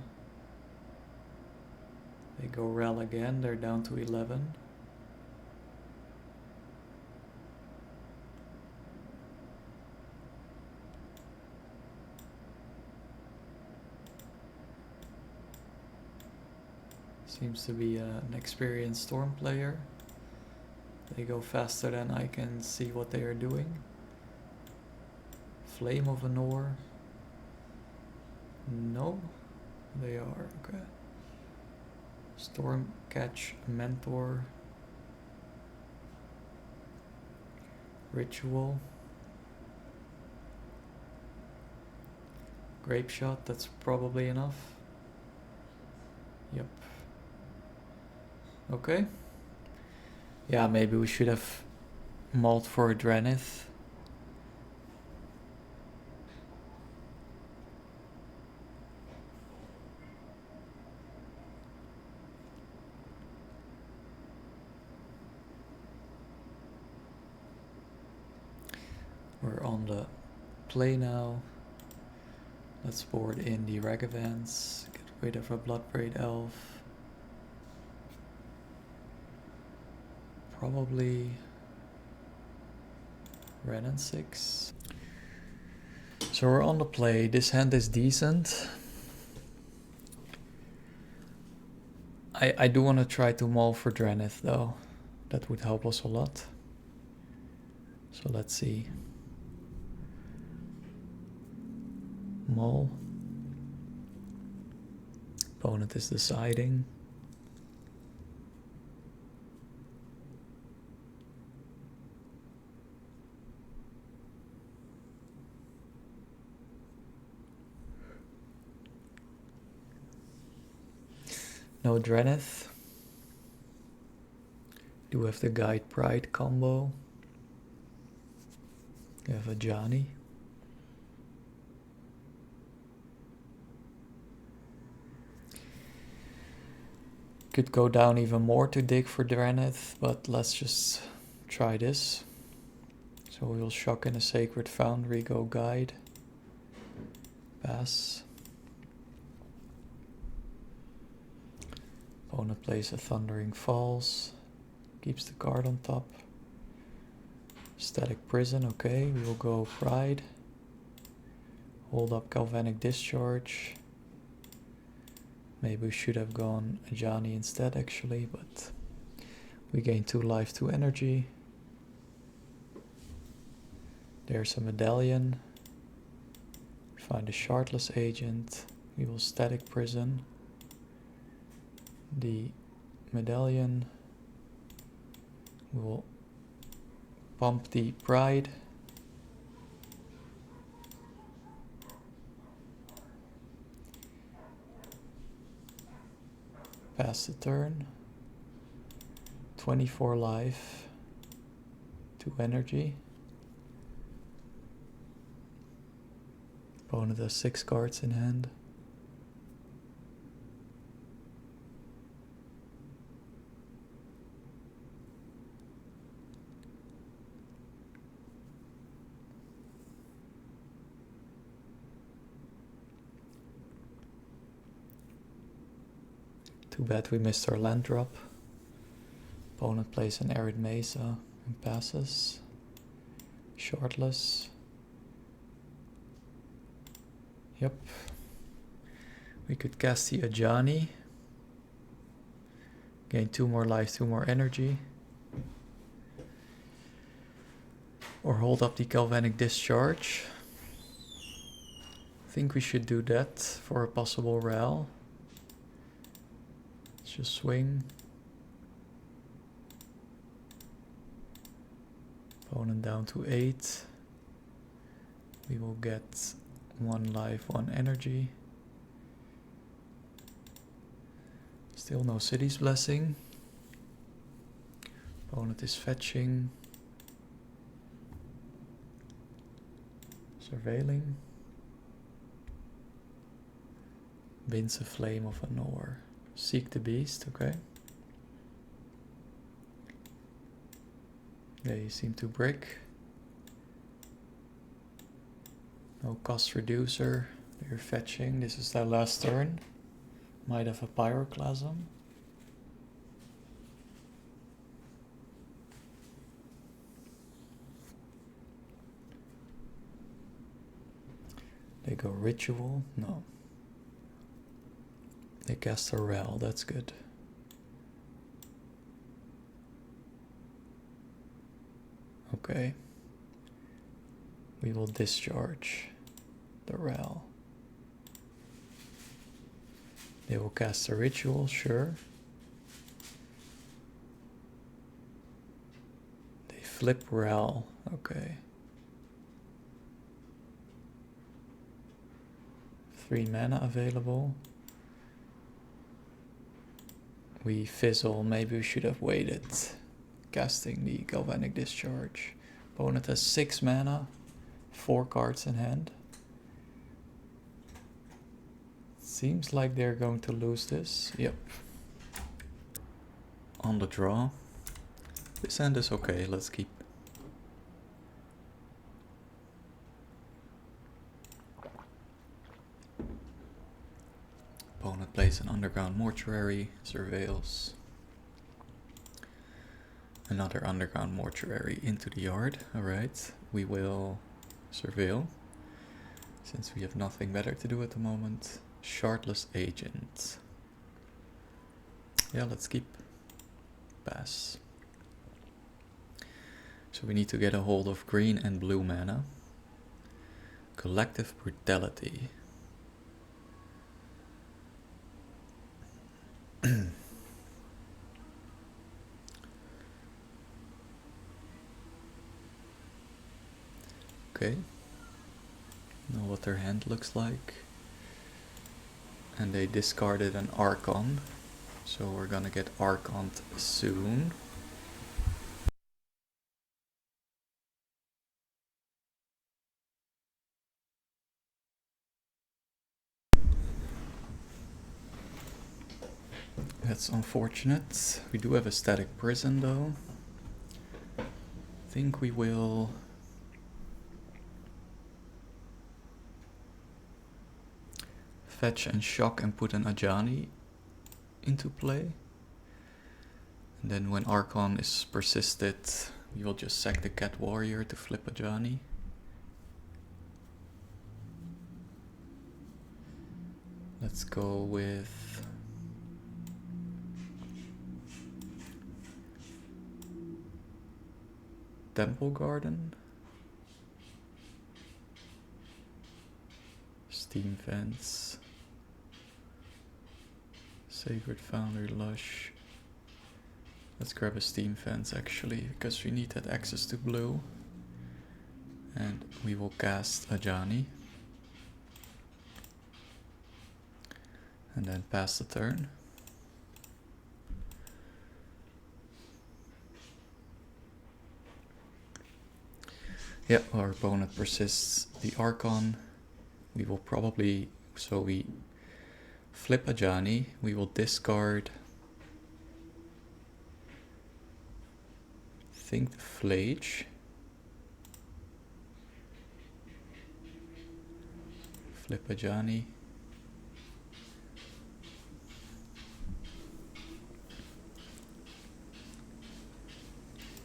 They go Ral again. They're down to 11. Seems to be an experienced Storm player. They go faster than I can see what they are doing. Flame of Anor. No, they are okay. Storm Catch Mentor. Ritual. Grape Shot, that's probably enough. Yep. Okay. Yeah, maybe we should have mulled for a Dranith. We're on the play now. Let's board in the Ragavans. Get rid of a Bloodbraid Elf. Probably Ren and 6. So we're on the play. This hand is decent. I do want to try to mull for Dranith though. That would help us a lot. So let's see. Mull. Opponent is deciding. No Drenith. Do have the Guide Pride combo. You have a Johnny. Could go down even more to dig for Drenith, but let's just try this. So we'll shock in a Sacred Foundry, go Guide. Pass. Opponent plays a Thundering Falls. Keeps the card on top. Static Prison, okay. We will go Pride. Hold up Galvanic Discharge. Maybe we should have gone Ajani instead actually, but we gain 2 life, 2 energy. There's a Medallion. Find a Shardless Agent. We will Static Prison the Medallion. We will pump the Pride. Pass the turn. 24 life. 2 energy. Opponent has 6 cards in hand. Too bad we missed our land drop. Opponent plays an Arid Mesa and passes. Shardless. Yep. We could cast the Ajani. Gain 2 more life, 2 more energy. Or hold up the Galvanic Discharge. I think we should do that for a possible Ral. Let's just swing. Opponent down to 8. We will get 1 life, 1 energy. Still no City's Blessing. Opponent is fetching. Surveilling. Binds a Flame of Anor. Seek the Beast, okay. They seem to brick. No cost reducer. They're fetching. This is their last turn. Might have a Pyroclasm. They go Ritual. No. They cast a Ral. That's good. Okay. We will discharge the Ral. They will cast a Ritual, sure. They flip Ral, okay. 3 mana available. We fizzle, maybe we should have waited. Casting the Galvanic Discharge. Opponent has 6 mana, 4 cards in hand. Seems like they're going to lose this. Yep. On the draw. This hand is okay, let's keep. Opponent plays an Underground Mortuary, surveils. Another Underground Mortuary into the yard. Alright, we will surveil. Since we have nothing better to do at the moment. Shardless Agent. Yeah, let's keep. Pass. So we need to get a hold of green and blue mana. Collective Brutality. Okay. Know what their hand looks like. And they discarded an Archon. So we're gonna get Archon soon. That's unfortunate. We do have a static prison though. I think we will fetch and shock and put an Ajani into play. And then when Archon is persisted, we will just sack the Cat Warrior to flip Ajani. Let's go with Temple Garden, Steam Fence, Sacred Foundry Lush. Let's grab a Steam Fence actually, because we need that access to blue. And we will cast Ajani. And then pass the turn. Yep, our opponent persists the Archon. We will probably, so we flip Ajani, we will discard, I think the Flage. Flip Ajani.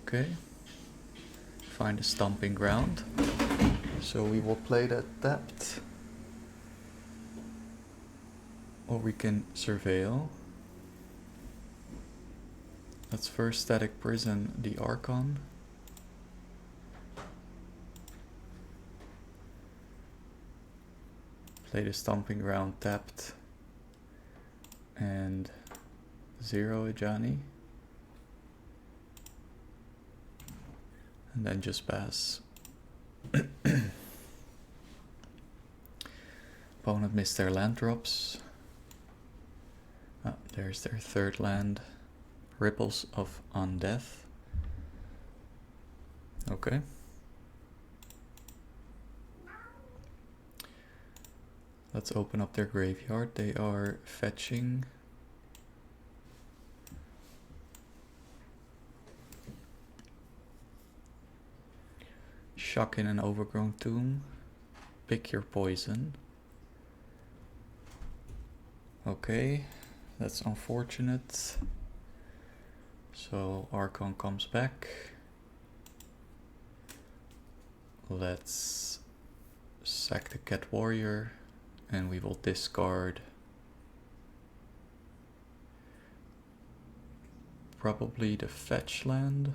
Okay. Find a stomping ground. So we will play that tapped. Or we can surveil. Let's first static prison the Archon. Play the stomping ground tapped. And 0 Ajani. And then just pass. Opponent missed their land drops. Ah, there's their third land. Ripples of Undeath. Okay. Let's open up their graveyard. They are fetching. Shock in an overgrown tomb. Pick your poison. Okay, that's unfortunate. So Archon comes back. Let's sack the Cat Warrior and we will discard probably the fetch land.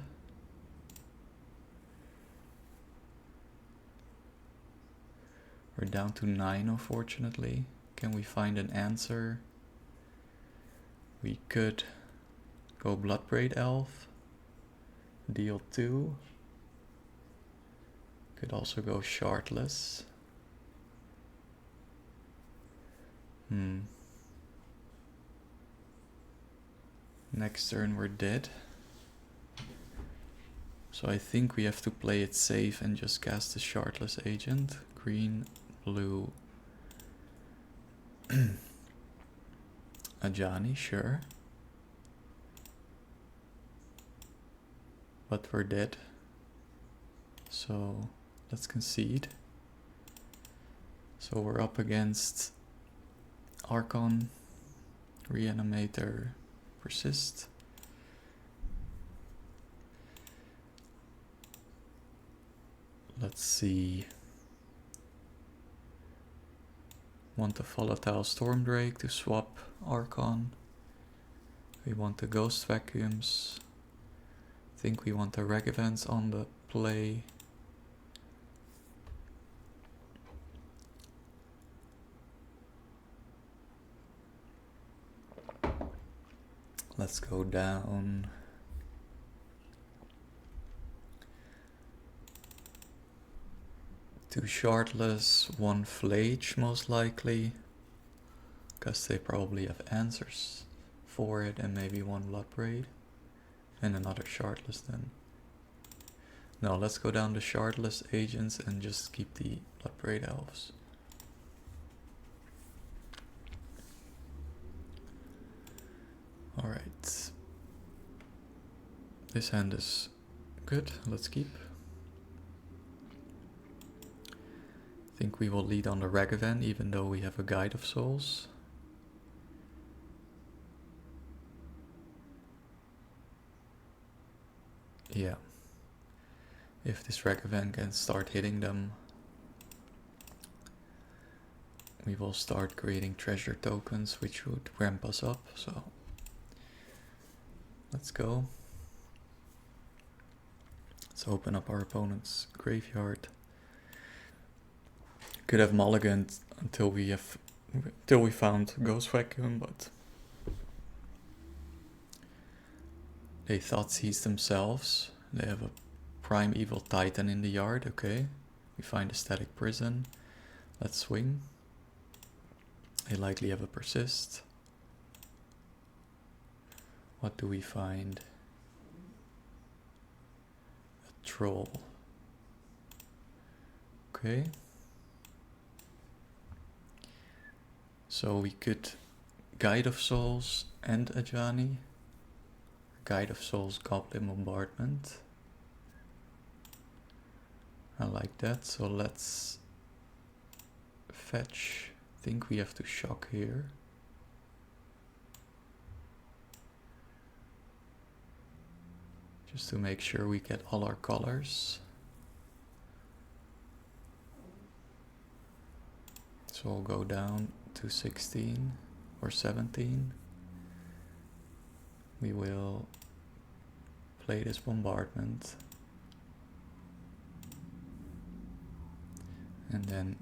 We're down to 9 unfortunately. Can we find an answer? We could go Bloodbraid Elf, deal 2. Could also go Shardless. Next turn we're dead. So I think we have to play it safe and just cast the Shardless Agent. Green, blue, Ajani, sure. But we're dead. So let's concede. So we're up against Archon, Reanimator, Persist. Let's see. Want a Volatile Stormdrake to swap Archon. We want the Ghost Vacuums. I think we want the Reg Events on the play. Let's go down. Two Shardless, one Flage most likely, because they probably have answers for it and maybe one Blood Braid. And another Shardless then. No, let's go down the Shardless agents and just keep the Blood Braid elves. Alright. This hand is good, let's keep. I think we will lead on the Ragavan even though we have a Guide of Souls. Yeah. If this Ragavan can start hitting them, we will start creating treasure tokens which would ramp us up, so let's go. Let's open up our opponent's graveyard. Could have mulliganed until we found Ghost Vacuum, but they thought seized themselves. They have a Primeval Titan in the yard, okay. We find a Static Prison. Let's swing. They likely have a Persist. What do we find? A Troll. Okay. So we could Guide of Souls and Ajani. Guide of Souls, Goblin Bombardment. I like that, so let's fetch. I think we have to shock here. Just to make sure we get all our colors. So we'll go down to 16 or 17. We will play this bombardment. And then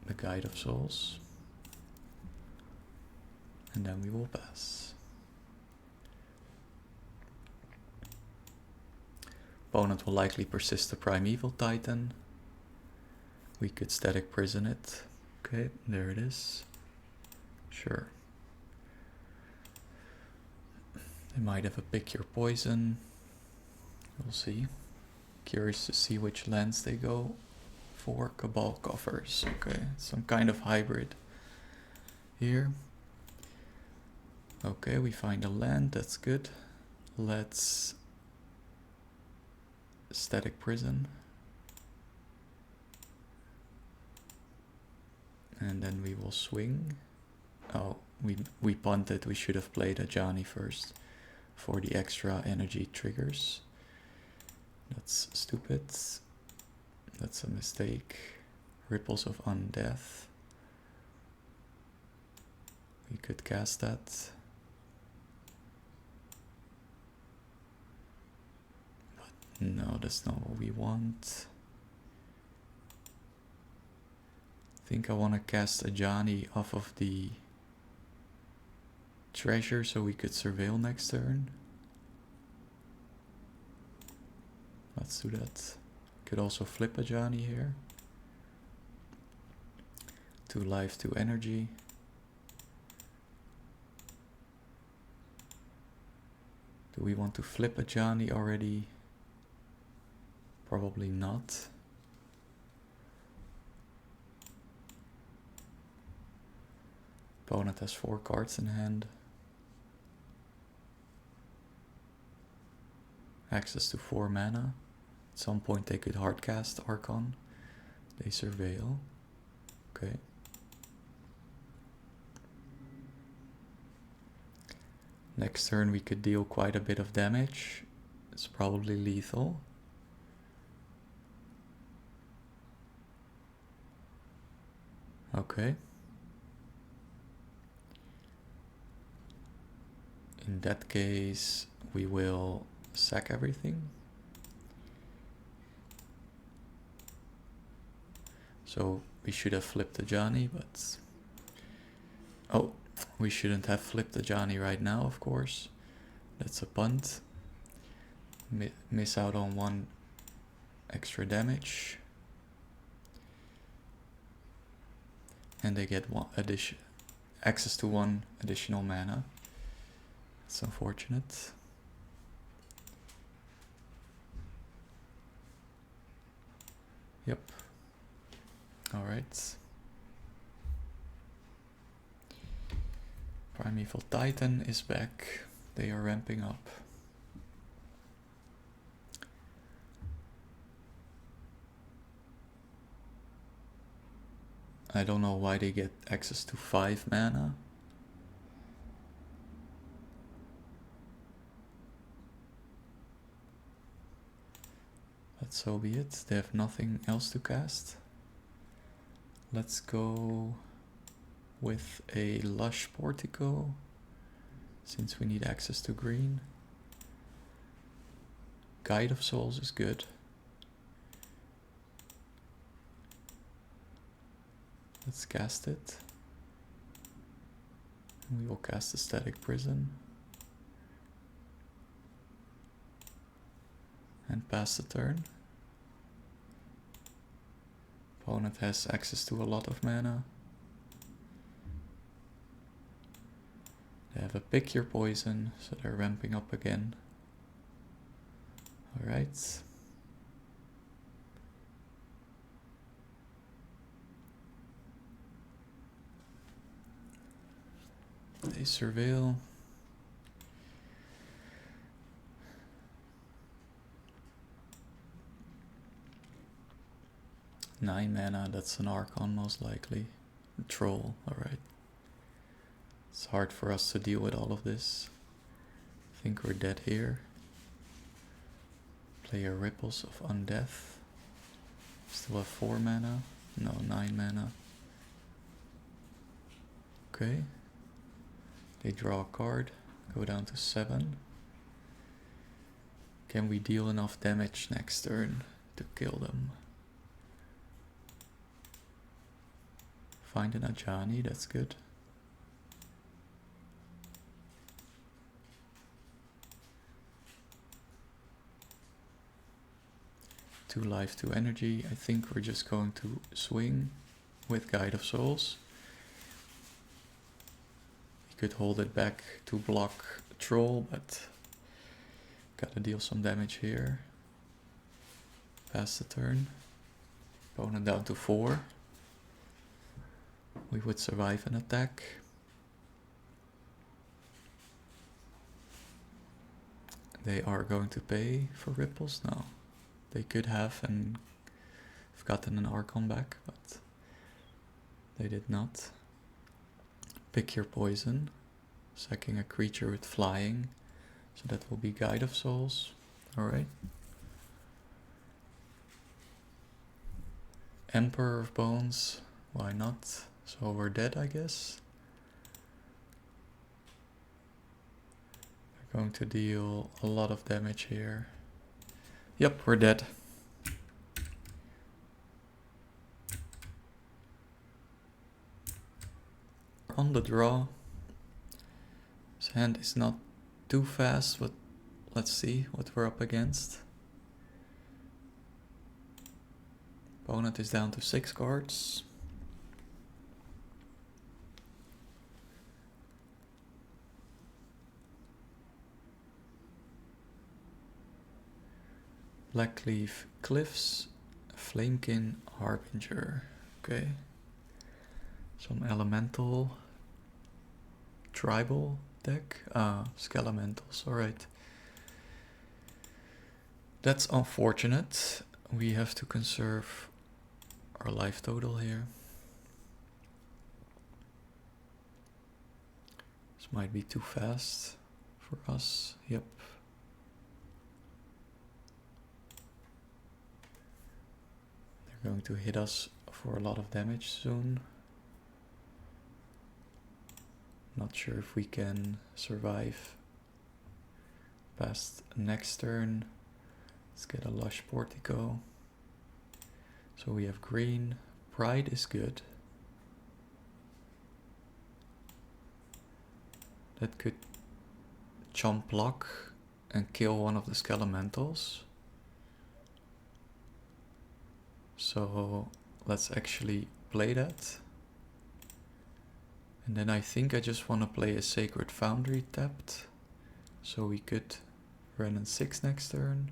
the Guide of Souls. And then we will pass. Opponent will likely persist the Primeval Titan. We could Static Prison it. Okay, there it is. Sure. They might have a Pick Your Poison. We'll see. Curious to see which lands they go for. Cabal Coffers. Okay, some kind of hybrid here. Okay, we find a land, that's good. Let's Static Prison. And then we will swing. Oh, we punted. We should have played Ajani first for the extra energy triggers. That's stupid. That's a mistake. Ripples of Undeath. We could cast that. But no, that's not what we want. I think I want to cast Ajani off of the treasure so we could surveil next turn. Let's do that. Could also flip Ajani here. 2 life, 2 energy. Do we want to flip Ajani already? Probably not. Opponent has 4 cards in hand. Access to 4 mana. At some point they could hardcast Archon. They surveil. Okay. Next turn we could deal quite a bit of damage. It's probably lethal. Okay. In that case, we will sack everything. So we should have flipped Ajani, but... Oh, we shouldn't have flipped Ajani right now, of course. That's a punt. Miss out on 1 extra damage. And they get access to 1 additional mana. It's unfortunate. Yep. Alright. Primeval Titan is back. They are ramping up. I don't know why they get access to 5 mana. But so be it. They have nothing else to cast. Let's go with a Lush Portico, since we need access to green. Guide of Souls is good. Let's cast it. We will cast a Static Prison. And pass the turn. Opponent has access to a lot of mana. They have a Pick Your Poison, so they're ramping up again. Alright. They surveil. Nine mana, that's an Archon most likely. A Troll, alright. It's hard for us to deal with all of this. I think we're dead here. Play a Ripples of Undeath. Still have 4 mana. No, 9 mana. Okay. They draw a card. Go down to 7. Can we deal enough damage next turn to kill them? Find an Ajani, that's good. Two life, 2 energy. I think we're just going to swing with Guide of Souls. We could hold it back to block a Troll, but gotta deal some damage here. Pass the turn. Opponent down to 4. We would survive an attack. They are going to pay for Ripples? No. They could have and have gotten an Archon back, but they did not. Pick Your Poison. Sacking a creature with flying. So that will be Guide of Souls. Alright. Emperor of Bones. Why not? So we're dead, I guess. We're going to deal a lot of damage here. Yep, we're dead. On the draw. His hand is not too fast, but let's see what we're up against. Opponent is down to 6 cards. Blackleaf Cliffs, Flamekin Harbinger. Okay. Some elemental tribal deck. Skelementals, alright. That's unfortunate. We have to conserve our life total here. This might be too fast for us. Yep. They're going to hit us for a lot of damage soon. Not sure if we can survive past next turn. Let's get a Lush Portico. So we have green. Pride is good. That could chomp block and kill one of the Skelementals. So let's actually play that. And then I think I just want to play a Sacred Foundry tapped. So we could run in 6 next turn.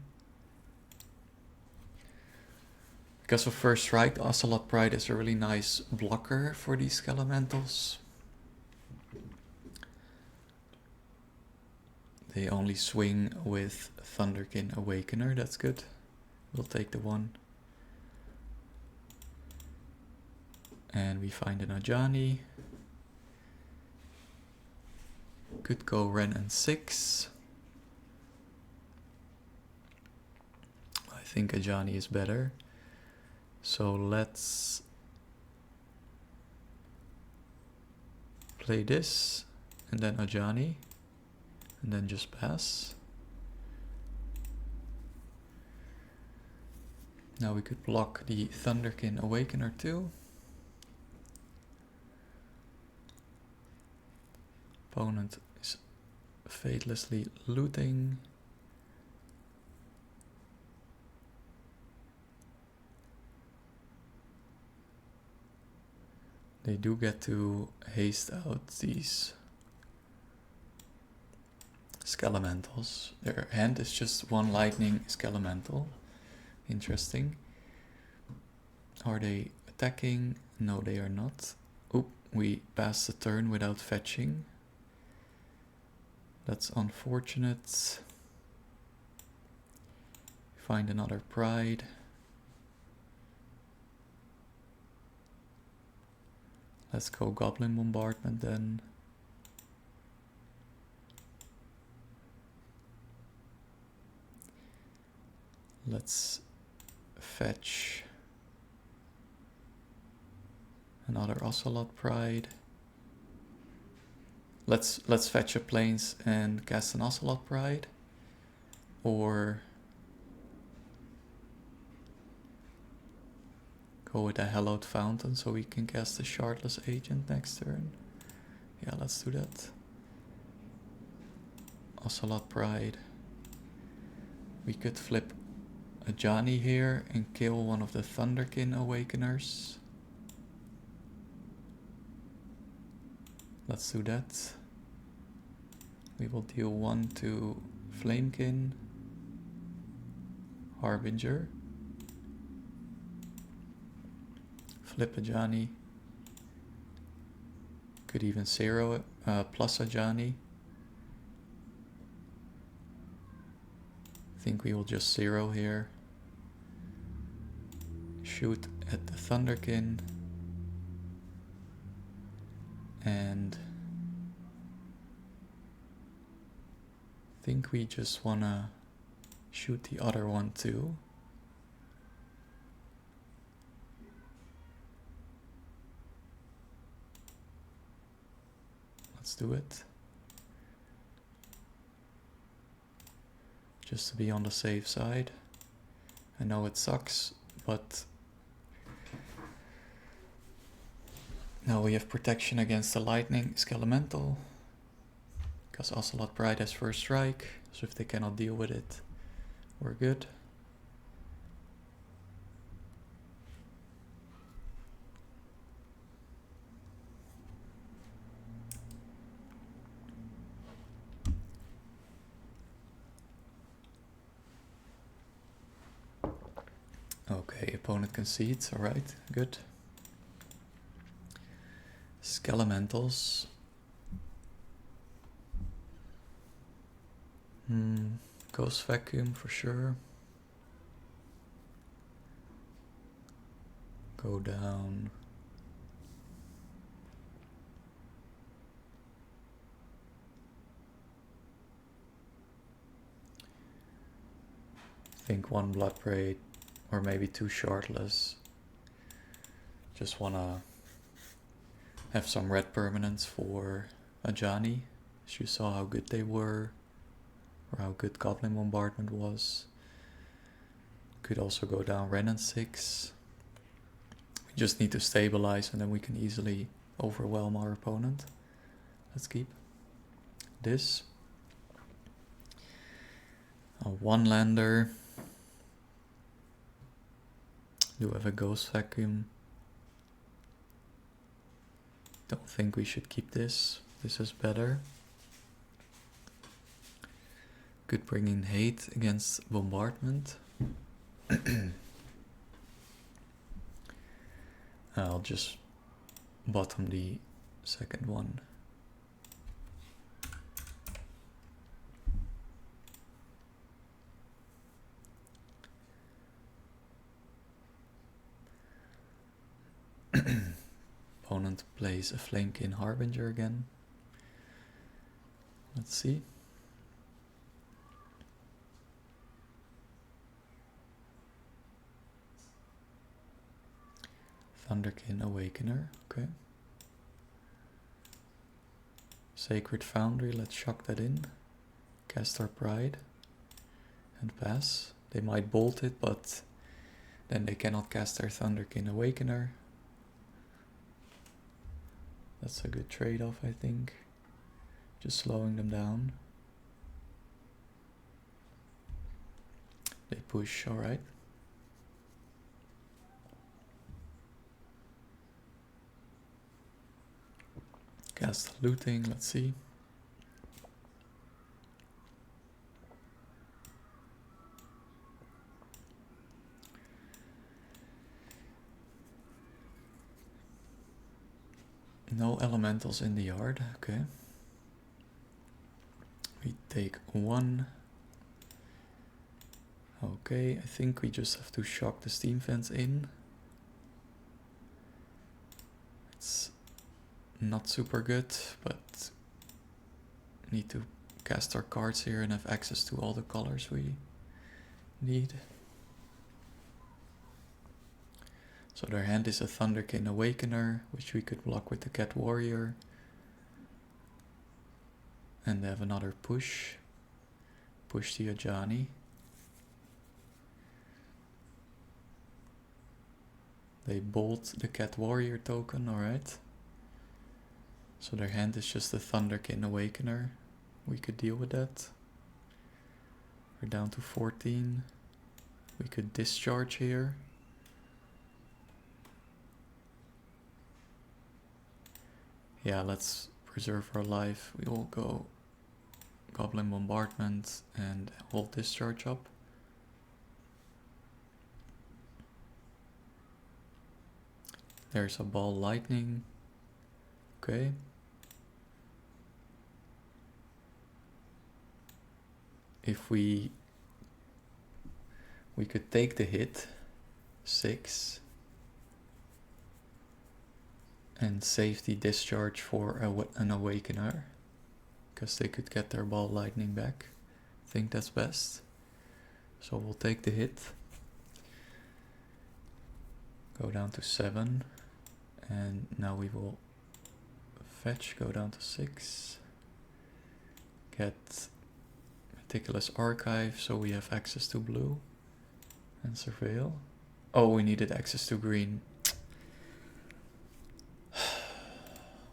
Because of first strike, the Ocelot Pride is a really nice blocker for these Skelementals. They only swing with Thunderkin Awakener, that's good. We'll take the 1. And we find an Ajani. Could go Ren and 6. I think Ajani is better. So let's play this and then Ajani and then just pass. Now we could block the Thunderkin Awakener too. Opponent is fadelessly looting. They do get to haste out these Skelementals. Their hand is just 1 lightning Skelemental. Interesting. Are they attacking? No, they are not. Oop, we passed the turn without fetching. That's unfortunate. Find another Pride. Let's go Goblin Bombardment then. Let's fetch another Ocelot Pride. Let's fetch a Plains and cast an Ocelot Pride. Or go with a Hallowed Fountain so we can cast a Shardless Agent next turn. Yeah, let's do that. Ocelot Pride. We could flip a Ajani here and kill one of the Thunderkin Awakeners. Let's do that. We will deal 1 to Flamekin, Harbinger. Flip Ajani. Could even zero it, plus Ajani. I think we will just zero here. Shoot at the Thunderkin. And I think we just wanna shoot the other one too. Let's do it. Just to be on the safe side. I know it sucks, but now we have protection against the lightning Skelemental. Because Ocelot Pride has first strike, so if they cannot deal with it, we're good. Okay, opponent concedes, alright, good. Skelementals. Ghost Vacuum for sure. Go down. I think 1 Blood Braid or maybe 2 Shardless. Just wanna have some red permanents for Ajani, as you saw how good they were, or how good Goblin Bombardment was. Could also go down Ren and 6. We just need to stabilize and then we can easily overwhelm our opponent. Let's keep this. A 1-lander. Do have a Ghost Vacuum. Don't think we should keep this. This is better. Could bring in hate against bombardment. I'll just bottom the second one. Opponent plays a Flamekin Harbinger again. Let's see. Thunderkin Awakener, okay. Sacred Foundry, let's shock that in. Cast our Pride and pass. They might bolt it, but then they cannot cast their Thunderkin Awakener. That's a good trade-off, I think. Just slowing them down. They push, alright. Cast Looting, let's see. No elementals in the yard, okay. We take one. Okay, I think we just have to shock the steam fence in. It's not super good, but need to cast our cards here and have access to all the colors we need. So their hand is a Thunderkin Awakener, which we could block with the Cat Warrior. And they have another push. Push the Ajani. They bolt the Cat Warrior token, alright. So their hand is just a Thunderkin Awakener. We could deal with that. We're down to 14. We could discharge here. Yeah, let's preserve our life. We will go Goblin Bombardment and hold discharge up. There's a Ball Lightning. Okay. If we could take the hit, 6, and save the discharge for an Awakener, because they could get their Ball Lightning back. I think that's best. So we'll take the hit. Go down to 7. And now we will fetch, go down to 6. Get Meticulous Archive, so we have access to blue. And Surveil. Oh, we needed access to green.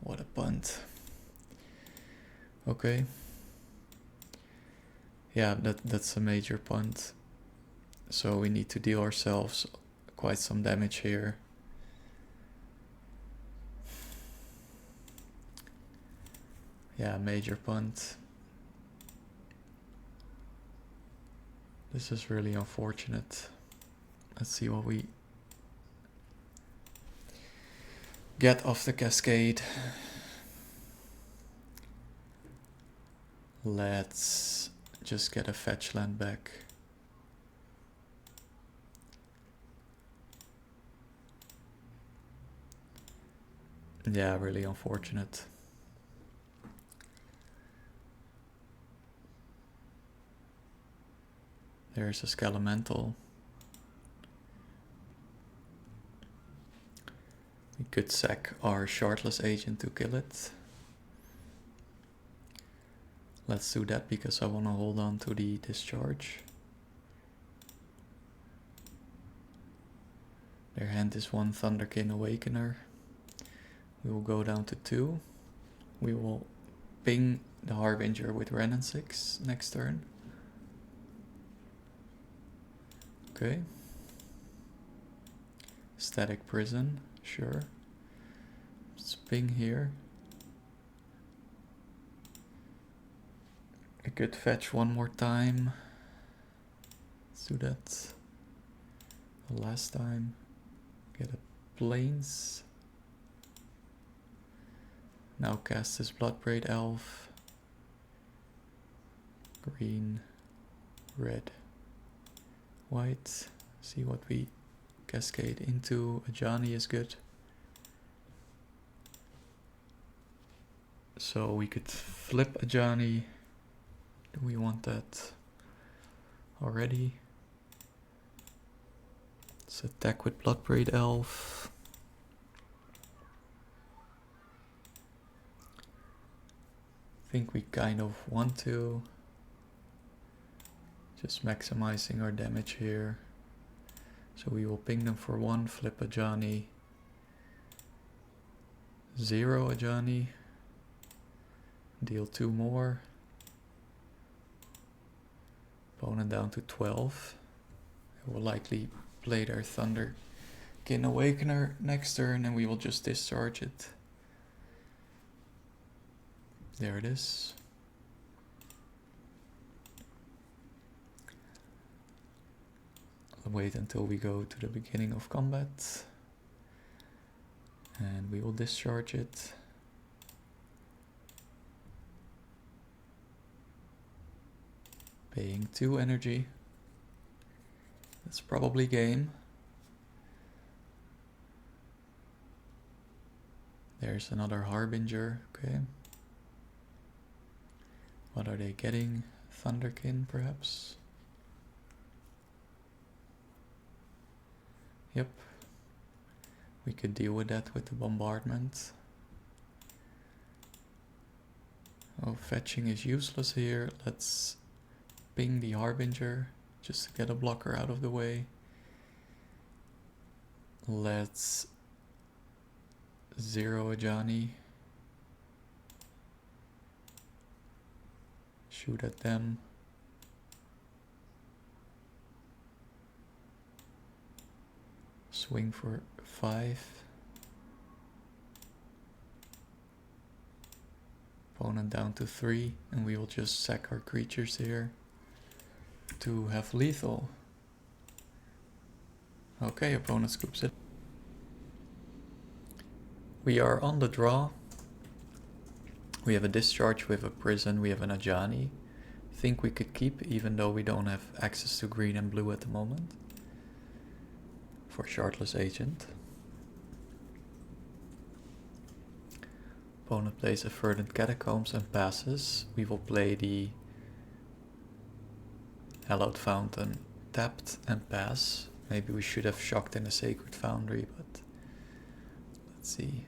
What a punt. Okay. Yeah, that's a major punt. So we need to deal ourselves quite some damage here. Yeah, major punt. This is really unfortunate. Let's see what we get off the Cascade. Let's just get a fetch land back. Yeah, really unfortunate. There's a Skelemental. We could sack our Shardless Agent to kill it. Let's do that because I want to hold on to the discharge. Their hand is one Thunderkin Awakener. We will go down to 2. We will ping the Harbinger with Ren and 6 next turn. Okay. Static Prison, sure. Let's ping here. We could fetch one more time. Let's do that. Last time. Get a plains. Now cast this Bloodbraid Elf. Green, red, white. See what we cascade into. Ajani is good. So we could flip Ajani. Do we want that already? Let's attack with Bloodbraid Elf. I think we kind of want to. Just maximizing our damage here. So we will ping them for 1, flip Ajani. 0 Ajani. Deal 2 more. Opponent down to 12. They will likely play their Thunderkin Awakener next turn and we will just discharge it. There it is. I'll wait until we go to the beginning of combat. And we will discharge it. Paying 2 energy. That's probably game. There's another Harbinger, okay. What are they getting? Thunderkin, perhaps? Yep. We could deal with that with the bombardment. Oh, fetching is useless here. Let's ping the Harbinger just to get a blocker out of the way. Let's 0 Ajani. Shoot at them. Swing for 5. Opponent down to 3, and we will just sack our creatures here to have lethal. Okay, opponent scoops it. We are on the draw. We have a discharge, we have a prison, we have an Ajani. Think we could keep, even though we don't have access to green and blue at the moment. For Shardless Agent. Opponent plays a Verdant Catacombs and passes. We will play the Hallowed Fountain tapped and pass. Maybe we should have shocked in a Sacred Foundry, but let's see.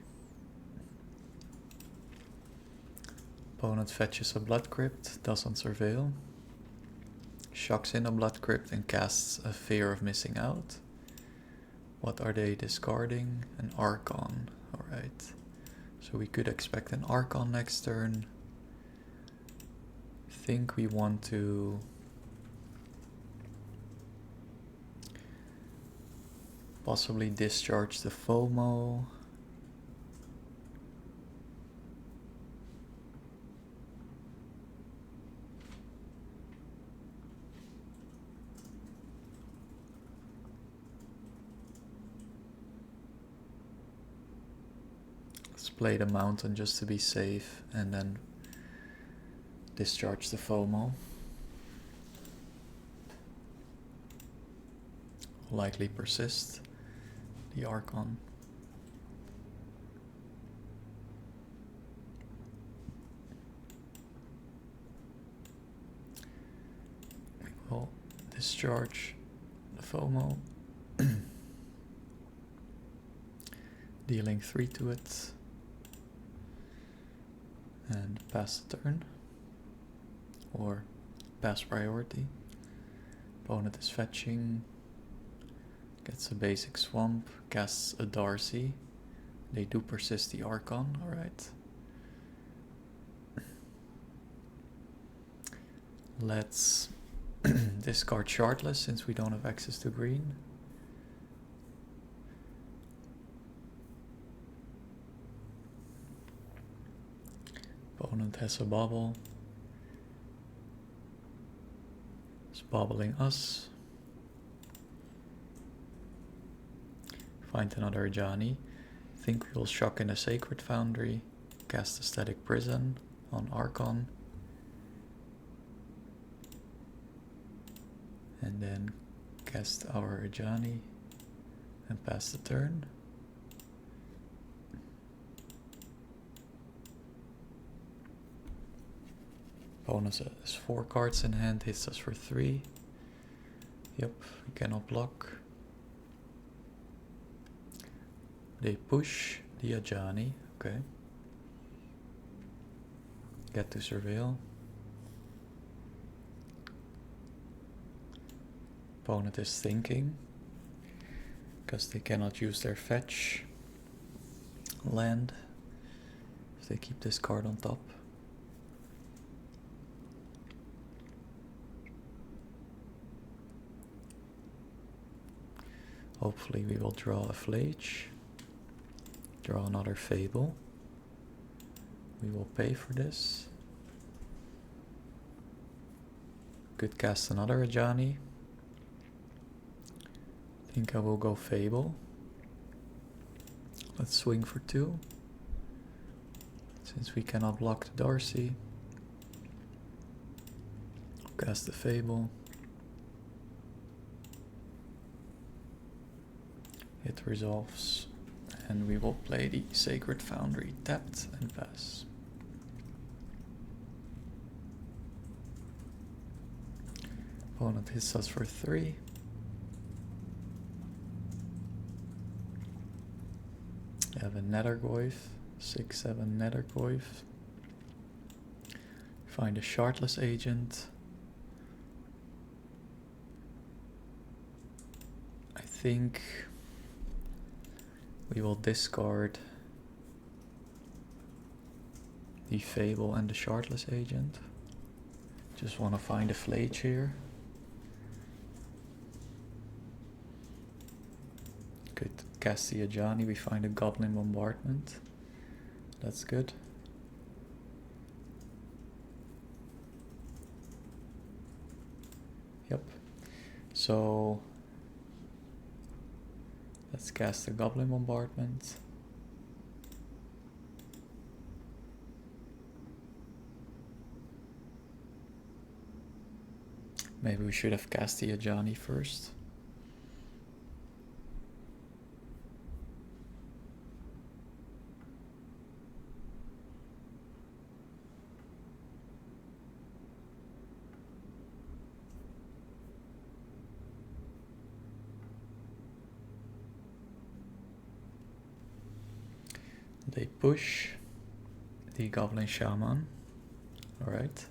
Opponent fetches a Blood Crypt, doesn't surveil. Shocks in a Blood Crypt and casts a Fear of Missing Out. What are they discarding? An Archon, alright. So we could expect an Archon next turn. Think we want to possibly discharge the FOMO. Let's play the mountain just to be safe and then discharge the FOMO. Likely persist the Archon. We will discharge the FOMO, dealing 3 to it, and pass the turn, or pass priority. Opponent is fetching. Gets a basic swamp, casts a Darcy. They do persist the Archon, alright. Let's discard Shardless since we don't have access to green. Opponent has a bubble. It's bobbling us. Find another Ajani. Think we will shock in a Sacred Foundry. Cast a Static Prison on Archon. And then cast our Ajani and pass the turn. Bonus is 4 cards in hand, hits us for 3. Yep, we cannot block. They push the Ajani, okay. Get to surveil. Opponent is thinking, because they cannot use their fetch land if they keep this card on top. Hopefully we will draw a Flage, draw another Fable. We will pay for this. Could cast another Ajani. I think I will go Fable. Let's swing for 2. Since we cannot block the Darcy. Cast the Fable. It resolves. And we will play the Sacred Foundry tapped and pass. Opponent hits us for 3. I have a Nethergoyf, 6/7 Nethergoyf. Find a Shardless Agent. I think we will discard the Fable and the Shardless Agent. Just want to find a Flage here. Could cast the Ajani, we find a Goblin Bombardment. That's good. Yep. So let's cast the Goblin Bombardment. Maybe we should have cast the Ajani first. They push the Goblin Shaman. Alright.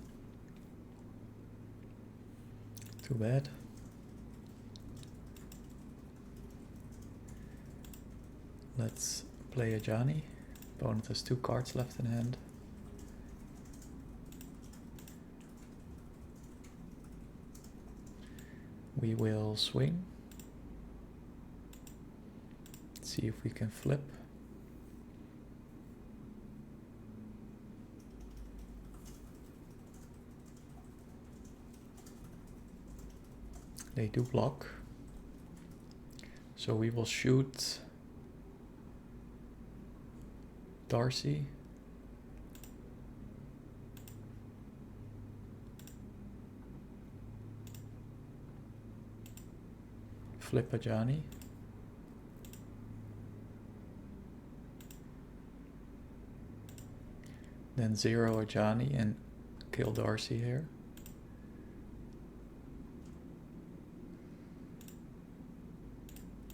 Too bad. Let's play Ajani. Opponent has 2 cards left in hand. We will swing. See if we can flip. They do block. So we will shoot Darcy. Flip Ajani. Then 0 Ajani and kill Darcy here.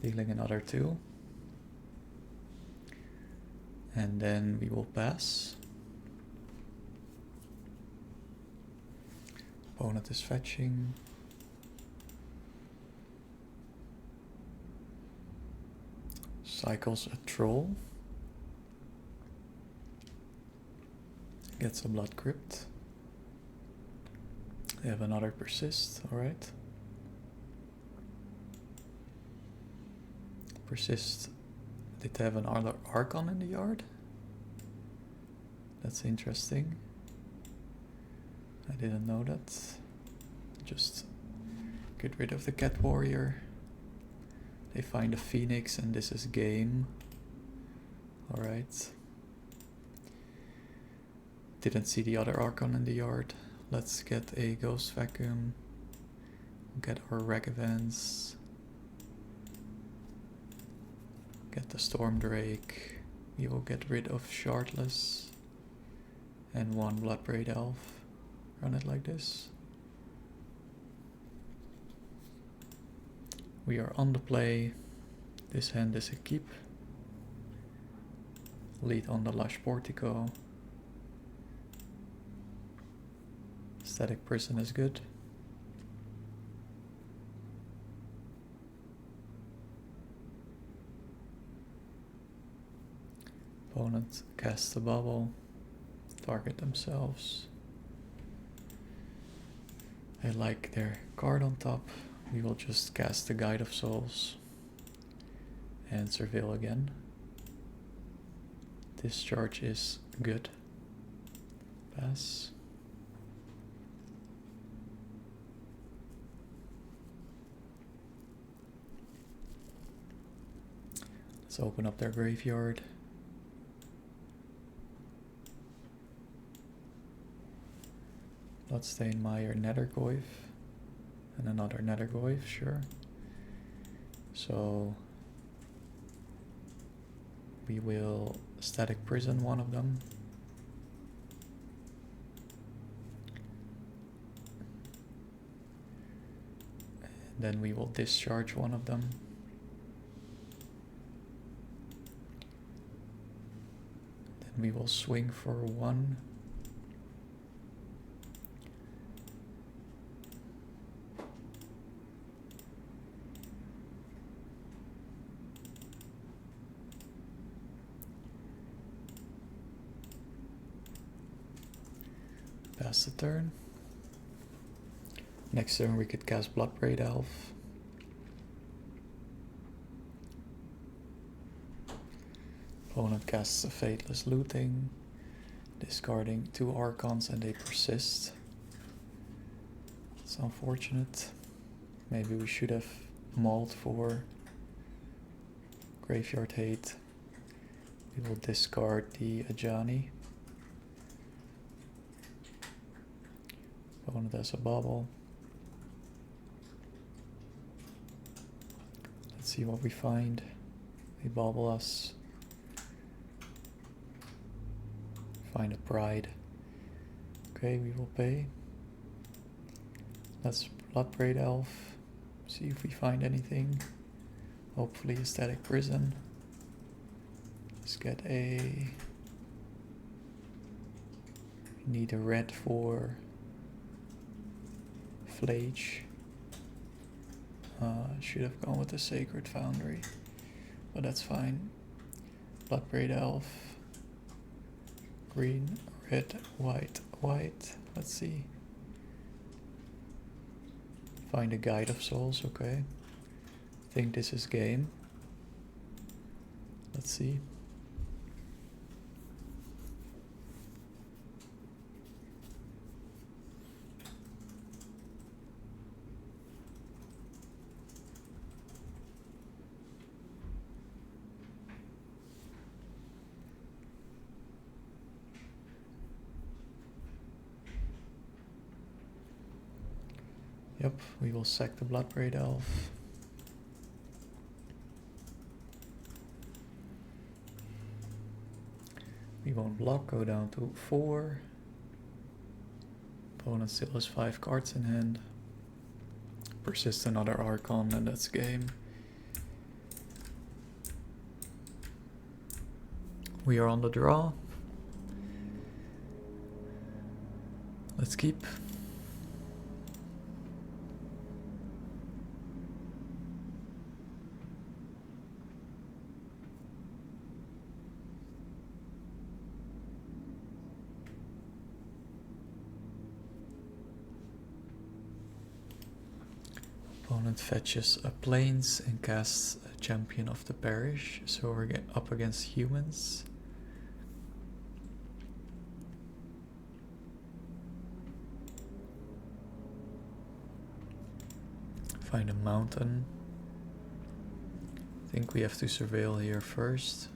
Dealing another 2. And then we will pass. Opponent is fetching. Cycles a Troll. Gets a Blood Crypt. They have another Persist, alright. Persist. Did they have another Archon in the yard? That's interesting. I didn't know that. Just Get rid of the cat warrior. They find a phoenix and this is game. Alright. Didn't see the other Archon in the yard. Let's get a ghost vacuum. Get our reg events. Get the storm drake. We will get rid of shardless. And one bloodbraid elf. Run it like this. We are on the play. This hand is a keep. Lead on the lush portico. Static prison is good. Opponent casts a bubble. Target themselves. They like their card on top. We will just cast the Guide of Souls and surveil again. Discharge is good. Pass. Let's open up their graveyard. Bloodstainmire Nethergoyf. And another Nethergoyf, sure. So we will static prison one of them. And then we will discharge one of them. Then we will swing for one. Pass the turn. Next turn we could cast Bloodbraid Elf. Opponent casts a Fateless Looting, discarding 2 Archons and they persist. It's unfortunate. Maybe we should have mauled for Graveyard Hate. We will discard the Ajani. Opponent has a bubble. Let's see what we find. They bubble us. Find a Pride. Okay, we will pay. Let's Bloodbraid Elf. See if we find anything. Hopefully a Static Prison. Let's get a... We need a red for Flage. Should have gone with the Sacred Foundry, but that's fine. Bloodbraid Elf. Green, red, white, white. Let's see. Find a Guide of Souls, okay. Think this is game. Let's see. Yep, we will sack the Bloodbraid Elf. We won't block, go down to 4. Opponent still has 5 cards in hand. Persist another Archon and that's game. We are on the draw. Let's keep. Opponent fetches a Plains and casts a Champion of the Parish, so we're up against humans. Find a mountain. I think we have to surveil here first.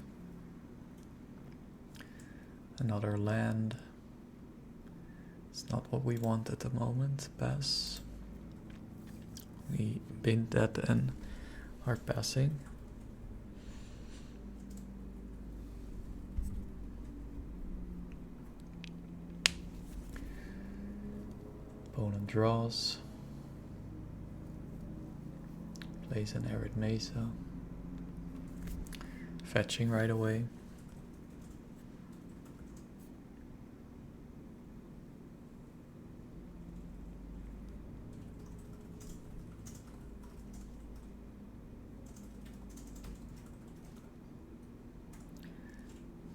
Another land. It's not what we want at the moment. Pass. We bind that and are passing. Opponent draws. Plays an arid mesa. Fetching right away.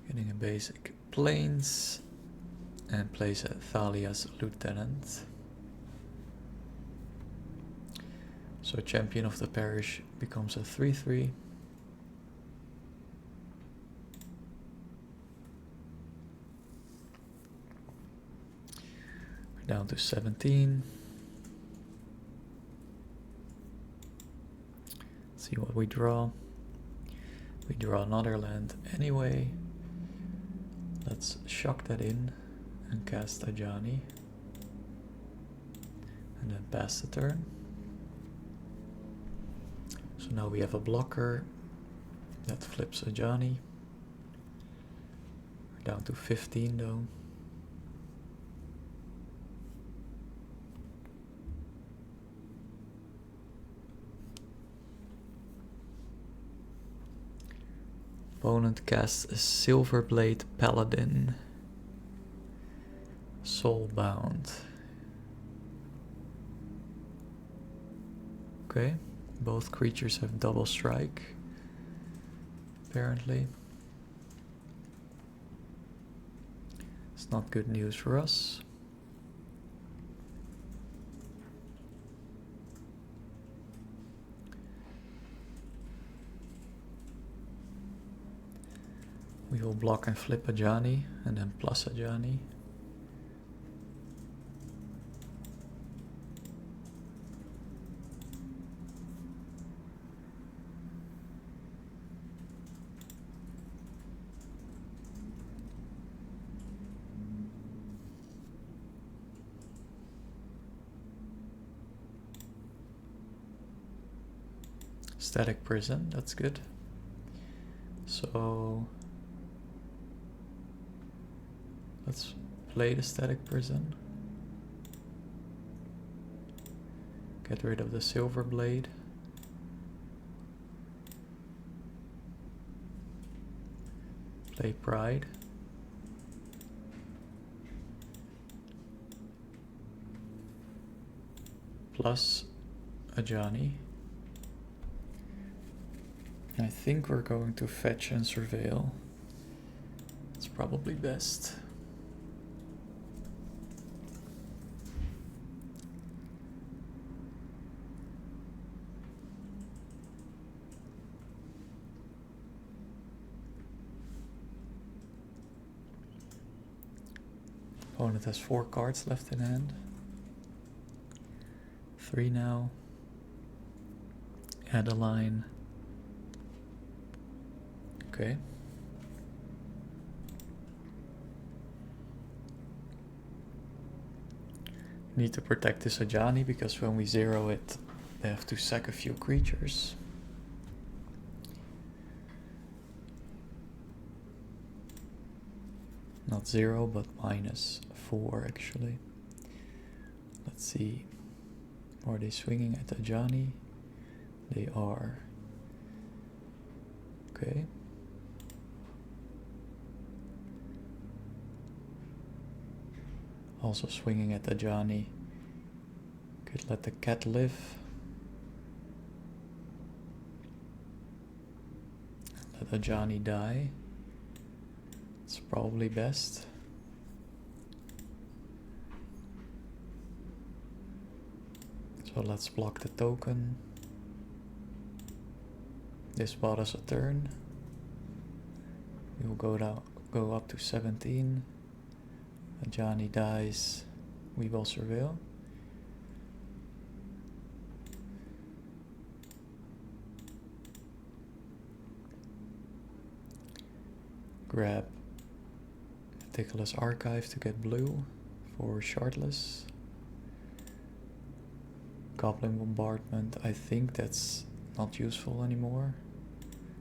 Getting a basic plains and plays a Thalia's lieutenant. So champion of the parish becomes a 3/3. We're down to 17. Let's see what we draw. We draw another land anyway. Let's shock that in and cast Ajani. And then pass the turn. So now we have a blocker that flips Ajani. We're down to 15 though. Opponent casts a Silverblade Paladin. Soulbound. Okay, both creatures have double strike, apparently. It's not good news for us. We will block and flip Ajani, and then plus Ajani. Static Prison, that's good. So let's play the Static Prison. Get rid of the Silver Blade. Play Pride. Plus Ajani. I think we're going to fetch and surveil. It's probably best. Opponent has 4 cards left in hand. 3 now. Add a line. Okay. Need to protect this Ajani because when we zero it, they have to sack a few creatures. Not 0, but -4 actually. Let's see. Are they swinging at Ajani? They are. Okay. Also swinging at Ajani. Could let the cat live. Let Ajani die. It's probably best. So let's block the token. This bought us a turn. We will go up to 17. Ajani dies. We will surveil. grab Meticulous Archive to get blue for Shardless. Goblin Bombardment, I think that's not useful anymore,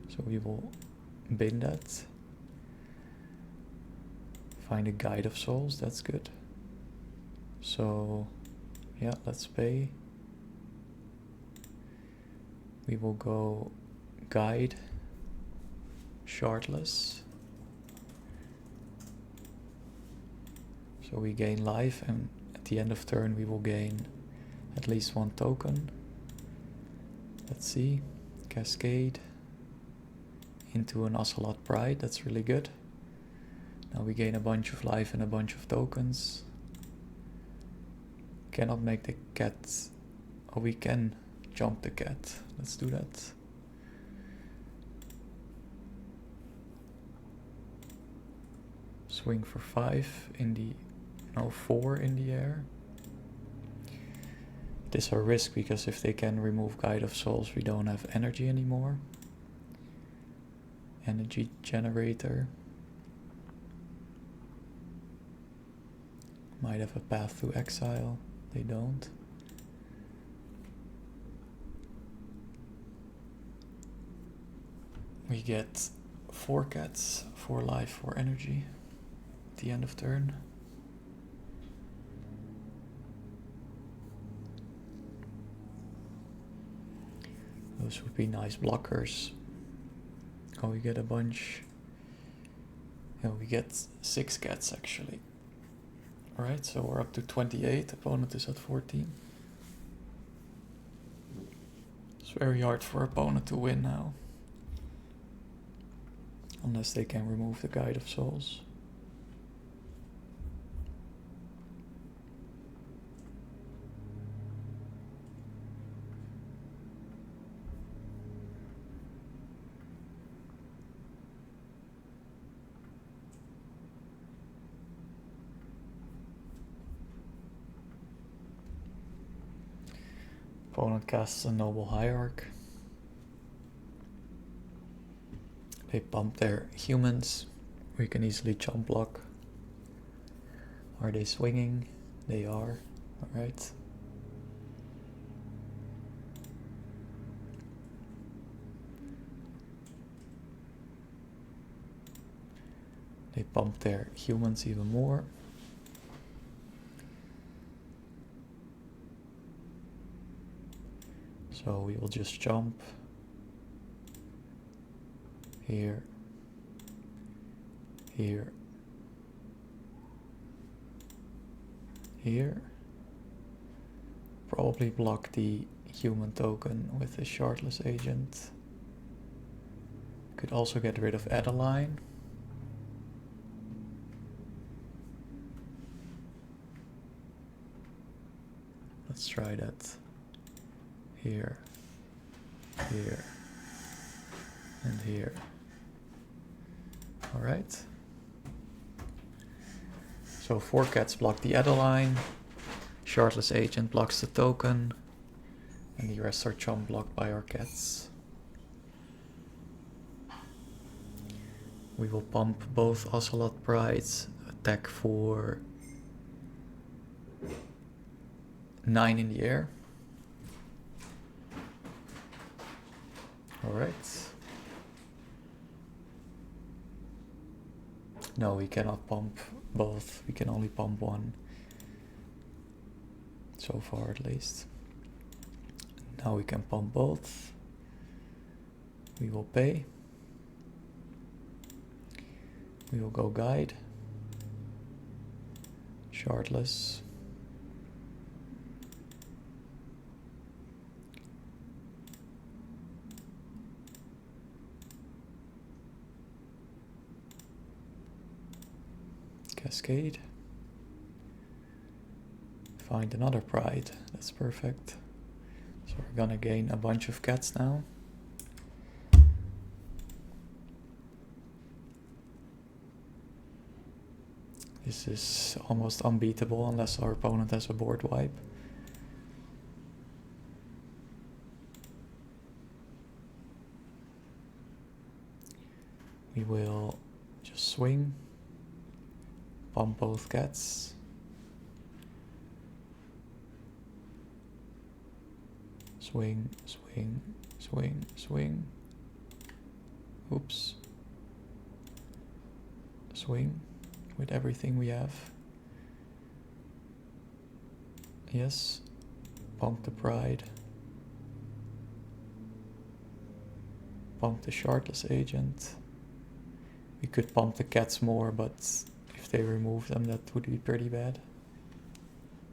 so we will bin that. Find a Guide of Souls, that's good. So yeah, let's pay. We will go Guide, Shardless. So we gain life, and at the end of turn we will gain at least 1 token. Let's see. Cascade into an Ocelot Pride, that's really good. Now we gain a bunch of life and a bunch of tokens. Cannot make the cat... Oh, we can jump the cat. Let's do that. Swing for 5 in the... No, 4 in the air. It is a risk because if they can remove Guide of Souls, we don't have energy anymore. Energy generator. Might have a path to exile. They don't. We get 4 cats, 4 life, 4 energy at the end of turn. Those would be nice blockers. Oh, we get a bunch. Yeah, we get 6 cats actually. Alright, so we're up to 28, opponent is at 14. It's very hard for opponent to win now. Unless they can remove the Guide of Souls. Opponent casts a Noble Hierarch. They pump their humans. We can easily jump block. Are they swinging? They are. Alright. They pump their humans even more. So we will just jump here, here, here. Probably block the human token with the Shardless Agent. Could also get rid of Adeline. Let's try that. Here, here, and here. Alright. So 4 cats block the Adeline, Shardless Agent blocks the token, and the rest are chump blocked by our cats. We will pump both Ocelot Prides, attack for 9 in the air. Alright. No, we cannot pump both. We can only pump one. So far at least. Now we can pump both. We will pay. We will go Guide. Shardless. Cascade. Find another Pride. That's perfect. So we're gonna gain a bunch of cats now. This is almost unbeatable unless our opponent has a board wipe. We will Just swing. Pump both cats. Swing, swing, swing, swing. Oops. Swing with everything we have. Yes. Pump the pride. Pump the shardless agent. We could pump the cats more, but if they remove them, that would be pretty bad.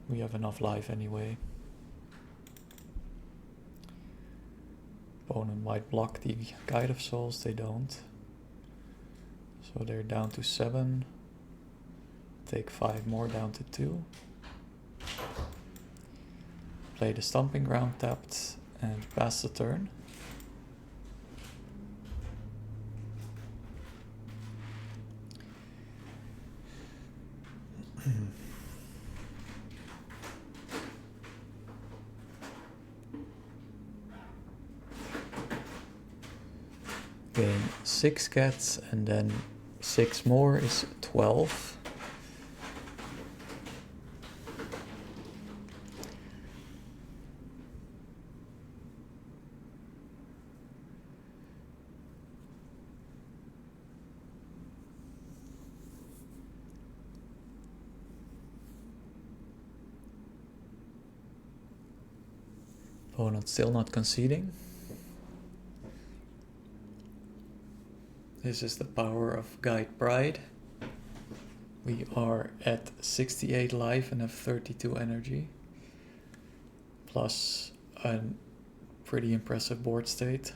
We have enough life anyway. Opponent might block the Guide of Souls, they don't. So they're down to 7. Take 5 more, down to 2. Play the Stomping Ground tapped and pass the turn. Gain 6 cats and then 6 more is 12. Opponent still not conceding. This is the power of Guide Pride. We are at 68 life and have 32 energy. Plus a pretty impressive board state.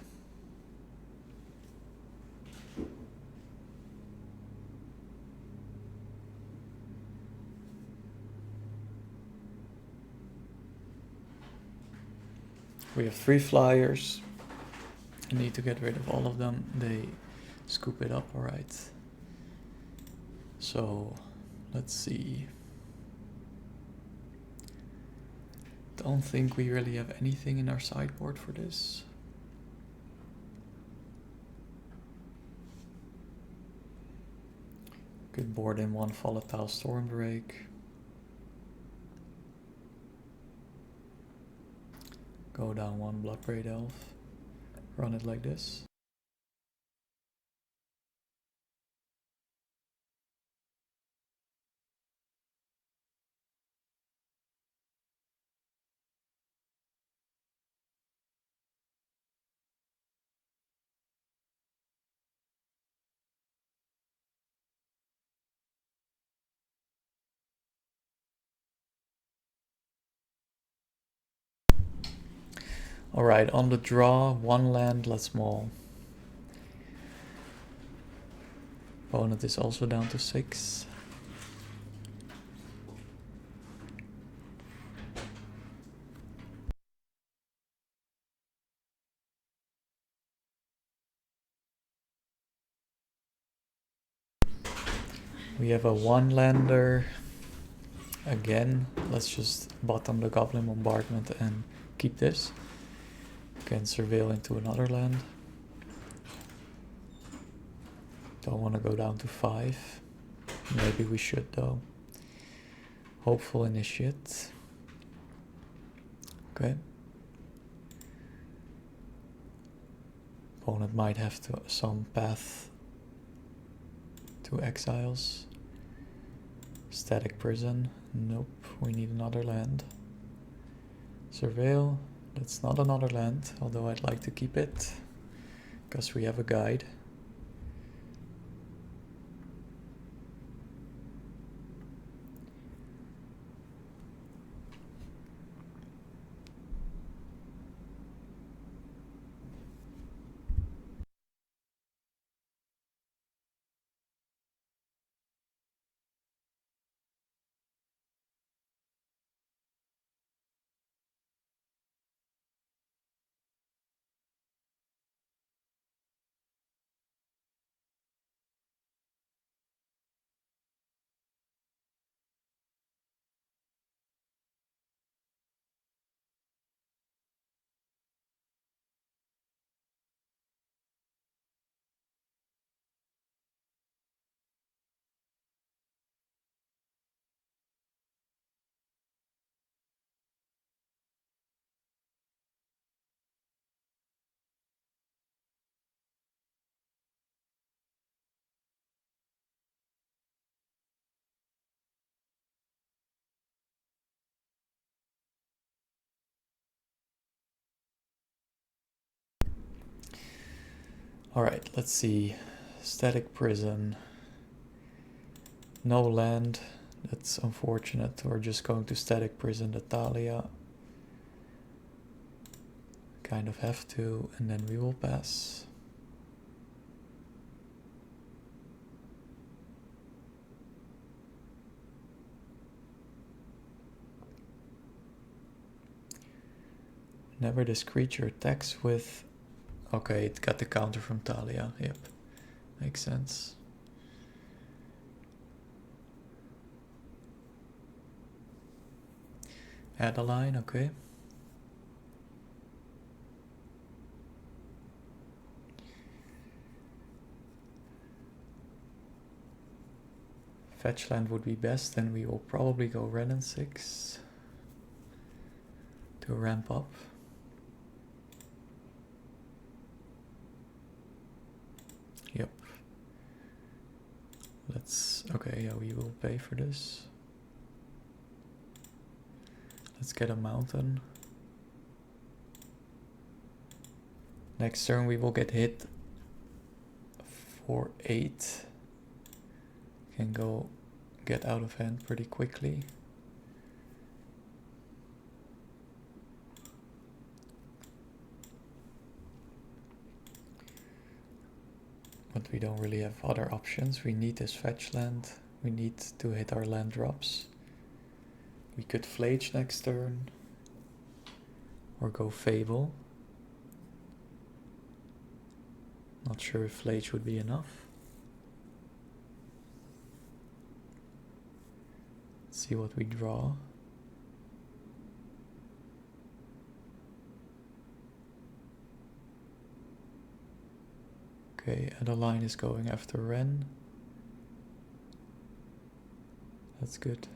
We have 3 flyers. I need to get rid of all of them. They scoop it up, alright. So, let's see. Don't think we really have anything in our sideboard for this. Could board in 1 volatile Stormbreak. Go down 1 Bloodbraid Elf. Run it like this. Alright, on the draw, 1 land, let's maul. Opponent is also down to 6. We have a 1-lander. Again, let's just bottom the Goblin Bombardment and keep this. Can surveil into another land. Don't want to go down to 5. Maybe we should though. Hopeful Initiate. Okay. Opponent might have some path to exiles. Static Prison. Nope, we need another land. Surveil. That's not another land, although I'd like to keep it, because we have a guide. Alright, let's see. Static prison. No land. That's unfortunate. We're just going to static prison the Thalia. Kind of have to, and then we will pass. Whenever this creature attacks with... Okay, it got the counter from Thalia. Yep, makes sense. Add a line, okay. Fetch land would be best, then we will probably go red and 6 to ramp up. Yep. Let's, okay, yeah, we will pay for this. Let's get a mountain. Next turn we will get hit for 8. Can go get out of hand pretty quickly. But we don't really have other options. We need this fetch land. We need to hit our land drops. We could Flage next turn. Or go Fable. Not sure if Flage would be enough. Let's see what we draw. Okay, and the line is going after Ren. That's good.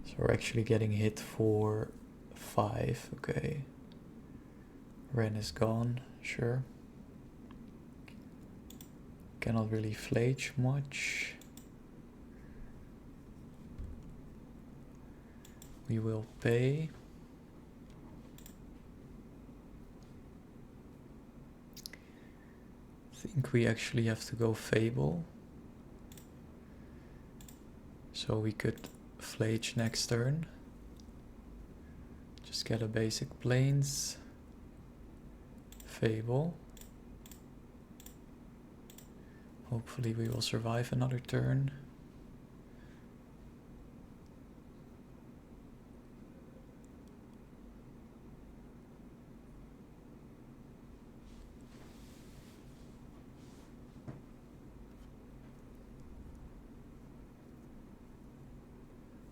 So we're actually getting hit for 5, okay. Ren is gone, sure. Cannot really Flage much. We will pay. I think we actually have to go Fable. So we could Flage next turn. Just get a basic plains. Fable. Hopefully we will survive another turn.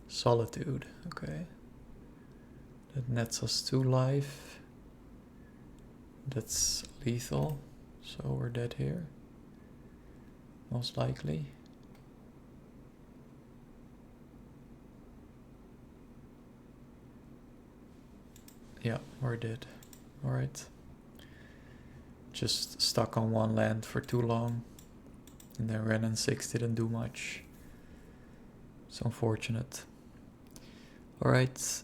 Solitude, okay. That nets us 2 life. That's lethal, so we're dead here. Most likely. Yeah, we're dead. Alright. Just stuck on one land for too long. And then Ren and 6 didn't do much. It's unfortunate. Alright.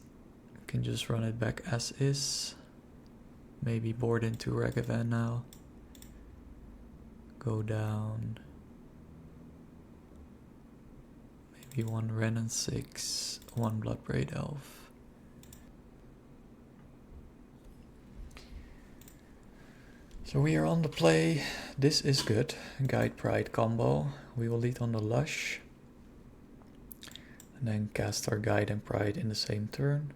Can just run it back as is. Maybe board into Ragavan now. Go down. Maybe 1 Ren and 6. 1 Bloodbraid Elf. So we are on the play. This is good. Guide Pride combo. We will lead on the Lush. And then cast our Guide and Pride in the same turn.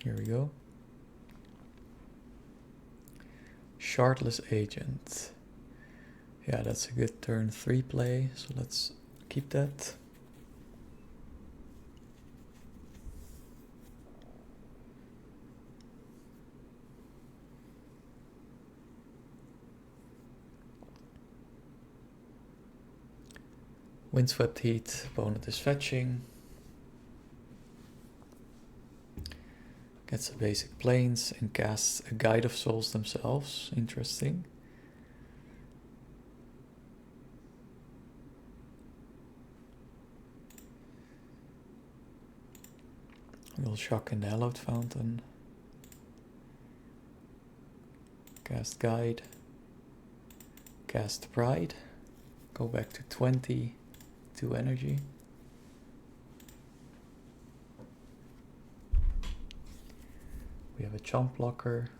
Here we go. Shardless Agent. Yeah, that's a good turn 3 play, so let's keep that. Windswept Heat, opponent is fetching. Gets a basic planes and casts a Guide of Souls themselves. Interesting. We'll shock in the Hallowed Fountain. Cast Guide. Cast Pride. Go back to 20. 2 energy. We have a Chomp Blocker.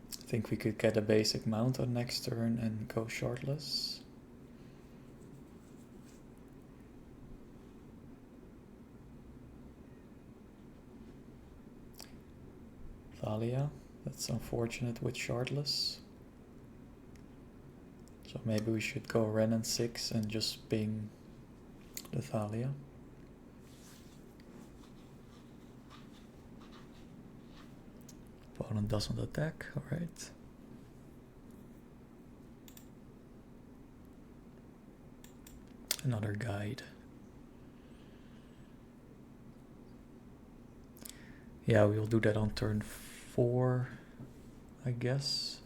I think we could get a basic mount on next turn and go shortless. Thalia, that's unfortunate with shortless. So maybe we should go Ren and 6 and just ping the Thalia. Opponent doesn't attack, alright. Another Guide. Yeah, we'll do that on turn 4, I guess.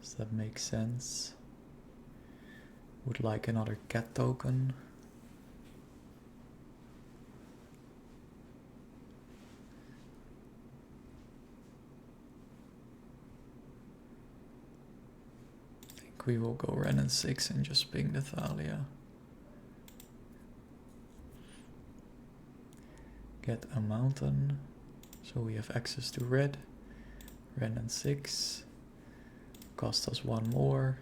Does that make sense? Would like another cat token. I think we will go Ren and 6 and just ping the Thalia. Get a mountain, so we have access to red. Ren and 6. Cost us 1 more.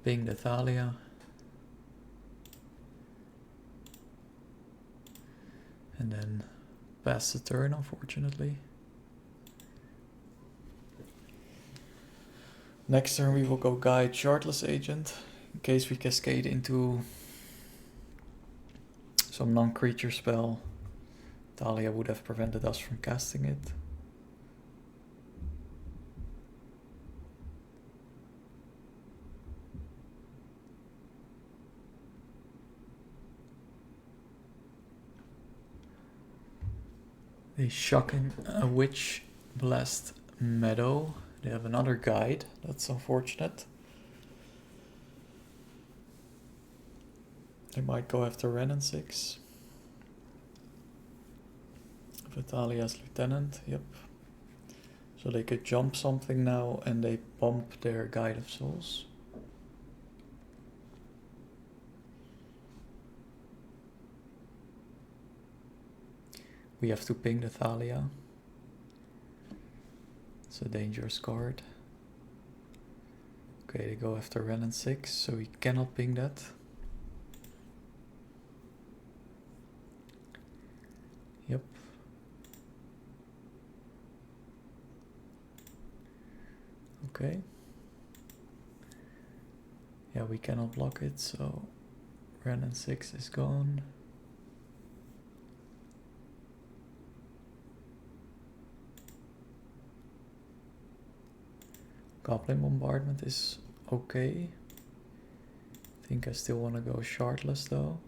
Ping the Thalia. And then pass the turn, unfortunately. Next turn we will go Guide Shardless Agent, in case we cascade into some non-creature spell. Thalia would have prevented us from casting it. They shock in a Witch Blast Meadow. They have another Guide, that's unfortunate. They might go after Ren and 6. Vitalia's Lieutenant, yep. So they could jump something now and they pump their Guide of Souls. We have to ping the Thalia. It's a dangerous card. Okay, they go after Ren and 6, so we cannot ping that. Yep. Okay. Yeah, we cannot block it, so Ren and 6 is gone. Goblin Bombardment is okay. I think I still want to go shardless though.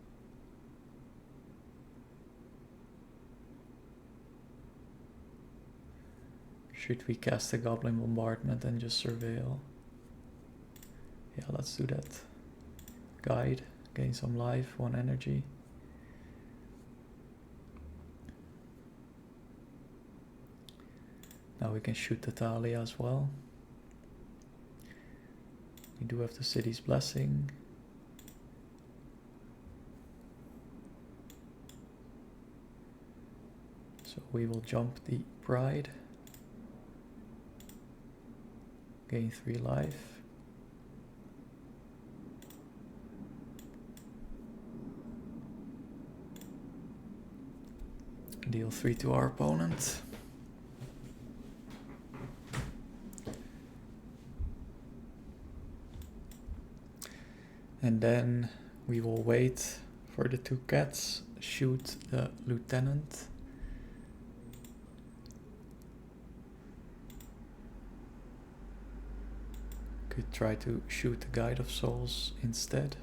Should we cast a Goblin Bombardment and just surveil? Yeah, let's do that. Guide, gain some life, 1 energy. Now we can shoot the Thalia as well. We do have the City's Blessing. So we will jump the Pride. Gain 3 life. Deal 3 to our opponent. And then we will wait for the 2 cats, shoot the lieutenant. Could try to shoot the Guide of Souls instead.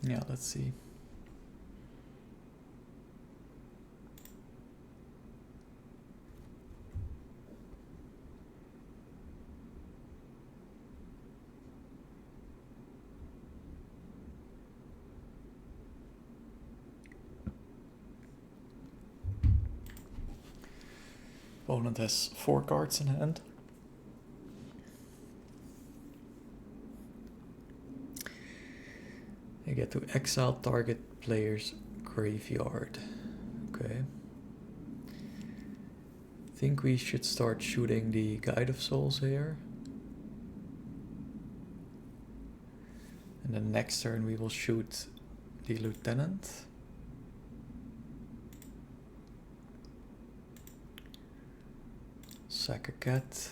Yeah, let's see. Opponent has 4 cards in hand. You get to exile target player's graveyard. Okay. I think we should start shooting the Guide of Souls here. And then next turn we will shoot the lieutenant. Sack a cat.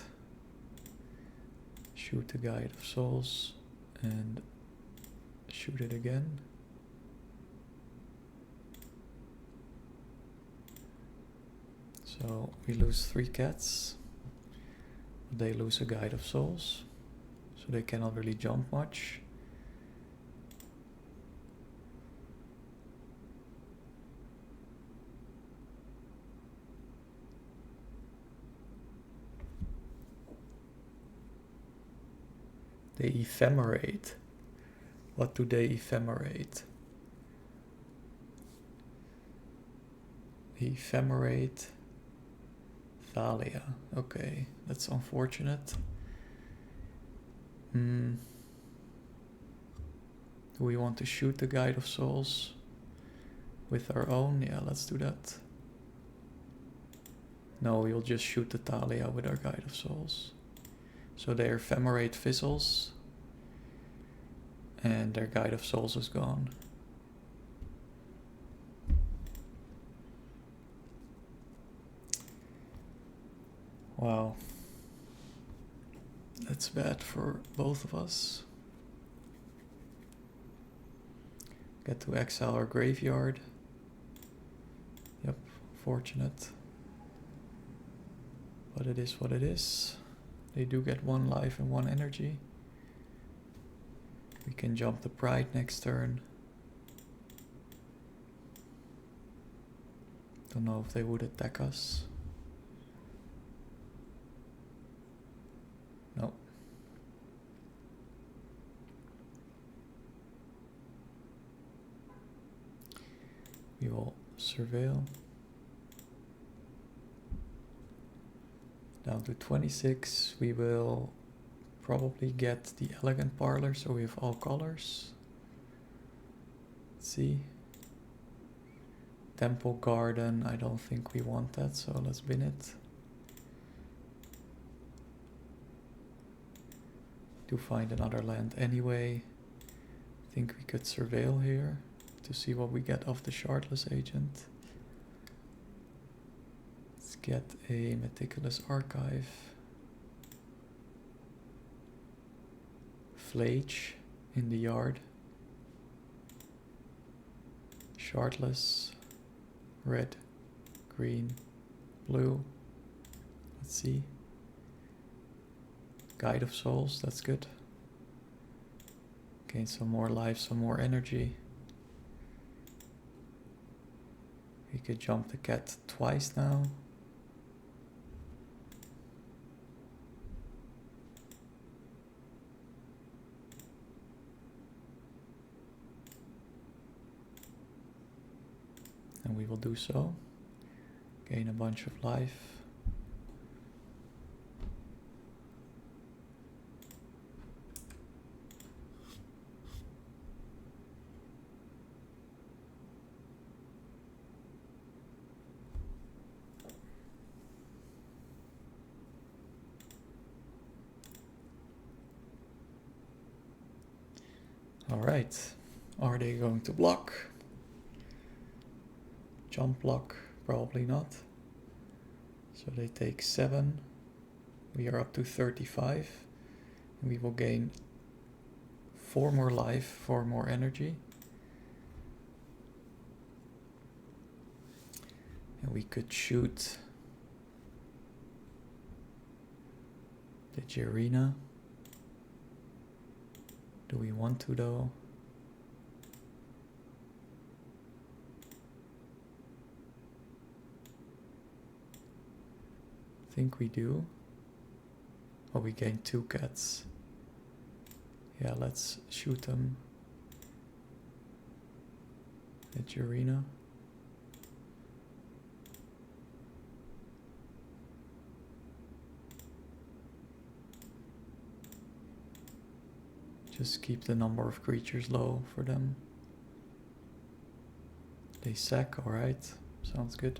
Shoot the Guide of Souls. And shoot it again. So we lose 3 cats. They lose a Guide of Souls. So they cannot really jump much. They ephemerate. What do they ephemerate? Ephemerate Thalia. Okay, that's unfortunate. Do we want to shoot the Guide of Souls with our own? Yeah, let's do that. No, we'll just shoot the Thalia with our Guide of Souls. So they ephemerate fizzles. And their Guide of Souls is gone. Wow. That's bad for both of us. Get to exile our graveyard. Yep, fortunate. But it is what it is. They do get 1 life and 1 energy. We can jump the Pride next turn. Don't know if they would attack us. No. We will surveil. Down to 26. We will probably get the Elegant Parlor, so we have all colors. Let's see. Temple Garden, I don't think we want that, so let's bin it. To find another land anyway. I think we could surveil here to see what we get off the Shardless Agent. Let's get a Meticulous Archive. Flage in the yard. Shardless. Red. Green. Blue. Let's see. Guide of Souls, that's good. Gain some more life, some more energy. We could jump the cat twice now. And we will do so. Gain a bunch of life. Alright, are they going to block? Jump block, probably not. So they take 7. We are up to 35. We will gain 4 more life, 4 more energy. And we could shoot the Gerina. Do we want to though? I think we do. Oh, we gain 2 cats. Yeah, let's shoot them. The Gerina. Just keep the number of creatures low for them. They sack, alright. Sounds good.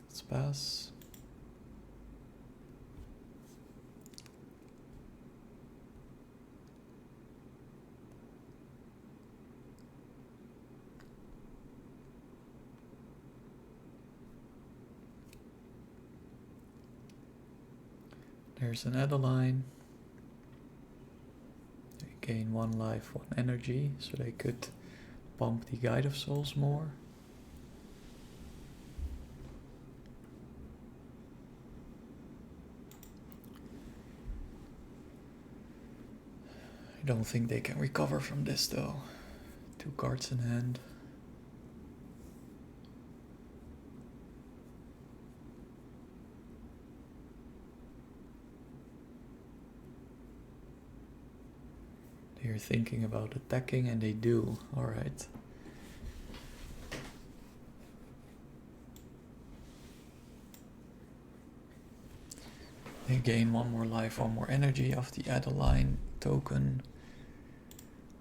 Let's pass. There's an Adeline. They gain 1 life, 1 energy, so they could pump the Guide of Souls more. I don't think they can recover from this though. 2 cards in hand. They're thinking about attacking and they do. Alright. They gain 1 more life, 1 more energy of the Adeline token.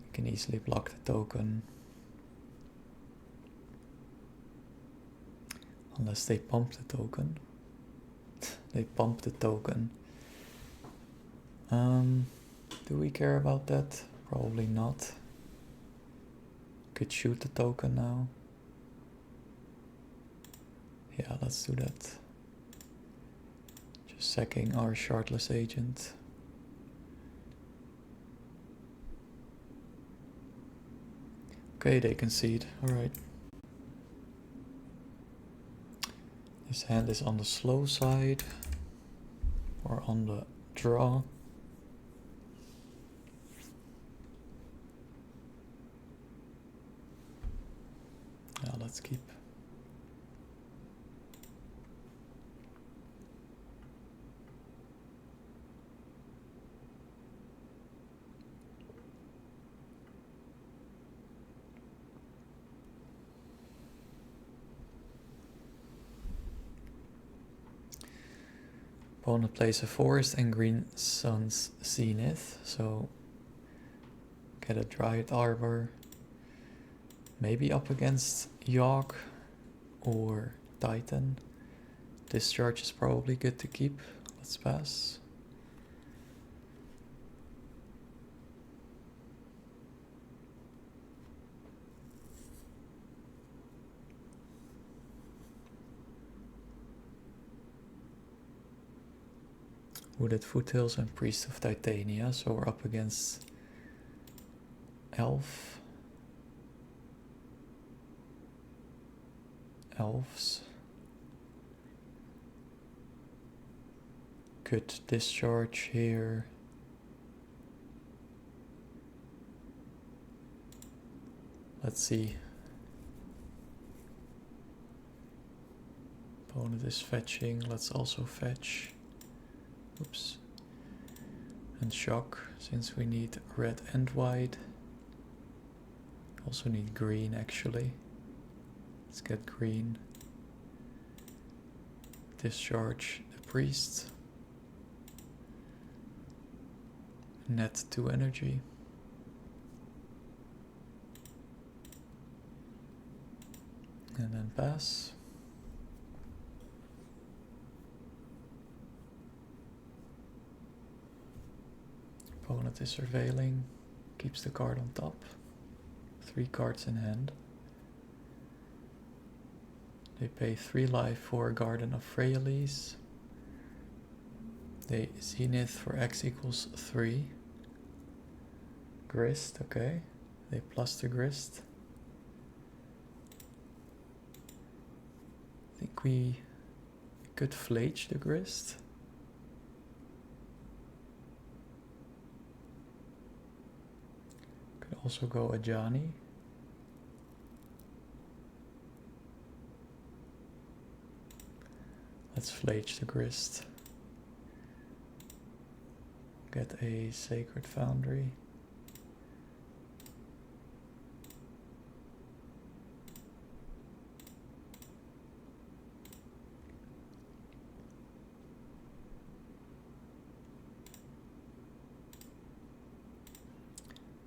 You can easily block the token. Unless they pump the token. They pump the token. Do we care about that? Probably not. Could shoot the token now. Yeah, let's do that. Just sacking our shardless agent. Okay, they concede. Alright. This hand is on the slow side. Or on the draw. Yeah, let's keep. Opponent plays a forest and green sun's zenith, so get a Dryad Arbor. Maybe up against Yogg or Titan. Discharge is probably good to keep. Let's pass. Wooded Foothills and Priest of Titania, so we're up against Elves. Good discharge here. Let's see. Opponent is fetching. Let's also fetch. Oops. And shock, since we need red and white. Also need green actually. Let's get green. Discharge the priest. Net 2 energy. And then pass. Opponent is surveilling, keeps the card on top. 3 cards in hand. They pay 3 life for Garden of Freyalise. They Zenith for X equals 3. Grist, okay. They plus the Grist. I think we could flage the Grist. Could also go Ajani. Let's flage the Grist. Get a Sacred Foundry.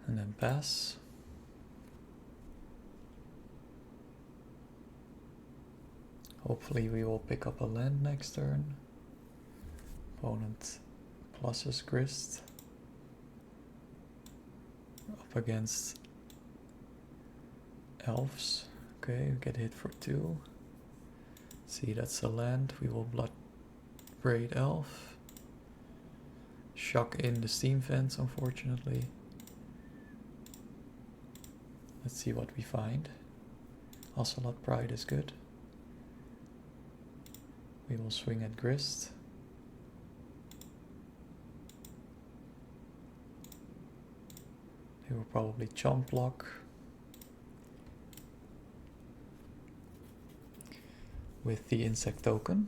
And then pass. Hopefully we will pick up a land next turn. Opponent pluses Grist. Up against elves. Okay, we get hit for 2. See, that's a land. We will Blood Braid Elf. Shock in the Steam Vents, unfortunately. Let's see what we find. Ocelot Pride is good. We will swing at Grist. They will probably chomp block. With the insect token.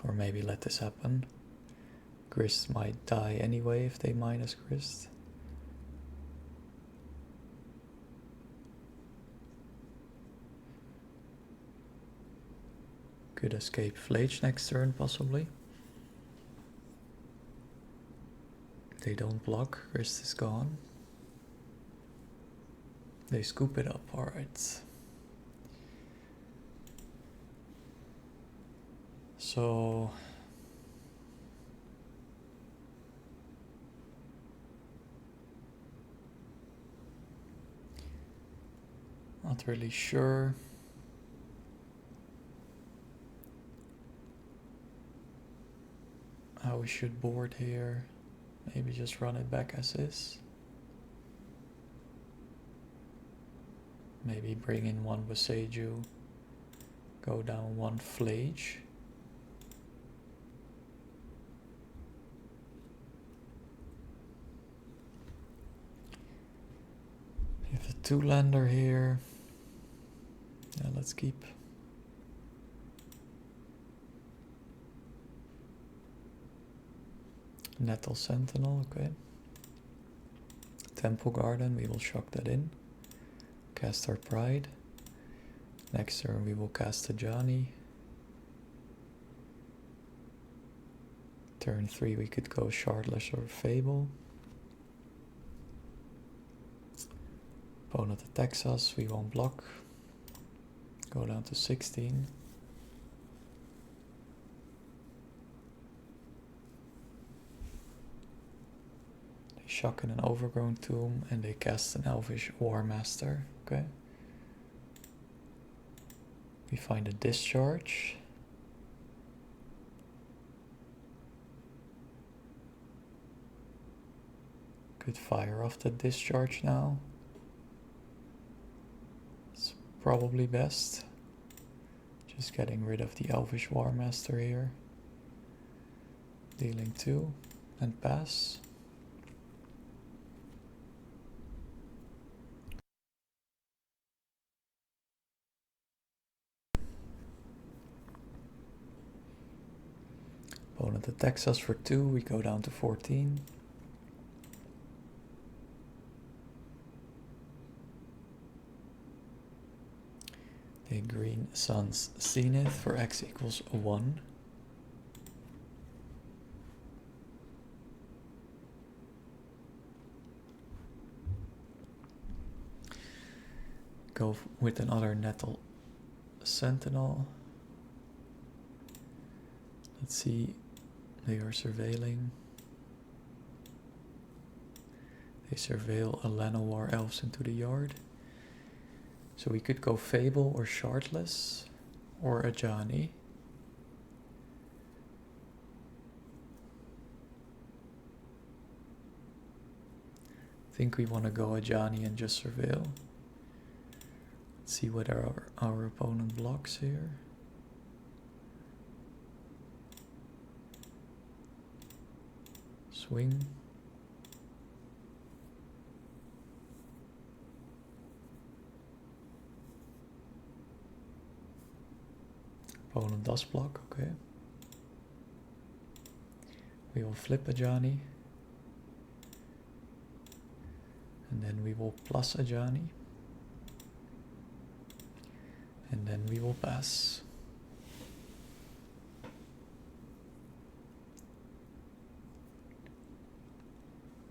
Or maybe let this happen. Grist might die anyway if they minus Grist. Could escape Flage next turn, possibly. They don't block, Grist is gone. They scoop it up, alright. So... not really sure. How we should board here. Maybe just run it back as is. Maybe bring in 1 Boseiju. Go down 1 Flage. We have a 2-lander here. Yeah, let's keep. Nettle Sentinel, okay. Temple Garden, we will shock that in. Cast our Pride. Next turn we will cast a Johnny. Turn 3 we could go Shardless or Fable. Opponent attacks us, we won't block. Go down to 16. They shock in an Overgrown Tomb and they cast an Elvish War Master. Okay. We find a Discharge. Could fire off the Discharge now. It's probably best. Just getting rid of the Elvish War Master here. Dealing 2 and pass. Opponent attacks us for 2, we go down to 14. The Green Sun's Zenith for X equals 1. Go with another Nettle Sentinel. Let's see, they are surveilling. They surveil a Llanowar elves into the yard. So we could go Fable or Shardless or Ajani. I think we want to go Ajani and just surveil. Let's see what our opponent blocks here. Swing. Opponent does block, okay. We will flip Ajani. And then we will plus Ajani. And then we will pass.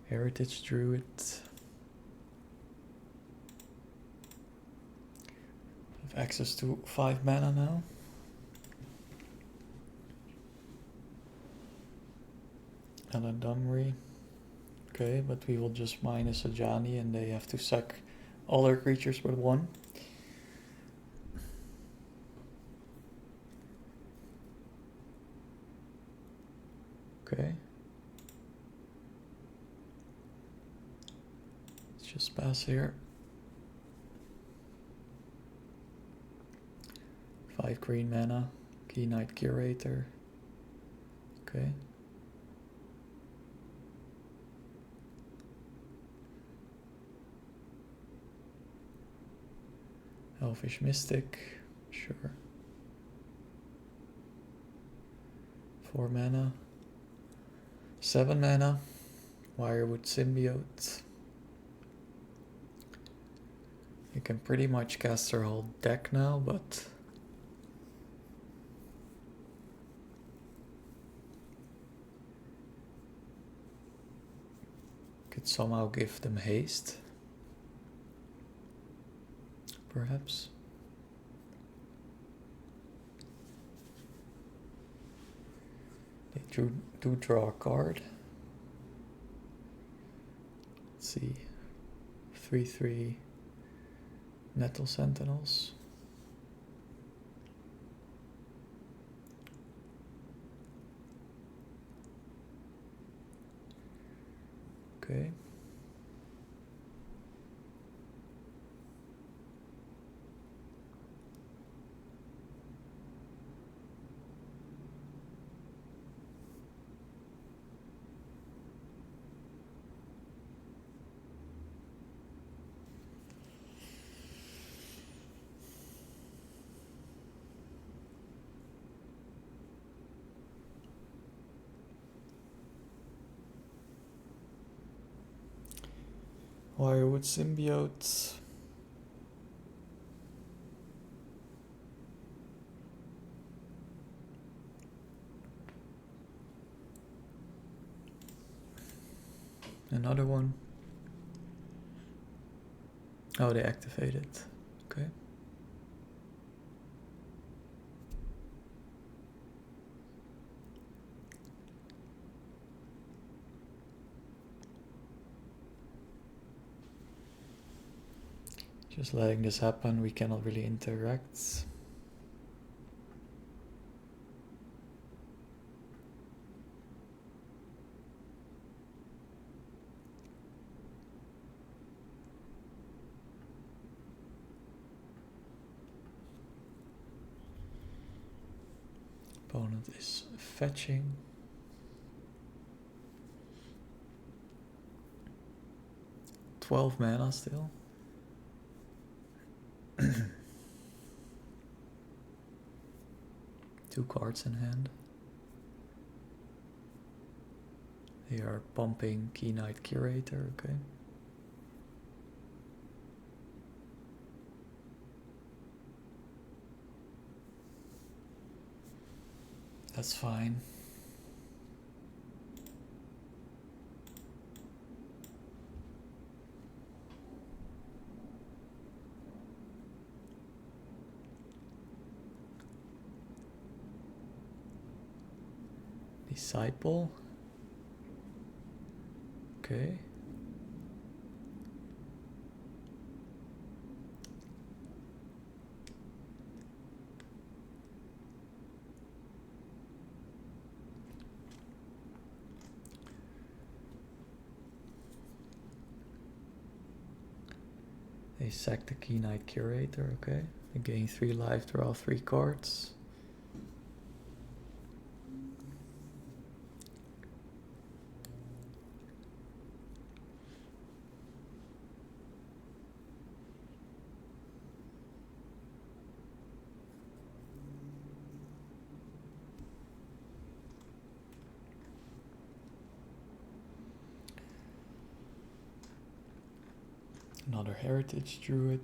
Heritage Druid. Have access to 5 mana now. And a Dumry. Okay, but we will just minus Ajani and they have to sack all their creatures but 1. Okay. Let's just pass here. 5 green mana. Key Knight Curator. Okay. Elfish Mystic, sure. 4 mana. 7 mana. Wirewood Symbiote. You can pretty much cast our whole deck now, but could somehow give them haste. Perhaps. They do draw a card. Let's see. 3/3 Nettle Sentinels. Okay. Wirewood Symbiote. Another one. Oh, they activated. Okay. Just letting this happen, we cannot really interact. Opponent is fetching. $12 mana still. Two cards in hand. They are pumping Key Knight Curator, okay. That's fine. Disciple. Okay. They sack the Key Knight Curator, okay. They gain 3 life, draw 3 cards. Another Heritage Druid.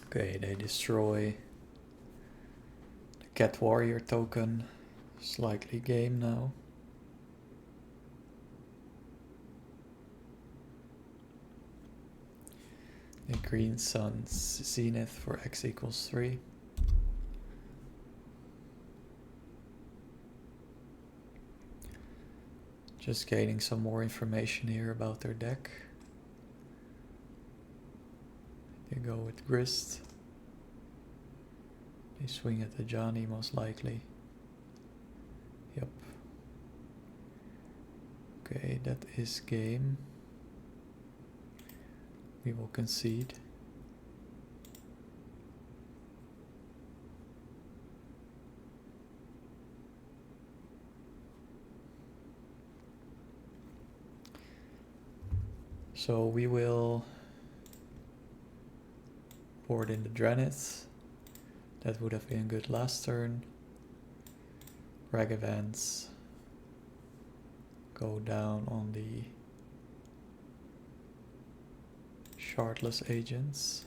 Okay, they destroy the Cat Warrior token. Slightly game now. The Green Sun's Zenith for X equals 3. Just gaining some more information here about their deck. They go with Grist. They swing at the Johnny most likely. Yep. Okay, that is game. We will concede. So we will board in the Dranith. That would have been good last turn. Ragavans go down on the Shardless Agents.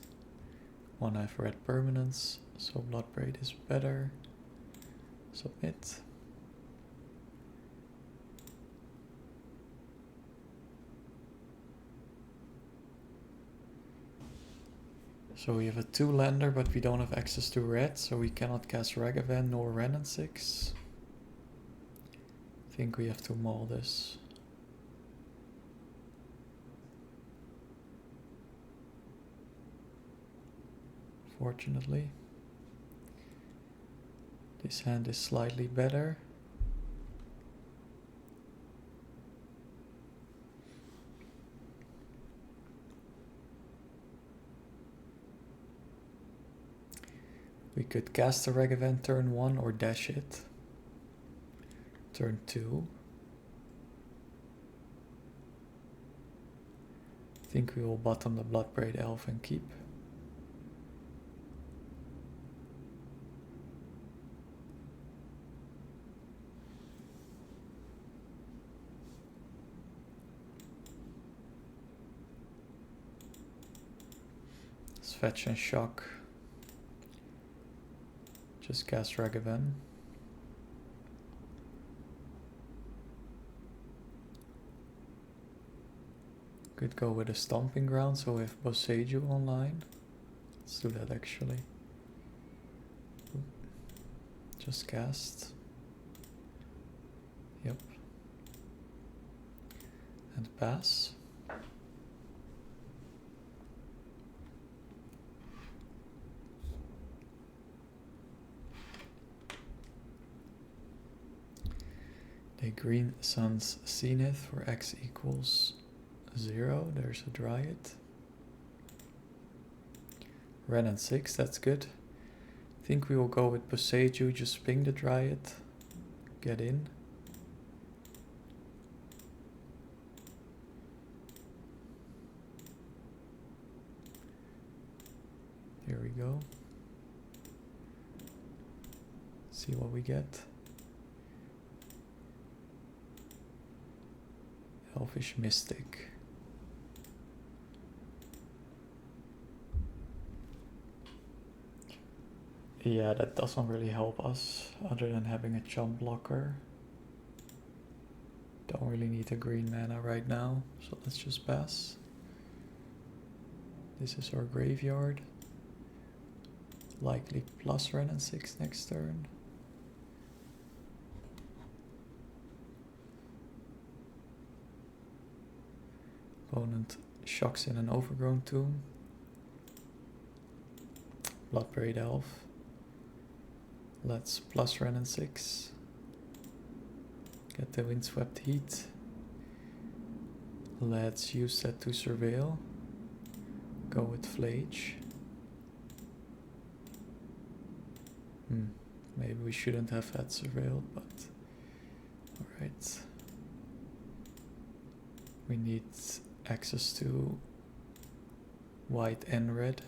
1 have red permanents, so Bloodbraid is better. Submit. So we have a 2-lander, but we don't have access to red, so we cannot cast Ragavan nor Ren and 6. I think we have to maul this. Fortunately. This hand is slightly better. We could cast a Ragavan turn 1 or dash it. Turn 2. I think we will bottom the Bloodbraid Elf and keep. Let's fetch and shock. Just cast Ragavan. Could go with a Stomping Ground, so we have Boseiju online. Let's do that actually. Just cast. Yep. And pass. The Green Sun's Zenith for x equals 0. There's a Dryad. Red and 6, that's good. I think we will go with Boseiju, just ping the Dryad. Get in. Here we go. See what we get. Elvish Mystic. Yeah, that doesn't really help us other than having a chump blocker. Don't really need a green mana right now, so let's just pass. This is our graveyard. Likely plus Ren and 6 next turn. Opponent shocks in an Overgrown Tomb. Bloodbraid Elf. Let's plus Ren and 6. Get the Windswept Heat. Let's use that to surveil. Go with Flage. Maybe we shouldn't have had surveilled, but alright. We need access to white and red.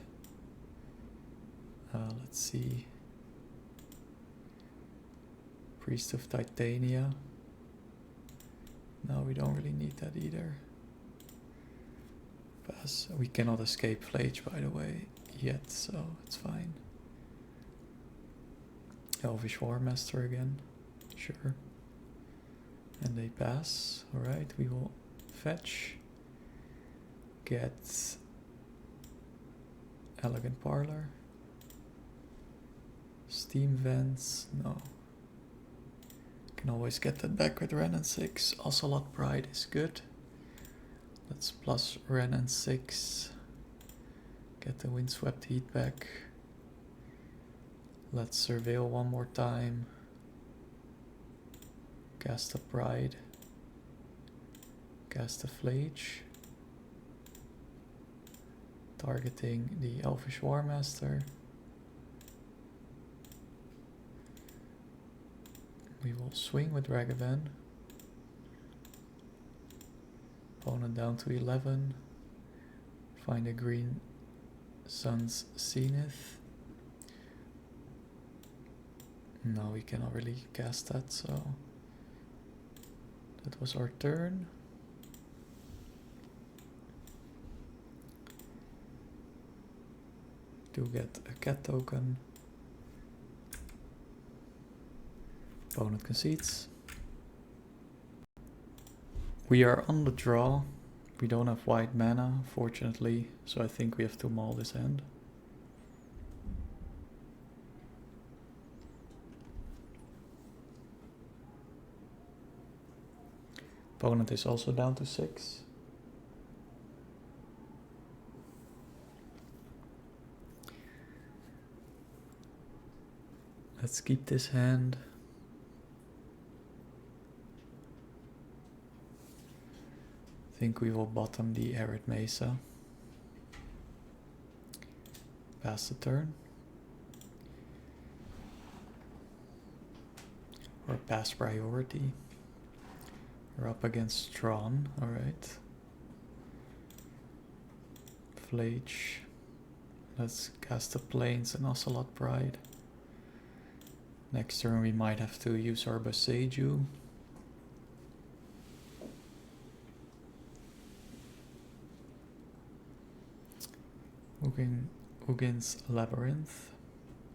Let's see. Priest of Titania. No, we don't really need that either. Pass. We cannot escape Flage, by the way, yet, so it's fine. Elvish Warmaster again. Sure. And they pass. Alright, we will fetch. Get Elegant Parlor. Steam Vents. No. Can always get that back with Ren and 6. Ocelot Pride is good. Let's plus Ren and 6. Get the Windswept Heat back. Let's surveil one more time. Cast a Pride. Cast a Flage. Targeting the Elvish Warmaster. We will swing with Ragavan. Opponent down to 11. Find a Green Sun's Zenith. No, we cannot really cast that, so that was our turn. Do get a cat token. Opponent concedes. We are on the draw. We don't have white mana, fortunately, so I think we have to maul this hand. Opponent is also down to 6. Let's keep this hand. I think we will bottom the Arid Mesa. Pass the turn. Or pass priority. We're up against Tron, alright. Flage. Let's cast the Plains and Ocelot Pride. Next turn we might have to use our Boseiju. Ugin's Labyrinth.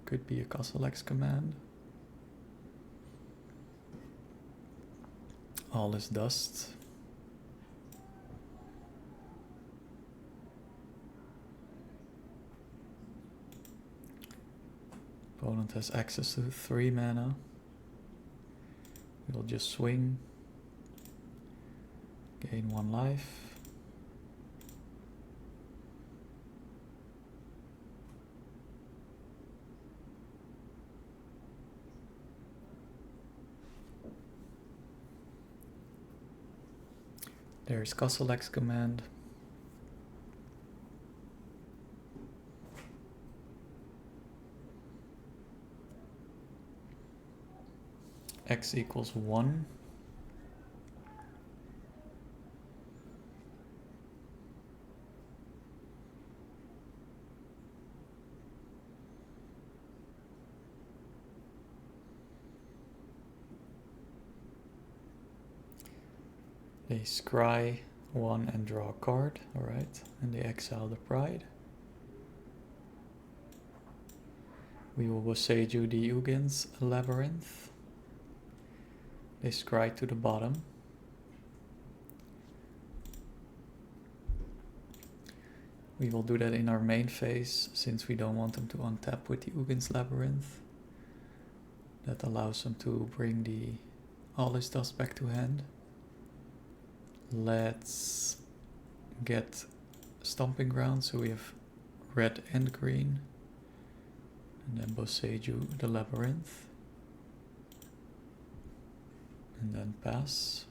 Could be a Castle X command. All is dust. Opponent has access to 3 mana. We'll just swing. Gain 1 life. There's Castle X command. X equals 1. They scry 1 and draw a card, alright, and they exile the Pride. We will Boseiju the Ugin's Labyrinth. They scry to the bottom. We will do that in our main phase, since we don't want them to untap with the Ugin's Labyrinth. That allows them to bring all his dust back to hand. Let's get Stomping Ground, so we have red and green. And then Boseiju the Labyrinth. And then pass.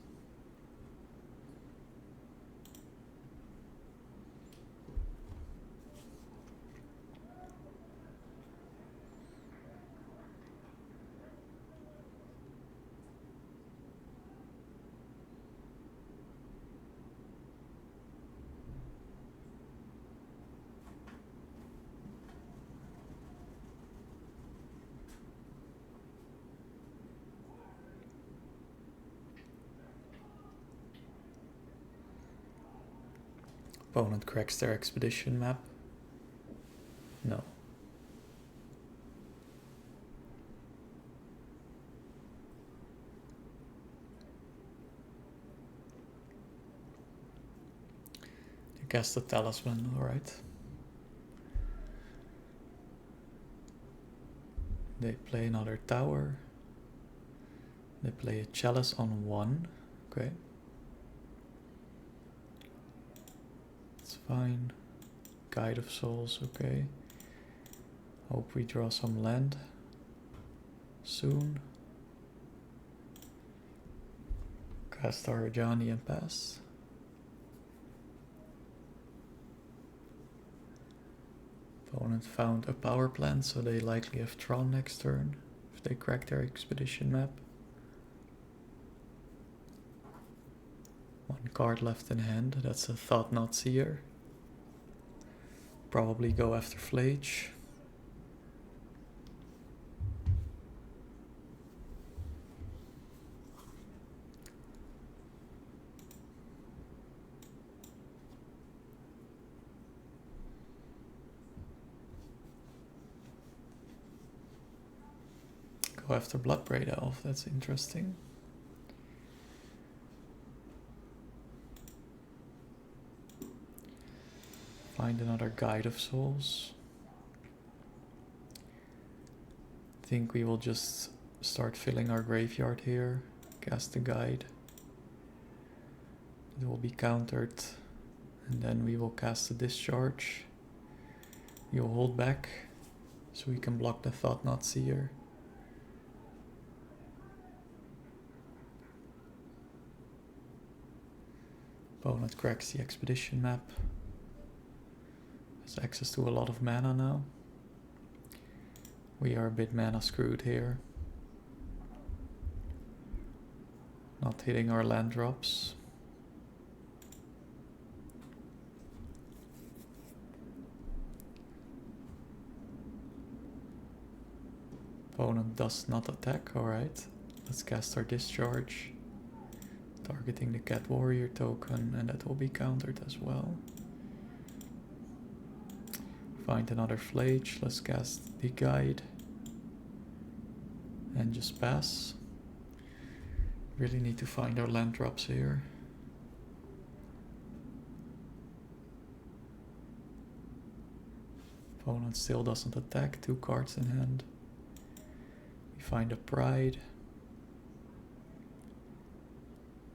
Opponent cracks their expedition map. No. They cast the Talisman, alright. They play another tower. They play a Chalice on 1. Okay. Fine. Guide of Souls, okay. Hope we draw some land soon. Cast our Rajani and pass. Opponent found a power plant, so they likely have Tron next turn if they crack their expedition map. 1 card left in hand, that's a Thought Not Seer. Probably go after Flage. Go after Bloodbraid Elf, that's interesting. Find another Guide of Souls. I think we will just start filling our graveyard here. Cast the Guide. It will be countered. And then we will cast the Discharge. We will hold back so we can block the Thought Not Seer. Opponent cracks the expedition map. Has access to a lot of mana now. We are a bit mana screwed here. Not hitting our land drops. Opponent does not attack, alright. Let's cast our Discharge. Targeting the Cat Warrior token, and that will be countered as well. Find another Flage, let's cast the Guide. And just pass. Really need to find our land drops here. Opponent still doesn't attack, 2 cards in hand. Find a pride.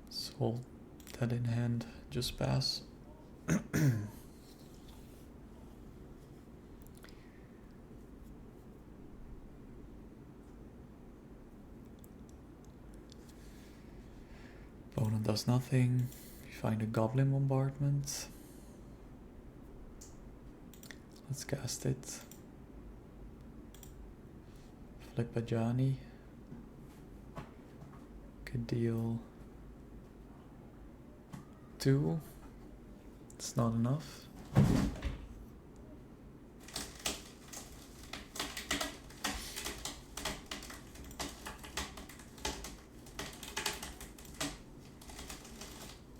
Let's hold that in hand, just pass. Opponent does nothing. Find a goblin bombardment. Let's cast it. Flip a Johnny. Could deal 2. It's not enough.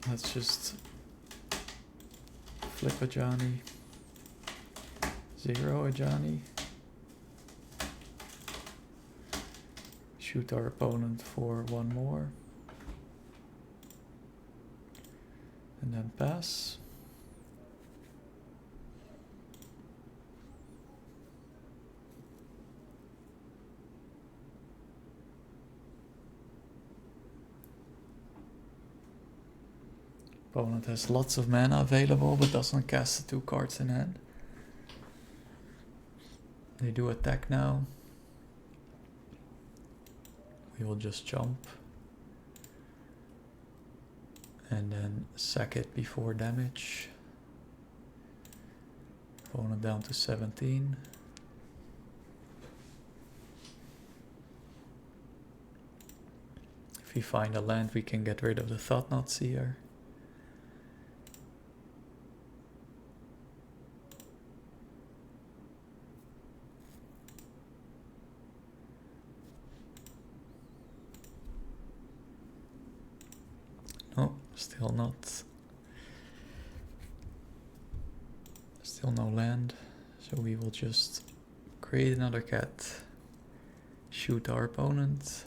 Let's just flip a Johnny. 0 a Johnny. Shoot our opponent for 1 more. And then pass. Opponent has lots of mana available, but doesn't cast the 2 cards in hand. They do attack now. We will just jump. And then sack it before damage. Opponent down to 17. If we find a land, we can get rid of the Thought-Knot Seer. No, still not. Still no land, so we will just create another cat, shoot our opponent,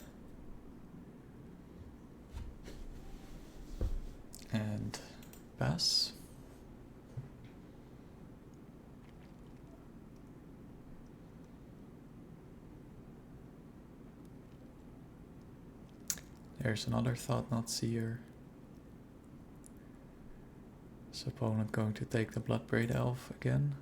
and pass. There's another Thought-Knot Seer. Is opponent going to take the Bloodbraid Elf again?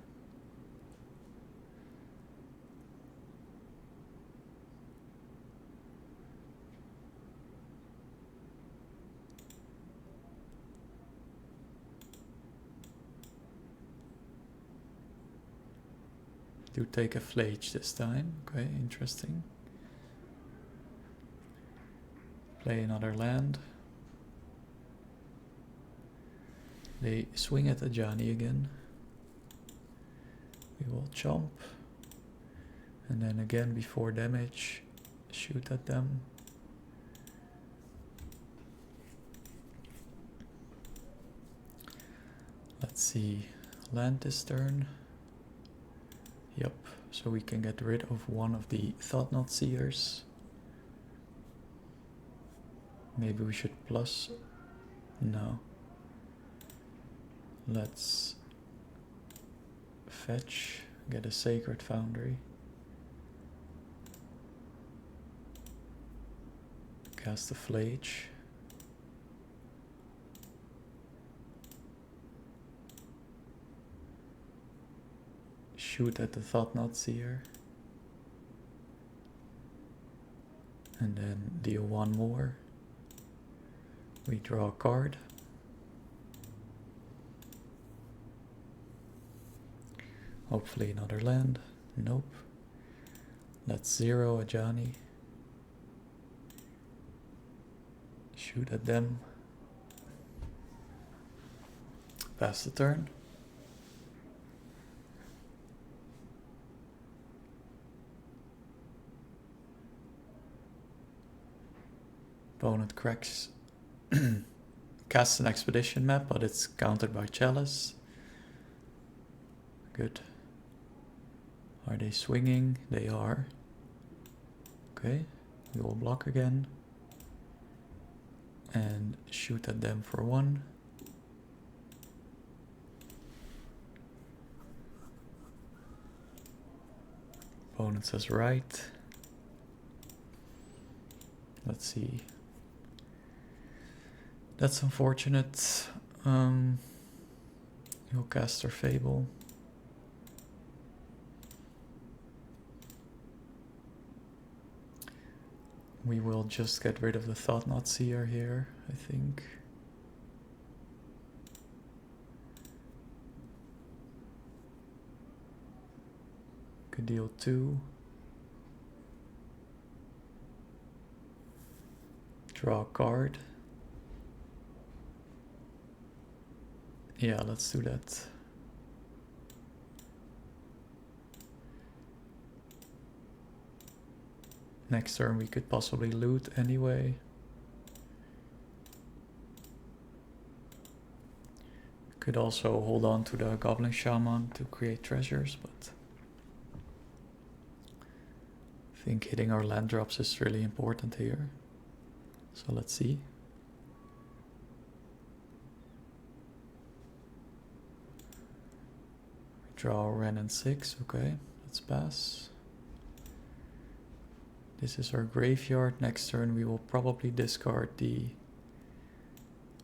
Do take a Flage this time. Okay, interesting. Play another land. They swing at the Johnny again. We will chomp. And then again before damage, shoot at them. Let's see, land this turn. Yep, so we can get rid of one of the Thought-Knot Seers. Maybe we should plus. No. Let's fetch, get a Sacred Foundry. Cast a Flage. Shoot at the Thought-Knot Seer. And then deal 1 more. We draw a card. Hopefully another land. Nope. Let's 0 a Johnny. Shoot at them. Pass the turn. Opponent cracks. Casts an expedition map, but it's countered by Chalice. Good. Are they swinging? They are. Okay, we will block again. And shoot at them for 1. Opponent says right. Let's see. That's unfortunate. He'll cast our Fable. We will just get rid of the Thought-Knot Seer here, I think. Could deal 2. Draw a card. Yeah, let's do that. Next turn we could possibly loot anyway. Could also hold on to the Goblin Shaman to create treasures, but I think hitting our land drops is really important here. So let's see. Draw Ren and 6, okay, let's pass. This is our graveyard. Next turn we will probably discard the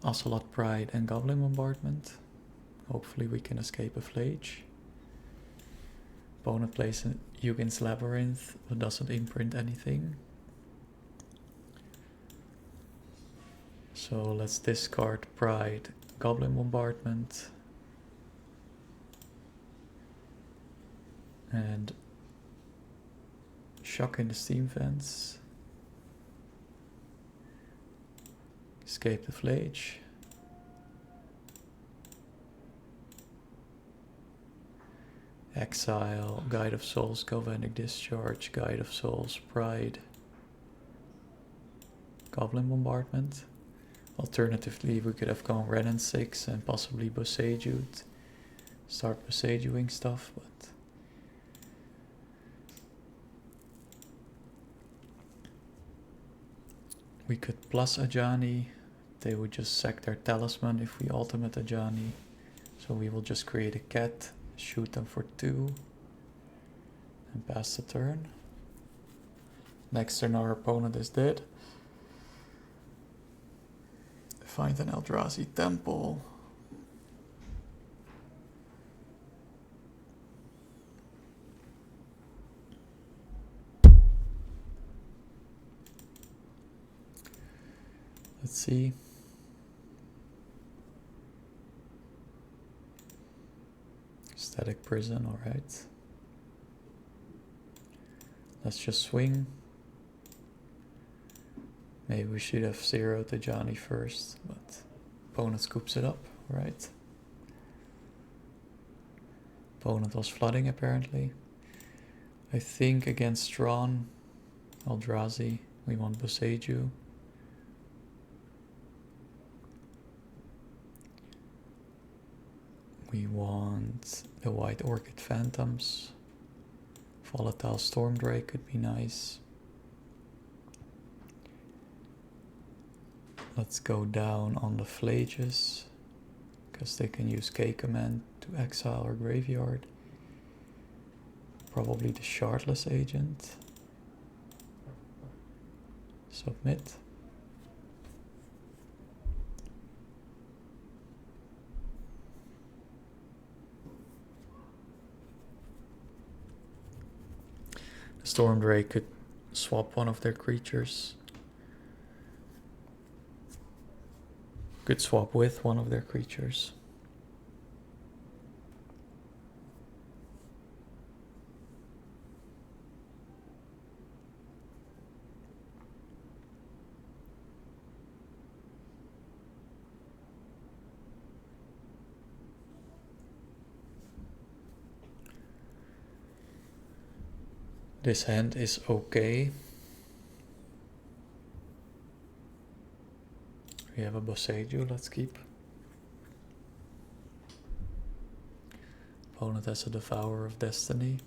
Ocelot Pride and Goblin Bombardment. Hopefully we can escape a Flage. Opponent plays a Yugin's Labyrinth, but doesn't imprint anything. So let's discard Pride, Goblin Bombardment. And Shock in the Steam Vents. Escape the Flage. Exile, Guide of Souls, Galvanic Discharge, Guide of Souls, Pride, Goblin Bombardment. Alternatively, we could have gone Ren and 6 and possibly Boseju'd. Start Boseju'ing stuff, but we could plus Ajani. They would just sack their talisman if we ultimate Ajani. So we will just create a cat, shoot them for 2, and pass the turn. Next turn our opponent is dead. Find an Eldrazi temple. Let's see. Static Prison, alright. Let's just swing. Maybe we should have zeroed the Johnny first, but opponent scoops it up, right? Opponent was flooding apparently. I think against Tron, Eldrazi, we want Boseiju. We want the White Orchid Phantoms. Volatile Stormdrake could be nice. Let's go down on the Flages, because they can use K command to exile our graveyard. Probably the Shardless Agent. Submit. The Stormdrake could swap one of their creatures. Could swap with one of their creatures. This hand is okay. We have a Boseiju, let's keep. Opponent has a Devourer of Destiny.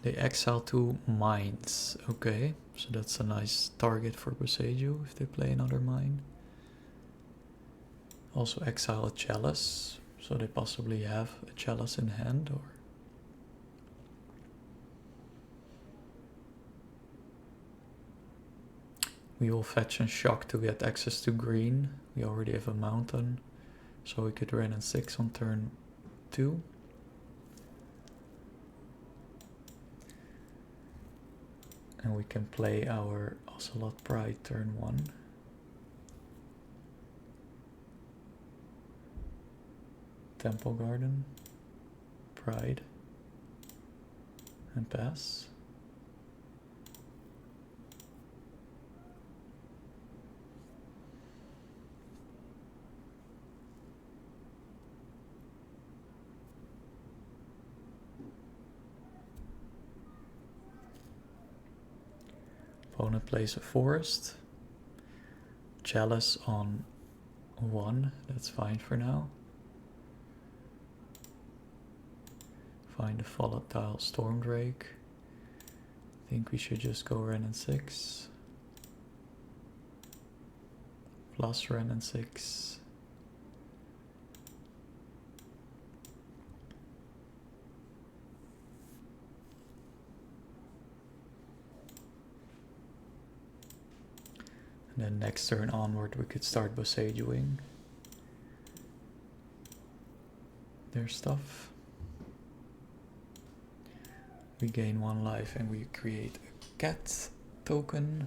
They exile 2 mines. Okay, so that's a nice target for Boseiju if they play another mine. Also exile a Chalice, so they possibly have a Chalice in hand, or We will fetch and shock to get access to green. We already have a mountain, so we could Ren and 6 on turn 2. And we can play our Ocelot Pride turn 1. Temple Garden, Pride, and pass. Opponent plays a forest. Chalice on 1, that's fine for now. Find a volatile Stormdrake. Think we should just go Ren and 6. Plus Ren and 6. And then next turn onward we could start Bosejuing their stuff. We gain 1 life and we create a cat token.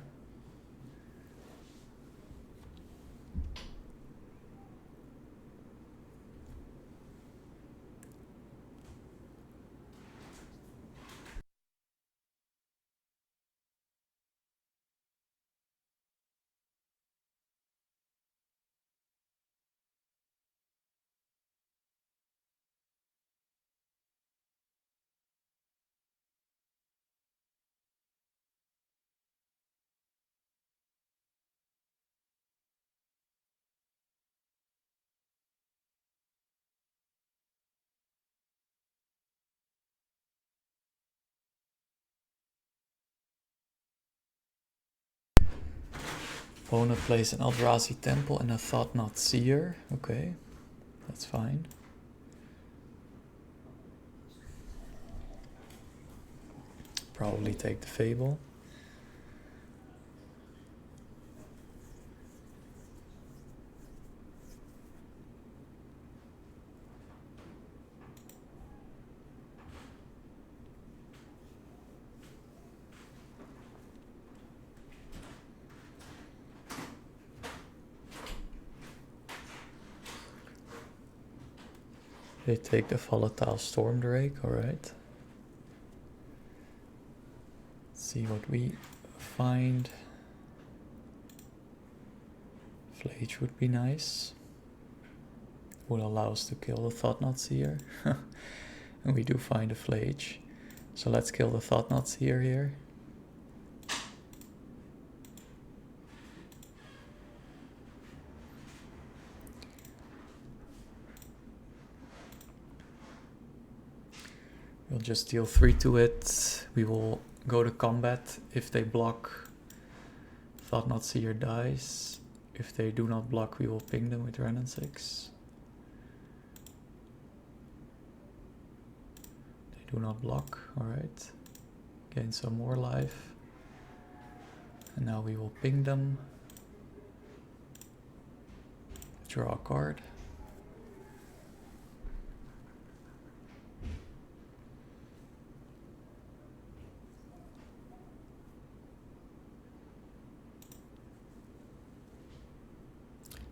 Opponent plays an Eldrazi Temple and a Thought-Knot Seer. Okay, that's fine. Probably take the Fable. They take the volatile Stormdrake, alright. See what we find. Flage would be nice. Would allow us to kill the Thought-Knot Seer. And we do find a Flage. So let's kill the Thought-Knot Seer here. We'll just deal 3 to it. We will go to combat. If they block, Thought-Knot Seer dies. If they do not block, we will ping them with Ren and 6. They do not block, alright. Gain some more life. And now we will ping them. Draw a card.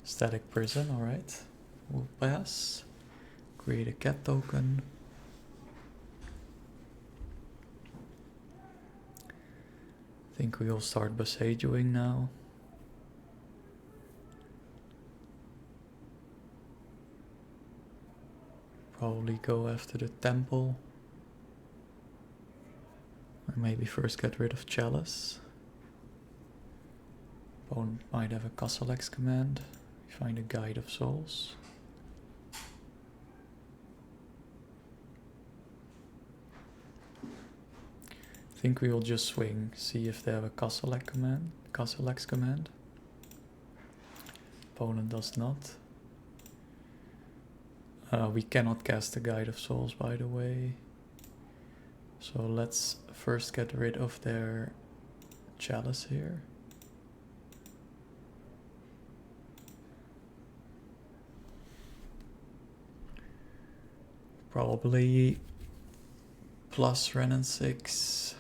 Static Prison, alright. We'll pass. Create a cat token. I think we will start Bosejuing now. Probably go after the temple. Or maybe first get rid of Chalice. Opponent might have a Castle X command. Find a Guide of Souls. I think we will just swing, see if they have a Castle X command. Opponent does not. We cannot cast the Guide of Souls, by the way. So let's first get rid of their Chalice here. Probably plus Renin 6.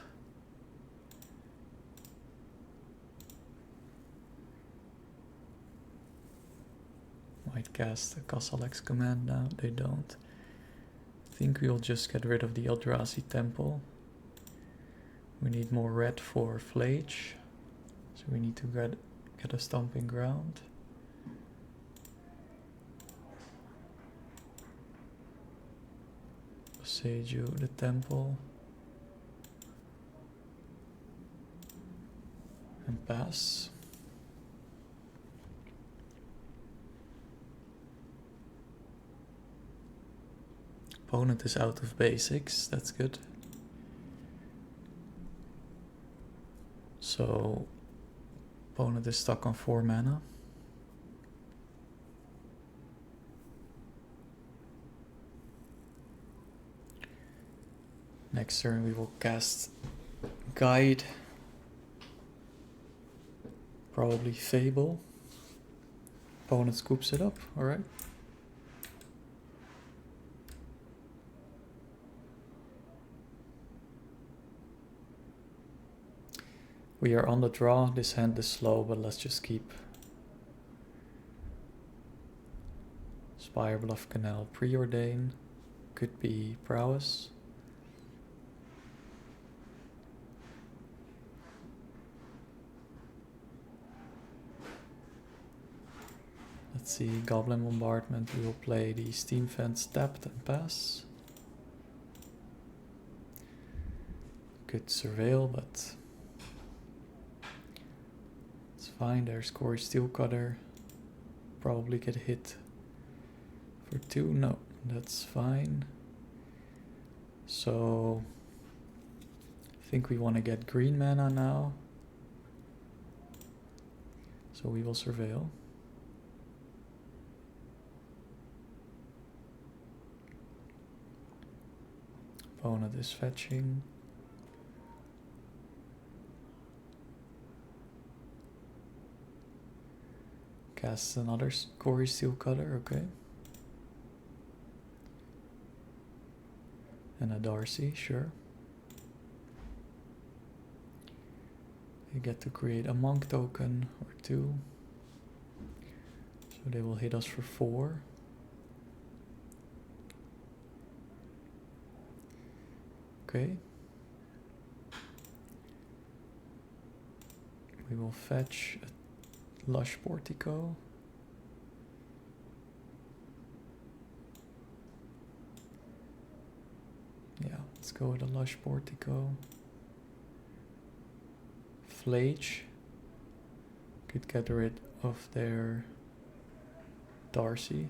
Might cast a Casalex command now. They don't. I think we'll just get rid of the Eldrazi Temple. We need more red for Flage. So we need to get a Stomping Ground. Seiju, the Temple. And pass. Opponent is out of basics, that's good. So, opponent is stuck on 4 mana. Next turn we will cast Guide. Probably Fable. Opponent scoops it up, alright. We are on the draw. This hand is slow, but let's just keep Spire, Bluff, Canal, Preordain. Could be Prowess. Let's see, Goblin Bombardment. We will play the Steam Fence tapped and pass. Could Surveil, but it's fine. There's Corey Steelcutter. Probably get hit for 2. No, that's fine. So I think we want to get green mana now. So we will Surveil. Opponent is fetching. Casts another Corey Steelcutter, okay. And a Darcy, sure. They get to create a monk token or 2. So they will hit us for 4. Okay. We will fetch a Lush Portico. Yeah, let's go with a Lush Portico. Flage. Could get rid of their Darcy.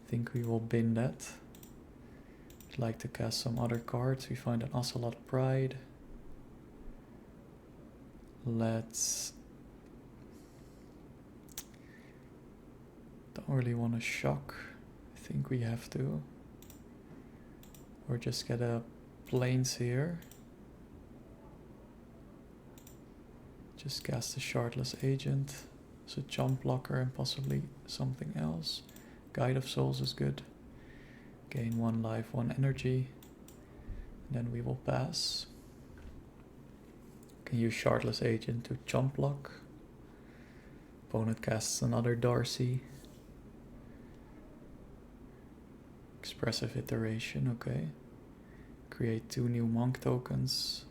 I think we will bin that. I'd like to cast some other cards. We find an Ocelot Pride. Let's... Don't really want to shock. I think we have to. Or just get a Plains here. Just cast a Shardless Agent. It's a jump blocker and possibly something else. Guide of Souls is good. Gain 1 life, 1 energy. Then we will pass. Can use Shardless Agent to jump block. Opponent casts another Darcy. Expressive Iteration, okay. Create 2 new monk tokens.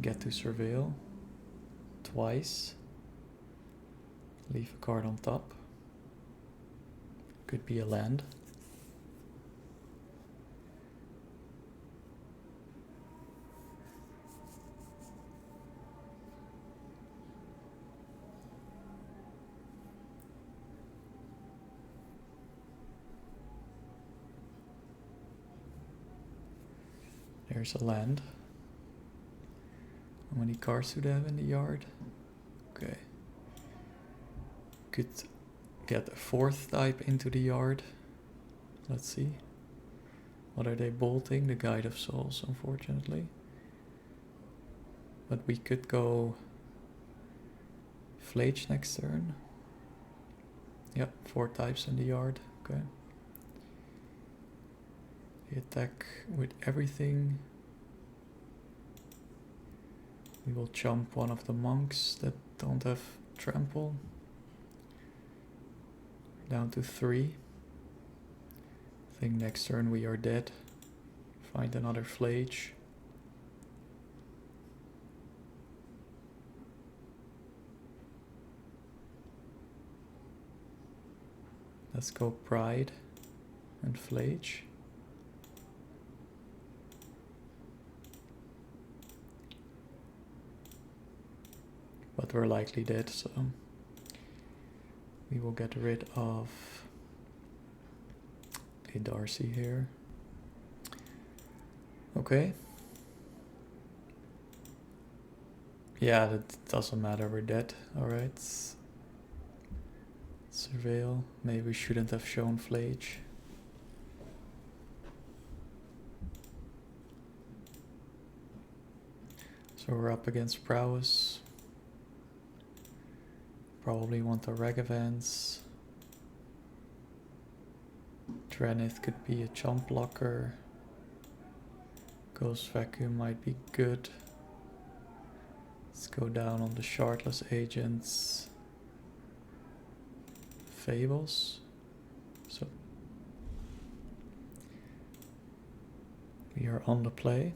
Get to Surveil twice. Leave a card on top. Could be a land. There's a land. How many cards do they have in the yard? Okay. Could get a 4th type into the yard. Let's see. What are they bolting? The Guide of Souls, unfortunately. But we could go Flage next turn. Yep, 4 types in the yard. Okay. We attack with everything. We will chomp one of the monks that don't have trample. Down to 3. I think next turn we are dead. Find another Flage. Let's go Pride and Flage. But we're likely dead, so we will get rid of a Darcy here. Okay. Yeah, that doesn't matter, we're dead. Alright. Surveil. Maybe we shouldn't have shown Flage. So we're up against Prowess. Probably want a Ragavance. Dranith could be a chomp blocker. Ghost Vacuum might be good. Let's go down on the Shardless Agents. Fables. So we are on the play.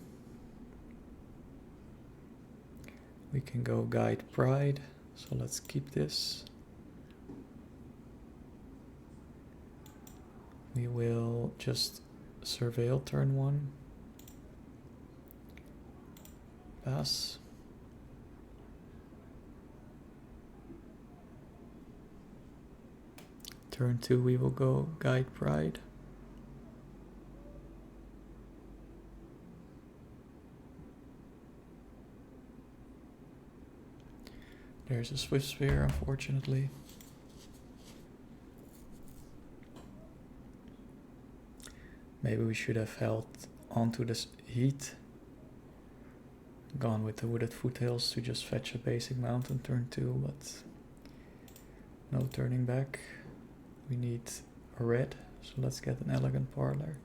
We can go Guide Pride. So let's keep this. We will just Surveil turn 1. Pass. Turn 2 we will go Guide Pride. There's a Swift Sphere, unfortunately. Maybe we should have held onto this heat. Gone with the Wooded Foothills to just fetch a basic mountain turn 2, but no turning back. We need a red, so let's get an Elegant Parlor.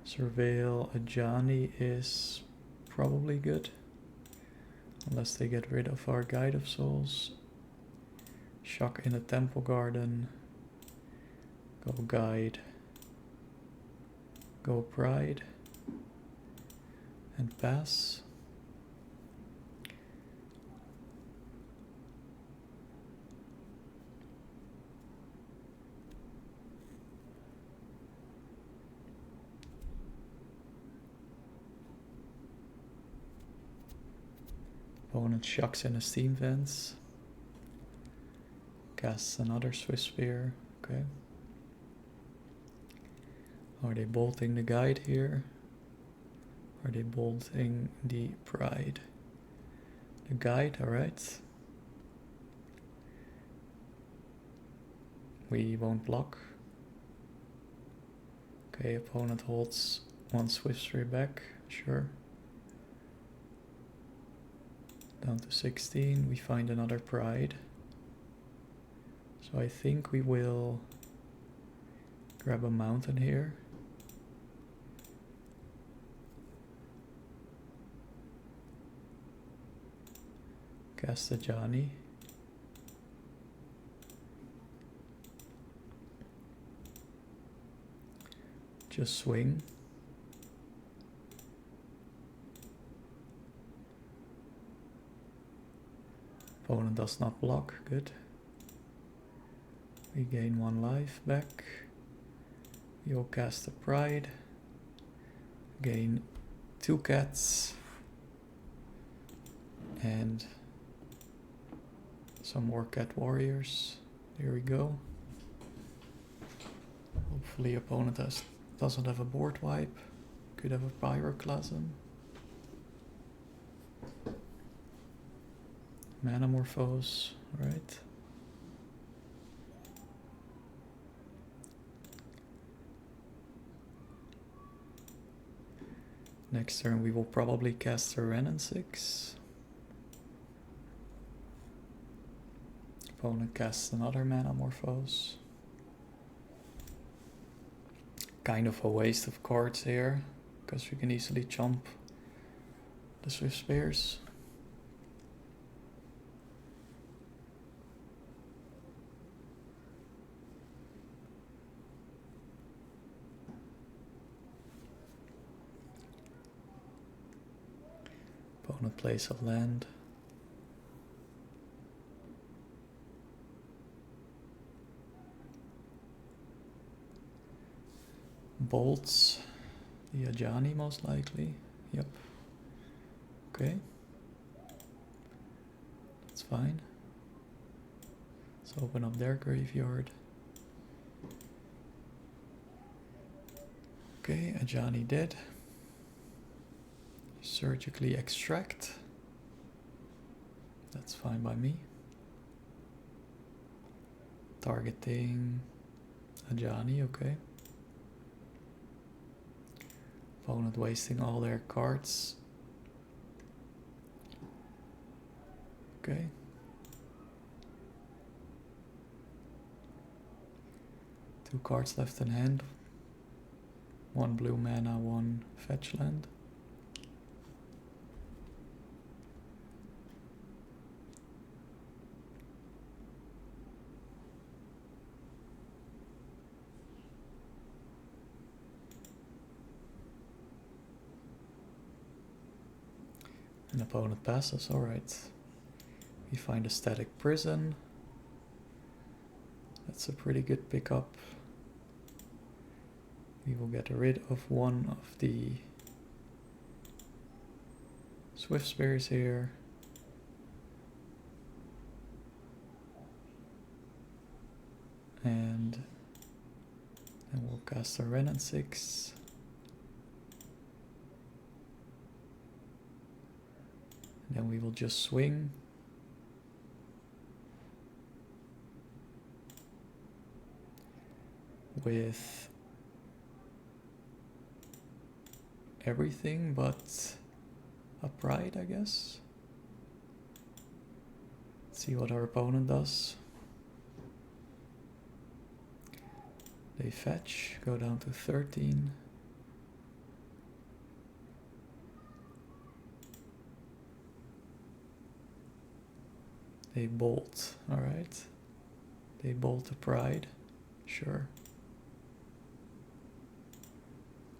Surveil Ajani is probably good, unless they get rid of our Guide of Souls. Shock in the Temple Garden. Go Guide. Go Pride. And pass. Opponent shocks in a Steam Vents. Casts another Swift Spear. Okay. Are they bolting the Guide here? Are they bolting the Pride? The Guide, alright. We won't block. Okay, opponent holds 1 Swift Spear back, sure. Down to 16, we find another Pride. So I think we will grab a mountain here. Cast a Johnny. Just swing. Opponent does not block, good. We gain 1 life back. We will cast a Pride. Gain 2 cats. And some more cat warriors. There we go. Hopefully opponent doesn't have a board wipe. Could have a Pyroclasm. Manamorphose, right? Next turn we will probably cast a Ren and 6. Opponent casts another Manamorphose. Kind of a waste of cards here, because we can easily chomp the Swift Spears. Opponent plays a land. Bolts the Ajani most likely. Yep. Okay. That's fine. Let's open up their graveyard. Okay, Ajani dead. Surgically extract. That's fine by me. Targeting Ajani, okay. Opponent wasting all their cards. Okay. Two cards left in hand. One blue mana, one fetch land. An opponent passes, alright. We find a static prison. That's a pretty good pickup. We will get rid of one of the Swift Spears here. And then we'll cast a Ren and 6. And then we will just swing. With everything but a Pride, I guess. Let's see what our opponent does. They fetch, go down to 13. They bolt, alright. They bolt the Pride, sure.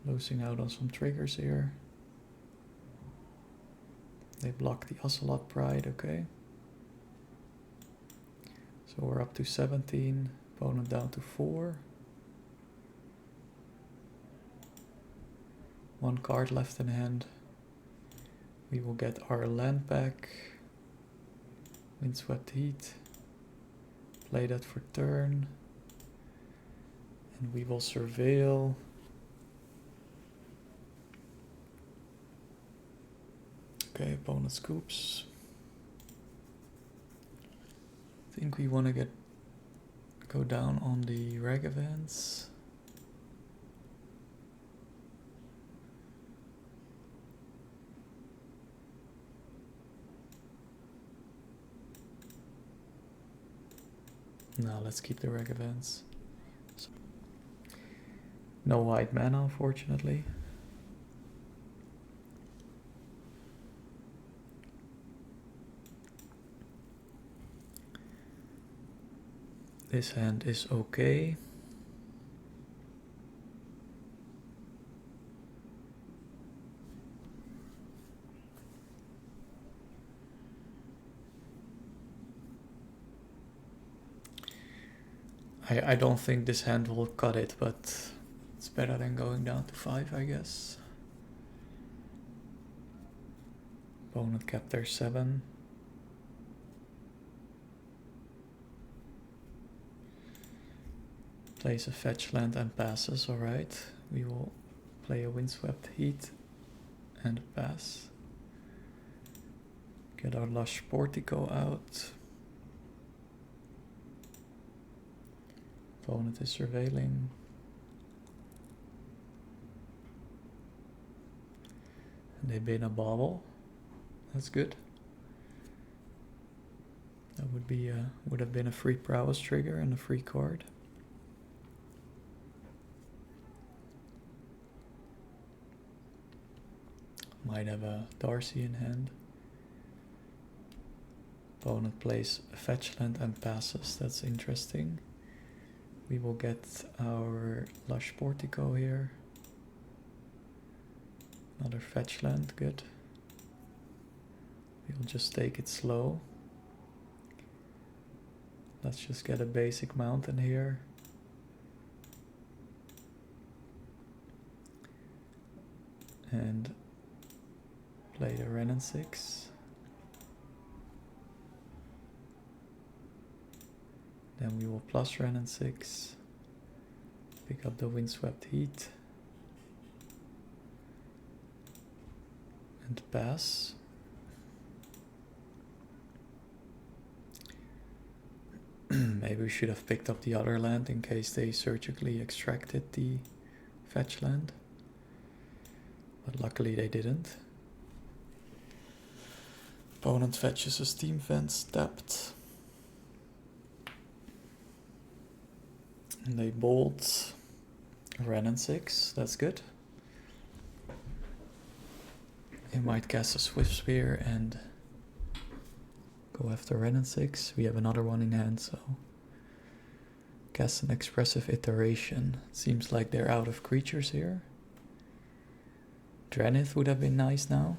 Losing out on some triggers here. They block the Ocelot Pride, okay. So we're up to 17, opponent down to 4. One card left in hand. We will get our land back. Windswept Heat. Play that for turn. And we will surveil. Okay, opponent scoops. I think we want to go down on the reg events. No, let's keep the reg events. So, no white mana, unfortunately. This hand is okay. I don't think this hand will cut it, but it's better than going down to 5, I guess. Opponent kept their 7. Plays a fetch land and passes, alright. We will play a Windswept Heat and pass. Get our Lush Portico out. Opponent is surveilling. They bin a bobble. That's good. That would have been a free prowess trigger and a free card. Might have a Darcy in hand. Opponent plays a fetch land and passes. That's interesting. We will get our Lush Portico here. Another fetch land, good. We'll just take it slow. Let's just get a basic mountain here. And play the Renin 6. Then we will plus Renin 6. Pick up the Windswept Heat. And pass. Maybe we should have picked up the other land in case they surgically extracted the fetch land. But luckily they didn't. Opponent fetches a Steam Fence tapped. And they bolt Renin 6, that's good. They might cast a Swift Spear and go after Renin 6. We have another one in hand, so cast an Expressive Iteration. Seems like they're out of creatures here. Dranith would have been nice now.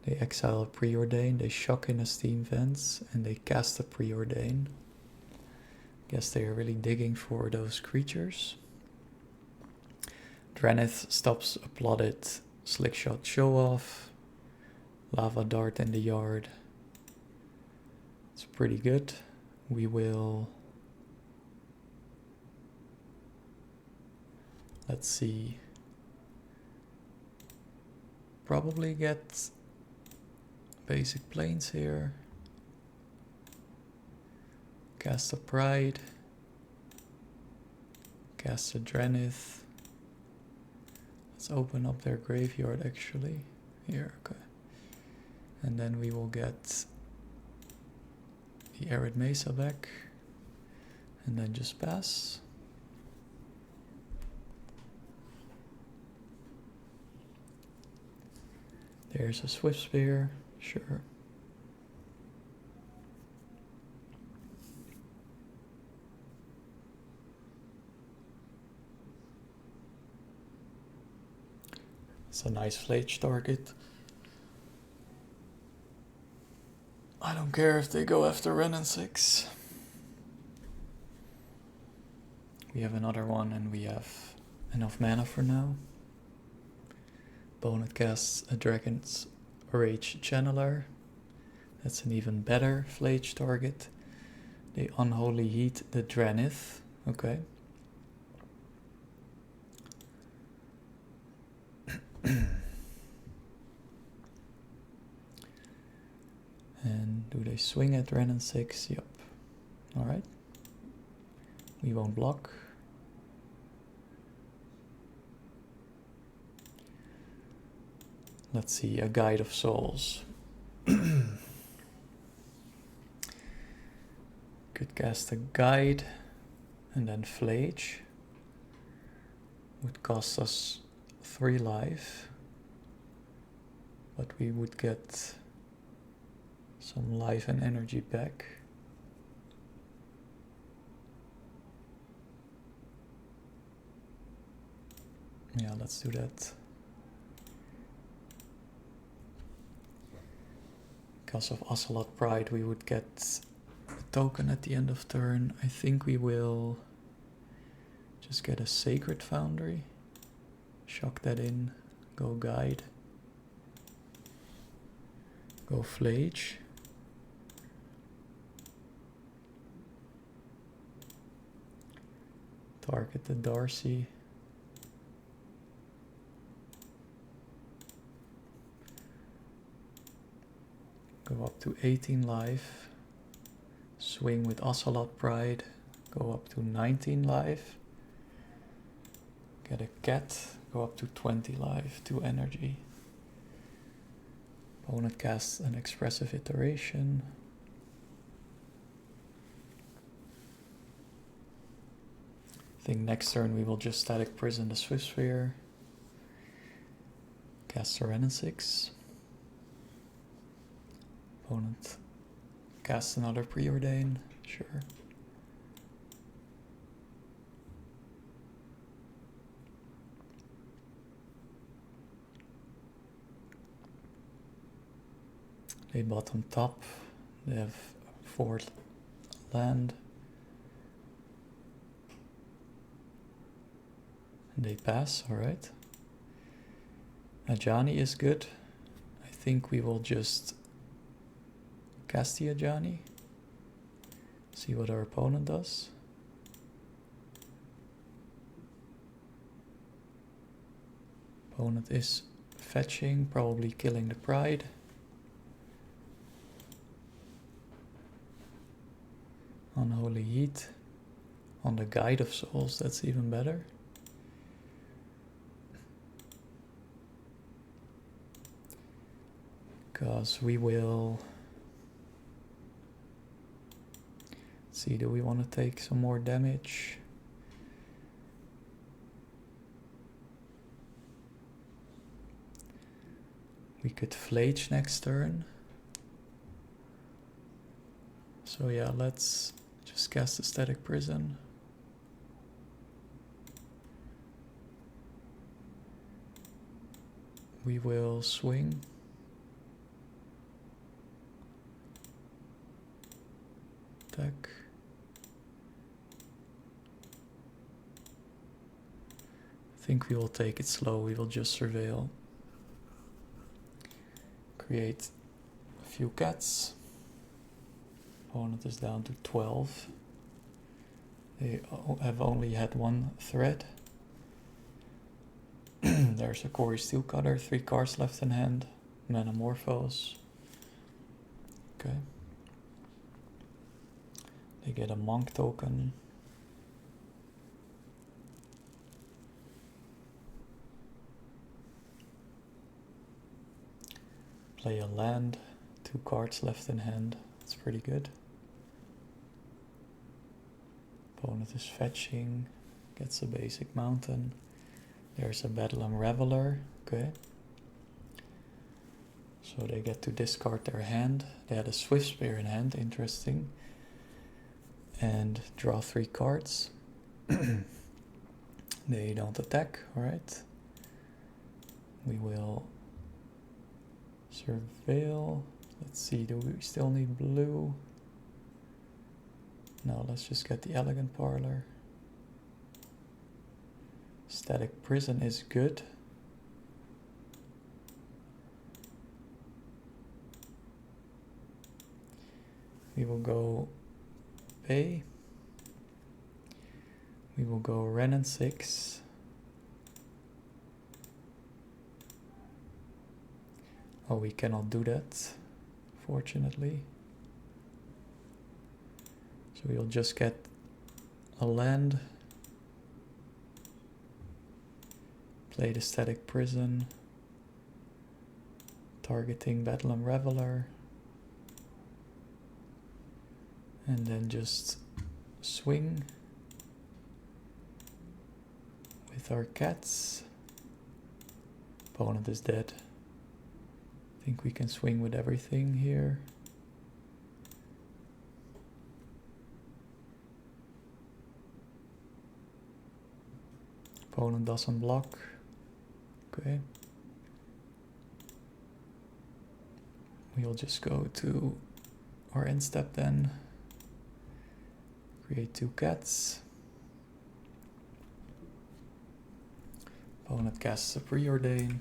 They exile a Preordain, they shock in a Steam Fence, and they cast a Preordain. Guess they are really digging for those creatures. Dranith stops a plotted Slickshot Show-Off. Lava Dart in the yard. It's pretty good. We will... Let's see. Probably get basic planes here. Cast a Pride. Cast a Dranith. Let's open up their graveyard actually. Here, okay. And then we will get the Arid Mesa back. And then just pass. There's a Swift Spear, sure. It's a nice Flage target. I don't care if they go after Renin 6. We have another one and we have enough mana for now. Opponent casts a Dragon's Rage Channeler. That's an even better Flage target. They Unholy Heat the Dranith. Okay. And do they swing at Renin 6? Yep. Alright. We won't block. Let's see, a Guide of Souls. Could cast a Guide and then Flage. Would cost us 3 life. But we would get some life and energy back. Yeah, let's do that. Because of Ocelot Pride, we would get a token at the end of turn. I think we will just get a Sacred Foundry. Shock that in. Go Guide. Go Flage. Target the Darcy. Go up to 18 life. Swing with Ocelot Pride. Go up to 19 life. Get a cat. Go up to 20 life. 2 energy. Opponent casts an expressive iteration. I think next turn we will just static prison the Swift Sphere. Cast Serenin 6. Opponent casts another Preordain. Sure. They bottom top. They have 4 land. And they pass, alright. Ajani is good. I think we will just cast the Ajani. See what our opponent does. Opponent is fetching, probably killing the Pride. Unholy Heat. On the Guide of Souls, that's even better. Because we will... see, do we want to take some more damage? We could Flage next turn. So yeah, let's just cast a Static Prison. We will swing. Attack. I think we will take it slow. We will just surveil. Create a few cats. Opponent is down to 12. They have only had 1 threat. There's a Quarry Steelcutter, 3 cards left in hand. Metamorphose. Okay. They get a Monk token. Play a land, 2 cards left in hand. That's pretty good. Opponent is fetching, gets a basic mountain. There's a Bedlam Reveler, okay. So they get to discard their hand. They had a Swift Spear in hand, interesting. And draw 3 cards. They don't attack, alright. We will surveil. Let's see, do we still need blue? No, let's just get the Elegant Parlor. Static Prison is good. We will go pay. We will go Renin 6. Oh, we cannot do that, fortunately. So we'll just get a land. Play the Static Prison. Targeting Bedlam Reveler. And then just swing with our cats. Opponent is dead. I think we can swing with everything here. Opponent doesn't block. Okay. We'll just go to our end step then. Create 2 cats. Opponent casts a Preordain.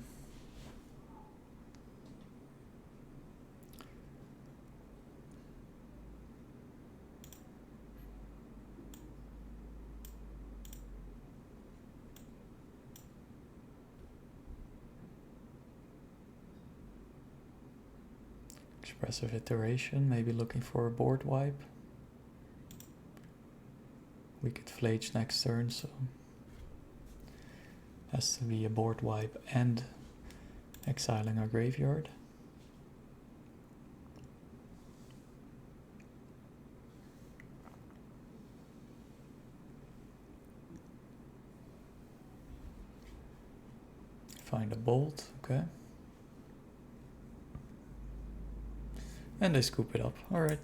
Expressive iteration, maybe looking for a board wipe. We could flage next turn, so has to be a board wipe and exiling our graveyard. Find a bolt, okay. And they scoop it up, alright.